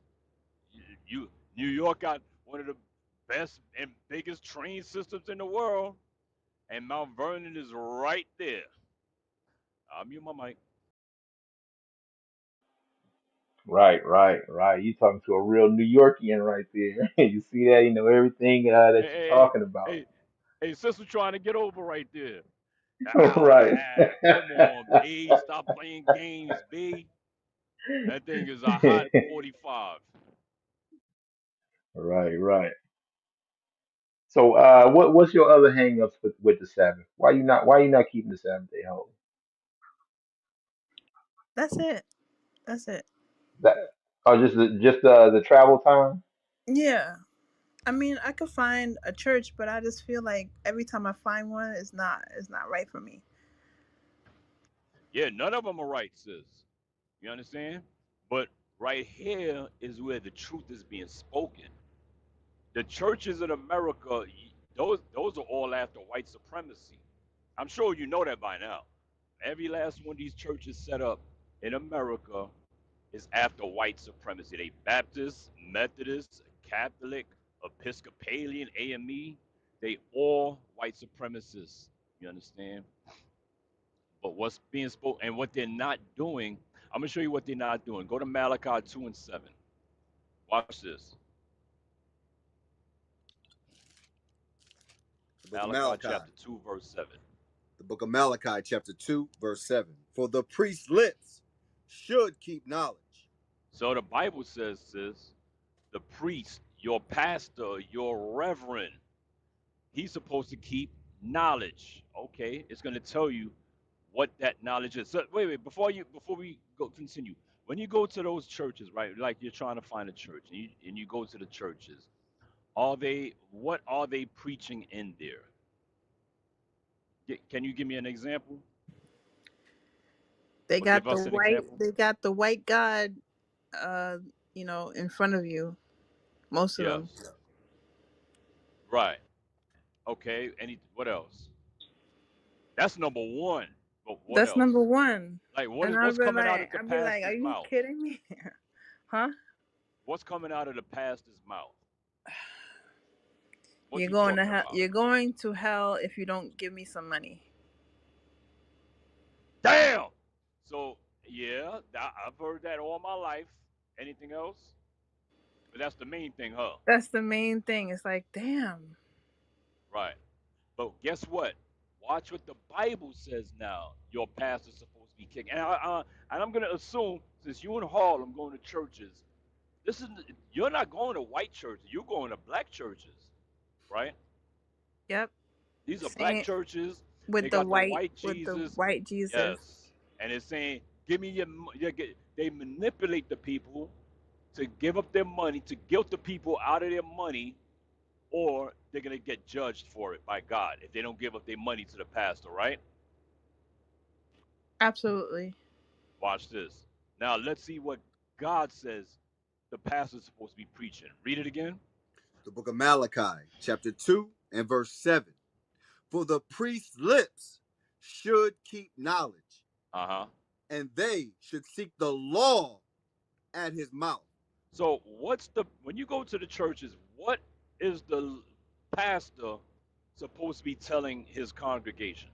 you, New York got one of the best and biggest train systems in the world, and Mount Vernon is right there. I'll mute my mic. Right, right, right. You talking to a real New Yorkian right there. You see that? You know everything that you're Hey, talking about. hey, hey, sister, trying to get over right there. An hour and a Right. half. Come on, B. Stop playing games, B. That thing is a hot 45. Right, right. So, what's your other hang-ups with the Sabbath? Why you not keeping the Sabbath day holy? That's it. That's it. That or just the travel time? Yeah. I mean, I could find a church, but I just feel like every time I find one, it's not right for me. Yeah, none of them are right, sis. You understand? But right here is where the truth is being spoken. The churches in America, those are all after white supremacy. I'm sure you know that by now. Every last one of these churches set up in America is after white supremacy. They Baptist, Methodist, Catholic, Episcopalian, AME. They all white supremacists. You understand? But what's being spoken and what they're not doing, I'm gonna show you what they're not doing. Go to Malachi 2 and 7. Watch this. The book of Malachi Malachi. chapter 2, verse 7. The book of Malachi, chapter 2, verse 7. For the priest's lips should keep knowledge. So the Bible says, sis, the priest, your pastor, your reverend, he's supposed to keep knowledge. Okay, it's going to tell you what that knowledge is. So wait, before we go continue, when you go to those churches, right? Like you're trying to find a church, and you go to the churches, what are they preaching in there? Can you give me an example They or give got the us an white. example? They got the white God. In front of you. Most of them. Yes, right. Okay. What else? That's number one. But what That's number else? one. Like And what's coming out of the I'd be like, are pastor's you mouth? kidding me? Huh? What's coming out of the pastor's mouth? What You're you going to talking hell. about? You're going to hell if you don't give me some money. Damn. So yeah, I've heard that all my life. Anything else? But that's the main thing, huh? That's the main thing. It's like, damn. Right. But guess what? Watch what the Bible says now. Your pastor's supposed to be kicking. And I'm gonna assume since you in Harlem going to churches, this is you're not going to white churches. You're going to black churches, right? Yep. These are black Saying churches. They with the got the white white with the Jesus. white Jesus. Yes. And it's saying Give me they manipulate the people to give up their money, to guilt the people out of their money, or they're going to get judged for it by God if they don't give up their money to the pastor, right? Absolutely. Watch this. Now let's see what God says the pastor's supposed to be preaching. Read it again. The book of Malachi, chapter 2 and verse 7. For the priest's lips should keep knowledge, Uh huh. and they should seek the law at his mouth. So when you go to the churches, what is the pastor supposed to be telling his congregation?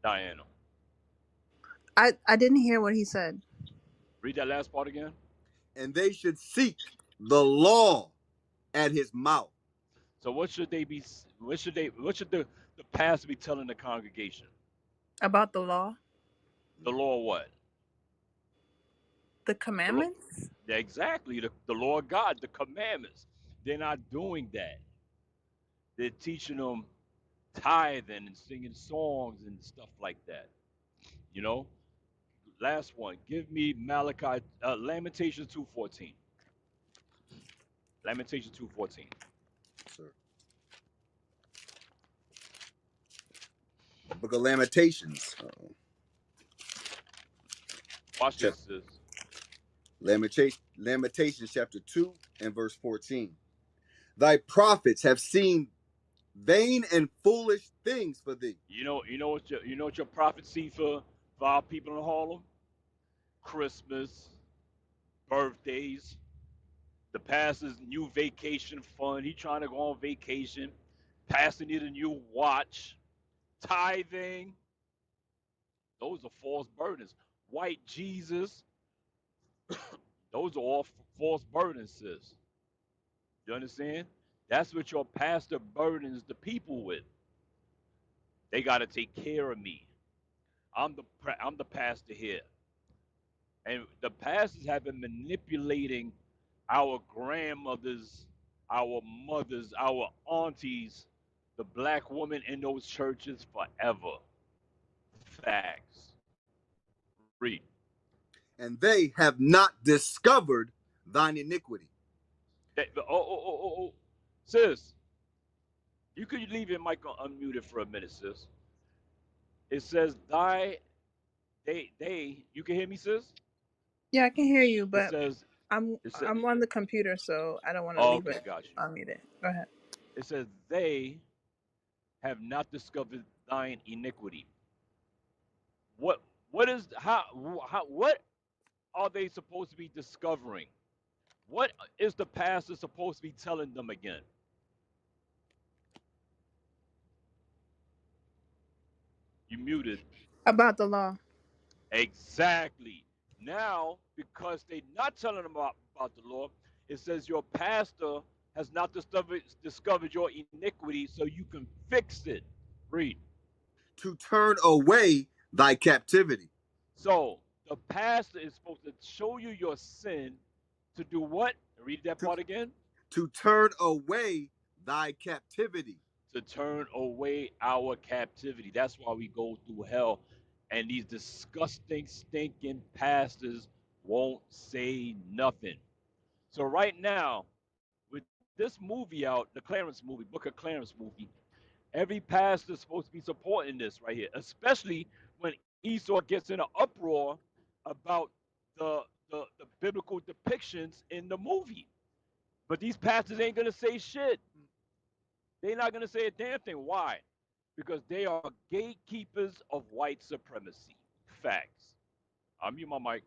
Diana, I didn't hear what he said. read that last part again. And they should seek the law at his mouth. So what should they be? What should the pastor be telling the congregation? About the law, The law what? the The law, commandments. exactly the law of God, the commandments. They're not doing that. They're teaching them tithing and singing songs and stuff like that. You know. Last one. Give me Malachi, Lamentations 2:14. Lamentations 2:14. Sir. The book of Lamentations. Watch Chap- this, sis. Lamentations chapter 2 and verse 14. Thy prophets have seen vain and foolish things for thee. You know what your prophecy for our people in Harlem? Christmas, birthdays, the pastor's new vacation fund. He trying to go on vacation. Pastor need a new watch. Tithing. Those are false burdens. White Jesus. Those are all false burdens, sis. You understand? That's what your pastor burdens the people with. They got to take care of me. I'm the pastor here, and the pastors have been manipulating our grandmothers, our mothers, our aunties, the black women in those churches forever. Facts. Read. And they have not discovered thine iniquity. Oh. Sis, you could leave your mic unmuted for a minute, sis. It says, you can hear me, sis? Yeah, I can hear you, It but says, it says, I'm on the computer, so I don't want to oh, leave okay, it got you. unmuted. Go ahead. It says, they have not discovered thine iniquity. What, what are they supposed to be discovering? What is the pastor supposed to be telling them again? You muted. About the law. Exactly. Now, because they're not telling them about the law, it says your pastor has not discovered your iniquity so you can fix it. Read. To turn away thy captivity. So the pastor is supposed to show you your sin to do what? Read that To, part again. to turn away thy captivity. To turn away our captivity. That's why we go through hell. And these disgusting, stinking pastors won't say nothing. So right now, with this movie out, the Clarence movie, Book of Clarence movie, every pastor is supposed to be supporting this right here, especially when Esau gets in an uproar about the, the biblical depictions in the movie. But these pastors ain't gonna say shit. They're not gonna say a damn thing. Why? Because they are gatekeepers of white supremacy. Facts. I'm mute my mic.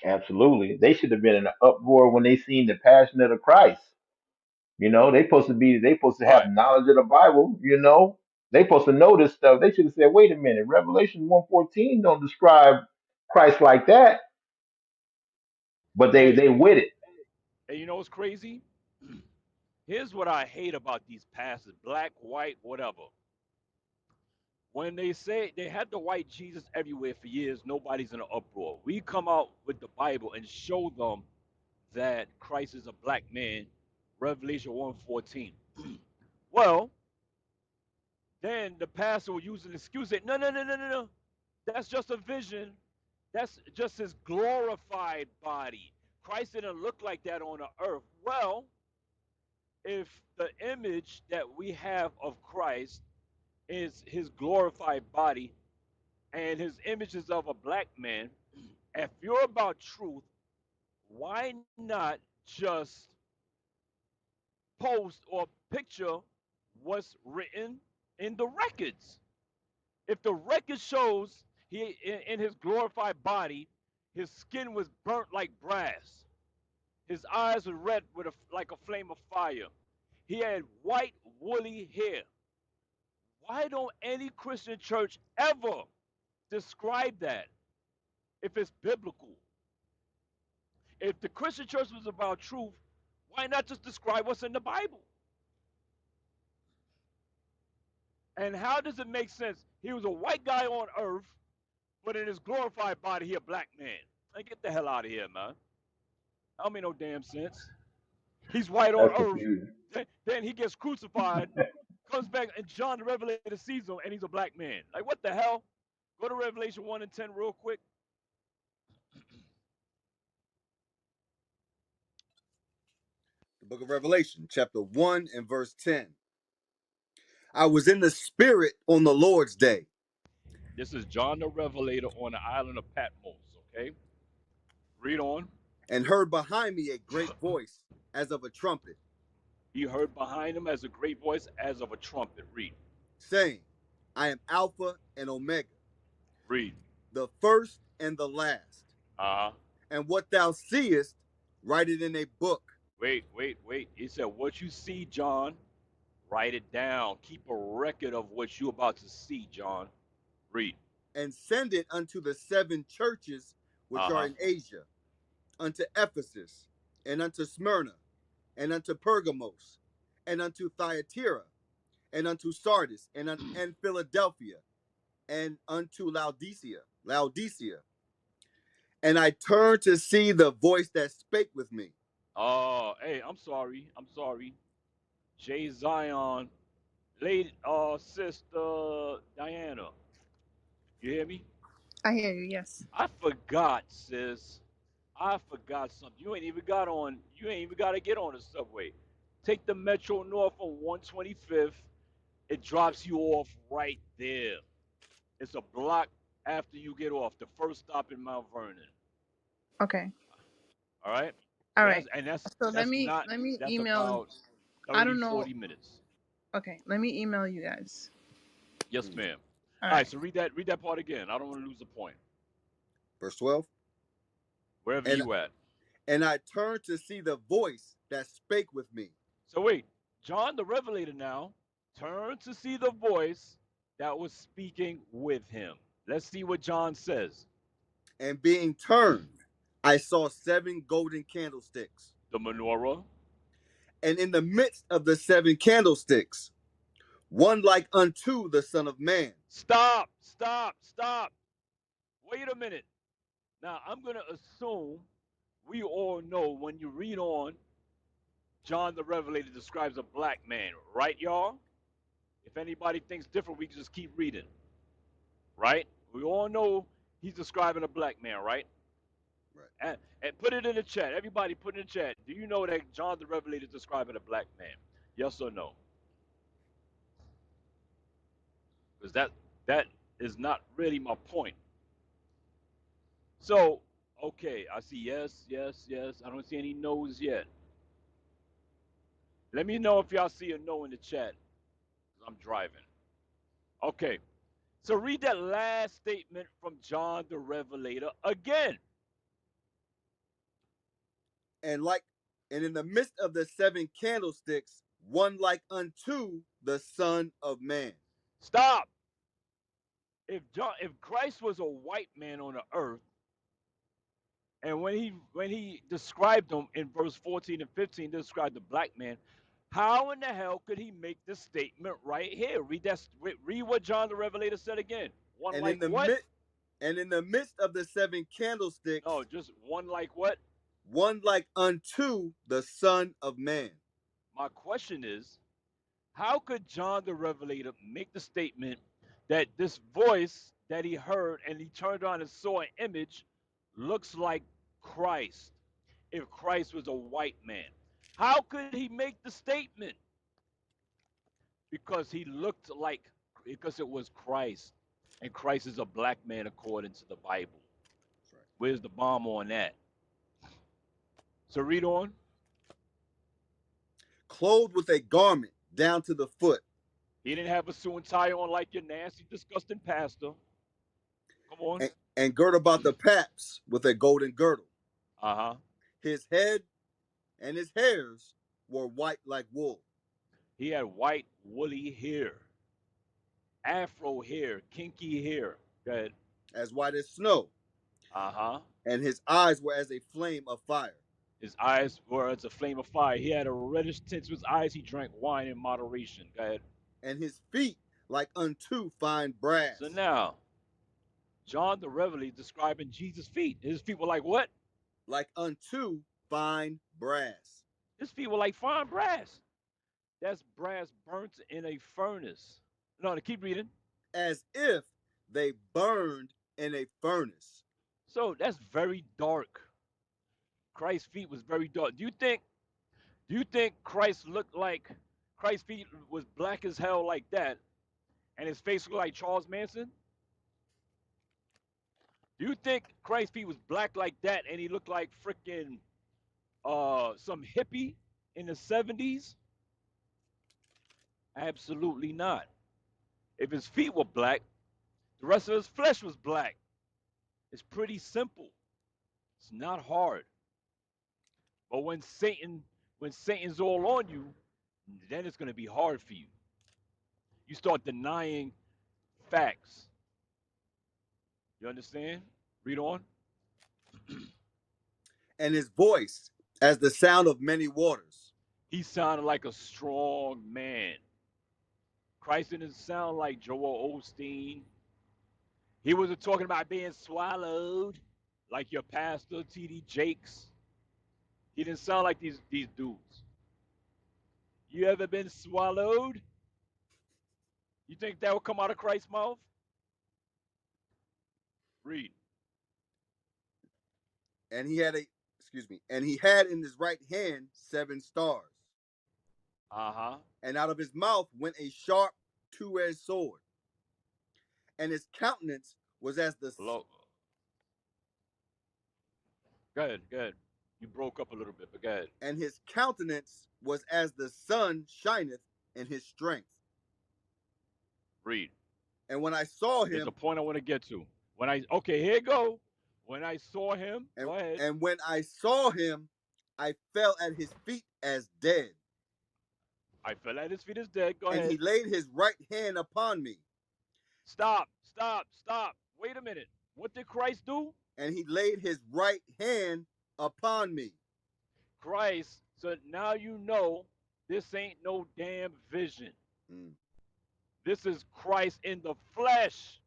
Absolutely. They should have been in an uproar when they seen the passion of the Christ. You know, they supposed to have Right. knowledge of the Bible, you know. They supposed to know this stuff. They should have said, wait a minute, Revelation 1:14 don't describe Christ like that. But And, they with it. and you know what's crazy? Here's what I hate about these pastors, black, white, whatever. When they say they had the white Jesus everywhere for years, nobody's in an uproar. We come out with the Bible and show them that Christ is a black man, Revelation 1:14. Well, Then the pastor will use an excuse. Say, no, no, no, no, no, no. That's just a vision. That's just his glorified body. Christ didn't look like that on the earth. Well, if the image that we have of Christ is his glorified body and his image is of a black man, if you're about truth, why not just post or picture what's written in the records? If the record shows he in his glorified body, his skin was burnt like brass, his eyes were red with like a flame of fire, he had white woolly hair. Why don't any Christian church ever describe that if it's biblical? If the Christian church was about truth, why not just describe what's in the Bible? And how does it make sense? He was a white guy on earth, but in his glorified body, he a black man. Like, get the hell out of here, man. I don't make no damn sense. He's white on That's earth, confusing. then he gets crucified, comes back, and John the Revelator sees him, and he's a black man. Like, what the hell? Go to Revelation 1 and 10 real quick. The book of Revelation, chapter 1 and verse 10. I was in the spirit on the Lord's day, This is John the Revelator on the island of Patmos, okay? Read on. and heard behind me a great voice as of a trumpet, He heard behind him as a great voice, as of a trumpet. Read. saying, I am Alpha and Omega, Read. the first and the last. Uh huh. And what thou seest, write it in a book, Wait, wait, wait. He said, what you see, John, write it down. Keep a record of what you're about to see, John. Read. and send it unto the seven churches which Uh are huh. in Asia, unto Ephesus, and unto Smyrna, and unto Pergamos, and unto Thyatira, and unto Sardis, and Philadelphia, and unto Laodicea. And I turned to see the voice that spake with me. Oh, hey, I'm sorry. I'm sorry. Jay Zion, lady, sister Diana. You hear me? I hear you. Yes. I forgot, sis. I forgot something. You ain't even got on. You ain't even got to get on the subway. Take the Metro North on 125th. It drops you off right there. It's a block after you get off. The first stop in Mount Vernon. Okay. All right. All So right. that's and that's So that's not let me that's email. about I 30, don't know. 40 minutes. Okay. Let me email you guys. Yes, Hmm. ma'am. All All right. right. So read that part again. I don't want to lose the point. Verse 12. Wherever And you at. I turned to see the voice that spake with me. So wait, John the Revelator now turned to see the voice that was speaking with him. Let's see what John says. And being turned, I saw seven golden candlesticks. The menorah. And in the midst of the seven candlesticks, one like unto the Son of Man. Stop, stop, stop. Wait a minute. Now I'm gonna assume we all know when you read on, John the Revelator describes a black man, right, y'all? If anybody thinks different, we can just keep reading, right? We all know he's describing a black man, right? Right. And put it in the chat. Everybody put in the chat. Do you know that John the Revelator is describing a black man? Yes or no? Because that is not really my point. So, okay, I see yes, yes, yes. I don't see any no's yet. Let me know if y'all see a no in the chat. 'Cause I'm driving. Okay. So read that last statement from John the Revelator again. And in the midst of the seven candlesticks, one like unto the Son of Man. Stop. If Christ was a white man on the earth, and when he described him in verse 14 and 15, described the black man, how in the hell could he make this statement right here? Read what John the Revelator said again. One And like what? in the midst of the seven No, candlesticks, just one like what? one like unto the Son of Man. My question is, How could John the Revelator make the statement that this voice that he heard and he turned on and saw an image looks like Christ if Christ was a white man? How could he make the statement? Because he looked like, because it was Christ. And Christ is a black man according to the Bible. That's right. Where's the bomb on that? So read on. Clothed with a garment down to the foot, He didn't have a suit and tie on like your nasty, disgusting pastor. Come on. and girt about the paps with a golden girdle. Uh huh. His head and his hairs were white like wool, He had white, woolly hair, afro hair, kinky hair. Go ahead. as white as snow, Uh huh. and his eyes were as a flame of fire, His eyes were as a flame of fire. He had a reddish tint to his eyes. He drank wine in moderation. Go ahead. and his feet like unto fine So brass, now, John the Revelator is describing Jesus' feet. His feet were like what? like unto fine brass, His feet were like fine brass. That's brass burnt in a furnace. No, to keep reading. as if they burned in a furnace. So that's very dark. Christ's feet was very dark. Do you think Christ looked like Christ's feet was black as hell like that and his face looked like Charles Manson? Do you think Christ's feet was black like that and he looked like freaking some hippie in the 70s? Absolutely not. If his feet were black, the rest of his flesh was black. It's pretty simple. It's not hard. But when Satan's all on you, then it's going to be hard for you. You start denying facts. You understand? Read on. And his voice as the sound of many waters. He sounded like a strong man. Christ didn't sound like Joel Osteen. He wasn't talking about being swallowed like your pastor, T.D. Jakes. He didn't sound like these dudes. You ever been swallowed? You think that would come out of Christ's mouth? Read. And he had a and he had in his right hand 7 stars. Uh huh. And out of his mouth went a sharp two-edged sword. And his countenance was as the Hello. Go ahead. Go ahead. You broke up a little bit, but go ahead. and his countenance was as the sun shineth in his strength. Read. And when I saw There's a him, point I want to get to. Okay, here you go. When I saw him, and, go ahead. and when I saw him, I fell at his feet as dead. I fell at his feet as dead. Go And he ahead. laid his right hand upon me. Stop. Stop. Stop. Wait a minute. What did Christ do? And he laid his right hand upon me. Christ. So now you know this ain't no damn vision. Mm. This is Christ in the flesh.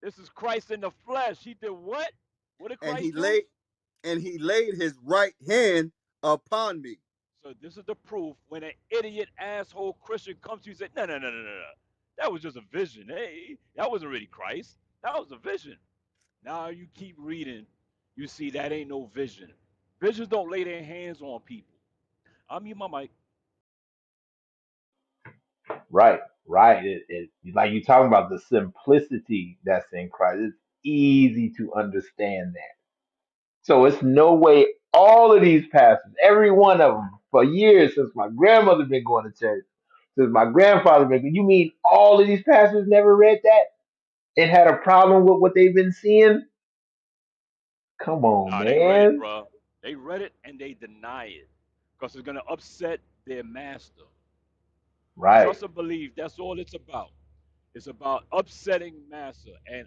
This is Christ in the flesh. He did what? What did And Christ do? he laid his right hand upon me. So this is the proof when an idiot asshole Christian comes to you and says, no, no, no, no, no, no. That was just a vision. Hey, that wasn't really Christ. That was a vision. Now you keep reading, you see that ain't no vision. Visions don't lay their hands on people. I mute my mic. Right, right. It like you talking about the simplicity that's in Christ. It's easy to understand that. So it's no way all of these pastors, every one of them, for years since my grandmother been going to church, since my grandfather been. You mean all of these pastors never read that and had a problem with what they've been seeing? Come on, Nah, they read it, man. bro. They read it and they deny it because it's going to upset their master. Right, Trust and believe, that's all it's about. It's about upsetting massa. And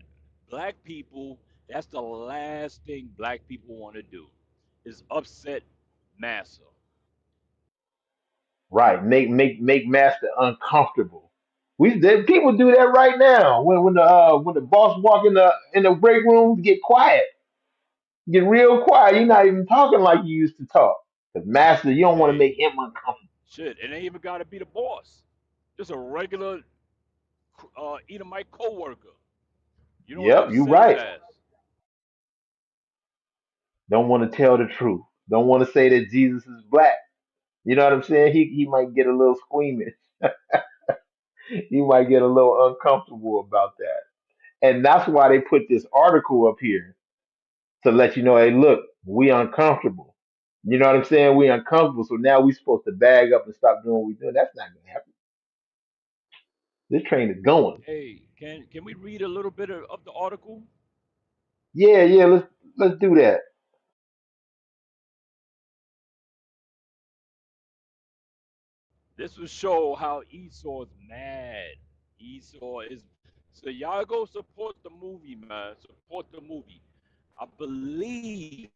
black people, that's the last thing black people want to do is upset massa. right. Make master uncomfortable. We did people do that right now. When the boss walk in the break room, get quiet. Get real quiet. You're not even talking like you used to talk. Because master, you don't want to Hey, make him uncomfortable. shit, it ain't even got to be the boss. Just a regular Edomite co-worker. You don't Yep, have to you send his right. ass. Don't want to tell the truth. Don't want to say that Jesus is black. You know what I'm saying? He might get a little squeamish. He might get a little uncomfortable about that. And that's why they put this article up here to let you know, hey, look, we uncomfortable. You know what I'm saying? We uncomfortable. So now we supposed to bag up and stop doing what we're doing. That's not gonna happen. This train is going. Hey, can we read a little bit of the article? Yeah, yeah, let's do that. This will show how Esau's mad. Esau is so y'all go support the movie, man. Support the movie. I believe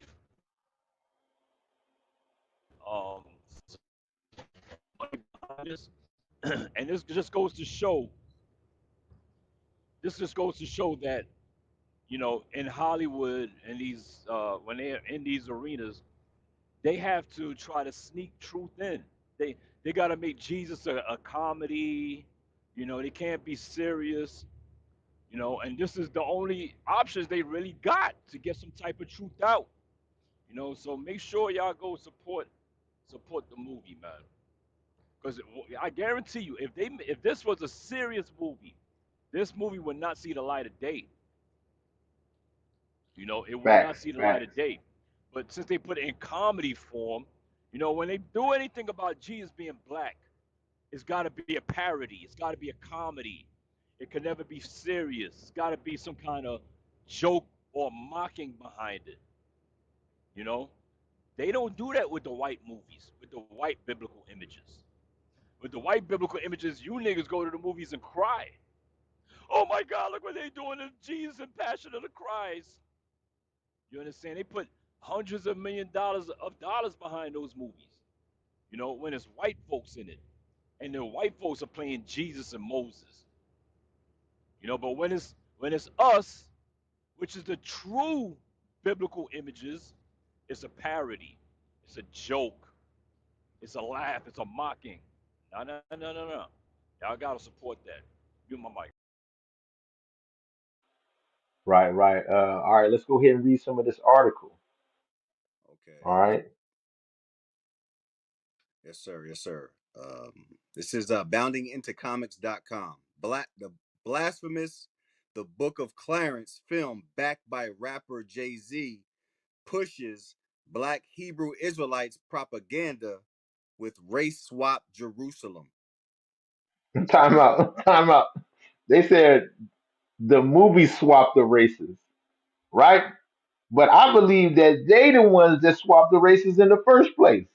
um this, and this just goes to show that in Hollywood and these when they're in these arenas, they have to try to sneak truth in. They got to make Jesus a comedy. They can't be serious. And this is the only options they really got to get some type of truth out. So make sure y'all go support the movie, man. Because I guarantee you, if this was a serious movie, this movie would not see the light of day. It would not Facts, see the light of facts. day. But since they put it in comedy form, when they do anything about Jesus being black, it's got to be a parody. It's got to be a comedy. It can never be serious. It's got to be some kind of joke or mocking behind it. You know, they don't do that with the white movies, with the white biblical images. With the white biblical images, you niggas go to the movies and cry. Oh my God, look what they doing to Jesus and Passion of the Christ. You understand? They put hundreds of dollars behind those movies. When it's white folks in it, and the white folks are playing Jesus and Moses. But when it's us, which is the true biblical images, it's a parody, it's a joke, it's a laugh, it's a mocking. No, no, no, no, no. Y'all gotta support that. Give my mic. Right, right. All right, let's go ahead and read some of this article. All Okay. right. Yes, sir. Yes, sir. This is boundingintocomics.com. The blasphemous The Book of Clarence film backed by rapper Jay-Z pushes black Hebrew Israelites propaganda with race swap Jerusalem. Time out. Time out. They said the movie swapped the races, right? But I believe that they the ones that swapped the races in the first place.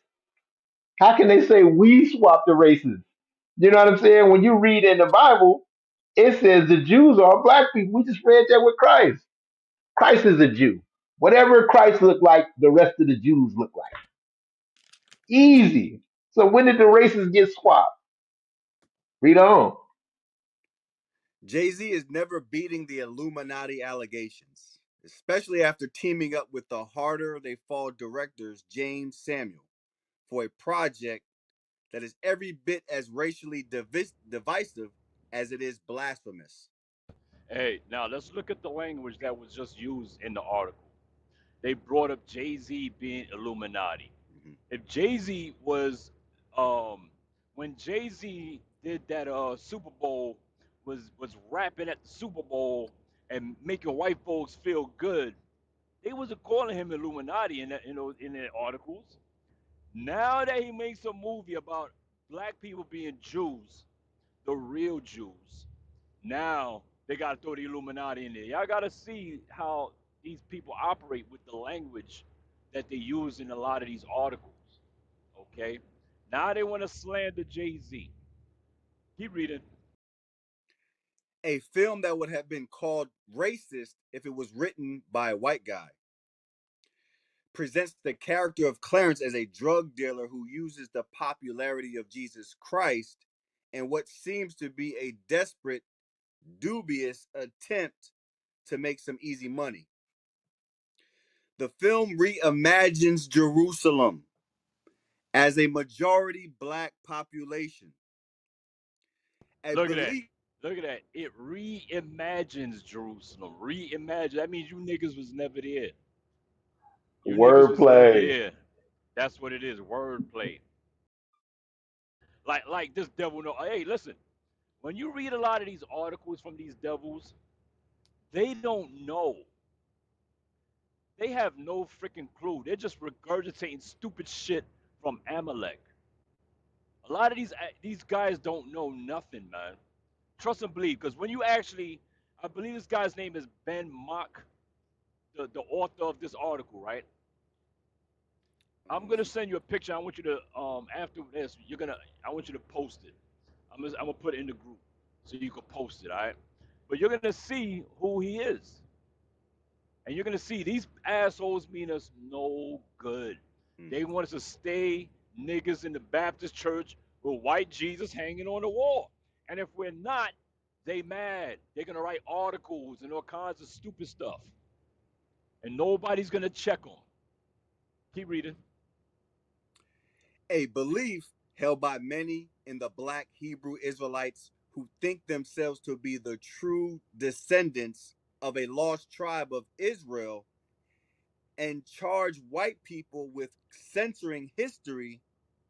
How can they say we swapped the races? You know what I'm saying? When you read in the Bible, it says the Jews are black people. We just read that with Christ. Christ is a Jew. Whatever Christ looked like, the rest of the Jews look like. Easy. So when did the races get swapped? Read on. Jay-Z is never beating the Illuminati allegations, especially after teaming up with the Harder They Fall directors James Samuel for a project that is every bit as racially divisive as it is blasphemous. Hey, now let's look at the language that was just used in the article. They brought up Jay-Z being Illuminati. Mhm. If Jay-Z was when Jay-Z did that Super Bowl was rapping at the Super Bowl and making white folks feel good, they wasn't calling him Illuminati in their articles. Now that he makes a movie about black people being Jews, the real Jews, now they gotta throw the Illuminati in there. Y'all gotta see how these people operate with the language that they use in a lot of these articles. Okay? Now they want to slander Jay-Z. Keep reading. A film that would have been called racist if it was written by a white guy presents the character of Clarence as a drug dealer who uses the popularity of Jesus Christ and what seems to be a desperate, dubious attempt to make some easy money. The film reimagines Jerusalem as a majority black population A Look at that. belief. Look at that. It reimagines Jerusalem. Reimagine. That means you niggas was never there. You niggas was never Wordplay. there. That's what it is. Wordplay. Like this devil know. Hey, listen. When you read a lot of these articles from these devils, they don't know. They have no freaking clue. They're just regurgitating stupid shit from Amalek. A lot of these guys don't know nothing, man. Trust and believe, because when you actually, I believe this guy's name is Ben Mock, the author of this article, right? I'm gonna send you a picture. I want you to after this, I want you to post it. I'm gonna put it in the group so you can post it, all right? But you're gonna see who he is, and you're gonna see these assholes mean us no good. They want us to stay niggas in the Baptist church with white Jesus hanging on the wall, and if we're not, they mad. They're gonna write articles and all kinds of stupid stuff, and nobody's gonna check them. Keep reading. A belief held by many in the black Hebrew Israelites who think themselves to be the true descendants of a lost tribe of Israel and charge white people with censoring history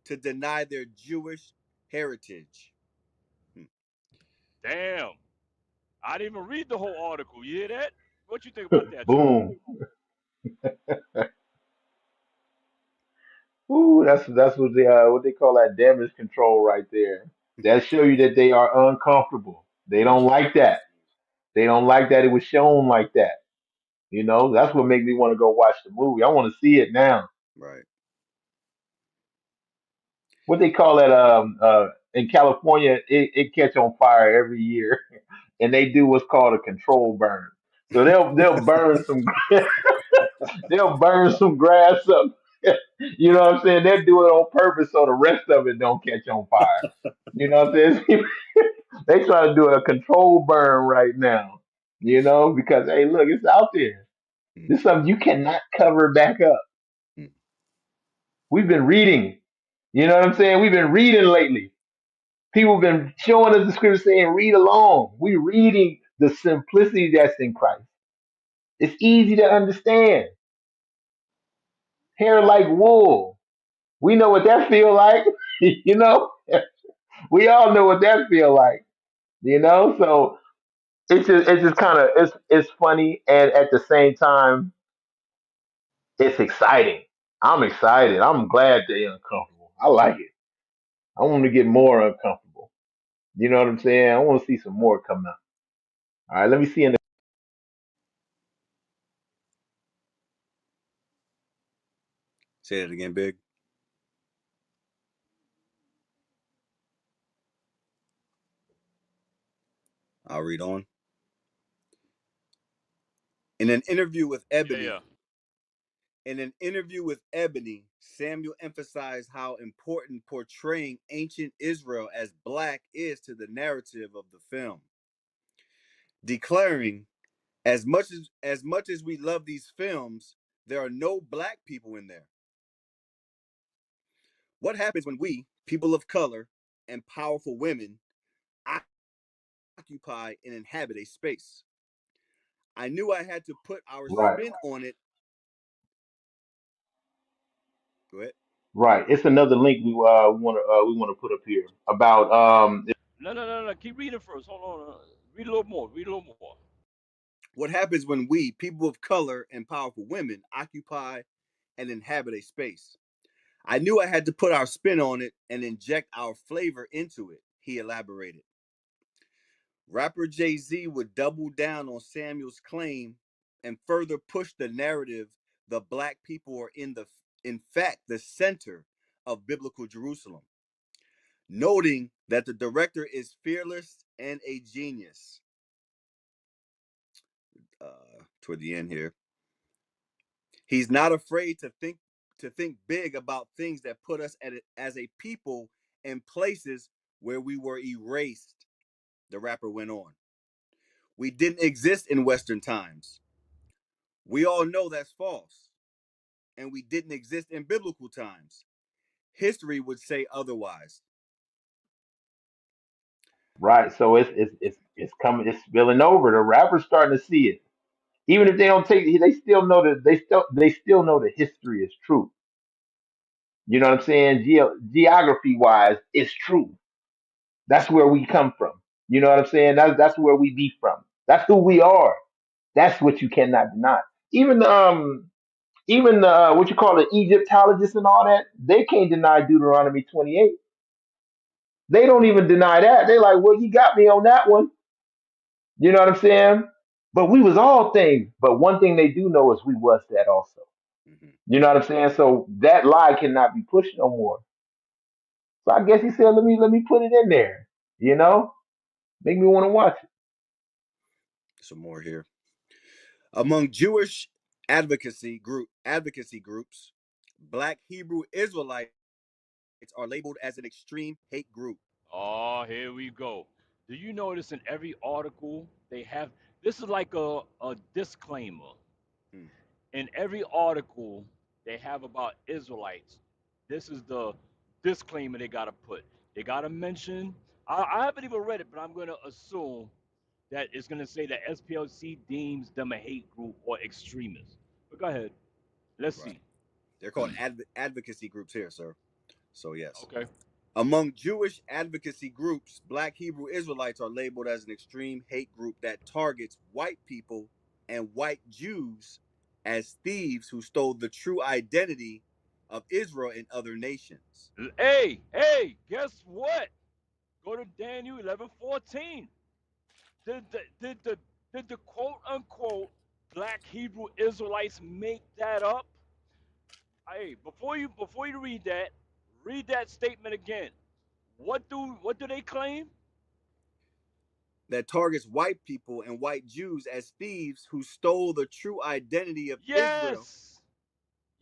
to deny their Jewish heritage. Damn. I didn't even read the whole article. You hear that? What you think about that, Joe? Boom. Ooh, that's what they call that damage control right there. That show you that they are uncomfortable. They don't like that. They don't like that it was shown like that. You know, that's what made me want to go watch the movie. I want to see it now. Right. What they call that in California, it catch on fire every year, and they do what's called a control burn. So they'll burn some they'll burn some grass up. You know what I'm saying? They do it on purpose so the rest of it don't catch on fire. You know what I'm saying? They try to do a control burn right now. You know, because hey, look, it's out there. This is something you cannot cover back up. We've been reading. You know what I'm saying? We've been reading lately. People have been showing us the scripture saying, read along. We're reading the simplicity that's in Christ. It's easy to understand. Hair like wool. We know what that feel like. You know, we all know what that feel like. You know, so it's just kind of it's funny and at the same time it's exciting. I'm excited. I'm glad they're uncomfortable. I like it. I want to get more uncomfortable. You know what I'm saying? I want to see some more come out. All right, let me see in the Say that again, Big. I'll read on. In an interview with Yeah, yeah. Ebony, In an interview with Ebony, Samuel emphasized how important portraying ancient Israel as black is to the narrative of the film, declaring, as much as we love these films, there are no black people in there. What happens when we, people of color, and powerful women occupy and inhabit a space? I knew I had to put our right, spin on it. Go ahead. right. It's another link we want to put up here about No, no, no, no. Keep reading first. Hold on. Read a little more. Read a little more. What happens when we, people of color and powerful women, occupy and inhabit a space? I knew I had to put our spin on it and inject our flavor into it, he elaborated. Rapper Jay-Z would double down on Samuel's claim and further push the narrative the black people are in fact the center of biblical Jerusalem, noting that the director is fearless and a genius. Toward the end here, he's not afraid to think big about things that put us at it as a people in places where we were erased. The rapper went on. We didn't exist in Western times. We all know that's false. And we didn't exist in biblical times. History would say otherwise. Right. So it's coming. It's spilling over. The rappers starting to see it. Even if they don't take it, they still know that they still know the history is true. You know what I'm saying? Geography wise, it's true. That's where we come from. You know what I'm saying? That's where we be from. That's who we are. That's what you cannot deny. Even the what you call it, Egyptologists and all that, they can't deny Deuteronomy 28. They don't even deny that. They're like, well, you got me on that one. You know what I'm saying? But we was all things. But one thing they do know is we was that also. Hmm. You know what I'm saying? So that lie cannot be pushed no more. So I guess he said, let me put it in there. You know, make me want to watch it. Some more here. Among Jewish advocacy groups, Black Hebrew Israelites are labeled as an extreme hate group. Oh, here we go. Do you notice in every article they have this is like a disclaimer. Hmm. In every article they have about Israelites. This is the disclaimer they gotta put. They gotta mention. I haven't even read it, but I'm gonna assume that it's gonna say that SPLC deems them a hate group or extremist. But go ahead. Let's Right. see. They're called advocacy groups here, sir. So yes. Okay. Among Jewish advocacy groups, Black Hebrew Israelites are labeled as an extreme hate group that targets white people and white Jews as thieves who stole the true identity of Israel in other nations. Hey, guess what? Go to Daniel 11:14. Did the quote unquote black Hebrew Israelites make that up? Hey, before you read that statement again. What do they claim? That targets white people and white Jews as thieves who stole the true identity of Israel. Yes,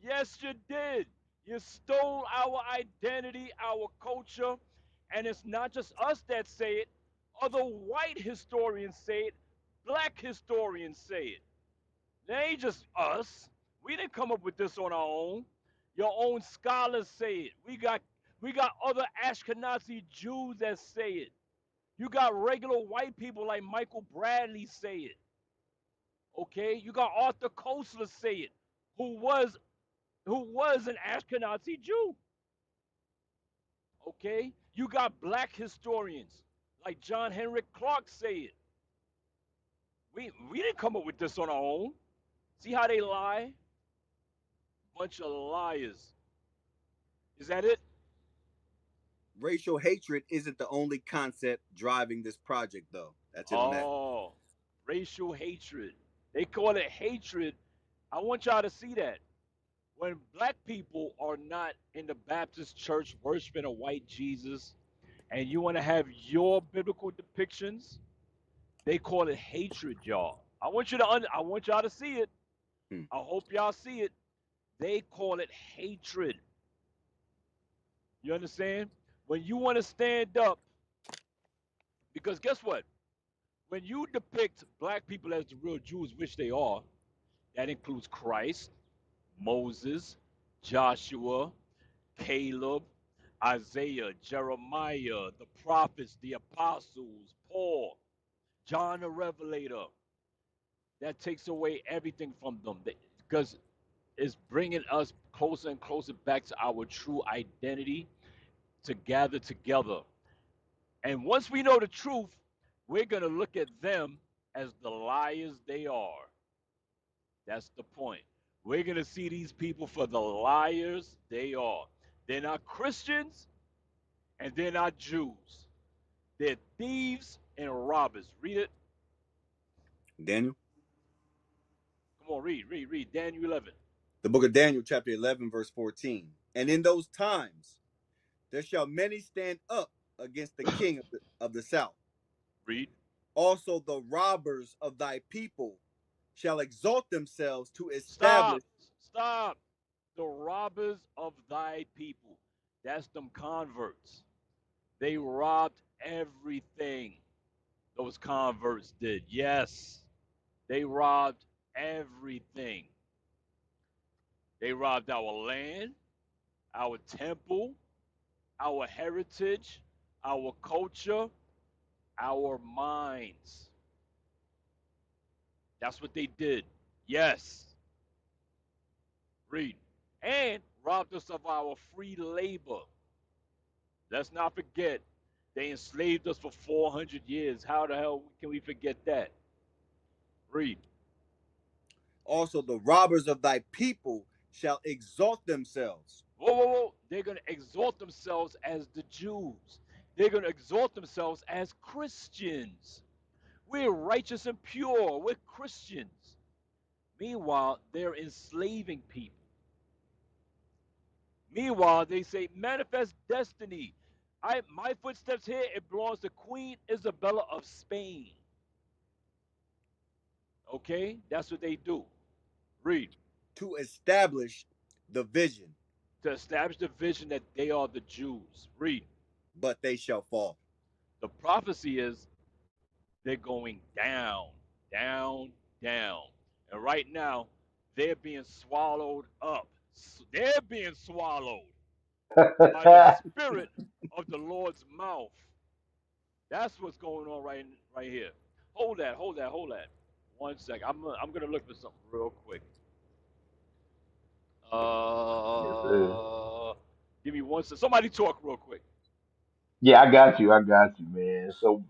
yes, you did. You stole our identity, our culture, and it's not just us that say it. Other white historians say it. Black historians say it. They ain't just us. We didn't come up with this on our own. Your own scholars say it. We got other Ashkenazi Jews that say it. You got regular white people like Michael Bradley say it. Okay? You got Arthur Koestler say it, who was an Ashkenazi Jew. Okay? You got black historians like John Henrik Clark say it. We didn't come up with this on our own. See how they lie? Bunch of liars. Is that it? Racial hatred isn't the only concept driving this project, though. That's it on that. Oh, racial hatred. They call it hatred. I want y'all to see that. When black people are not in the Baptist church worshiping a white Jesus and you want to have your biblical depictions, they call it hatred, y'all. I want y'all to see it. Hmm. I hope y'all see it. They call it hatred. You understand? When you want to stand up, because guess what? When you depict black people as the real Jews, which they are, that includes Christ, Moses, Joshua, Caleb, Isaiah, Jeremiah, the prophets, the apostles, Paul, John the Revelator. That takes away everything from them because it's bringing us closer and closer back to our true identity to gather together. And once we know the truth, we're going to look at them as the liars they are. That's the point. We're going to see these people for the liars they are. They're not Christians and they're not Jews. They're thieves and robbers. Read it. Daniel. Come on, read. Daniel 11. The book of Daniel, chapter 11, verse 14. And in those times there shall many stand up against the king of the south. Read. Also, the robbers of thy people shall exalt themselves to Stop. establish. Stop. The robbers of thy people. That's them converts. They robbed everything those converts did. Yes. They robbed everything. They robbed our land, our temple, our heritage, our culture. our minds. That's what they did. Yes, read. And robbed us of our free labor. Let's not forget, they enslaved us for 400 years. How the hell can we forget that? Read. Also, the robbers of thy people shall exalt themselves. Whoa, whoa, whoa. They're going to exalt themselves as the Jews. They're going to exalt themselves as Christians. We're righteous and pure. We're Christians. Meanwhile, they're enslaving people. Meanwhile, they say, manifest destiny. My footsteps here, it belongs to Queen Isabella of Spain. Okay? That's what they do. Read. To establish the vision, To establish the vision that they are the Jews. Read. but they shall fall. The prophecy is they're going down, down, down. And right now, they're being swallowed up. They're being swallowed by the spirit of the Lord's mouth. That's what's going on right here. Hold that, hold that, hold that. One sec. I'm gonna look for something real quick. Yes, sir. Give me one sec. Somebody talk real quick. Yeah, I got you. I got you, man. So,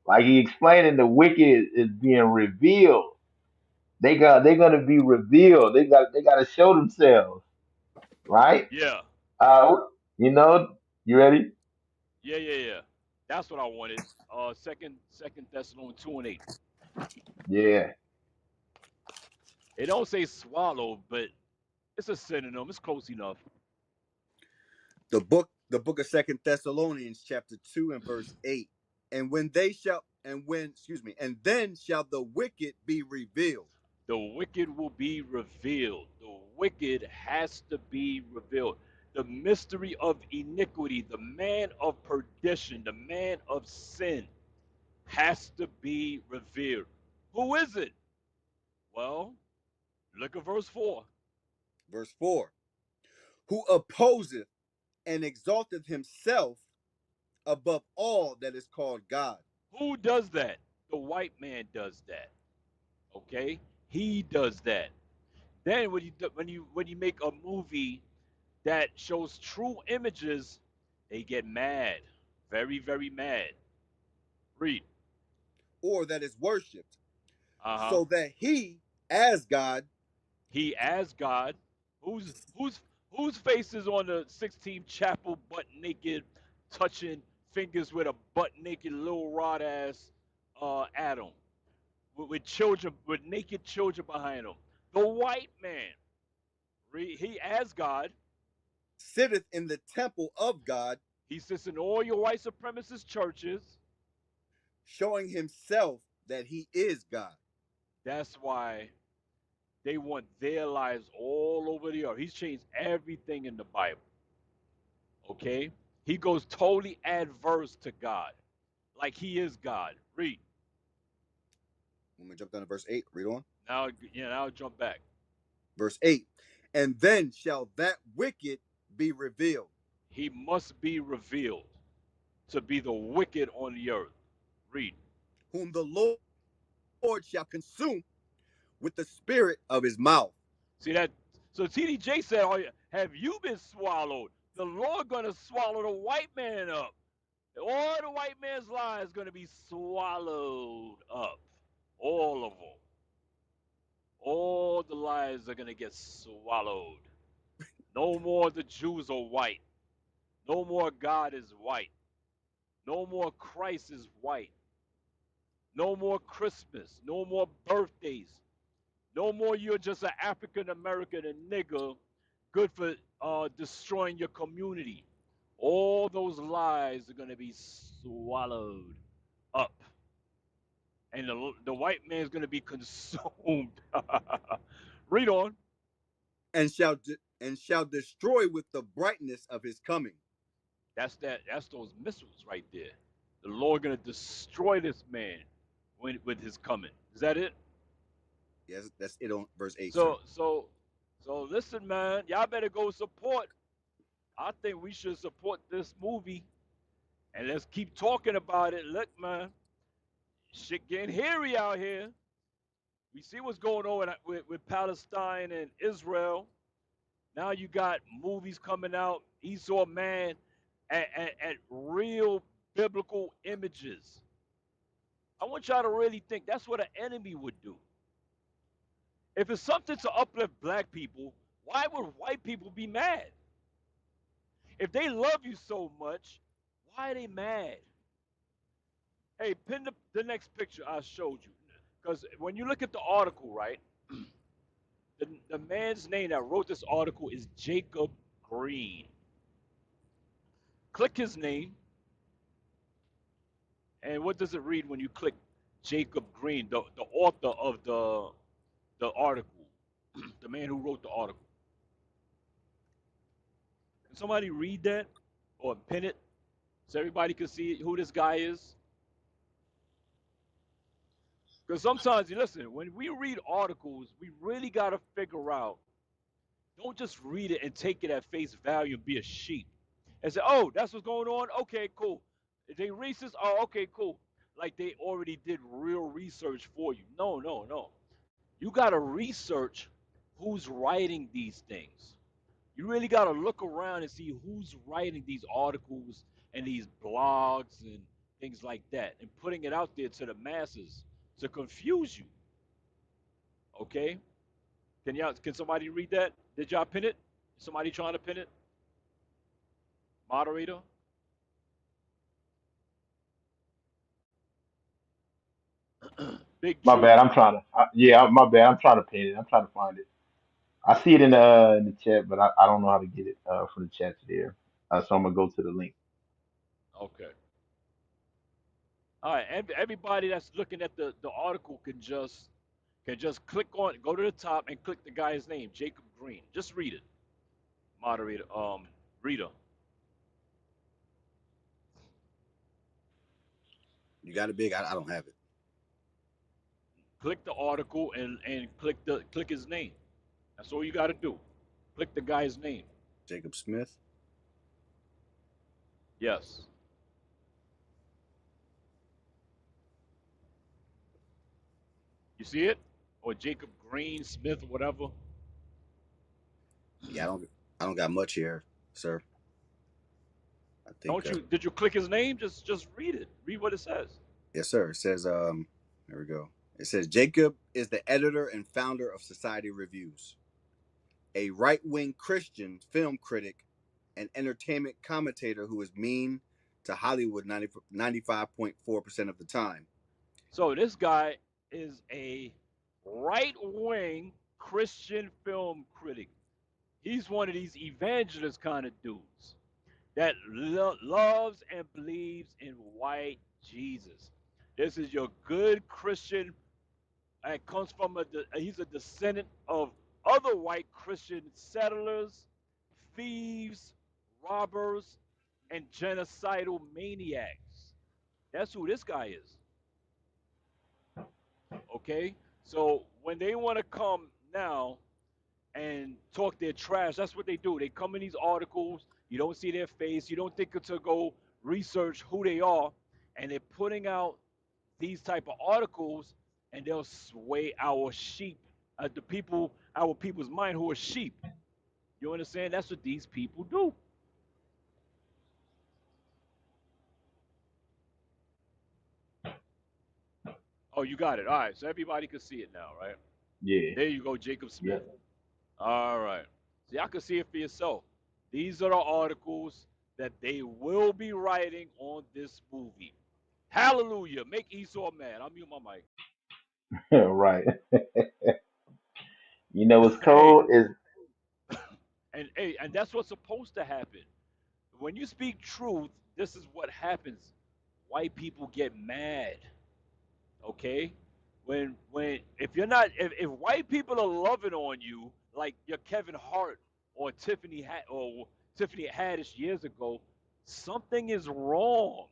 like he explaining, the wicked is being revealed. They're gonna be revealed. They got to show themselves, right? Yeah, Uh, you know, you ready? yeah, yeah, yeah. That's what I wanted. Second Thessalonians 2:8. Yeah. It don't say swallow, but it's a synonym. It's close enough. The book of Second Thessalonians, chapter 2 and verse 8. And then shall the wicked be revealed, The wicked will be revealed. The wicked has to be revealed. The mystery of iniquity, the man of perdition, the man of sin has to be revealed. Who is it? Well, look at verse 4. verse 4. Who opposeth and exalteth himself above all that is called God, Who does that? The white man does that. Okay? He does that. Then when you make a movie that shows true images, they get mad. Very, very mad. Read. or that is worshipped, Uh-huh. so that he, as God, He as God. Whose face is on the 16th chapel butt naked, touching fingers with a butt naked little rod ass Adam. With children, with naked children behind him. The white man. He as God. sitteth in the temple of God, He sits in all your white supremacist churches. showing himself that he is God. That's why they want their lives all over the earth. He's changed everything in the Bible. Okay? He goes totally adverse to God, like he is God. Read. When we jump down to verse 8, read on. Now, now jump back. Verse 8. And then shall that wicked be revealed, He must be revealed to be the wicked on the earth. Read. whom the Lord shall consume with the spirit of his mouth. See that? So TDJ said, have you been swallowed? The Lord gonna swallow the white man up. All the white man's lies gonna be swallowed up. All of them. All the lies are gonna get swallowed. No more the Jews are white. No more God is white. No more Christ is white. No more Christmas. No more birthdays. No more you're just an African American and nigger good for destroying your community. All those lies are going to be swallowed up. And the white man's going to be consumed. Read on. And shall destroy with the brightness of his coming. That's those missiles right there. The Lord going to destroy this man with his coming. Is that it? Yes, that's it on verse 8, sir. So listen, man. Y'all better go support. I think we should support this movie and let's keep talking about it. Look, man. Shit getting hairy out here. We see what's going on with Palestine and Israel. Now you got movies coming out, Esau Man, at real biblical images. I want y'all to really think that's what an enemy would do. If it's something to uplift black people, why would white people be mad? If they love you so much, why are they mad? Hey, pin the next picture I showed you. Because when you look at the article, right, the man's name that wrote this article is Jacob Green. Click his name, and what does it read when you click Jacob Green, the author of the article, the man who wrote the article? Can somebody read that or pin it so everybody can see who this guy is? Because sometimes, you listen, when we read articles, we really got to figure out, don't just read it and take it at face value and be a sheep and say, oh, that's what's going on? Okay, cool. Are they racist? Oh, okay, cool. Like they already did real research for you. No, no, no. You got to research who's writing these things. You really got to look around and see who's writing these articles and these blogs and things like that and putting it out there to the masses to confuse you. Okay? Can somebody read that? Did y'all pin it? Somebody trying to pin it? Moderator? Big My Truth. bad. I'm trying to. My bad. I'm trying to pin it. I'm trying to find it. I see it in the chat, but I don't know how to get it from the chat to there. So I'm gonna go to the link. Okay. All right. Everybody that's looking at the article can just click on, go to the top and click the guy's name, Jacob Green. Just read it, moderator. Reader. You got it big. I don't have it. Click the article and click his name. That's all you got to do. Click the guy's name. Jacob Smith. Yes. You see it? Or Jacob Green Smith, whatever. Yeah, I don't got much here, sir. I think Don't you? Did you click his name? Just read it. Read what it says. yes, sir. It says there we go. It says Jacob is the editor and founder of Society Reviews, a right-wing Christian film critic and entertainment commentator who is mean to Hollywood 95.4% of the time. So this guy is a right wing Christian film critic. He's one of these evangelist kind of dudes that loves and believes in white Jesus. This is your good Christian. And comes from he's a descendant of other white Christian settlers, thieves, robbers, and genocidal maniacs. That's who this guy is. Okay? So when they want to come now and talk their trash, that's what they do. They come in these articles, you don't see their face, you don't think to go research who they are, and they're putting out these type of articles, and they'll sway our sheep, our people's mind who are sheep. You understand? That's what these people do. Oh, you got it. All right, so everybody can see it now, right? Yeah. There you go, Jacob Yeah. Smith. All right. So y'all can see it for yourself. These are the articles that they will be writing on this movie. Hallelujah. Make Esau mad. I'll mute my mic. Right. You know what's Hey, cold is and that's what's supposed to happen. When you speak truth, this is what happens. White people get mad. Okay? When if you're not if white people are loving on you like your Kevin Hart or Tiffany Haddish years ago, something is wrong.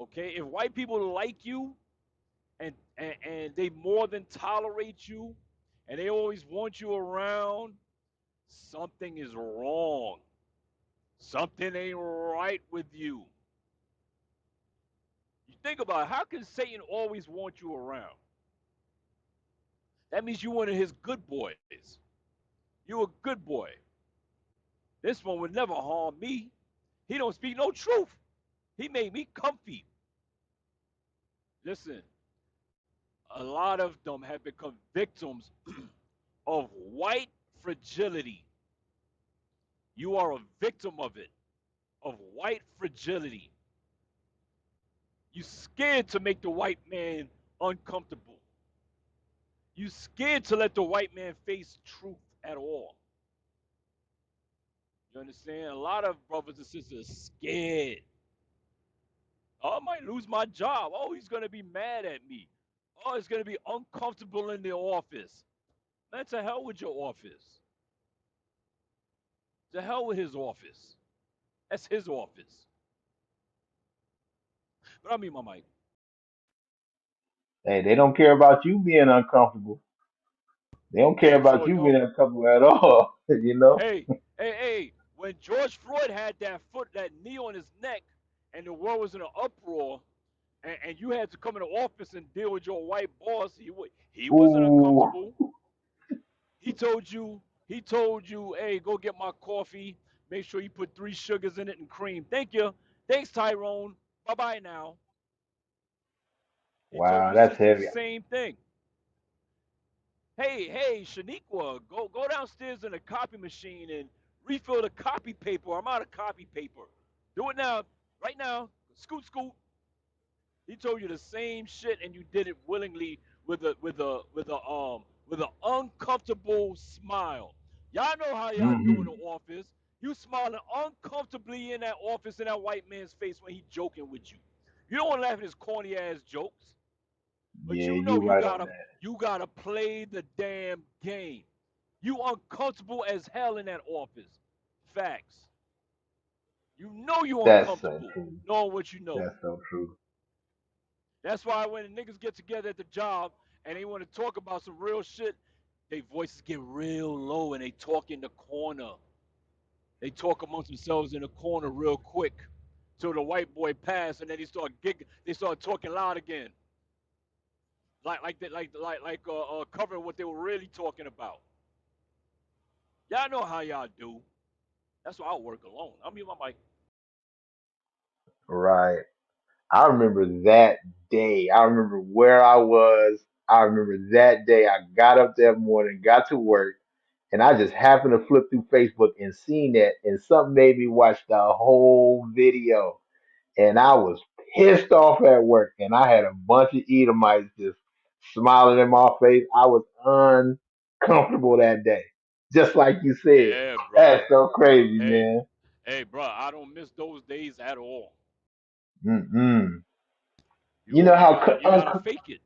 Okay? If white people like you and they more than tolerate you and they always want you around, something is wrong. Something ain't right with you. Think about it. How can Satan always want you around? That means you one of his good boys. You a good boy. This one would never harm me. He don't speak no truth. He made me comfy. Listen, a lot of them have become victims of white fragility. You are a victim of it, of white fragility. You scared to make the white man uncomfortable. You scared to let the white man face truth at all. You understand? A lot of brothers and sisters are scared. Oh, I might lose my job. Oh, he's gonna be mad at me. Oh, it's gonna be uncomfortable in the office. Man, to hell with your office. To hell with his office. That's his office. But I mean my mic. Hey, they don't care about you being uncomfortable. They don't care They about sure you being don't. uncomfortable at all. You know? Hey, hey. When George Floyd had that knee on his neck, and the world was in an uproar, and you had to come in the office and deal with your white boss, he wasn't Ooh, uncomfortable. He told you, hey, go get my coffee. Make sure you put 3 sugars in it and cream. Thank you. Thanks, Tyrone. Bye bye now. He told wow, your that's sister the heavy. same thing. Hey, Shaniqua, go downstairs in the copy machine and refill the copy paper. I'm out of copy paper. Do it now, right now. Scoot, scoot. He told you the same shit, and you did it willingly with an uncomfortable smile. Y'all know how y'all do in Hmm. the office. You smiling uncomfortably in that office in that white man's face when he joking with you. You don't want to laugh at his corny ass jokes, but Yeah, you you know right on that. you gotta play the damn game. You uncomfortable as hell in that office. Facts. You know you That's so uncomfortable true. knowing what you know. That's so true. That's why when the niggas get together at the job and they want to talk about some real shit, their voices get real low and they talk in the corner. They talk amongst themselves in the corner real quick till the white boy pass and then they start talking loud again. Covering what they were really talking about. Y'all know how y'all do. That's why I work alone. I mean my mic. Right. I remember that day. I remember where I was. I remember that day. I got up that morning, got to work, and I just happened to flip through Facebook and seen that, and something made me watch the whole video. And I was pissed off at work, and I had a bunch of Edomites just smiling in my face. I was uncomfortable that day, just like you said. Yeah, That's bro. so crazy, Hey, man. hey, bro. I don't miss those days at all. Mm-mm. You know You how gotta you gotta fake it.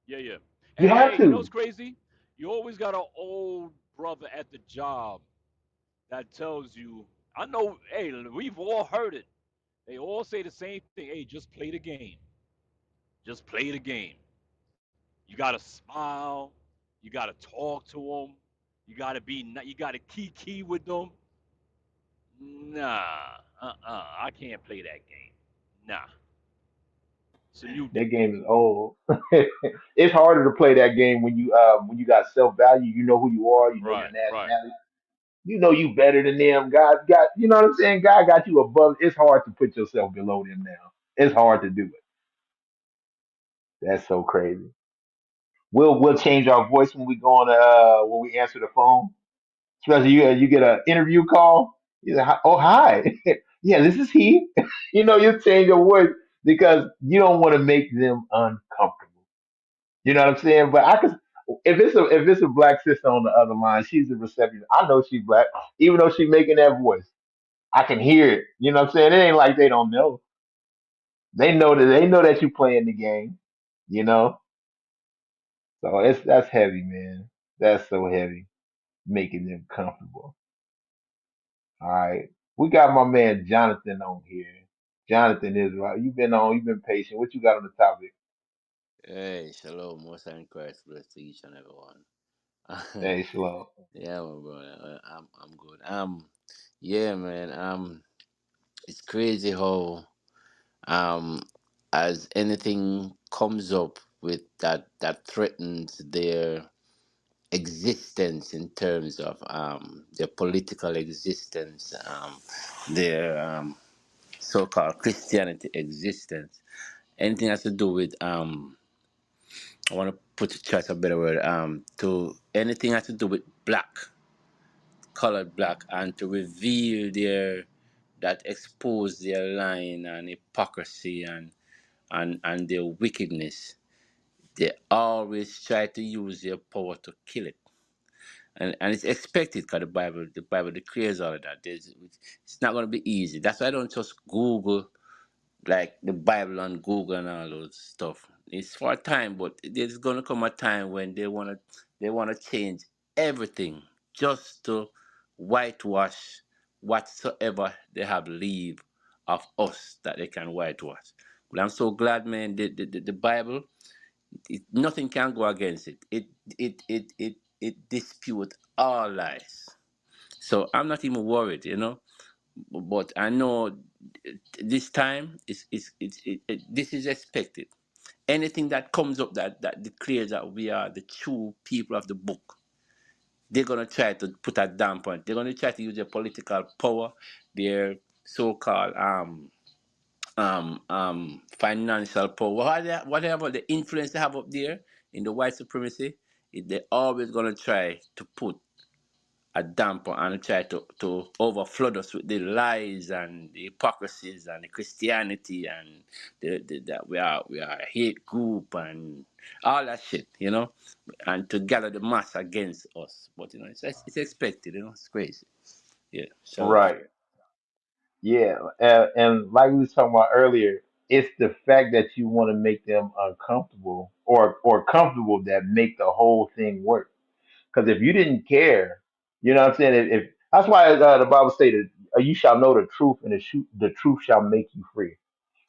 Yeah, yeah. you have You know what's to. crazy? You always got an old brother at the job that tells you, I know, hey, we've all heard it. They all say the same thing. Hey, just play the game. Just play the game. You gotta smile. You gotta talk to them. You gotta key with them. Nah, I can't play that game. Nah, it's a new day. That game is old. It's harder to play that game when you got self value. You know who you are. You know your Right, right. nationality. You know you better than them. God got you know what I'm saying. God got you above. It's hard to put yourself below them now. It's hard to do it. That's so crazy. We'll change our voice when we go on when we answer the phone. Especially you get an interview call. You say, "Oh hi, yeah, this is he." You know you change your voice because you don't want to make them uncomfortable. You know what I'm saying? But I could if it's a black sister on the other line, she's a receptionist. I know she's black, even though she's making that voice. I can hear it. You know what I'm saying? It ain't like they don't know. They know that you playing the game. You know? So that's heavy, man. That's so heavy. Making them comfortable. All right. We got my man Jonathan on here. Jonathan Israel. You've been patient. What you got on the topic? Hey, shalom, most and Christ bless to each and everyone. Hey, Shalom. Yeah, my brother, I'm good. Yeah, man. It's crazy how um as anything comes up with that threatens their existence in terms of their political existence, their so-called Christianity existence, anything has to do with I want to put it try a better word to anything has to do with black, colored black, and to reveal their that expose their lying and hypocrisy and their wickedness. They always try to use their power to kill it, and it's expected because the Bible declares all of that. It's not going to be easy. That's why I don't just Google like the Bible on Google and all those stuff. It's for a time, but there's gonna come a time when they wanna change everything just to whitewash whatsoever they have leave of us that they can whitewash. But I'm so glad, man. The Bible, nothing can go against it. It disputes all lies. So I'm not even worried. But I know this time this is expected. Anything that comes up that declares that we are the true people of the book, they're gonna try to put a damp on it. They're gonna try to use their political power, their so-called financial power, whatever the influence they have up there in the white supremacy. They're always gonna try to put a damper and try to overflood us with the lies and the hypocrisies and the Christianity and that we are a hate group and all that shit, and to gather the mass against us. But it's expected. It's crazy. Yeah, shalom. Right. Yeah. And like we was talking about earlier, it's the fact that you want to make them uncomfortable or comfortable that make the whole thing work. Because if you didn't care, you know what I'm saying? If that's why the Bible stated, "You shall know the truth, and the truth shall make you free."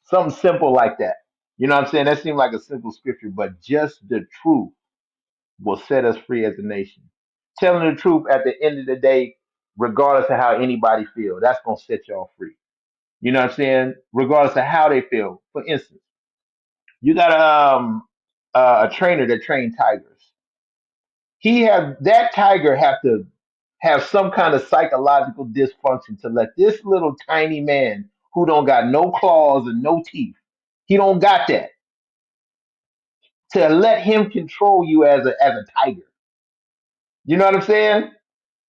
Something simple like that. You know what I'm saying? That seemed like a simple scripture, but just the truth will set us free as a nation. Telling the truth at the end of the day, regardless of how anybody feel, that's gonna set y'all free. You know what I'm saying? Regardless of how they feel. For instance, you got a trainer that trained tigers. He have that tiger have to have some kind of psychological dysfunction to let this little tiny man who don't got no claws and no teeth, he don't got that, to let him control you as a tiger. You know what I'm saying?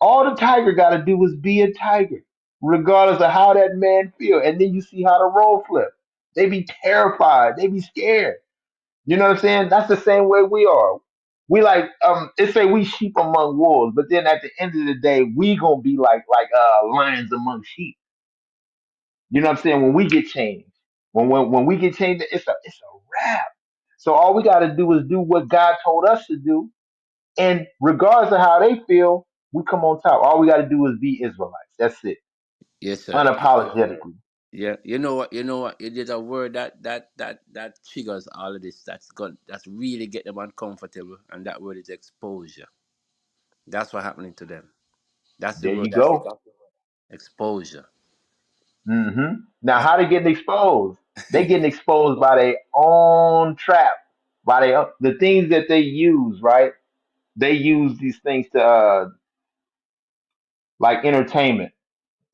All the tiger got to do is be a tiger, regardless of how that man feel. And then you see how the role flip. They be terrified. They be scared. You know what I'm saying? That's the same way we are. We like they say we sheep among wolves, but then at the end of the day, we gonna be like lions among sheep. You know what I'm saying? When we get changed, when we get changed, it's a wrap. So all we got to do is do what God told us to do, and regardless of how they feel, we come on top. All we got to do is be Israelites. That's it, Yes, sir. unapologetically. Yeah, you know what? You know what? It is a word that triggers all of this. That's really get them uncomfortable, and that word is exposure. That's what happening to them. That's the There word. you go. Exposure. Now, how they getting exposed? They getting exposed by their own trap, by the things that they use. Right? They use these things to like entertainment.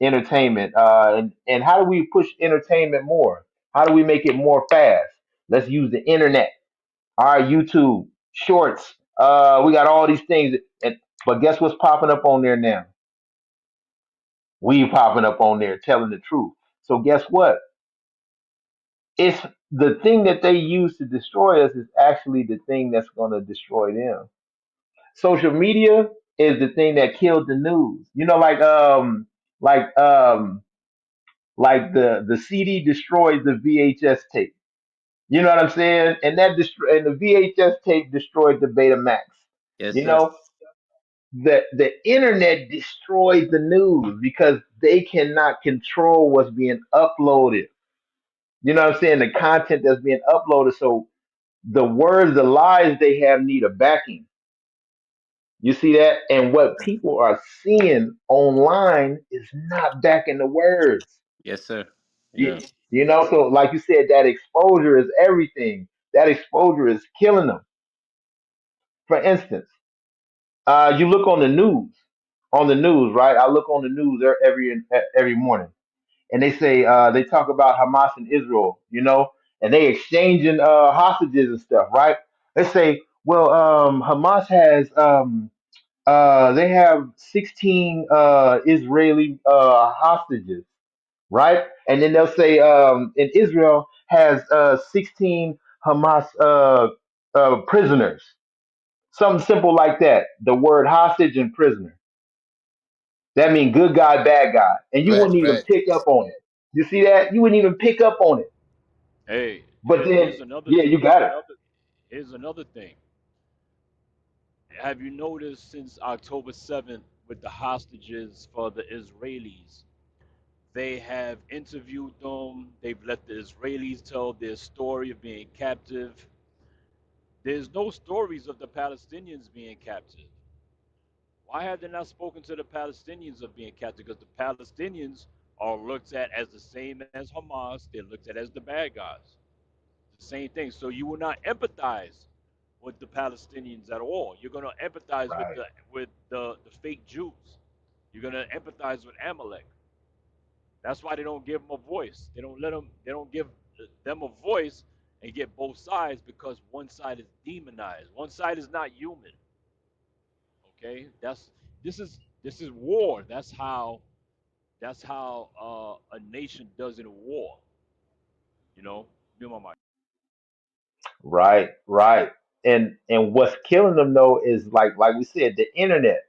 And how do we push entertainment more? How do we make it more fast? Let's use the internet. All right, YouTube Shorts. We got all these things, but guess what's popping up on there now? We popping up on there telling the truth. So guess what? It's the thing that they use to destroy us is actually the thing that's going to destroy them. Social media is the thing that killed the news. Like like the CD destroys the VHS tape. You know what I'm saying? And and the VHS tape destroyed the Betamax. Yes, You sir. know, the internet destroys the news because they cannot control what's being uploaded. You know what I'm saying? The content that's being uploaded. So the words, the lies they have need a backing. You see that? And what people are seeing online is not backing the words. Yes, sir. You, Yeah. you know, so like you said, that exposure is everything. That exposure is killing them. For instance, you look on the news, right? I look on the news every morning, and they say they talk about Hamas and Israel, you know, and they exchanging hostages and stuff, right? They say, well, Hamas has they have 16 Israeli hostages, right? And then they'll say in Israel has 16 Hamas prisoners. Something simple like that. The word hostage and prisoner. That means good guy, bad guy. And you Right, wouldn't even right. pick up on it. You see that? You wouldn't even pick up on it. Hey, But then, here's another yeah, you got it. here's another thing. Have you noticed since October 7th with the hostages for the Israelis, they have interviewed them, they've let the Israelis tell their story of being captive. There's no stories of the Palestinians being captive. Why have they not spoken to the Palestinians of being captive? Because the Palestinians are looked at as the same as Hamas. They're looked at as the bad guys. The same thing. So you will not empathize with the Palestinians at all. You're going to empathize with Right. the fake Jews. You're going to empathize with Amalek. That's why they don't give them a voice. They don't let them. They don't give them a voice and get both sides because one side is demonized. One side is not human. Okay, this is war. That's how a nation does in a war. You know, me and my mic. Right, right. And what's killing them though is like we said, the internet.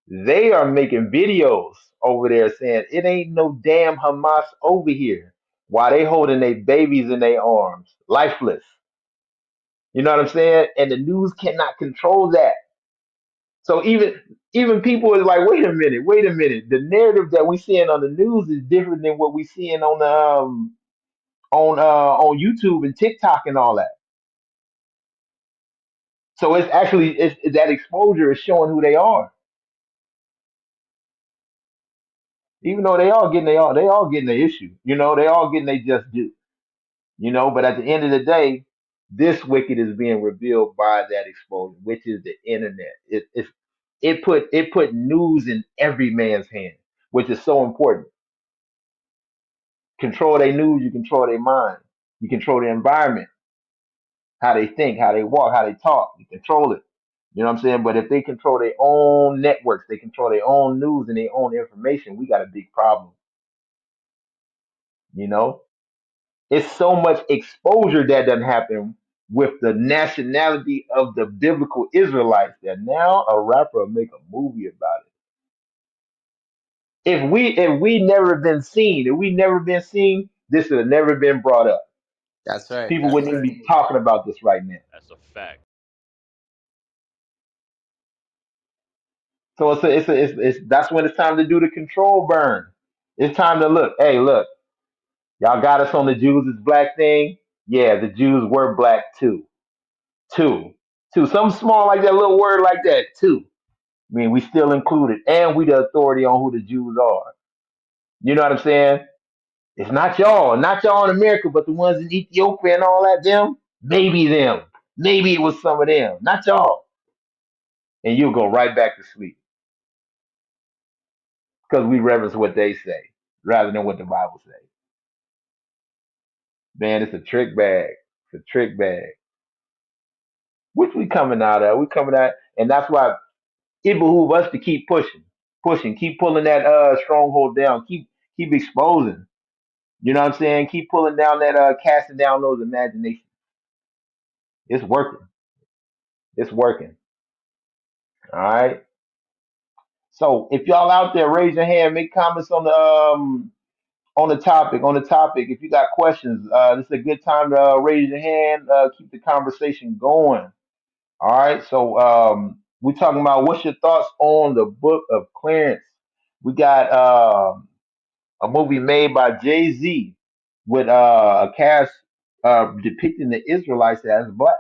They are making videos over there saying it ain't no damn Hamas over here. While they holding their babies in their arms, lifeless. You know what I'm saying? And the news cannot control that. So even people is like, wait a minute. The narrative that we seeing on the news is different than what we seeing on the on YouTube and TikTok and all that. So it's actually that exposure is showing who they are, even though they all getting the issue. You know, they all getting they just do. You know, but at the end of the day, this wicked is being revealed by that exposure, which is the internet. It put news in every man's hand, which is so important. Control their news, you control their mind, you control their environment, how they think, how they walk, how they talk, you control it. You know what I'm saying? But if they control their own networks, they control their own news and their own information, we got a big problem. You know, it's so much exposure that doesn't happen with the nationality of the biblical Israelites that now a rapper will make a movie about it. If we never been seen, if we never been seen, this would have never been brought up. That's right. People That's wouldn't even be talking about this right now. That's a fact. So it's that's when it's time to do the control burn. It's time to look. Hey, look, y'all got us on the Jews is black thing. Yeah, the Jews were black too. Two, two, something small like that, little word like that. Two. I mean, we still included, and we the authority on who the Jews are. You know what I'm saying? It's not y'all in America, but the ones in Ethiopia and all that. Them, maybe it was some of them, not y'all. And you'll go right back to sleep because we reverence what they say rather than what the Bible says. Man, it's a trick bag. It's a trick bag. Which we coming out of. We coming out, and that's why it behooves us to keep pushing, pushing, keep pulling that stronghold down, keep exposing. You know what I'm saying? Keep pulling down that casting down those imaginations. It's working. It's working. All right. So if y'all out there, raise your hand, make comments on the topic. On the topic, if you got questions, this is a good time to raise your hand. Keep the conversation going. All right. So we're talking about what's your thoughts on the book of Clarence. We got a movie made by Jay Z with a cast depicting the Israelites as black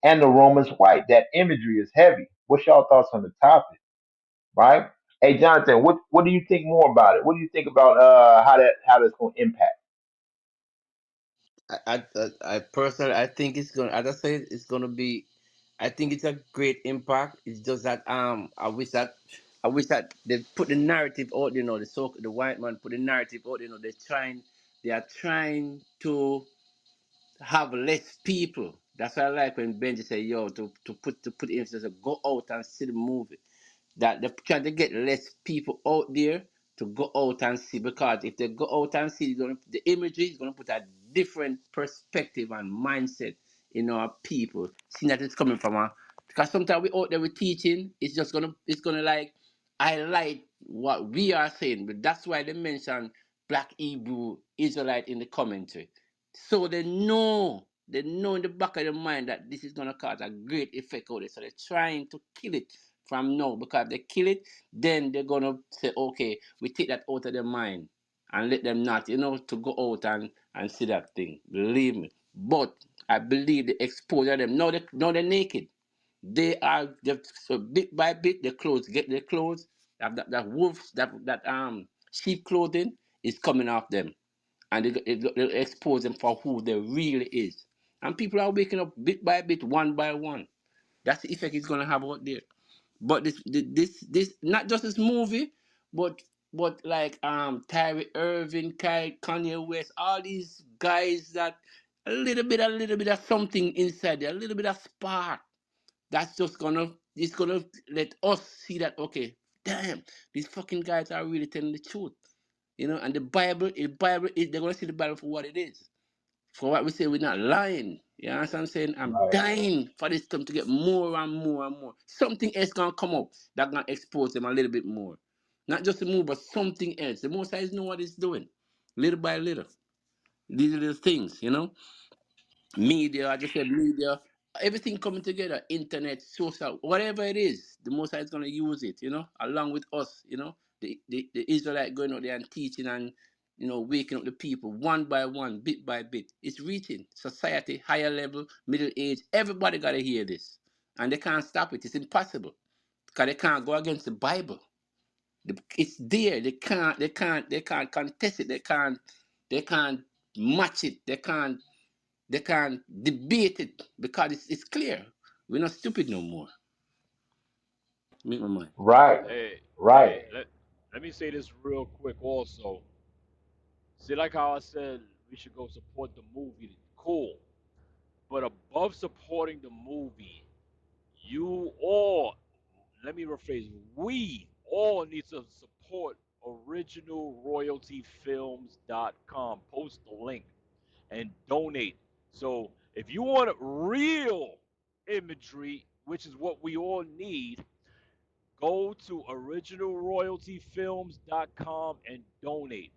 and the Romans white. That imagery is heavy. What's y'all thoughts on the topic? Right? Hey, Jonathan, what do you think more about it? What do you think about how that's going to impact? I personally, I think it's gonna, as I said, it's gonna be. I think it's a great impact. It's just that I wish that they put the narrative out. You know, the white man put the narrative out. You know, they are trying to have less people. That's why I like when Benji say, "Yo, to put emphasis, go out and see the movie." That they're trying to get less people out there to go out and see, because if they go out and see, the imagery is going to put a different perspective and mindset in our people, seeing that it's coming from a, because sometimes we out there with teaching, it's gonna like highlight what we are saying. But that's why they mention black Hebrew Israelite in the commentary, so they know in the back of their mind that this is going to cause a great effect out there. So they're trying to kill it from now, because if they kill it, then they're going to say, okay, we take that out of their mind and let them not, to go out and see that thing. Believe me. But I believe the exposure of them. Now they're naked. So bit by bit, get their clothes, that wolves, that sheep clothing is coming off them, and they expose them for who they really is. And people are waking up bit by bit, one by one. That's the effect it's gonna have out there. But this not just this movie, but like Tyree Irving, Kanye West, all these guys that a little bit of something inside there, a little bit of spark. That's just gonna let us see that, okay, damn, these fucking guys are really telling the truth. And they're gonna see the Bible for what it is. For what we say, we're not lying. You understand what I'm saying? I'm Right. dying for this time to get more and more and more. Something else gonna come up that gonna expose them a little bit more. Not just a move, but something else. The most guys know what it's doing. Little by little. These are the things. Media, I just said media, everything coming together, internet, social, whatever it is, the Most High is going to use it, along with us, the Israelite going out there and teaching and, waking up the people one by one, bit by bit. It's reaching society, higher level, middle age. Everybody got to hear this. And they can't stop it. It's impossible because they can't go against the Bible. It's there. They can't contest it. They can't match it. They can't debate it because it's clear. We're not stupid no more. Make my mind. Right. Hey, Right. hey, let me say this real quick also. See, like how I said we should go support the movie. Cool. But above supporting the movie, you all, let me rephrase, we all need to support originalroyaltyfilms.com. Post the link and donate. So if you want real imagery, which is what we all need, go to originalroyaltyfilms.com and donate.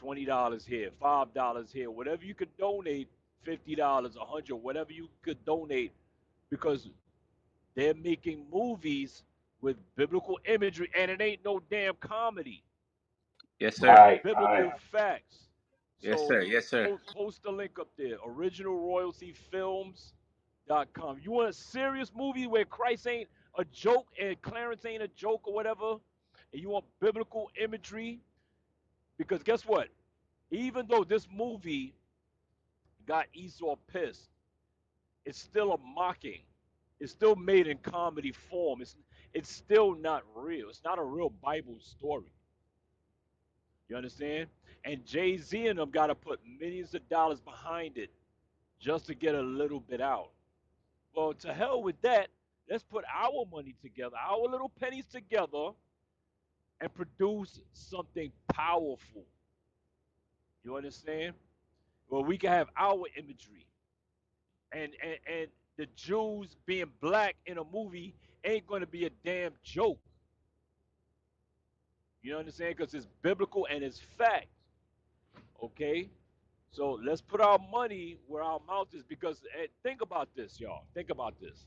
$20 here, $5 here, whatever you could donate, $50, 100, whatever you could donate, because they're making movies with biblical imagery, and it ain't no damn comedy. Yes, sir. It's Right. Right. biblical facts. Yes, So sir. Yes, sir. post the link up there, originalroyaltyfilms.com. You want a serious movie where Christ ain't a joke and Clarence ain't a joke or whatever, and you want biblical imagery, because guess what? Even though this movie got Esau pissed, it's still a mocking. It's still made in comedy form. It's still not real. It's not a real Bible story. You understand? And Jay-Z and them got to put millions of dollars behind it just to get a little bit out. Well, to hell with that. Let's put our money together, our little pennies together, and produce something powerful. You understand? Well, we can have our imagery. And the Jews being black in a movie ain't going to be a damn joke. You understand? Because it's biblical and it's fact. Okay? So let's put our money where our mouth is, because think about this, y'all. Think about this.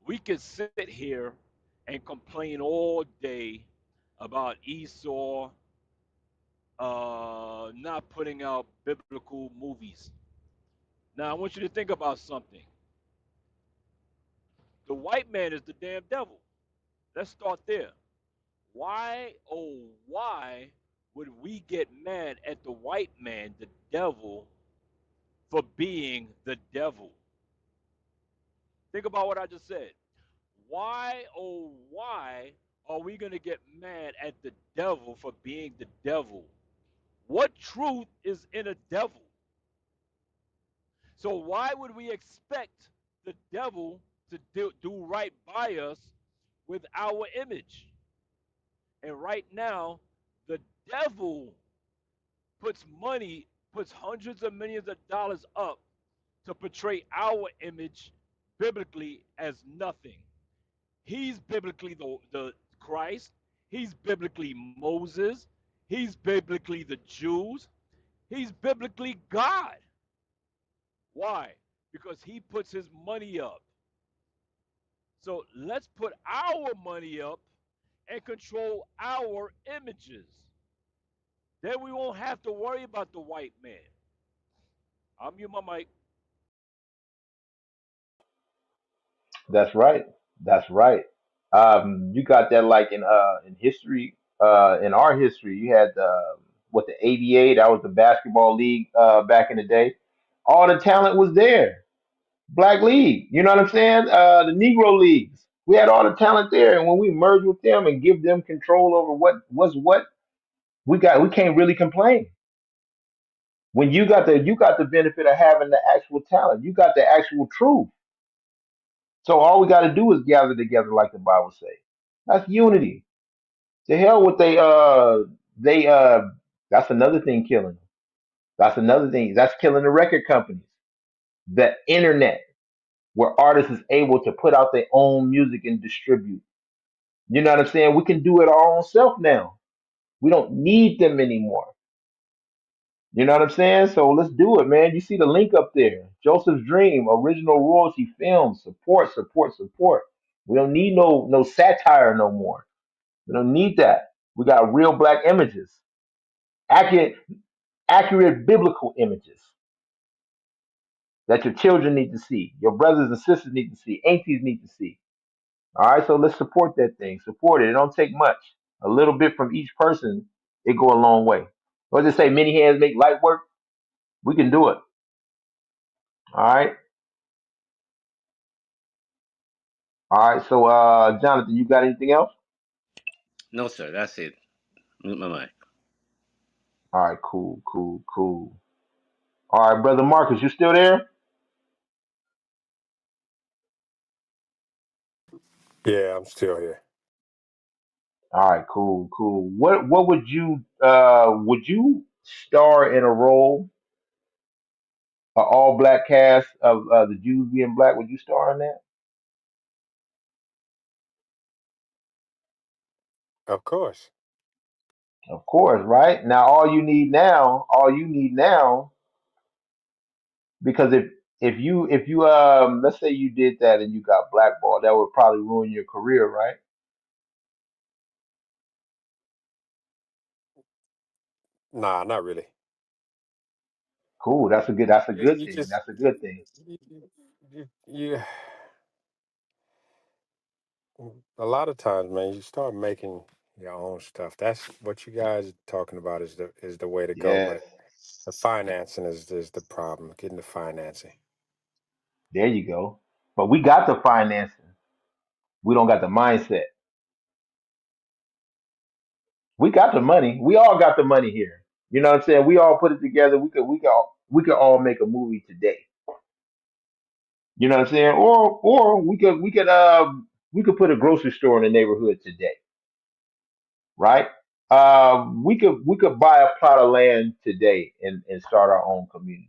We could sit here and complain all day about Esau not putting out biblical movies. Now, I want you to think about something. The white man is the damn devil. Let's start there. Why, oh, why would we get mad at the white man, the devil, for being the devil. Think about what I just said. Why, oh, why are we going to get mad at the devil for being the devil? What truth is in a devil? So, why would we expect the devil to do right by us with our image? And right now, the devil puts money, puts hundreds of millions of dollars up to portray our image biblically as nothing. He's biblically the Christ. He's biblically Moses. He's biblically the Jews. He's biblically God. Why? Because he puts his money up. So let's put our money up and control our images. Then we won't have to worry about the white man. I'll mute my mic. That's right. That's right. You got that like in history, in our history, you had what the ABA, that was the basketball league back in the day. All the talent was there. Black League, you know what I'm saying? The Negro leagues. We had all the talent there, and when we merge with them and give them control over what we can't really complain. When you got the benefit of having the actual talent, you got the actual truth. So all we got to do is gather together, like the Bible say. That's unity. To hell with they. That's another thing killing them. That's another thing. That's killing the record companies. The internet, where artists is able to put out their own music and distribute. You know what I'm saying? We can do it our own self now. We don't need them anymore. You know what I'm saying? So let's do it, man. You see the link up there. Joseph's Dream, original royalty films, support, support, support. We don't need no satire no more. We don't need that. We got real black images, accurate, accurate biblical images that your children need to see, your brothers and sisters need to see, aunties need to see. All right, so let's support that thing. Support it. It don't take much. A little bit from each person, it go a long way. What does it say? Many hands make light work. We can do it. All right. All right. So, Jonathan, you got anything else? No, sir. That's it. Mute my mic. All right. Cool. Cool. Cool. All right, brother Marcus, you still there? Yeah, I'm still here. All right. Cool. Cool. What would you star in a role, an all black cast of the Jews being black? Would you star in that? Of course. Of course, right? Now all you need now, because if you let's say you did that and you got blackballed, that would probably ruin your career, right? Nah, not really. Cool. That's a good You thing. just That's a good thing. you a lot of times, man, you start making your own stuff. That's what you guys are talking about is the way to go. Yes. But the financing is the problem. Getting the financing. There you go. But we got the financing. We don't got the mindset. We got the money. We all got the money here. You know what I'm saying? We all put it together. We could all make a movie today. You know what I'm saying? Or we could put a grocery store in the neighborhood today, right? We could buy a plot of land today and start our own community.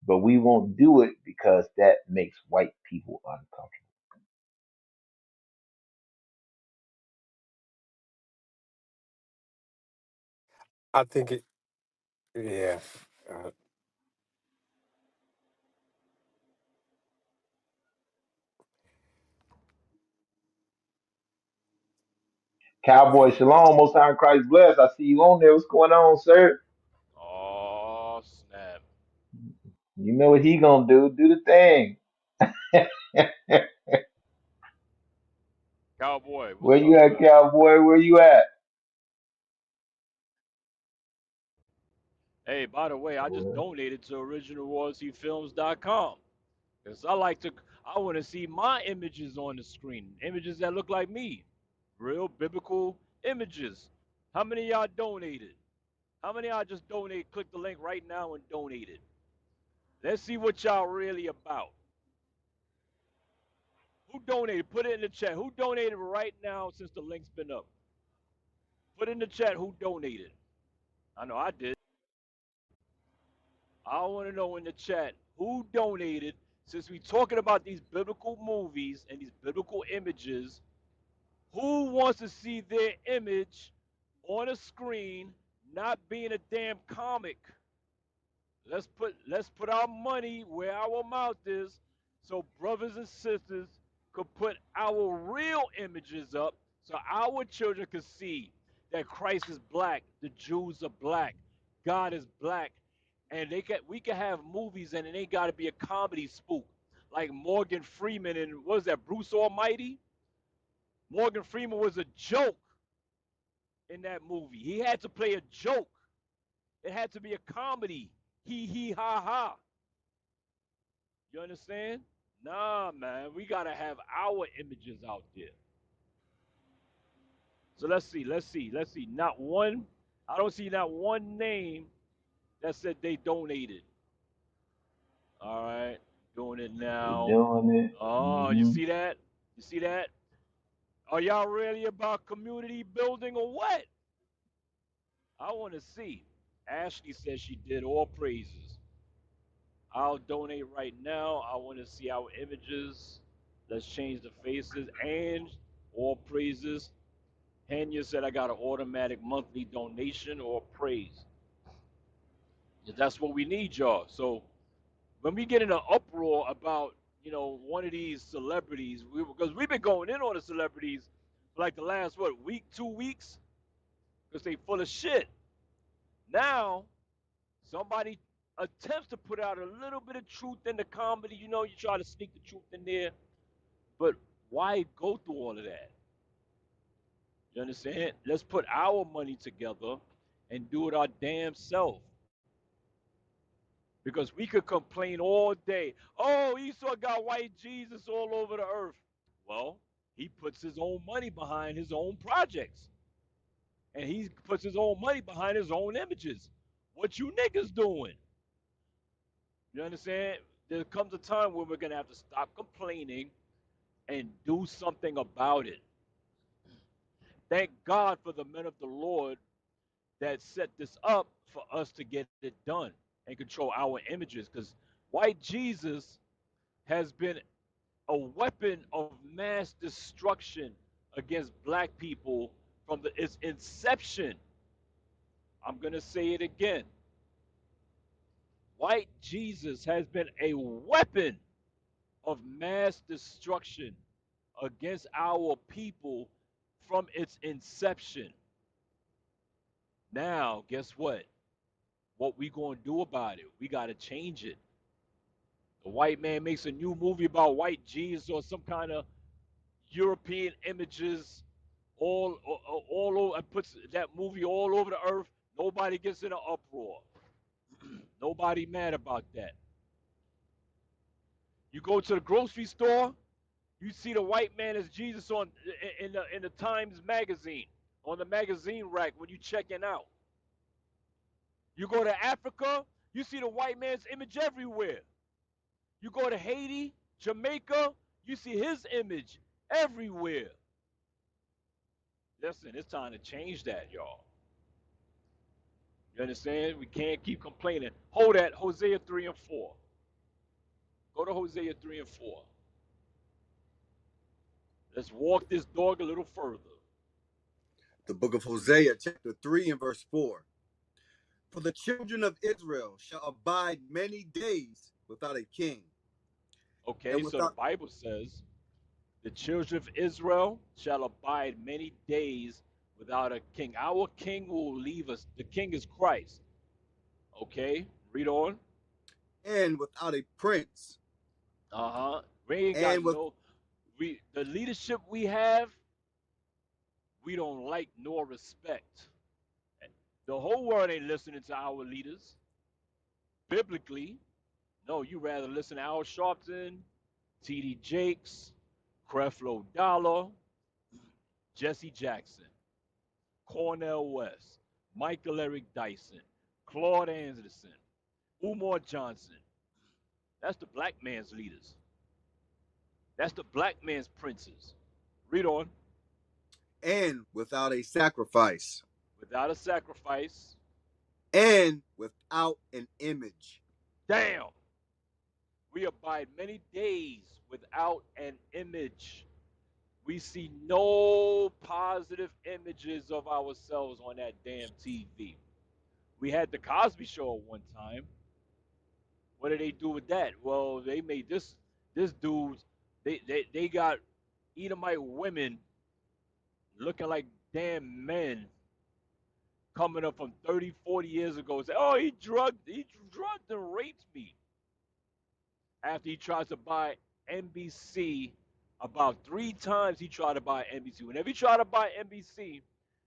But we won't do it because that makes white people uncomfortable. I think it. Yeah. Uh, Cowboy Shalom, Most High in Christ bless. I see you on there. What's going on, sir? Oh, snap. You know what he gonna do? Do the thing. Cowboy, Where what's you up, at, man? Cowboy? Where you at? Hey, by by the way, I just donated to originalroyaltyfilms.com because I want to see my images on the screen, images that look like me, real biblical images. How many of y'all donated? How many of y'all just donate? Click the link right now and donate it. Let's see what y'all really about. Who donated? Put it in the chat. Who donated right now since the link's been up? Put in the chat who donated. I know I did. I want to know in the chat who donated since we talking about these biblical movies and these biblical images. Who wants to see their image on a screen, not being a damn comic? Let's put our money where our mouth is, so brothers and sisters could put our real images up, so our children could see that Christ is black, the Jews are black, God is black, and we can have movies and it ain't got to be a comedy spook like Morgan Freeman and what was that Bruce Almighty? Morgan Freeman was a joke in that movie. He had to play a joke. It had to be a comedy. He ha ha. You understand? Nah, man, we gotta have our images out there. So let's see. Not one, I don't see not one name that said they donated. All right, doing it They now. doing it. Oh, you Hmm. see that? You see that? Are y'all really about community building or what? I want to see. Ashley says she did all praises. I'll donate right now. I want to see our images. Let's change the faces and all praises. Hanya said I got an automatic monthly donation or praise. Yeah, that's what we need, y'all. So when we get in an uproar about, one of these celebrities, because we've been going in on the celebrities for like the last, what, week, 2 weeks? Because they full of shit. Now, somebody attempts to put out a little bit of truth in the comedy. You try to sneak the truth in there. But why go through all of that? You understand? Let's put our money together and do it our damn self. Because we could complain all day. Oh, Esau got white Jesus all over the earth. Well, he puts his own money behind his own projects. And he puts his own money behind his own images. What you niggas doing? You understand? There comes a time where we're going to have to stop complaining and do something about it. Thank God for the men of the Lord that set this up for us to get it done and control our images. Because white Jesus has been a weapon of mass destruction against black people from its inception. I'm going to say it again. White Jesus has been a weapon of mass destruction against our people from its inception. Now, guess what? What we going to do about it? We got to change it. The white man makes a new movie about white Jesus or some kind of European images all over and puts that movie all over the earth. Nobody gets in an uproar. Nobody mad about that. You go to the grocery store, you see the white man as Jesus in the Times magazine on the magazine rack when you checking out. You go to Africa, you see the white man's image everywhere. You go to Haiti, Jamaica, you see his image everywhere. Listen, it's time to change that, y'all. You understand? We can't keep complaining. Hold that, Hosea 3 and 4. Go to Hosea 3 and 4. Let's walk this dog a little further. The book of Hosea, chapter 3 and verse 4. For the children of Israel shall abide many days without a king, Okay, and so the without Bible says, the children of Israel shall abide many days without a king. Our king will leave us. The king is Christ. Okay, read on. and without a prince, Uh-huh. We ain't got and with no the leadership we have, we don't like nor respect. The whole world ain't listening to our leaders. Biblically, no, you rather listen to Al Sharpton, T.D. Jakes, Creflo Dollar, Jesse Jackson, Cornel West, Michael Eric Dyson, Claude Anderson, Umar Johnson. That's the black man's leaders. That's the black man's princes. Read on. and without a sacrifice, Without a sacrifice. and without an image. Damn. We abide many days without an image. We see no positive images of ourselves on that damn TV. We had the Cosby Show at one time. What did they do with that? Well, they made this dude. They got Edomite women looking like damn men coming up from 30, 40 years ago and say, "Oh, he drugged and raped me." After he tries to buy NBC, about 3 times he tried to buy NBC. Whenever he tried to buy NBC,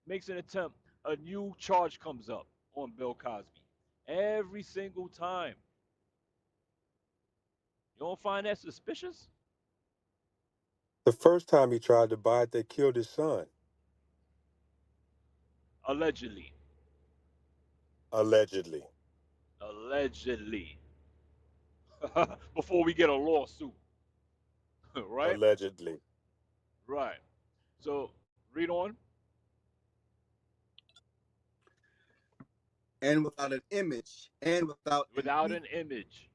makes an attempt, a new charge comes up on Bill Cosby. Every single time. You don't find that suspicious? The first time he tried to buy it, they killed his son. Allegedly. Allegedly. Allegedly. Before we get a lawsuit. Right? Allegedly. Right. So read on. And without an image, and without an Without people. an image.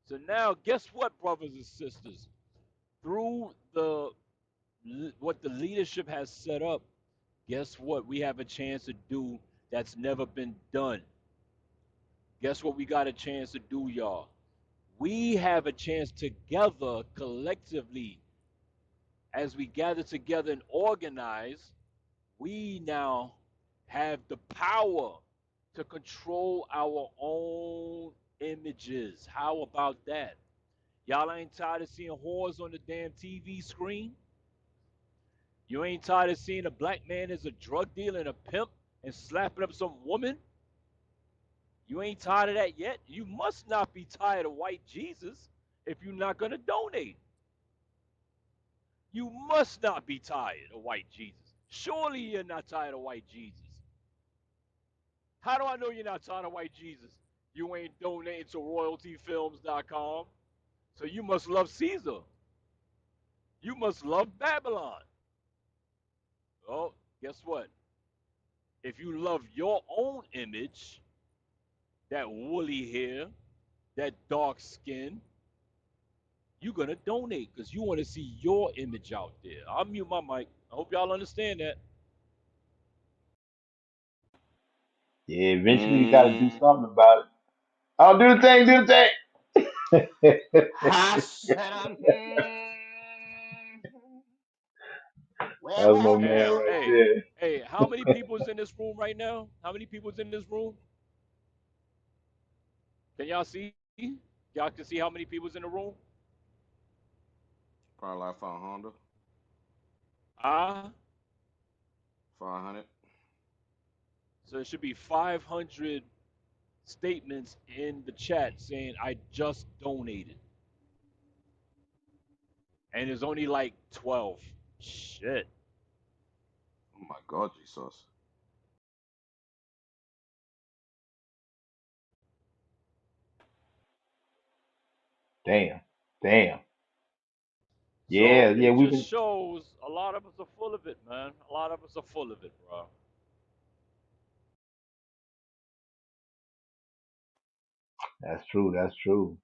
So now, guess what, brothers and sisters? Through the what the leadership has set up, guess what? We have a chance to do that's never been done. Guess what we got a chance to do, y'all? We have a chance together, collectively, as we gather together and organize. We now have the power to control our own images. How about that? Y'all ain't tired of seeing whores on the damn TV screen? You ain't tired of seeing a black man as a drug dealer and a pimp and slapping up some woman? You ain't tired of that yet? You must not be tired of white Jesus if you're not going to donate. You must not be tired of white Jesus. Surely you're not tired of white Jesus. How do I know you're not tired of white Jesus? You ain't donating to royaltyfilms.com. So you must love Caesar. You must love Babylon. Oh, guess what? If you love your own image, that woolly hair, that dark skin, you're going to donate because you want to see your image out there. I'll mute my mic. I hope y'all understand that. Yeah, eventually you got to do something about it. Oh, do the thing, do the thing. I said, well, That was my well, man Hey, right well. hey, there. hey, how many people is in this room right now? How many people is in this room? Can y'all see? Y'all can see how many people is in the room? Probably like 500. Ah, 500. so it should be 500 statements in the chat saying I just donated, and there's only like 12. Shit. Oh my God, Jesus. Damn, damn. Yeah, So yeah, it we've just been. shows a lot of us are full of it, man. A lot of us are full of it, bro. That's true. That's true.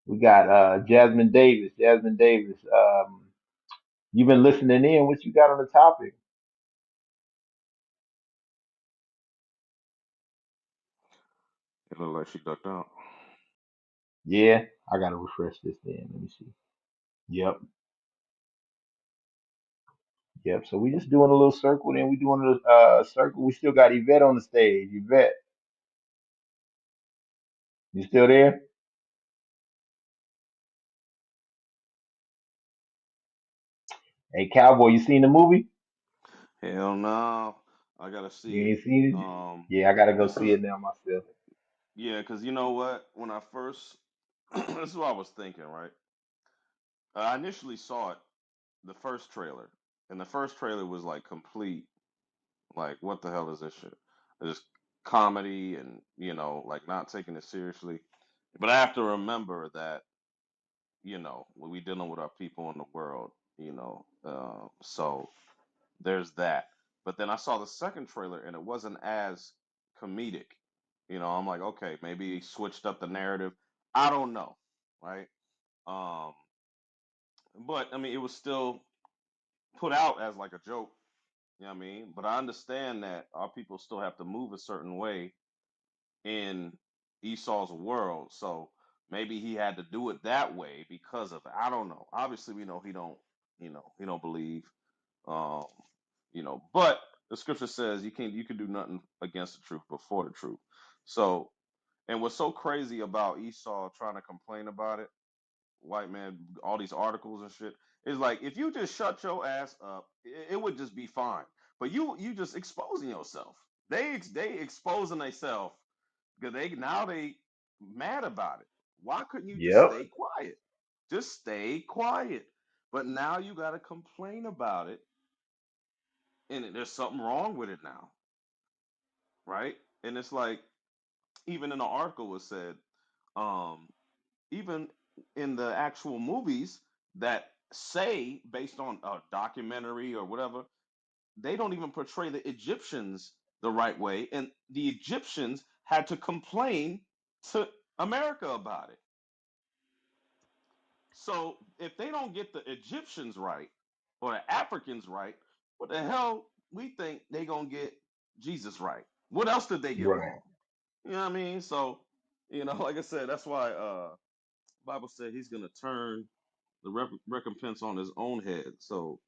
We got Jasmine Davis. Jasmine Davis. You've been listening in. What you got on the topic? It looked like she ducked out. Yeah, I gotta refresh this then. Let me see. Yep, yep. So we just doing a little circle. Then we doing a circle. We still got Yvette on the stage. Yvette, you still there? Hey, Cowboy, you seen the movie? Hell no. I gotta You see it. ain't seen it? Yeah, I gotta go This see is it now myself. Yeah, because you know what? When I first, this is what I was thinking, right? I initially saw it, the first trailer, and the first trailer was like complete, like what the hell is this shit? Just comedy and like not taking it seriously. But I have to remember that when we dealing with our people in the world, so there's that. But then I saw the second trailer and it wasn't as comedic. I'm like, okay, maybe he switched up the narrative. I don't know, right? Um, but I mean, it was still put out as like a joke. You know what I mean? But I understand that our people still have to move a certain way in Esau's world. So maybe he had to do it that way because of it. I don't know. Obviously, we know he don't believe. Um, but the scripture says you can do nothing against the truth before the truth. So, and what's so crazy about Esau trying to complain about it, white man, all these articles and shit, is like if you just shut your ass up, it would just be fine. But you just exposing yourself. They exposing themselves because they mad about it. Why couldn't you just Yep. stay quiet? Just stay quiet. But now you got to complain about it, and there's something wrong with it now, right? And it's like even in the article it said, um, even in the actual movies that say based on a documentary or whatever, they don't even portray the Egyptians the right way, and the Egyptians had to complain to America about it. So if they don't get the Egyptians right or the Africans right, what the hell we think they gonna get Jesus right? What else did they get Right. wrong? You know what I mean? So, like I said, that's why Bible said he's gonna turn the recompense on his own head. So,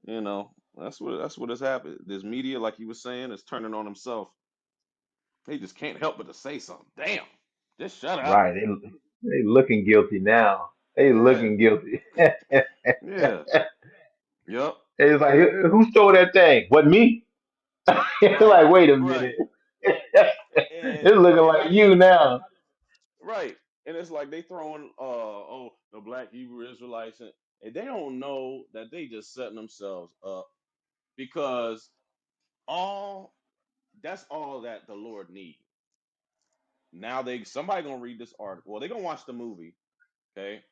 that's what has happened. This media, like he was saying, is turning on himself. He just can't help but to say something. Damn, just shut up. Right. They looking guilty now. They Yeah, looking guilty. yeah, yep. It's like, who stole that thing? What, me? Right, Like, wait a right. minute. And It's looking and like then you now. right, and it's like they throwing the black Hebrew Israelites, and they don't know that they just setting themselves up because all that's all that the Lord needs. Now somebody gonna read this article. Well, they gonna watch the movie. Okay,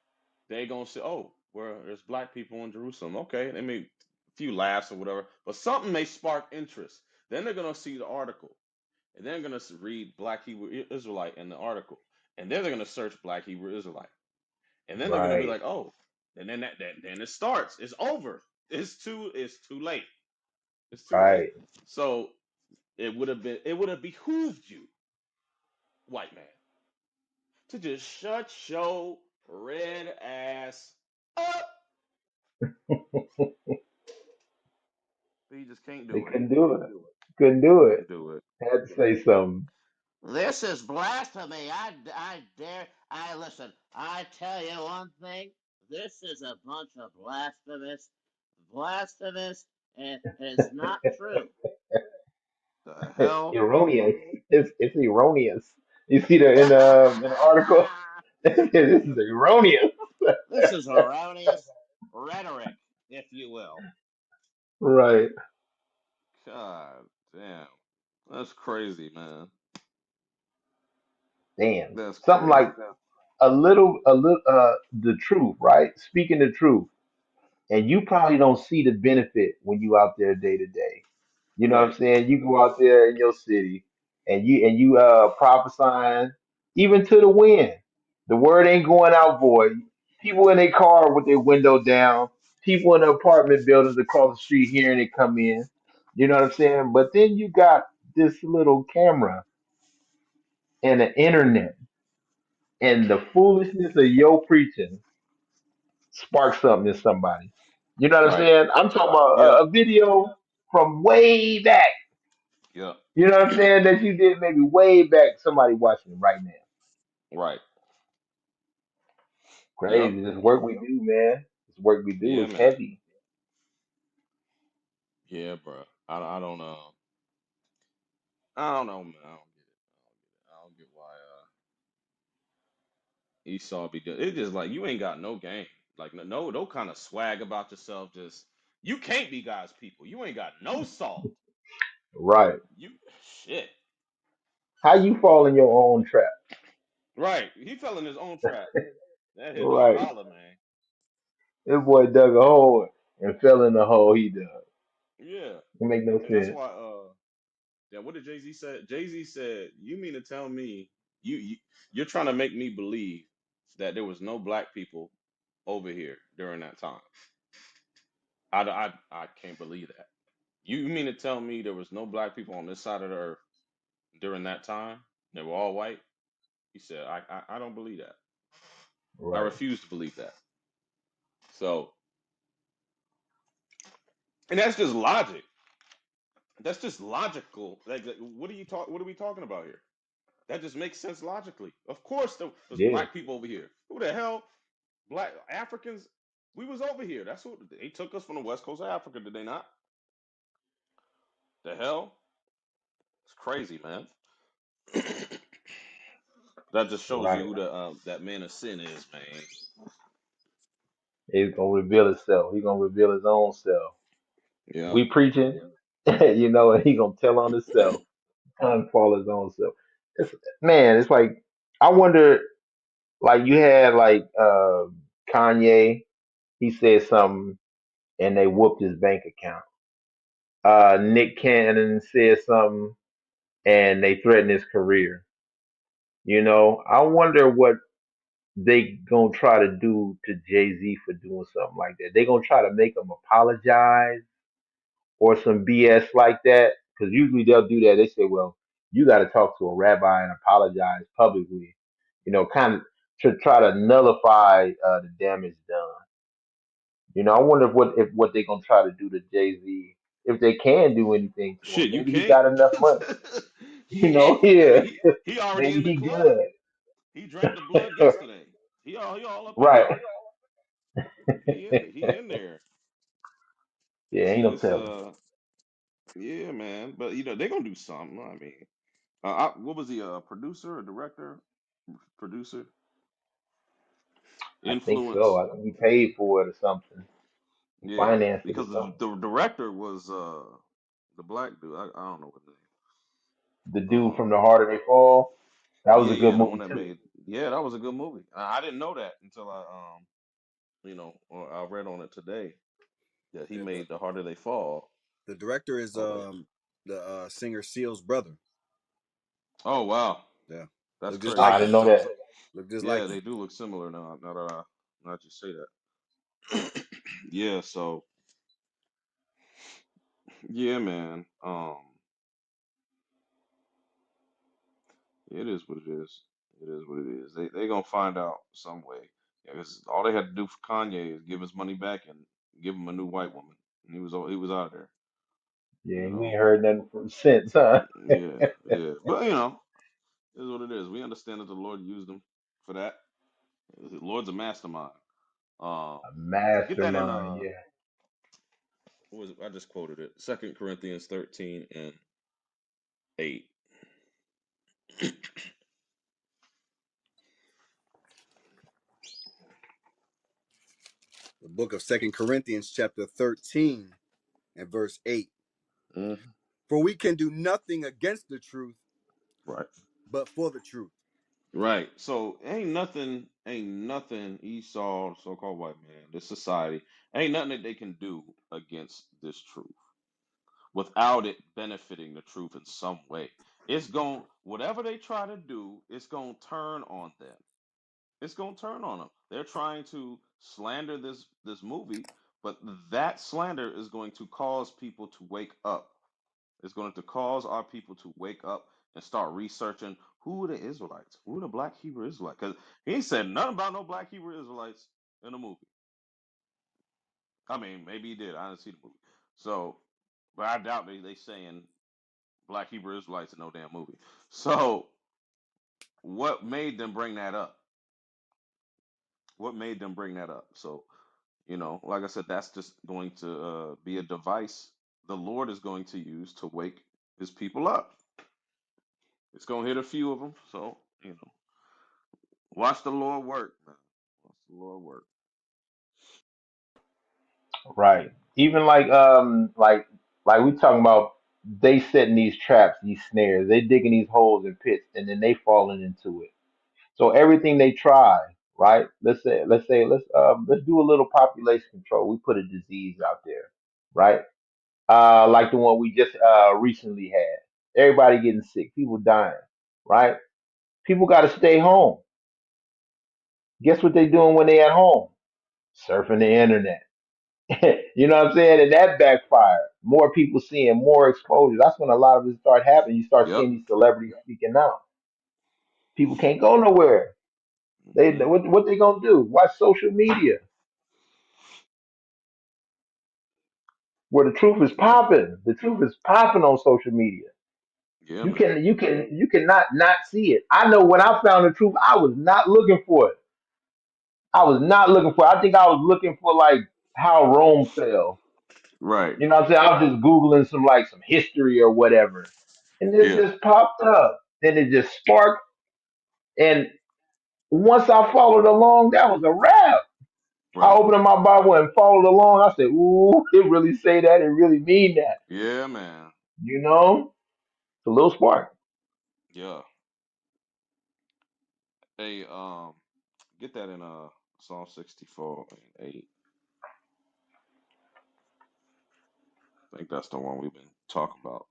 they gonna say, oh, well, there's black people in Jerusalem. Okay, they may a few laughs or whatever, but something may spark interest. Then they're gonna see the article, and then they're gonna read Black Hebrew Israelite in the article, and then they're gonna search Black Hebrew Israelite, and then they're gonna be Right. like, oh, and then it starts. It's over. It's too late. It's too late. Right. So it would have behooved you, white man, to just shut your red ass up. But you just can't They do it. couldn't do it. Couldn't do it. Can't do it. Had to say something. This is blasphemy. I dare. I listen. I tell you one thing. This is a bunch of blasphemous, and it's not true. The hell? Erroneous. It's erroneous. You see the in the article. This is erroneous. This is erroneous rhetoric, if you will. Right. God damn. That's crazy, man. Damn. That's Something crazy. like a little the truth, right? Speaking the truth. And you probably don't see the benefit when you out there day to day. You know what I'm Right. saying? You go out there in your city and you prophesying even to the wind. The word ain't going out void. People in their car with their window down, people in the apartment buildings across the street hearing it come in. You know what I'm saying? But then you got this little camera and the internet and the foolishness of your preaching spark something in somebody. You know what I'm Right. saying? I'm talking about Yeah. a video from way back. Yeah. You know what I'm saying? That you did maybe way back. Somebody watching it right now. Right. Yep. Crazy. This work we do, man. This work we do Yeah, is man. heavy. Yeah, bro. I don't know. I don't know, man. I don't get it. I don't get why. Esau be doing. It's just like you ain't got no game. Like no kind of swag about yourself. Just you can't be God's people. You ain't got no salt. Right. You shit. How you fall in your own trap? Right. He fell in his own trap. That hit dog Right. holler, man. This boy dug a hole and fell in the hole he dug. Yeah. It make no And that's sense. why yeah, what did Jay-Z say? Jay-Z said, "You mean to tell me you're trying to make me believe that there was no black people over here during that time?" I can't believe that. You mean to tell me there was no black people on this side of the earth during that time? They were all white? He said, I don't believe that. I Right. refuse to believe that. So, and that's just logic. That's just logical. Like, what are we talking about here? That just makes sense logically. Of course there's Yeah. black people over here. Who the hell? Black Africans? We was over here. That's what they took us from the west coast of Africa, did they not? The hell? It's crazy, man. That just shows you Right. who the that man of sin is, man. He's gonna reveal himself. He's gonna reveal his own self. Yeah. We preaching, you know, and he gonna tell on himself, unfollow his own self. It's, man, it's like I wonder, like you had like Kanye, he said something and they whooped his bank account. Nick Cannon said something and they threatened his career. You know, I wonder what they gonna try to do to Jay Z for doing something like that. They gonna try to make him apologize or some BS like that? Because usually they'll do that. They say, well, you got to talk to a rabbi and apologize publicly, you know, kind of to try to nullify the damage done. You know, I wonder if what they gonna try to do to Jay Z if they can do anything to him. Shit, you Maybe he can't. got enough money. You know, Shit, yeah, he already maybe in the he club. good. He drank the blood yesterday. He all up in Right? there. He in there. Yeah, ain't no It's telling. yeah, man. But they gonna do something. I mean, what was he? A producer, a director, producer, I think so. influence. I think he paid for it or something. He Yeah, financed it or because something. the director was the black dude. I don't know what his The name. dude from The Harder They Fall. That was Yeah, a good yeah, the one movie that too. made. Yeah, that was a good movie. I didn't know that until I read on it today that he Yeah, made The Harder They Fall. the director is Oh, the singer Seal's brother. oh wow, Yeah, that's look just I like crazy. didn't him. know that. Look just Yeah, like they him. do look similar now. Now that you say that. Yeah, so yeah, man. It is what it is. It is what it is. They gonna find out some way. Yeah, 'cause all they had to do for Kanye is give his money back and give him a new white woman, and he was out of there. Yeah, You we know. ain't heard nothing from since, huh? Yeah, yeah. But it is what it is. We understand that the Lord used him for that. The Lord's a mastermind. Um, A get that in mastermind, yeah. what was it? I just quoted it. 2 Corinthians 13:8. The book of Second Corinthians, chapter 13 and verse 8. Mm, For we can do nothing against the truth, right. but for the truth. Right. So ain't nothing Esau, so-called white man, this society, ain't nothing that they can do against this truth without it benefiting the truth in some way. It's going whatever they try to do, it's going to turn on them. It's going to turn on them. They're trying to slander this movie, but that slander is going to cause people to wake up. It's going to cause our people to wake up and start researching who are the Israelites, who are the Black Hebrew Israelites. Because he ain't said nothing about no Black Hebrew Israelites in the movie. I mean, maybe he did. I didn't see the movie, so but I doubt they saying Black Hebrew Israelites in no damn movie. So what made them bring that up? What made them bring that up? So like I said, that's just going to be a device the Lord is going to use to wake His people up. It's gonna hit a few of them, so Watch the Lord work, man. Watch the Lord work. Right. Even like we talking about, they setting these traps, these snares, they digging these holes and pits, and then they falling into it. So everything they try, right? Let's do a little population control. We put a disease out there, right? Like the one we just recently had. Everybody getting sick, people dying, right? People got to stay home. Guess what they doing when they at home? Surfing the internet. You know what I'm saying? And that backfired. More people seeing more exposure. That's when a lot of it start happening. You start Yep. seeing these celebrities speaking out. People can't go nowhere. They Hmm. what they gonna do? Watch social media where the truth is Yep. popping. The truth is popping on social media. Yeah, You man. can not see it. I know when I found the truth, I was not looking for it. I was not looking for it. I think I was looking for like how Rome fell. Right. You know what I'm saying? I was just Googling some history or whatever. And it Yeah. just popped up. Then it just sparked. And once I followed along, that was a wrap. I Right. opened up my Bible and followed along. I said, ooh, it really say that. It really mean that. Yeah, man. You know? It's a little spark. Yeah. Hey, get that in Psalm 64 and 8. I think that's the one we've been talking about.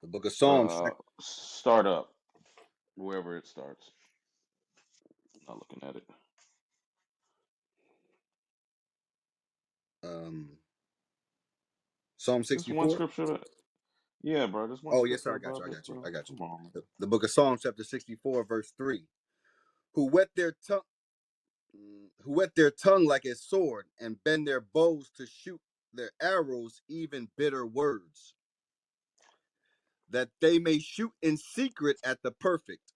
The book of Psalms, Start up wherever it starts. Not looking at it. um, Psalm Just one 64. scripture. Yeah, bro. Just one Oh, yes, scripture sir. I got you. I above it, got you. I bro. got you. Come on, man. The book of Psalms, chapter 64, verse 3. Who wet their tongue, who wet their tongue like a sword, and bend their bows to shoot their arrows, even bitter words, that they may shoot in secret at the perfect.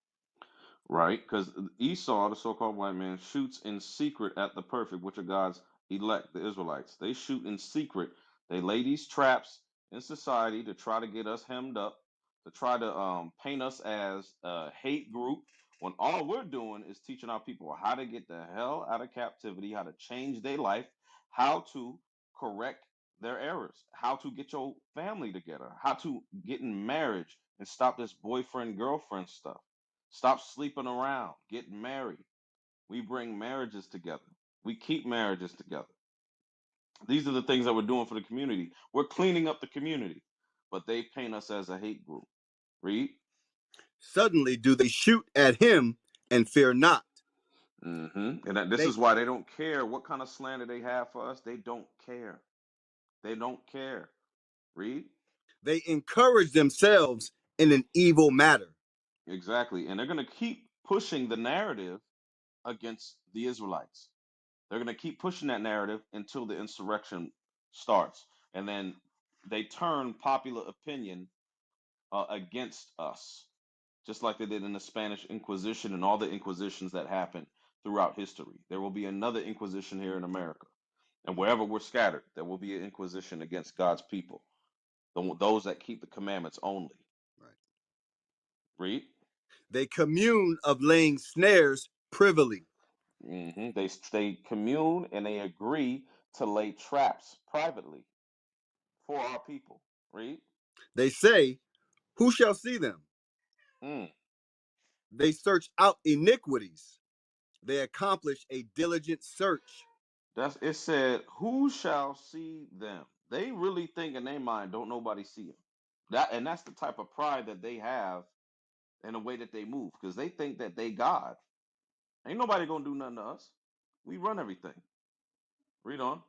Right? Because Esau, the so-called white man, shoots in secret at the perfect, which are God's elect, the Israelites. They shoot in secret. They lay these traps in society to try to get us hemmed up, to try to paint us as a hate group, when all we're doing is teaching our people how to get the hell out of captivity, how to change their life, how to correct their errors, how to get your family together, how to get in marriage and stop this boyfriend girlfriend stuff. Stop sleeping around. Get married. We bring marriages together. We keep marriages together. These are the things that we're doing for the community. We're cleaning up the community, but they paint us as a hate group. Read. Suddenly do they shoot at him and fear not. And this They is why they don't care what kind of slander they have for us. They don't care. They don't care. Read. they encourage themselves in an evil matter. Exactly. And they're going to keep pushing the narrative against the Israelites. They're going to keep pushing that narrative until the insurrection starts. And then they turn popular opinion against us, just like they did in the Spanish Inquisition and all the Inquisitions that happened throughout history. There will be another Inquisition here in America. And wherever we're scattered, there will be an Inquisition against God's people, those that keep the commandments only. Right. Read. They commune of laying snares privily. They commune and they agree to lay traps privately for our people. Read. They say, who shall see them? Mm. They search out iniquities. They accomplish a diligent search. That's it. Said, "Who shall see them?" They really think in their mind, don't nobody see them. That's the type of pride that they have in the way that they move, because they think that they God. Ain't nobody gonna do nothing to us. We run everything. Read on.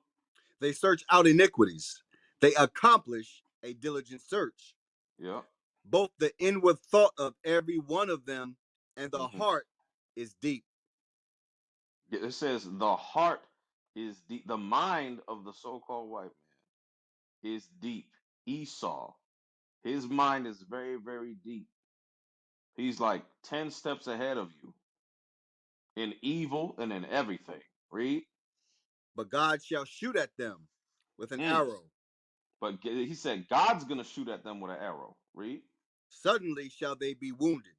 They search out iniquities. They accomplish a diligent search. Yeah. Both the inward thought of every one of them and the hmm heart is deep. It says the heart is deep. The mind of the so-called white man is deep. Esau, his mind is very, very deep. He's like 10 steps ahead of you in evil and in everything. Read. But God shall shoot at them with an Mm. arrow. But he said God's gonna shoot at them with an arrow. Read. Suddenly shall they be wounded.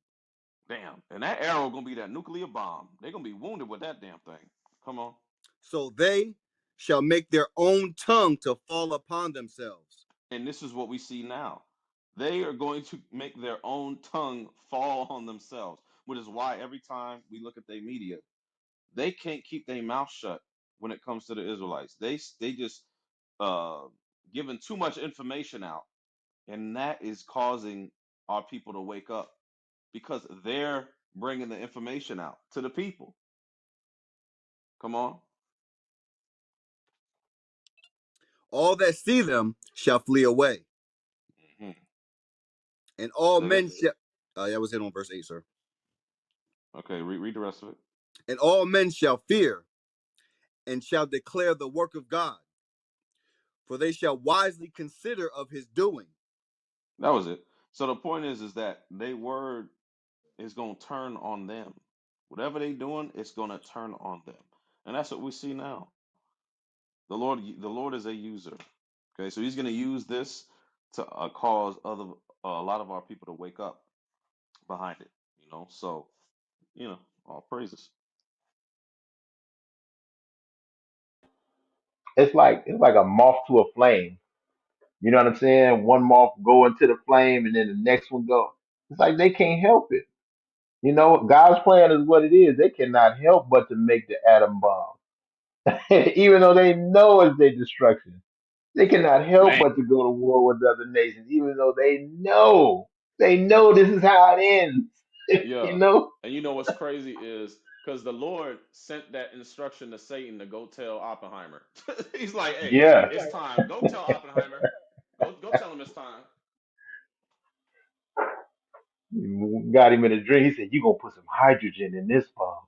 Damn. And that arrow gonna be that nuclear bomb. They're gonna be wounded with that damn thing. Come on. So they shall make their own tongue to fall upon themselves. And this is what we see now. They are going to make their own tongue fall on themselves, which is why every time we look at their media, they can't keep their mouth shut when it comes to the Israelites. They just uh giving too much information out, and that is causing our people to wake up because they're bringing the information out to the people. Come on. All that see them shall flee away, Hmm. and all Say that. men shall. That was it on verse 8, sir. Okay, read the rest of it. And all men shall fear and shall declare the work of God, for they shall wisely consider of his doing. That was it. So the point is that they word is gonna turn on them. Whatever they doing, it's gonna turn on them, and that's what we see now. The Lord is a user. Okay, so He's gonna use this to cause a lot of our people to wake up behind it. So all praises. It's like a moth to a flame. You know what I'm saying? One moth go into the flame and then the next one go. It's like they can't help it. You know, God's plan is what it is. They cannot help but to make the atom bomb. Even though they know it's their destruction. They cannot help Man, but to go to war with other nations, even though they know this is how it ends. You yeah. know? And you know what's crazy is because the Lord sent that instruction to Satan to go tell Oppenheimer. He's like, "Hey, Yeah. it's time. Go tell Oppenheimer. Go tell him it's time." Got him in a dream. He said, "You gonna put some hydrogen in this bomb."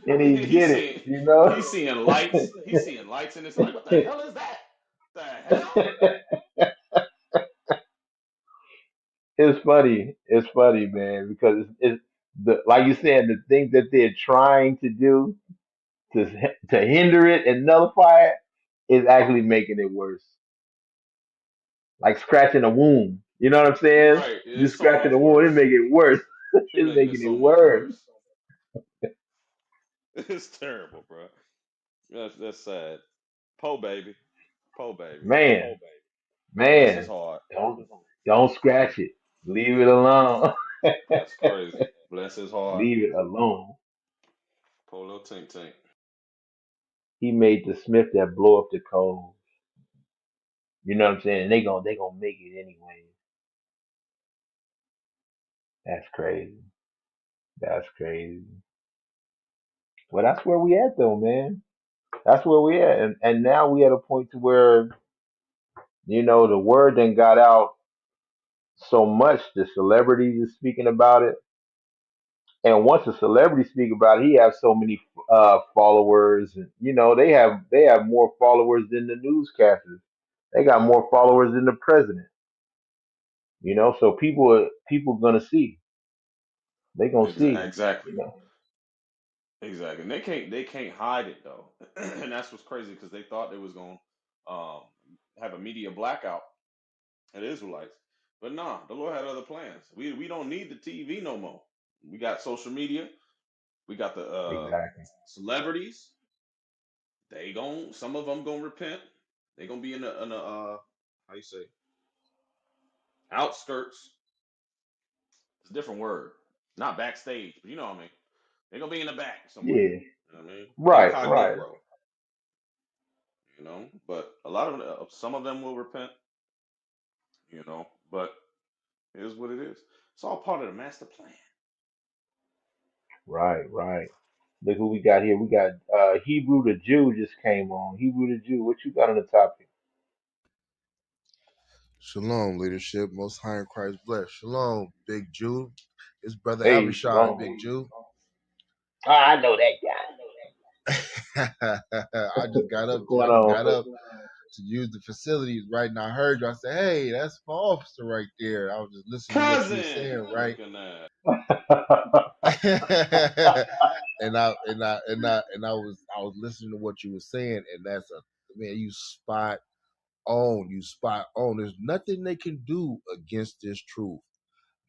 And he he's did it, seeing you know? he's seeing lights. He's seeing lights, and it's like, what the hell is that? The hell? It's funny. It's funny, man, because it's the like you said, the things that they're trying to do to to hinder it and nullify it is actually making it worse. Like scratching a wound. You know what I'm saying? Right. Just It's so scratching a much wound, it worse. make it worse. He's It's making it making it so much worse. worse. It's terrible, bro. That's sad. Po baby, po baby. Man, Bless his man. heart. Don't scratch it. Leave it alone. That's crazy. Bless his heart. Leave it alone. Po little tink tink. He made the Smith that blow up the coals. You know what I'm saying? They gonna make it anyway. That's crazy. That's crazy. Well, that's where we at though, man. That's where we at, and now we at a point to where the word then got out so much. The celebrities is speaking about it, and once a celebrity speak about it, he has so many followers, and they have more followers than the newscasters. They got more followers than the president. So people gonna see. They gonna see. Exactly. You know. Exactly. And they can't hide it though. And that's what's crazy because they thought they was gonna um have a media blackout at Israelites. But nah, the Lord had other plans. We don't need the TV no more. We got social media. We got the Exactly. celebrities. Some of them gonna repent. They gonna be in the how you say outskirts. It's a different word. Not backstage, but you know what I mean. They're gonna be in the back somewhere. Yeah. You know what I mean? Right. Right. Incognito. But a lot of some of them will repent. But it is what it is. It's all part of the master plan. Right. Right. Look who we got here. We got Hebrew the Jew just came on. Hebrew the Jew. What you got on the topic? Shalom, leadership. Most high in Christ bless. Shalom, Big Jew. It's Brother Hey, Abishai, Shalom. Big Jew. I know that guy. I just got What's up going on? to use the facilities, right? And I heard you. I said, hey, that's my officer right there. I was just listening to what you were Cousin, saying, right? looking at. and I was listening to what you were saying, and that's man, you spot on. You spot on. There's nothing they can do against this truth.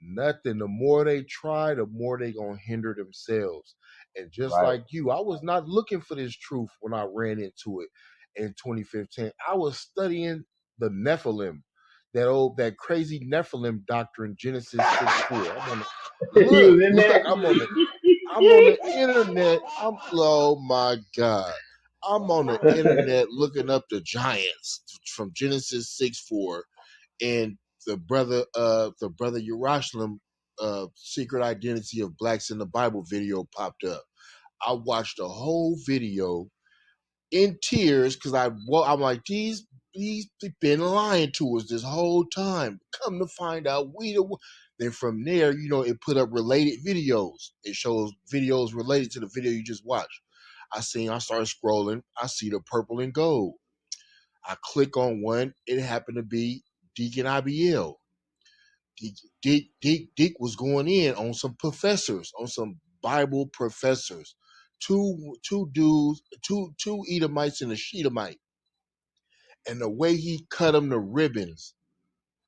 Nothing. The more they try, the more they gonna hinder themselves. And just Right. like you, I was not looking for this truth when I ran into it in 2015. I was studying the Nephilim, that crazy Nephilim doctrine, Genesis 6:4. I'm on the He look, was in look, there. I'm on the internet. Oh my God. I'm on the internet looking up the giants from Genesis 6:4, and the brother Yerushalayim, Secret Identity of Blacks in the Bible video popped up. I watched the whole video in tears because I'm like, these been lying to us this whole time. Come to find out, then from there, it put up related videos. It shows videos related to the video you just watched. I started scrolling. I see the purple and gold. I click on one. It happened to be Deacon IBL. Dick was going in on some professors, on some Bible professors. Two dudes, two Edomites and a Shedemite. And the way he cut them to ribbons,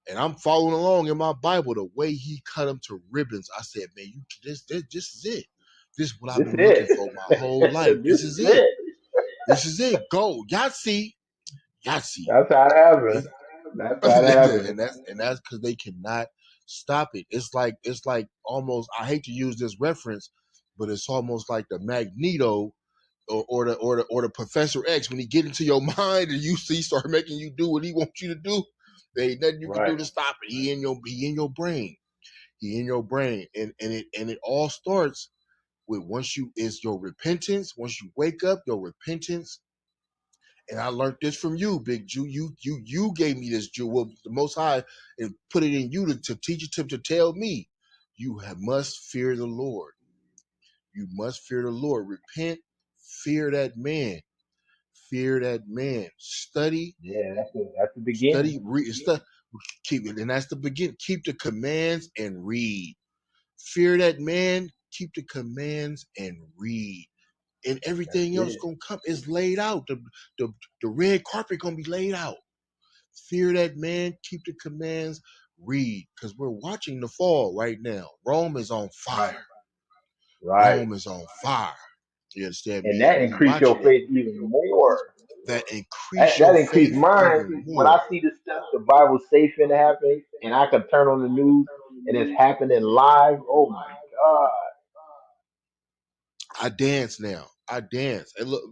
and I'm following along in my Bible, the way he cut them to ribbons, I said, man, this is it. This is what I've This been looking it. for my whole life. This This is is it. it. This is it. Go. Yahtzee. That's how it happened. They That's how it happened. and that's because they cannot stop it. It's like almost, I hate to use this reference, but it's almost like the Magneto, or the Professor X, when he get into your mind and you see start making you do what he wants you to do. There ain't nothing you can Right. do to stop it. He in your brain. He in your brain, and it all starts with, is your repentance. Once you wake up, your repentance. And I learned this from you, Big Jew. You gave me this, Jew. Well, the Most High, and put it in you to teach it to tell me. Must fear the Lord. You must fear the Lord. Repent. Fear that man. Fear that man. Study. Yeah, that's the beginning. Study. Read. Keep it, and that's the beginning. Keep the commands and read. Fear that man. Keep the commands and read. And That's everything else it. gonna come. Is laid out. The red carpet gonna be laid out. Fear that man, keep the commands, read, because we're watching the fall right now. Rome is on Right. fire. Right. Rome is on fire. You understand And me? that And we increase your watching it. faith even more. That increase That your increased faith mine. even When I more. see this stuff, the Bible's safe and happen, and I can turn on the news and it's happening live. Oh my God. I dance now. I dance. And look,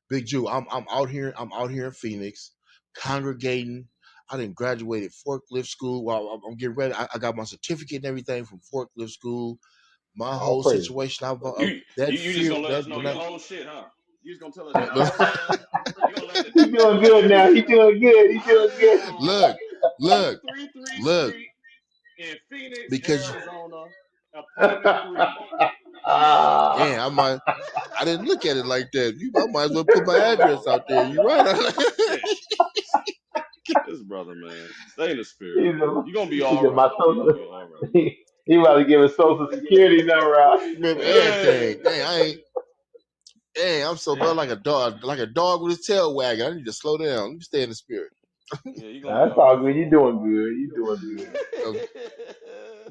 Big Jew, I'm out here. I'm out here in Phoenix, congregating. I didn't graduated forklift school. While I'm getting ready, I got my certificate and everything from forklift school. My All whole praise. situation, You that you just fear, gonna let us that know when your I whole shit, huh? You just gonna tell us your whole setup. You gonna let the He people doing know good now. He everything. doing good. He I doing good. live look, look, 2333 look, in Phoenix, because Arizona, apartment 3. damn, I didn't look at it like that. I might as well put my address out there. You right? Shit. This brother, man. Stay in the spirit, he's man. a, You're gonna be he's all a, my right. You're gonna social. be all right. He about to give a social security number out. Remember Yeah. everything. Dang, I ain't. Dang, I'm so bad, like a dog with his tail wagging. I need to slow down. Let me stay in the spirit. Yeah, you're gonna Nah, be that's all all right, good. You bro. doing good. You doing good. Uh,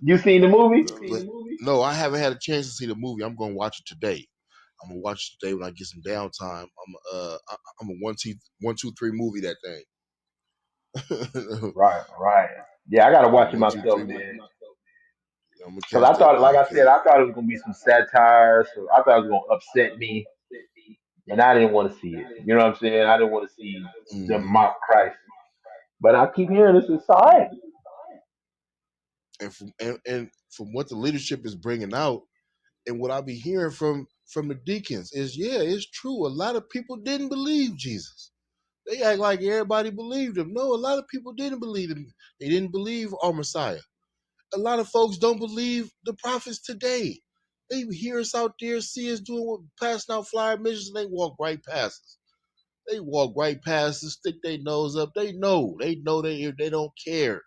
You seen the movie? no, I haven't had a chance to see the movie. I'm gonna watch it today. I'm gonna watch it today when I get some downtime. I'm a 1 2 3 movie that thing. Right, right. Yeah, I gotta I'm a watch it one two myself, three. man. I'm gonna Cause catch I that thought, like thing I because said, I thought it was gonna be some satire. So I thought it was gonna upset me, and I didn't want to see it. You know what I'm saying? I didn't want to see them mhm. mock Christ. But I keep hearing this is all right. And from what the leadership is bringing out, and what I be hearing from the deacons is, yeah, it's true. A lot of people didn't believe Jesus. They act like everybody believed him. No, a lot of people didn't believe him. They didn't believe our Messiah. A lot of folks don't believe the prophets today. They hear us out there, see us doing what, passing out flyer missions, and they walk right past us. They walk right past us, stick their nose up. They know they don't care.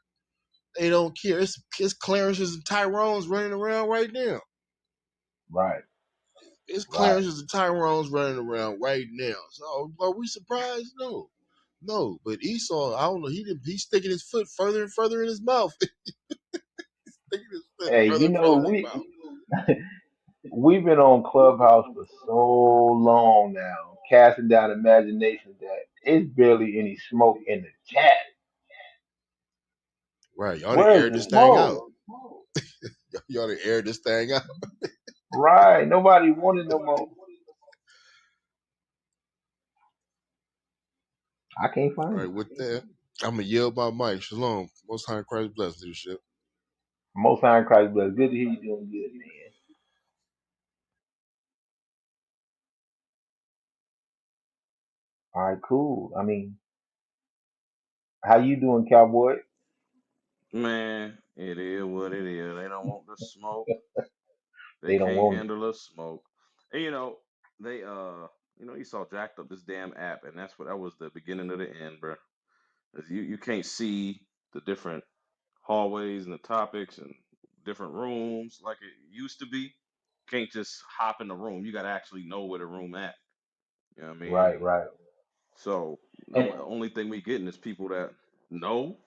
They don't care. It's Clarence's and Tyrone's running around right now. Right, It's right, Clarence's and Tyrone's running around right now. So are we surprised? No. No, but Esau, I don't know. He's sticking his foot further and further in his mouth. Sticking his foot Hey, further you and know, further in his mouth. we've been on Clubhouse for so long now, casting down imagination that it's barely any smoke in the chat. Right. Y'all to Where's air the this thing out. smoke? Y'all to air this thing out. Right. Nobody wanted no more. I can't All find right, it. with that, I'm gonna yield my mic. Shalom. Most High in Christ bless leadership. Most High in Christ bless. Good to hear you doing good, man. All right, cool. I mean, how you doing, cowboy? Man, it is what it is. They don't want the smoke. They They don't can't want it. handle the smoke. And they Esau jacked up this damn app, and that was the beginning of the end, bro. 'Cause you can't see the different hallways and the topics and different rooms like it used to be. Can't just hop in the room. You gotta actually know where the room at. You know what I mean? Right, right. So And the only thing we getting is people that know,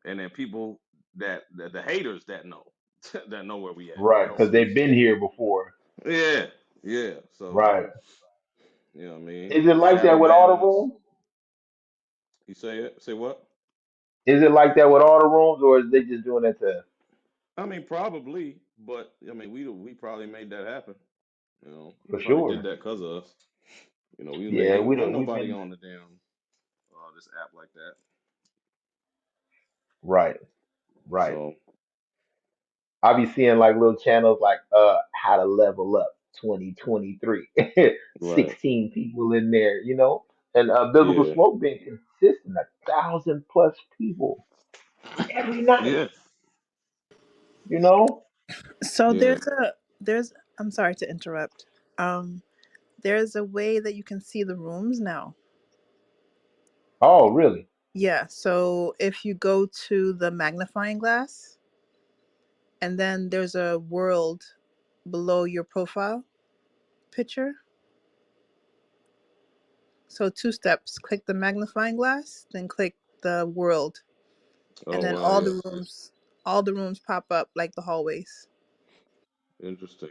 and then people that the haters that know that know where we at. right, because they've been here before. Yeah, yeah. So Right. you know what I mean? Is it like Shadow that with all the bans. rooms? You say it? Say what? Is it like that with all the rooms, or is they just doing it to I mean, probably, but I mean, we probably made that happen. He for probably did sure? that because of us. Yeah, Ain't want we've nobody been on the damn this app like that. right, right. So I be seeing like little channels like how to level up 2023. right, 16 people in there, you know? And Biblical yeah, Smoke being consistent, 1,000 plus people every night, yeah, you know? So yeah. there's I'm sorry to interrupt. Um there's a way that you can see the rooms now. Oh, really? Yeah, so if you go to the magnifying glass and then there's a world below your profile picture. So two steps, click the magnifying glass, then click the world, and Oh then wow, yeah, all the rooms pop up like the hallways. interesting.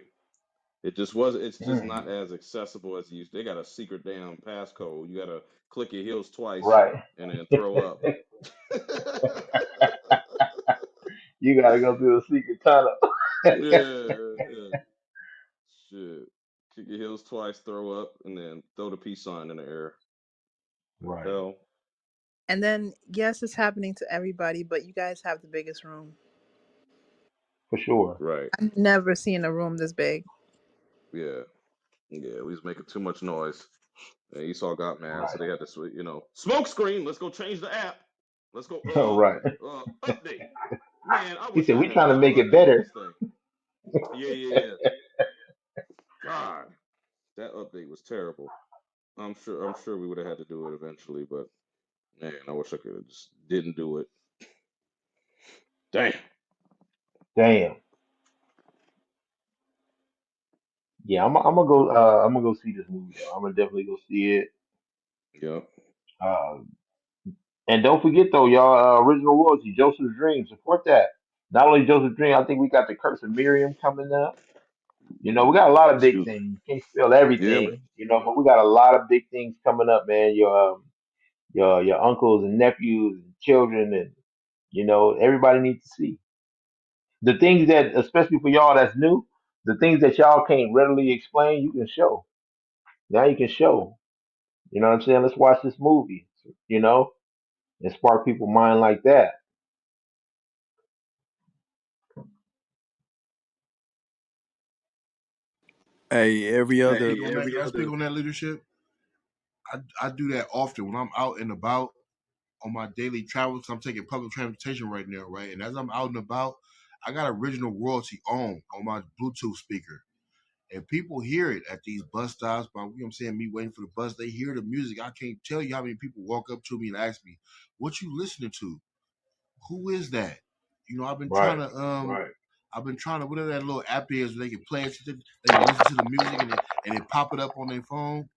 It just was. It's just Mm, not as accessible as it used. They got a secret damn passcode. You gotta click your heels twice right. and then throw up. You gotta go through the secret tunnel. Yeah, yeah. Shit. Kick your heels twice, throw up, and then throw the peace sign in the air. The Right, hell? And then yes, it's happening to everybody, but you guys have the biggest room. for sure. Right. I've never seen a room this big. Yeah. Yeah. We was making too much noise. And Esau got mad, so Right. they had this, smoke screen. Let's go change the app. Let's All go right. update. Man, I He wish said, I we had trying to make it updated better. this thing. Yeah, yeah, yeah. God, that update was terrible. I'm sure we would have had to do it eventually, but man, I wish I could have just didn't do it. Damn. Damn. Yeah, I'm gonna go. I'm gonna go see this movie though. I'm gonna definitely go see it. Yep. Uh, and don't forget though, y'all. Original royalty, Joseph's Dream. Support that. Not only Joseph's Dream, I think we got the Curse of Miriam coming up. You know, we got a lot of big Excuse me. things. Can't spell Yeah, man. everything, you know, but we got a lot of big things coming up, man. Your uncles and nephews and children, and you know, everybody needs to see the things that, especially for y'all that's new, the things that y'all can't readily explain. You can show. Now you can show. You know what I'm saying? Let's watch this movie. You know, and spark people's mind like that. Hey, every Can I other speak on that? Can I speak on that leadership? I do that often when I'm out and about on my daily travels. I'm taking public transportation right now, right? And as I'm out and about, I got original royalty on my Bluetooth speaker. And people hear it at these bus stops, but you know what I'm saying, me waiting for the bus, they hear the music. I can't tell you how many people walk up to me and ask me, what you listening to? Who is that? You know, Right. I've been trying to whatever that little app is where they can play it, they can listen to the music and it pop it up on their phone.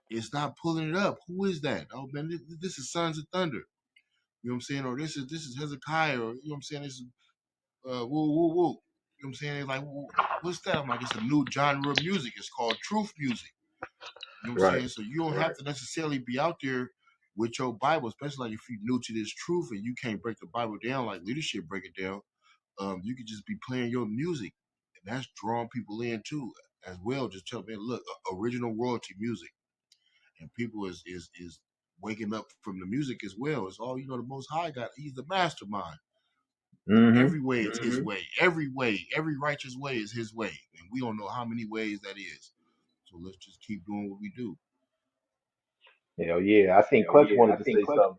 It's not pulling it up. Who is that? Oh man, this is Sons of Thunder. You know what I'm saying? Or this is Hezekiah. Or you know what I'm saying? This is woo woo woo. You know what I'm saying? It's like, what's that? I'm like, it's a new genre of music. It's called truth music. You know what I'm Right. saying? So you don't have to necessarily be out there with your Bible, especially like if you're new to this truth and you can't break the Bible down like leadership break it down. You could just be playing your music, and that's drawing people in too, as well. Just tell them, look, original royalty music, and people is waking up from the music as well. It's all, the Most High God. He's the mastermind. Mm-hmm. Every way is His way. Every way, every righteous way is His way, and we don't know how many ways that is. So let's just keep doing what we do. Hell yeah. I think Clutch wanted to say something.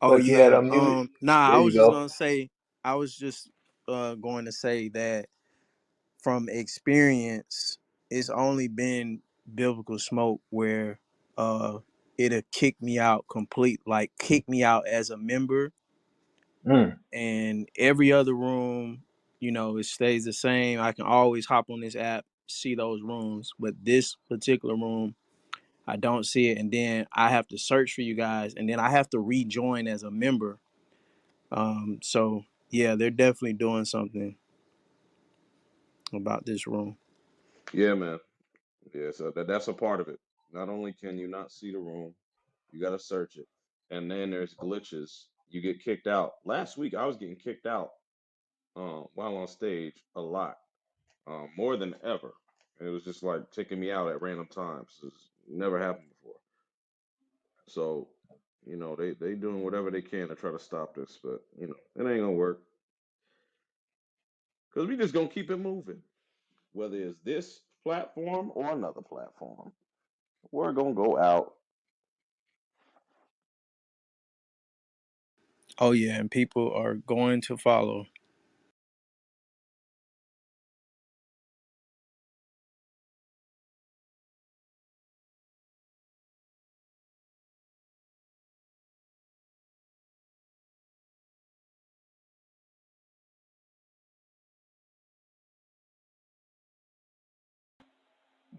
Oh Clutch, you had yeah. unmuted. Nah, There I you was just go. gonna say, I was just going to say that from experience, it's only been biblical smoke where it'll kick me out complete, like kick me out as a member, Mm. and every other room, it stays the same. I can always hop on this app, see those rooms, but this particular room, I don't see it, and then I have to search for you guys, and then I have to rejoin as a member. So yeah, they're definitely doing something about this room. Yeah, man. Yeah, so that's a part of it. Not only can you not see the room, you got to search it. And then there's glitches. You get kicked out. Last week, I was getting kicked out while on stage a lot, more than ever. And it was just like taking me out at random times. It's never happened before. So, they doing whatever they can to try to stop this, but it ain't gonna work because we just gonna keep it moving, whether it's this platform or another platform. We're gonna go out. Oh yeah, and people are going to follow.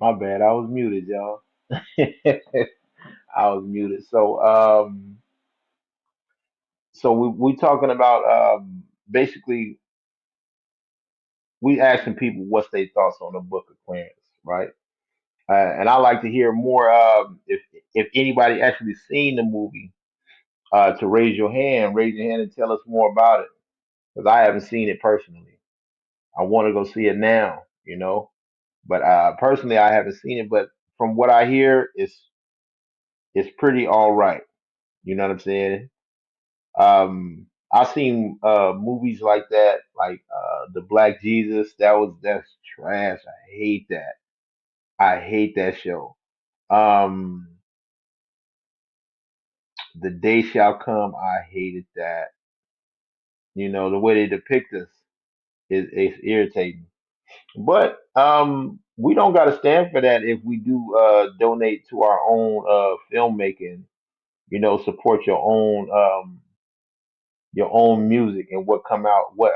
My bad. I was muted, y'all. I was muted. So we talking about basically we asking people what's their thoughts on the Book of Clarence, right? And I like to hear more if anybody actually seen the movie, to raise your hand and tell us more about it, because I haven't seen it personally. I want to go see it now, but personally I haven't seen it. But from what I hear, it's pretty all right. You know what I'm saying? I've seen movies like that, like the Black Jesus. That's trash. I hate that. I hate that show. Um, The Day Shall Come. I hated that. The way they depict us is irritating. But we don't got to stand for that if we do donate to our own filmmaking. Support your own music and what come out. What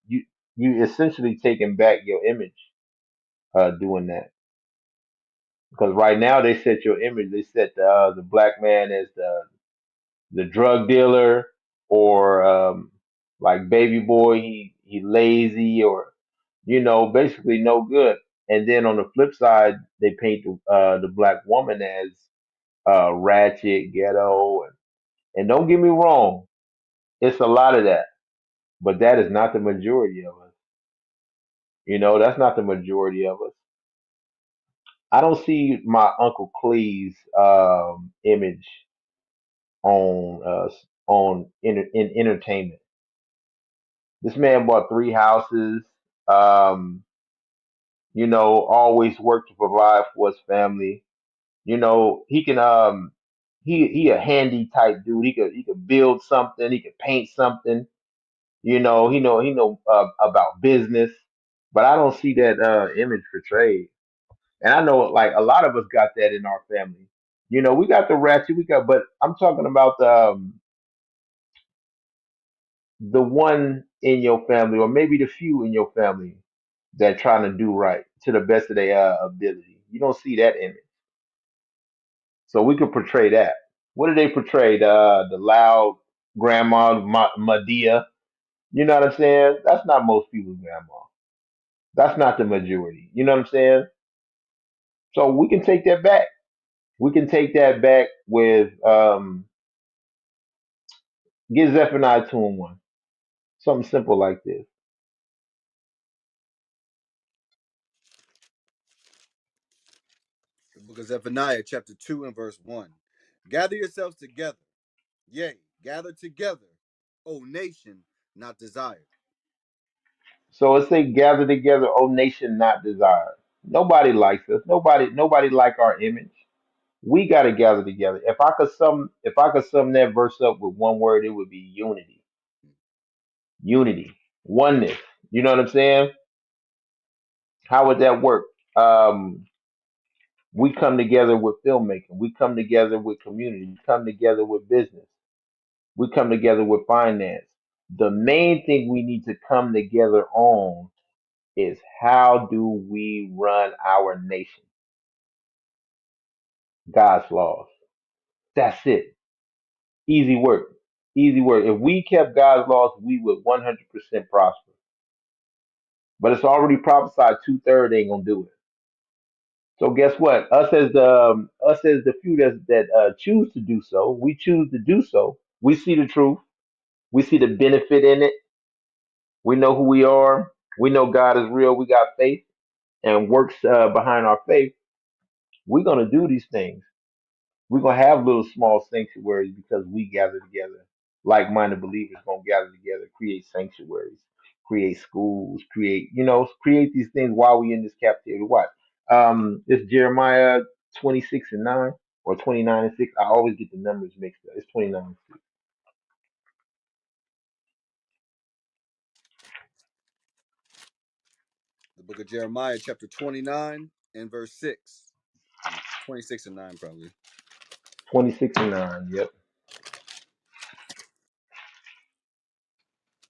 you essentially taking back your image doing that, because right now they set your image. They set the black man as the drug dealer, or like baby boy, he lazy, or basically no good. And then on the flip side, they paint the black woman as ratchet, ghetto, and don't get me wrong, it's a lot of that, but that is not the majority of us. That's not the majority of us. I don't see my Uncle Clee's image in entertainment. This man bought 3 houses. Um, always worked to provide for his family. He can he a handy type dude. He could build something. He could paint something. He know about business. But I don't see that image portrayed. And I know like a lot of us got that in our family. We got the ratchet. But I'm talking about the one in your family, or maybe the few in your family. that trying to do right to the best of their ability. You don't see that image. So we could portray that. What do they portray? The loud grandma, Medea. You know what I'm saying? That's not most people's grandma. That's not the majority. You know what I'm saying? So we can take that back. We can take that back with get Zephaniah 2:1. Something simple like this. The book of Zephaniah, chapter 2 and verse 1. Gather yourselves together, yea, gather together, O nation not desired. So it say, gather together, O nation not desired. Nobody likes us. Nobody like our image. We got to gather together. If I could sum that verse up with one word, it would be unity. Unity, oneness. You know what I'm saying? How would that work? Um, we come together with filmmaking. We come together with community. We come together with business. We come together with finance. The main thing we need to come together on is how do we run our nation? God's laws. That's it. Easy work. Easy work. If we kept God's laws, we would 100% prosper. But it's already prophesied 2/3 ain't gonna do it. So guess what? Us as the few that choose to do so, we choose to do so. We see the truth. We see the benefit in it. We know who we are. We know God is real. We got faith and works behind our faith. We're gonna do these things. We're gonna have little small sanctuaries because we gather together. Like-minded believers gonna gather together, create sanctuaries, create schools, create these things while we in this captivity. What? It's Jeremiah 26:9 or 29:6. I always get the numbers mixed up. It's 29:6. The book of Jeremiah, chapter 29 and verse 6. 26 and 9, probably. 26:9. Yep.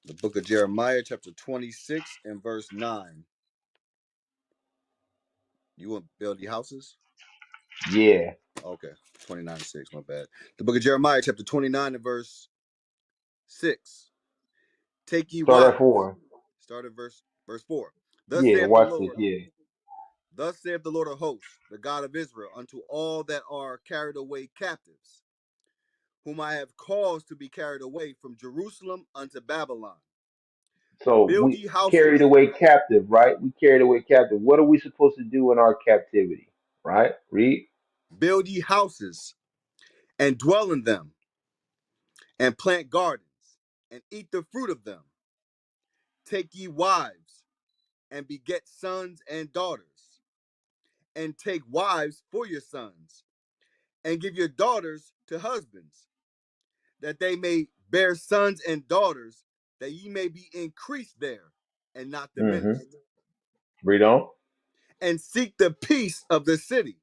The book of Jeremiah, chapter 26 and verse 9. You want to build the houses? Yeah. Okay, 29 and 6, my bad. The book of Jeremiah, chapter 29 and verse 6. Take ye Start at wives. 4. Start at verse 4. Thus Yeah. saith the Watch this. Lord, Yeah. thus saith the Lord of hosts, the God of Israel, unto all that are carried away captives, whom I have caused to be carried away from Jerusalem unto Babylon. So Build we ye carried houses, away captive, right? We carried away captive. What are we supposed to do in our captivity? Right? Read. build ye houses, and dwell in them, and plant gardens, and eat the fruit of them. Take ye wives, and beget sons and daughters, and take wives for your sons, and give your daughters to husbands, that they may bear sons and daughters, that ye may be increased there, and not Mm-hmm. diminished. Read on. And seek the peace of the city,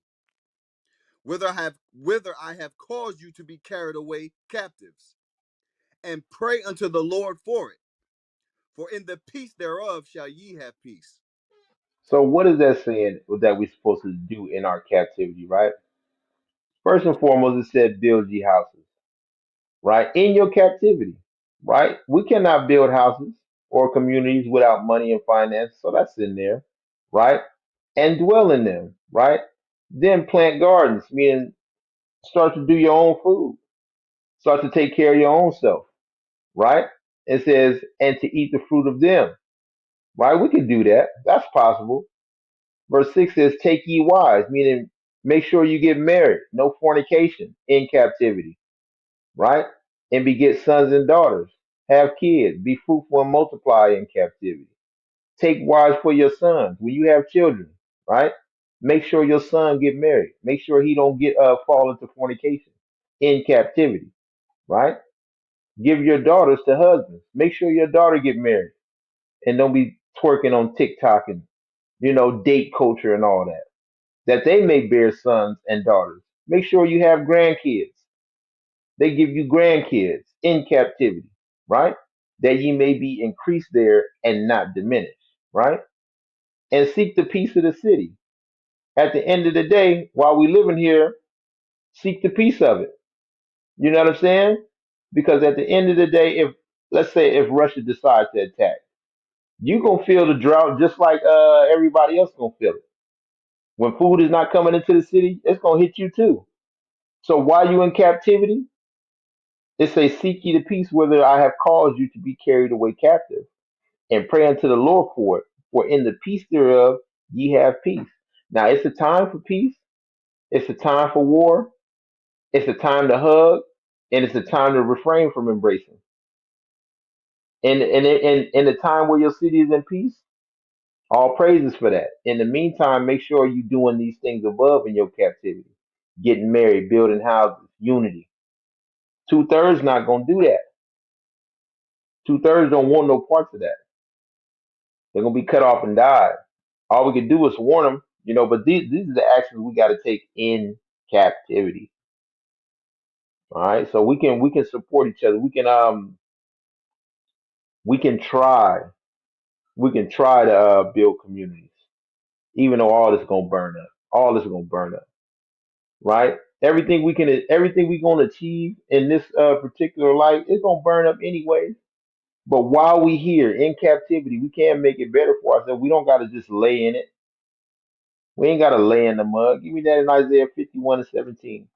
whither I have caused you to be carried away captives, and pray unto the Lord for it. For in the peace thereof shall ye have peace. So what is that saying that we're supposed to do in our captivity, right? First and foremost, it said build ye houses, right? In your captivity, right? We cannot build houses or communities without money and finance, so that's in there, right? And dwell in them, right? Then plant gardens, meaning start to do your own food, start to take care of your own self, right? It says, and to eat the fruit of them, right? We can do that. That's possible. Verse 6 says, take ye wives, meaning make sure you get married, no fornication in captivity, right? And beget sons and daughters, have kids, be fruitful and multiply in captivity. Take wives for your sons when you have children, right? Make sure your son get married. Make sure he don't get fall into fornication in captivity, right? Give your daughters to husbands. Make sure your daughter get married and don't be twerking on TikTok and date culture and all that. That they may bear sons and daughters. Make sure you have grandkids. They give you grandkids in captivity, right? That ye may be increased there and not diminished, right? and seek the peace of the city. At the end of the day, while we living here, seek the peace of it. You know what I'm saying? Because at the end of the day, if let's say if Russia decides to attack, you gonna feel the drought just like everybody else gonna feel it. When food is not coming into the city, it's gonna hit you too. So while you in captivity, it says, "Seek ye the peace, whither I have caused you to be carried away captive, and pray unto the Lord for it. For in the peace thereof ye have peace." Now it's a time for peace. It's a time for war. It's a time to hug, and it's a time to refrain from embracing. And in the time where your city is in peace, all praises for that. In the meantime, make sure you're doing these things above in your captivity. Getting married, building houses, unity. Two-thirds not gonna do that. Two-thirds don't want no parts of that. They're gonna be cut off and die. All we can do is warn them, but these are the actions we gotta take in captivity. All right. So we can support each other. We can try. We can try to build communities, even though all this gonna burn up. All this gonna burn up, right? Everything we gonna achieve in this particular life, it's gonna burn up anyways. But while we here in captivity, we can make it better for ourselves. We don't gotta just lay in it. We ain't gotta lay in the mud. Give me that in Isaiah 51:17.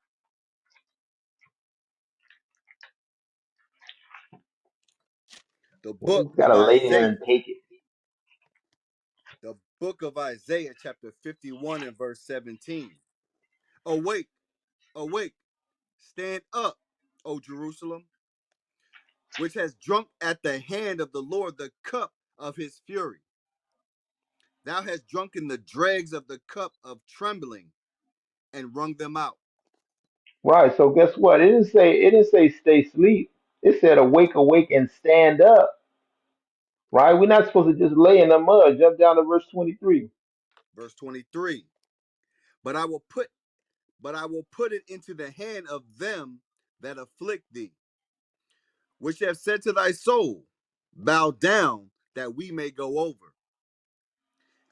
The We book just of gotta lay there Isaiah, and take it. the book of Isaiah, chapter 51 and verse 17. Awake, awake, stand up, O Jerusalem, which has drunk at the hand of the Lord the cup of his fury. Thou hast drunken the dregs of the cup of trembling and wrung them out. Right. So guess what? It didn't say stay asleep. It said awake, awake, and stand up. Right? We're not supposed to just lay in the mud. Jump down to verse 23. Verse 23. But I will put it into the hand of them that afflict thee, which have said to thy soul, bow down that we may go over.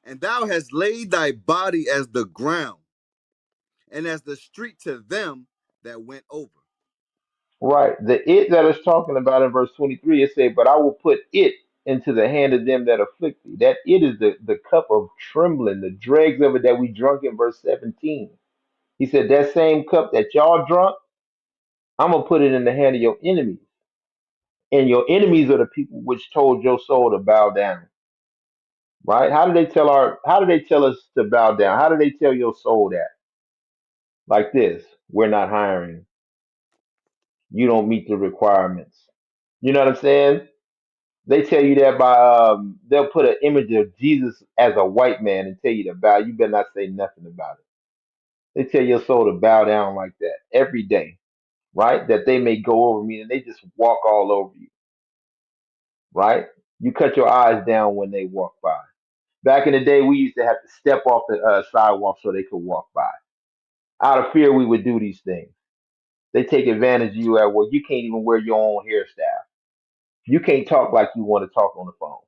And thou hast laid thy body as the ground, and as the street to them that went over. Right. The it that is talking about in verse 23, it said, "But I will put it into the hand of them that afflict thee." That it is the cup of trembling, the dregs of it that we drunk in verse 17. He said, that same cup that y'all drunk, I'm gonna put it in the hand of your enemies. And your enemies are the people which told your soul to bow down. Right? How do they tell us to bow down? How do they tell your soul that? Like this: we're not hiring. You don't meet the requirements. You know what I'm saying? They tell you that by they'll put an image of Jesus as a white man and tell you to bow. You better not say nothing about it. They tell your soul to bow down like that every day, right? That they may go over me, and they just walk all over you, right? You cut your eyes down when they walk by. Back in the day, we used to have to step off the sidewalk so they could walk by. Out of fear, we would do these things. They take advantage of you at work. You can't even wear your own hairstyle. You can't talk like you want to talk on the phone.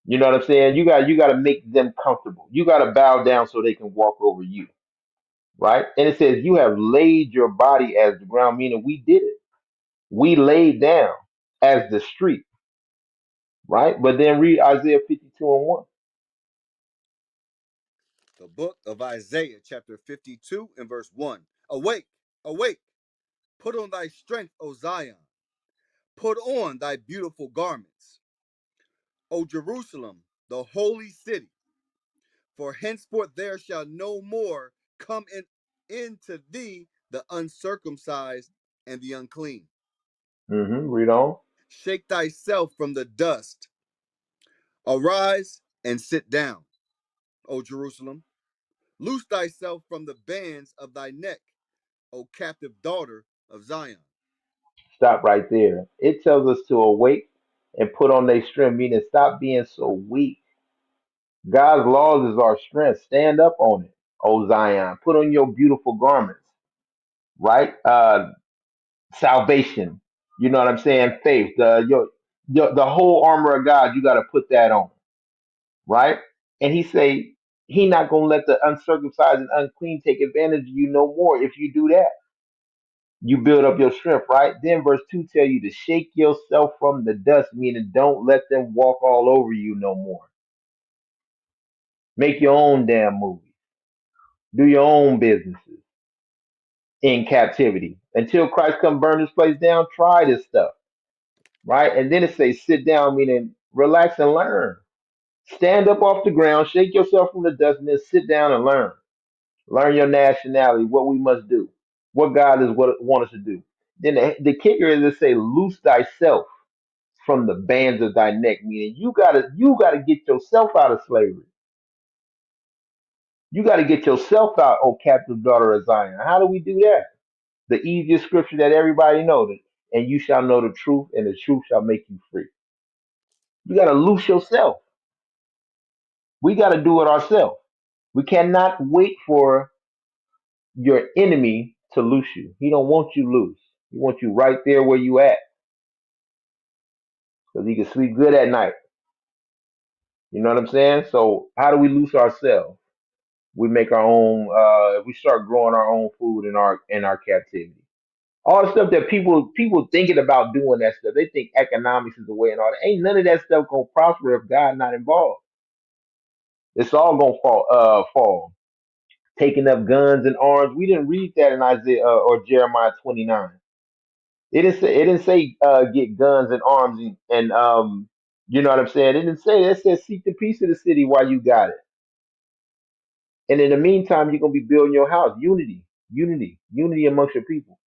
You know what I'm saying? You got to make them comfortable. You got to bow down so they can walk over you, right? And it says you have laid your body as the ground, meaning we did it. We laid down as the street, right? But then read Isaiah 52:1. The book of Isaiah, chapter 52 and verse 1. Awake, awake, put on thy strength, O Zion. Put on thy beautiful garments, O Jerusalem, the holy city. For henceforth there shall no more come into thee the uncircumcised and the unclean. Read on. Shake thyself from the dust. Arise and sit down, O Jerusalem. Loose thyself from the bands of thy neck, O captive daughter of Zion. Stop right there. It tells us to awake and put on their strength, meaning stop being so weak. God's laws is our strength. Stand up on it, O Zion. Put on your beautiful garments, right? Salvation. You know what I'm saying? Faith. The whole armor of God. You got to put that on, right? And he say he not gonna let the uncircumcised and unclean take advantage of you no more. If you do that, you build up your strength, right? Then verse 2 tell you to shake yourself from the dust, meaning don't let them walk all over you no more. Make your own damn movies. Do your own businesses in captivity. Until Christ come burn this place down, try this stuff, right? And then it says sit down, meaning relax and learn. Stand up off the ground, shake yourself from the dust, and then sit down and learn. Learn your nationality, what we must do, what God is what want us to do. Then the kicker is to say, loose thyself from the bands of thy neck, meaning you gotta get yourself out of slavery. You gotta get yourself out, O captive daughter of Zion. How do we do that? The easiest scripture that everybody knows it, and you shall know the truth, and the truth shall make you free. You gotta loose yourself. We gotta do it ourselves. We cannot wait for your enemy to loose you. He don't want you loose. He wants you right there where you at, because he can sleep good at night. You know what I'm saying? So how do we loose ourselves? We make our own. We start growing our own food in our captivity. All the stuff that people thinking about doing that stuff. They think economics is the way and all that. Ain't none of that stuff gonna prosper if God not involved. It's all gonna fall. Fall. Taking up guns and arms. We didn't read that in Isaiah or Jeremiah 29. It didn't say get guns and arms and you know what I'm saying. It didn't say that. It said seek the peace of the city while you got it. And in the meantime, you're gonna be building your house. Unity amongst your people.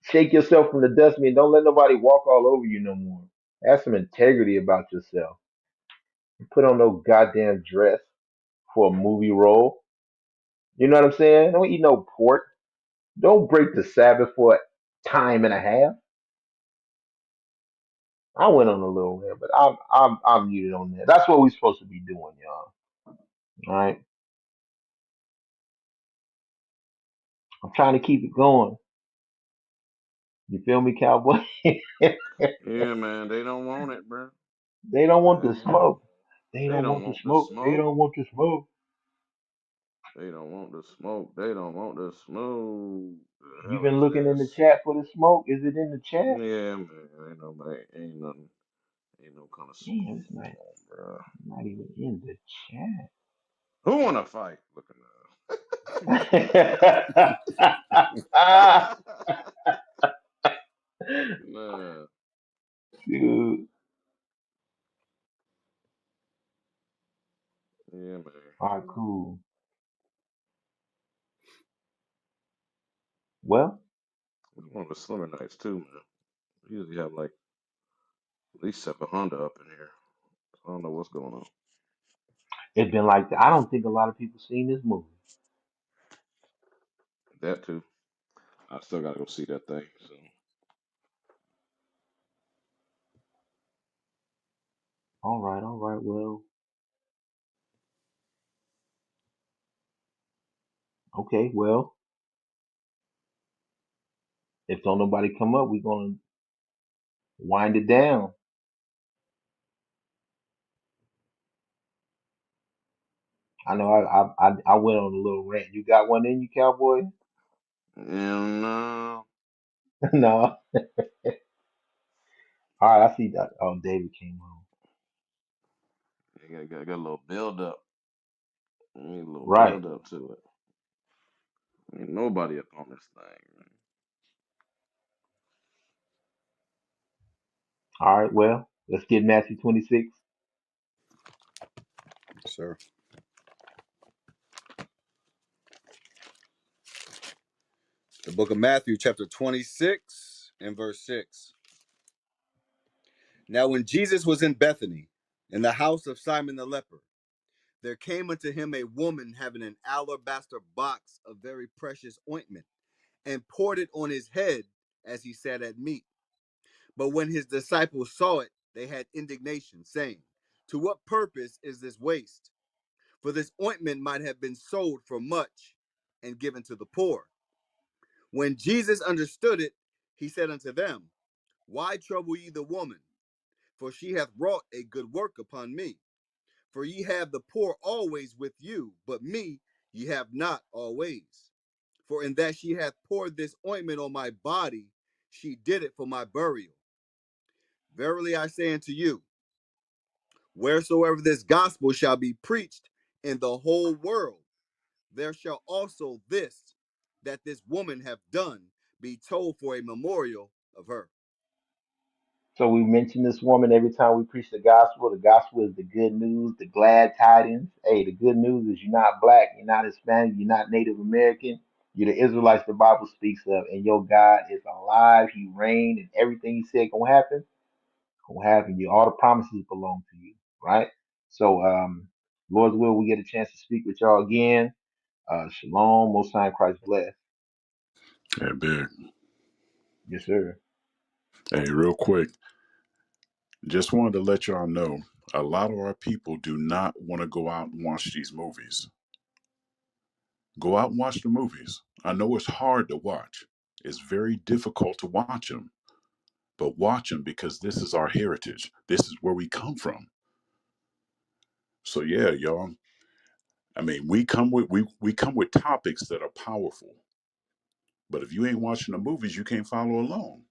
Shake yourself from the dust, man. Don't let nobody walk all over you no more. Have some integrity about yourself. Put on no goddamn dress for a movie role. You know what I'm saying? Don't eat no pork. Don't break the Sabbath for a time and a half. I went on a little bit, but I'm muted on that. That's what we're supposed to be doing, y'all. All right. I'm trying to keep it going. You feel me, cowboy? Yeah, man, they don't want it, bro. They don't They want the don't want it. smoke. They They don't don't want the want the smoke. They smoke. don't want the smoke. They don't want the smoke. They don't want the smoke. The You hell been is looking in the this? chat for the smoke? Is it in the chat? Yeah, man. Ain't nothing. Ain't no kind of Damn, smoke it's not, going on, bro. not even in the Who wanna fight? Looking chat. nah. Dude. Yeah, man. All right, cool. Well, It's one of the slimmer nights too, man. We usually have like at least 700 up in here. So I don't know what's going on. it's been like that. I don't think a lot of people seen this movie. That too. I still gotta go see that thing. So All right. Well, okay. Well, if don't nobody come up, we're gonna wind it down. I know I went on a little rant. You got one in you, cowboy? and No. All right, I see that. Oh, David came on. got a little build up. Need a little Right. build up to it. Ain't nobody up on this thing, All right. Well, let's get Matthew 26. Sir. The book of Matthew, chapter 26, and verse 6. Now, when Jesus was in Bethany, in the house of Simon the leper, there came unto him a woman having an alabaster box of very precious ointment, and poured it on his head as he sat at meat. But when his disciples saw it, they had indignation, saying, to what purpose is this waste? For this ointment might have been sold for much and given to the poor. When Jesus understood it, he said unto them, why trouble ye the woman? for she hath wrought a good work upon me. For ye have the poor always with you, but me ye have not always. For in that she hath poured this ointment on my body, she did it for my burial. Verily I say unto you, wheresoever this gospel shall be preached in the whole world, there shall also this that this woman hath done be told for a memorial of her. So we mention this woman every time we preach the gospel. The gospel is the good news, the glad tidings. Hey, the good news is you're not black, you're not Hispanic, you're not Native American. You're the Israelites the Bible speaks of, and your God is alive. He reigned, and everything He said gonna happen. You all the promises belong to you, right? So, Lord's will, we get a chance to speak with y'all again. Shalom, Most High in Christ bless. Hey, big. Yes, sir. Hey, real quick, just wanted to let y'all know a lot of our people do not want to go out and watch these movies. Go out and watch the movies. I know it's hard to watch, it's very difficult to watch them, but watch them because this is our heritage. This is where we come from. So, yeah, y'all. I mean, we come with topics that are powerful, but if you ain't watching the movies, you can't follow along.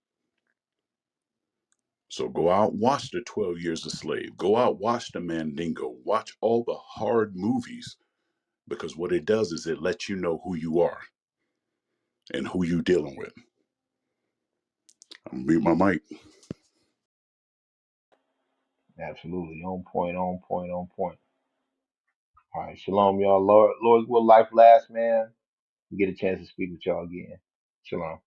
So go out, watch the 12 Years a Slave. Go out, watch the Mandingo. Watch all the hard movies because what it does is it lets you know who you are and who you dealing with. I'm gonna mute my mic. Absolutely. On point, on point, on point. All right. Shalom, y'all. Lord's will life last, man. We get a chance to speak with y'all again. Shalom.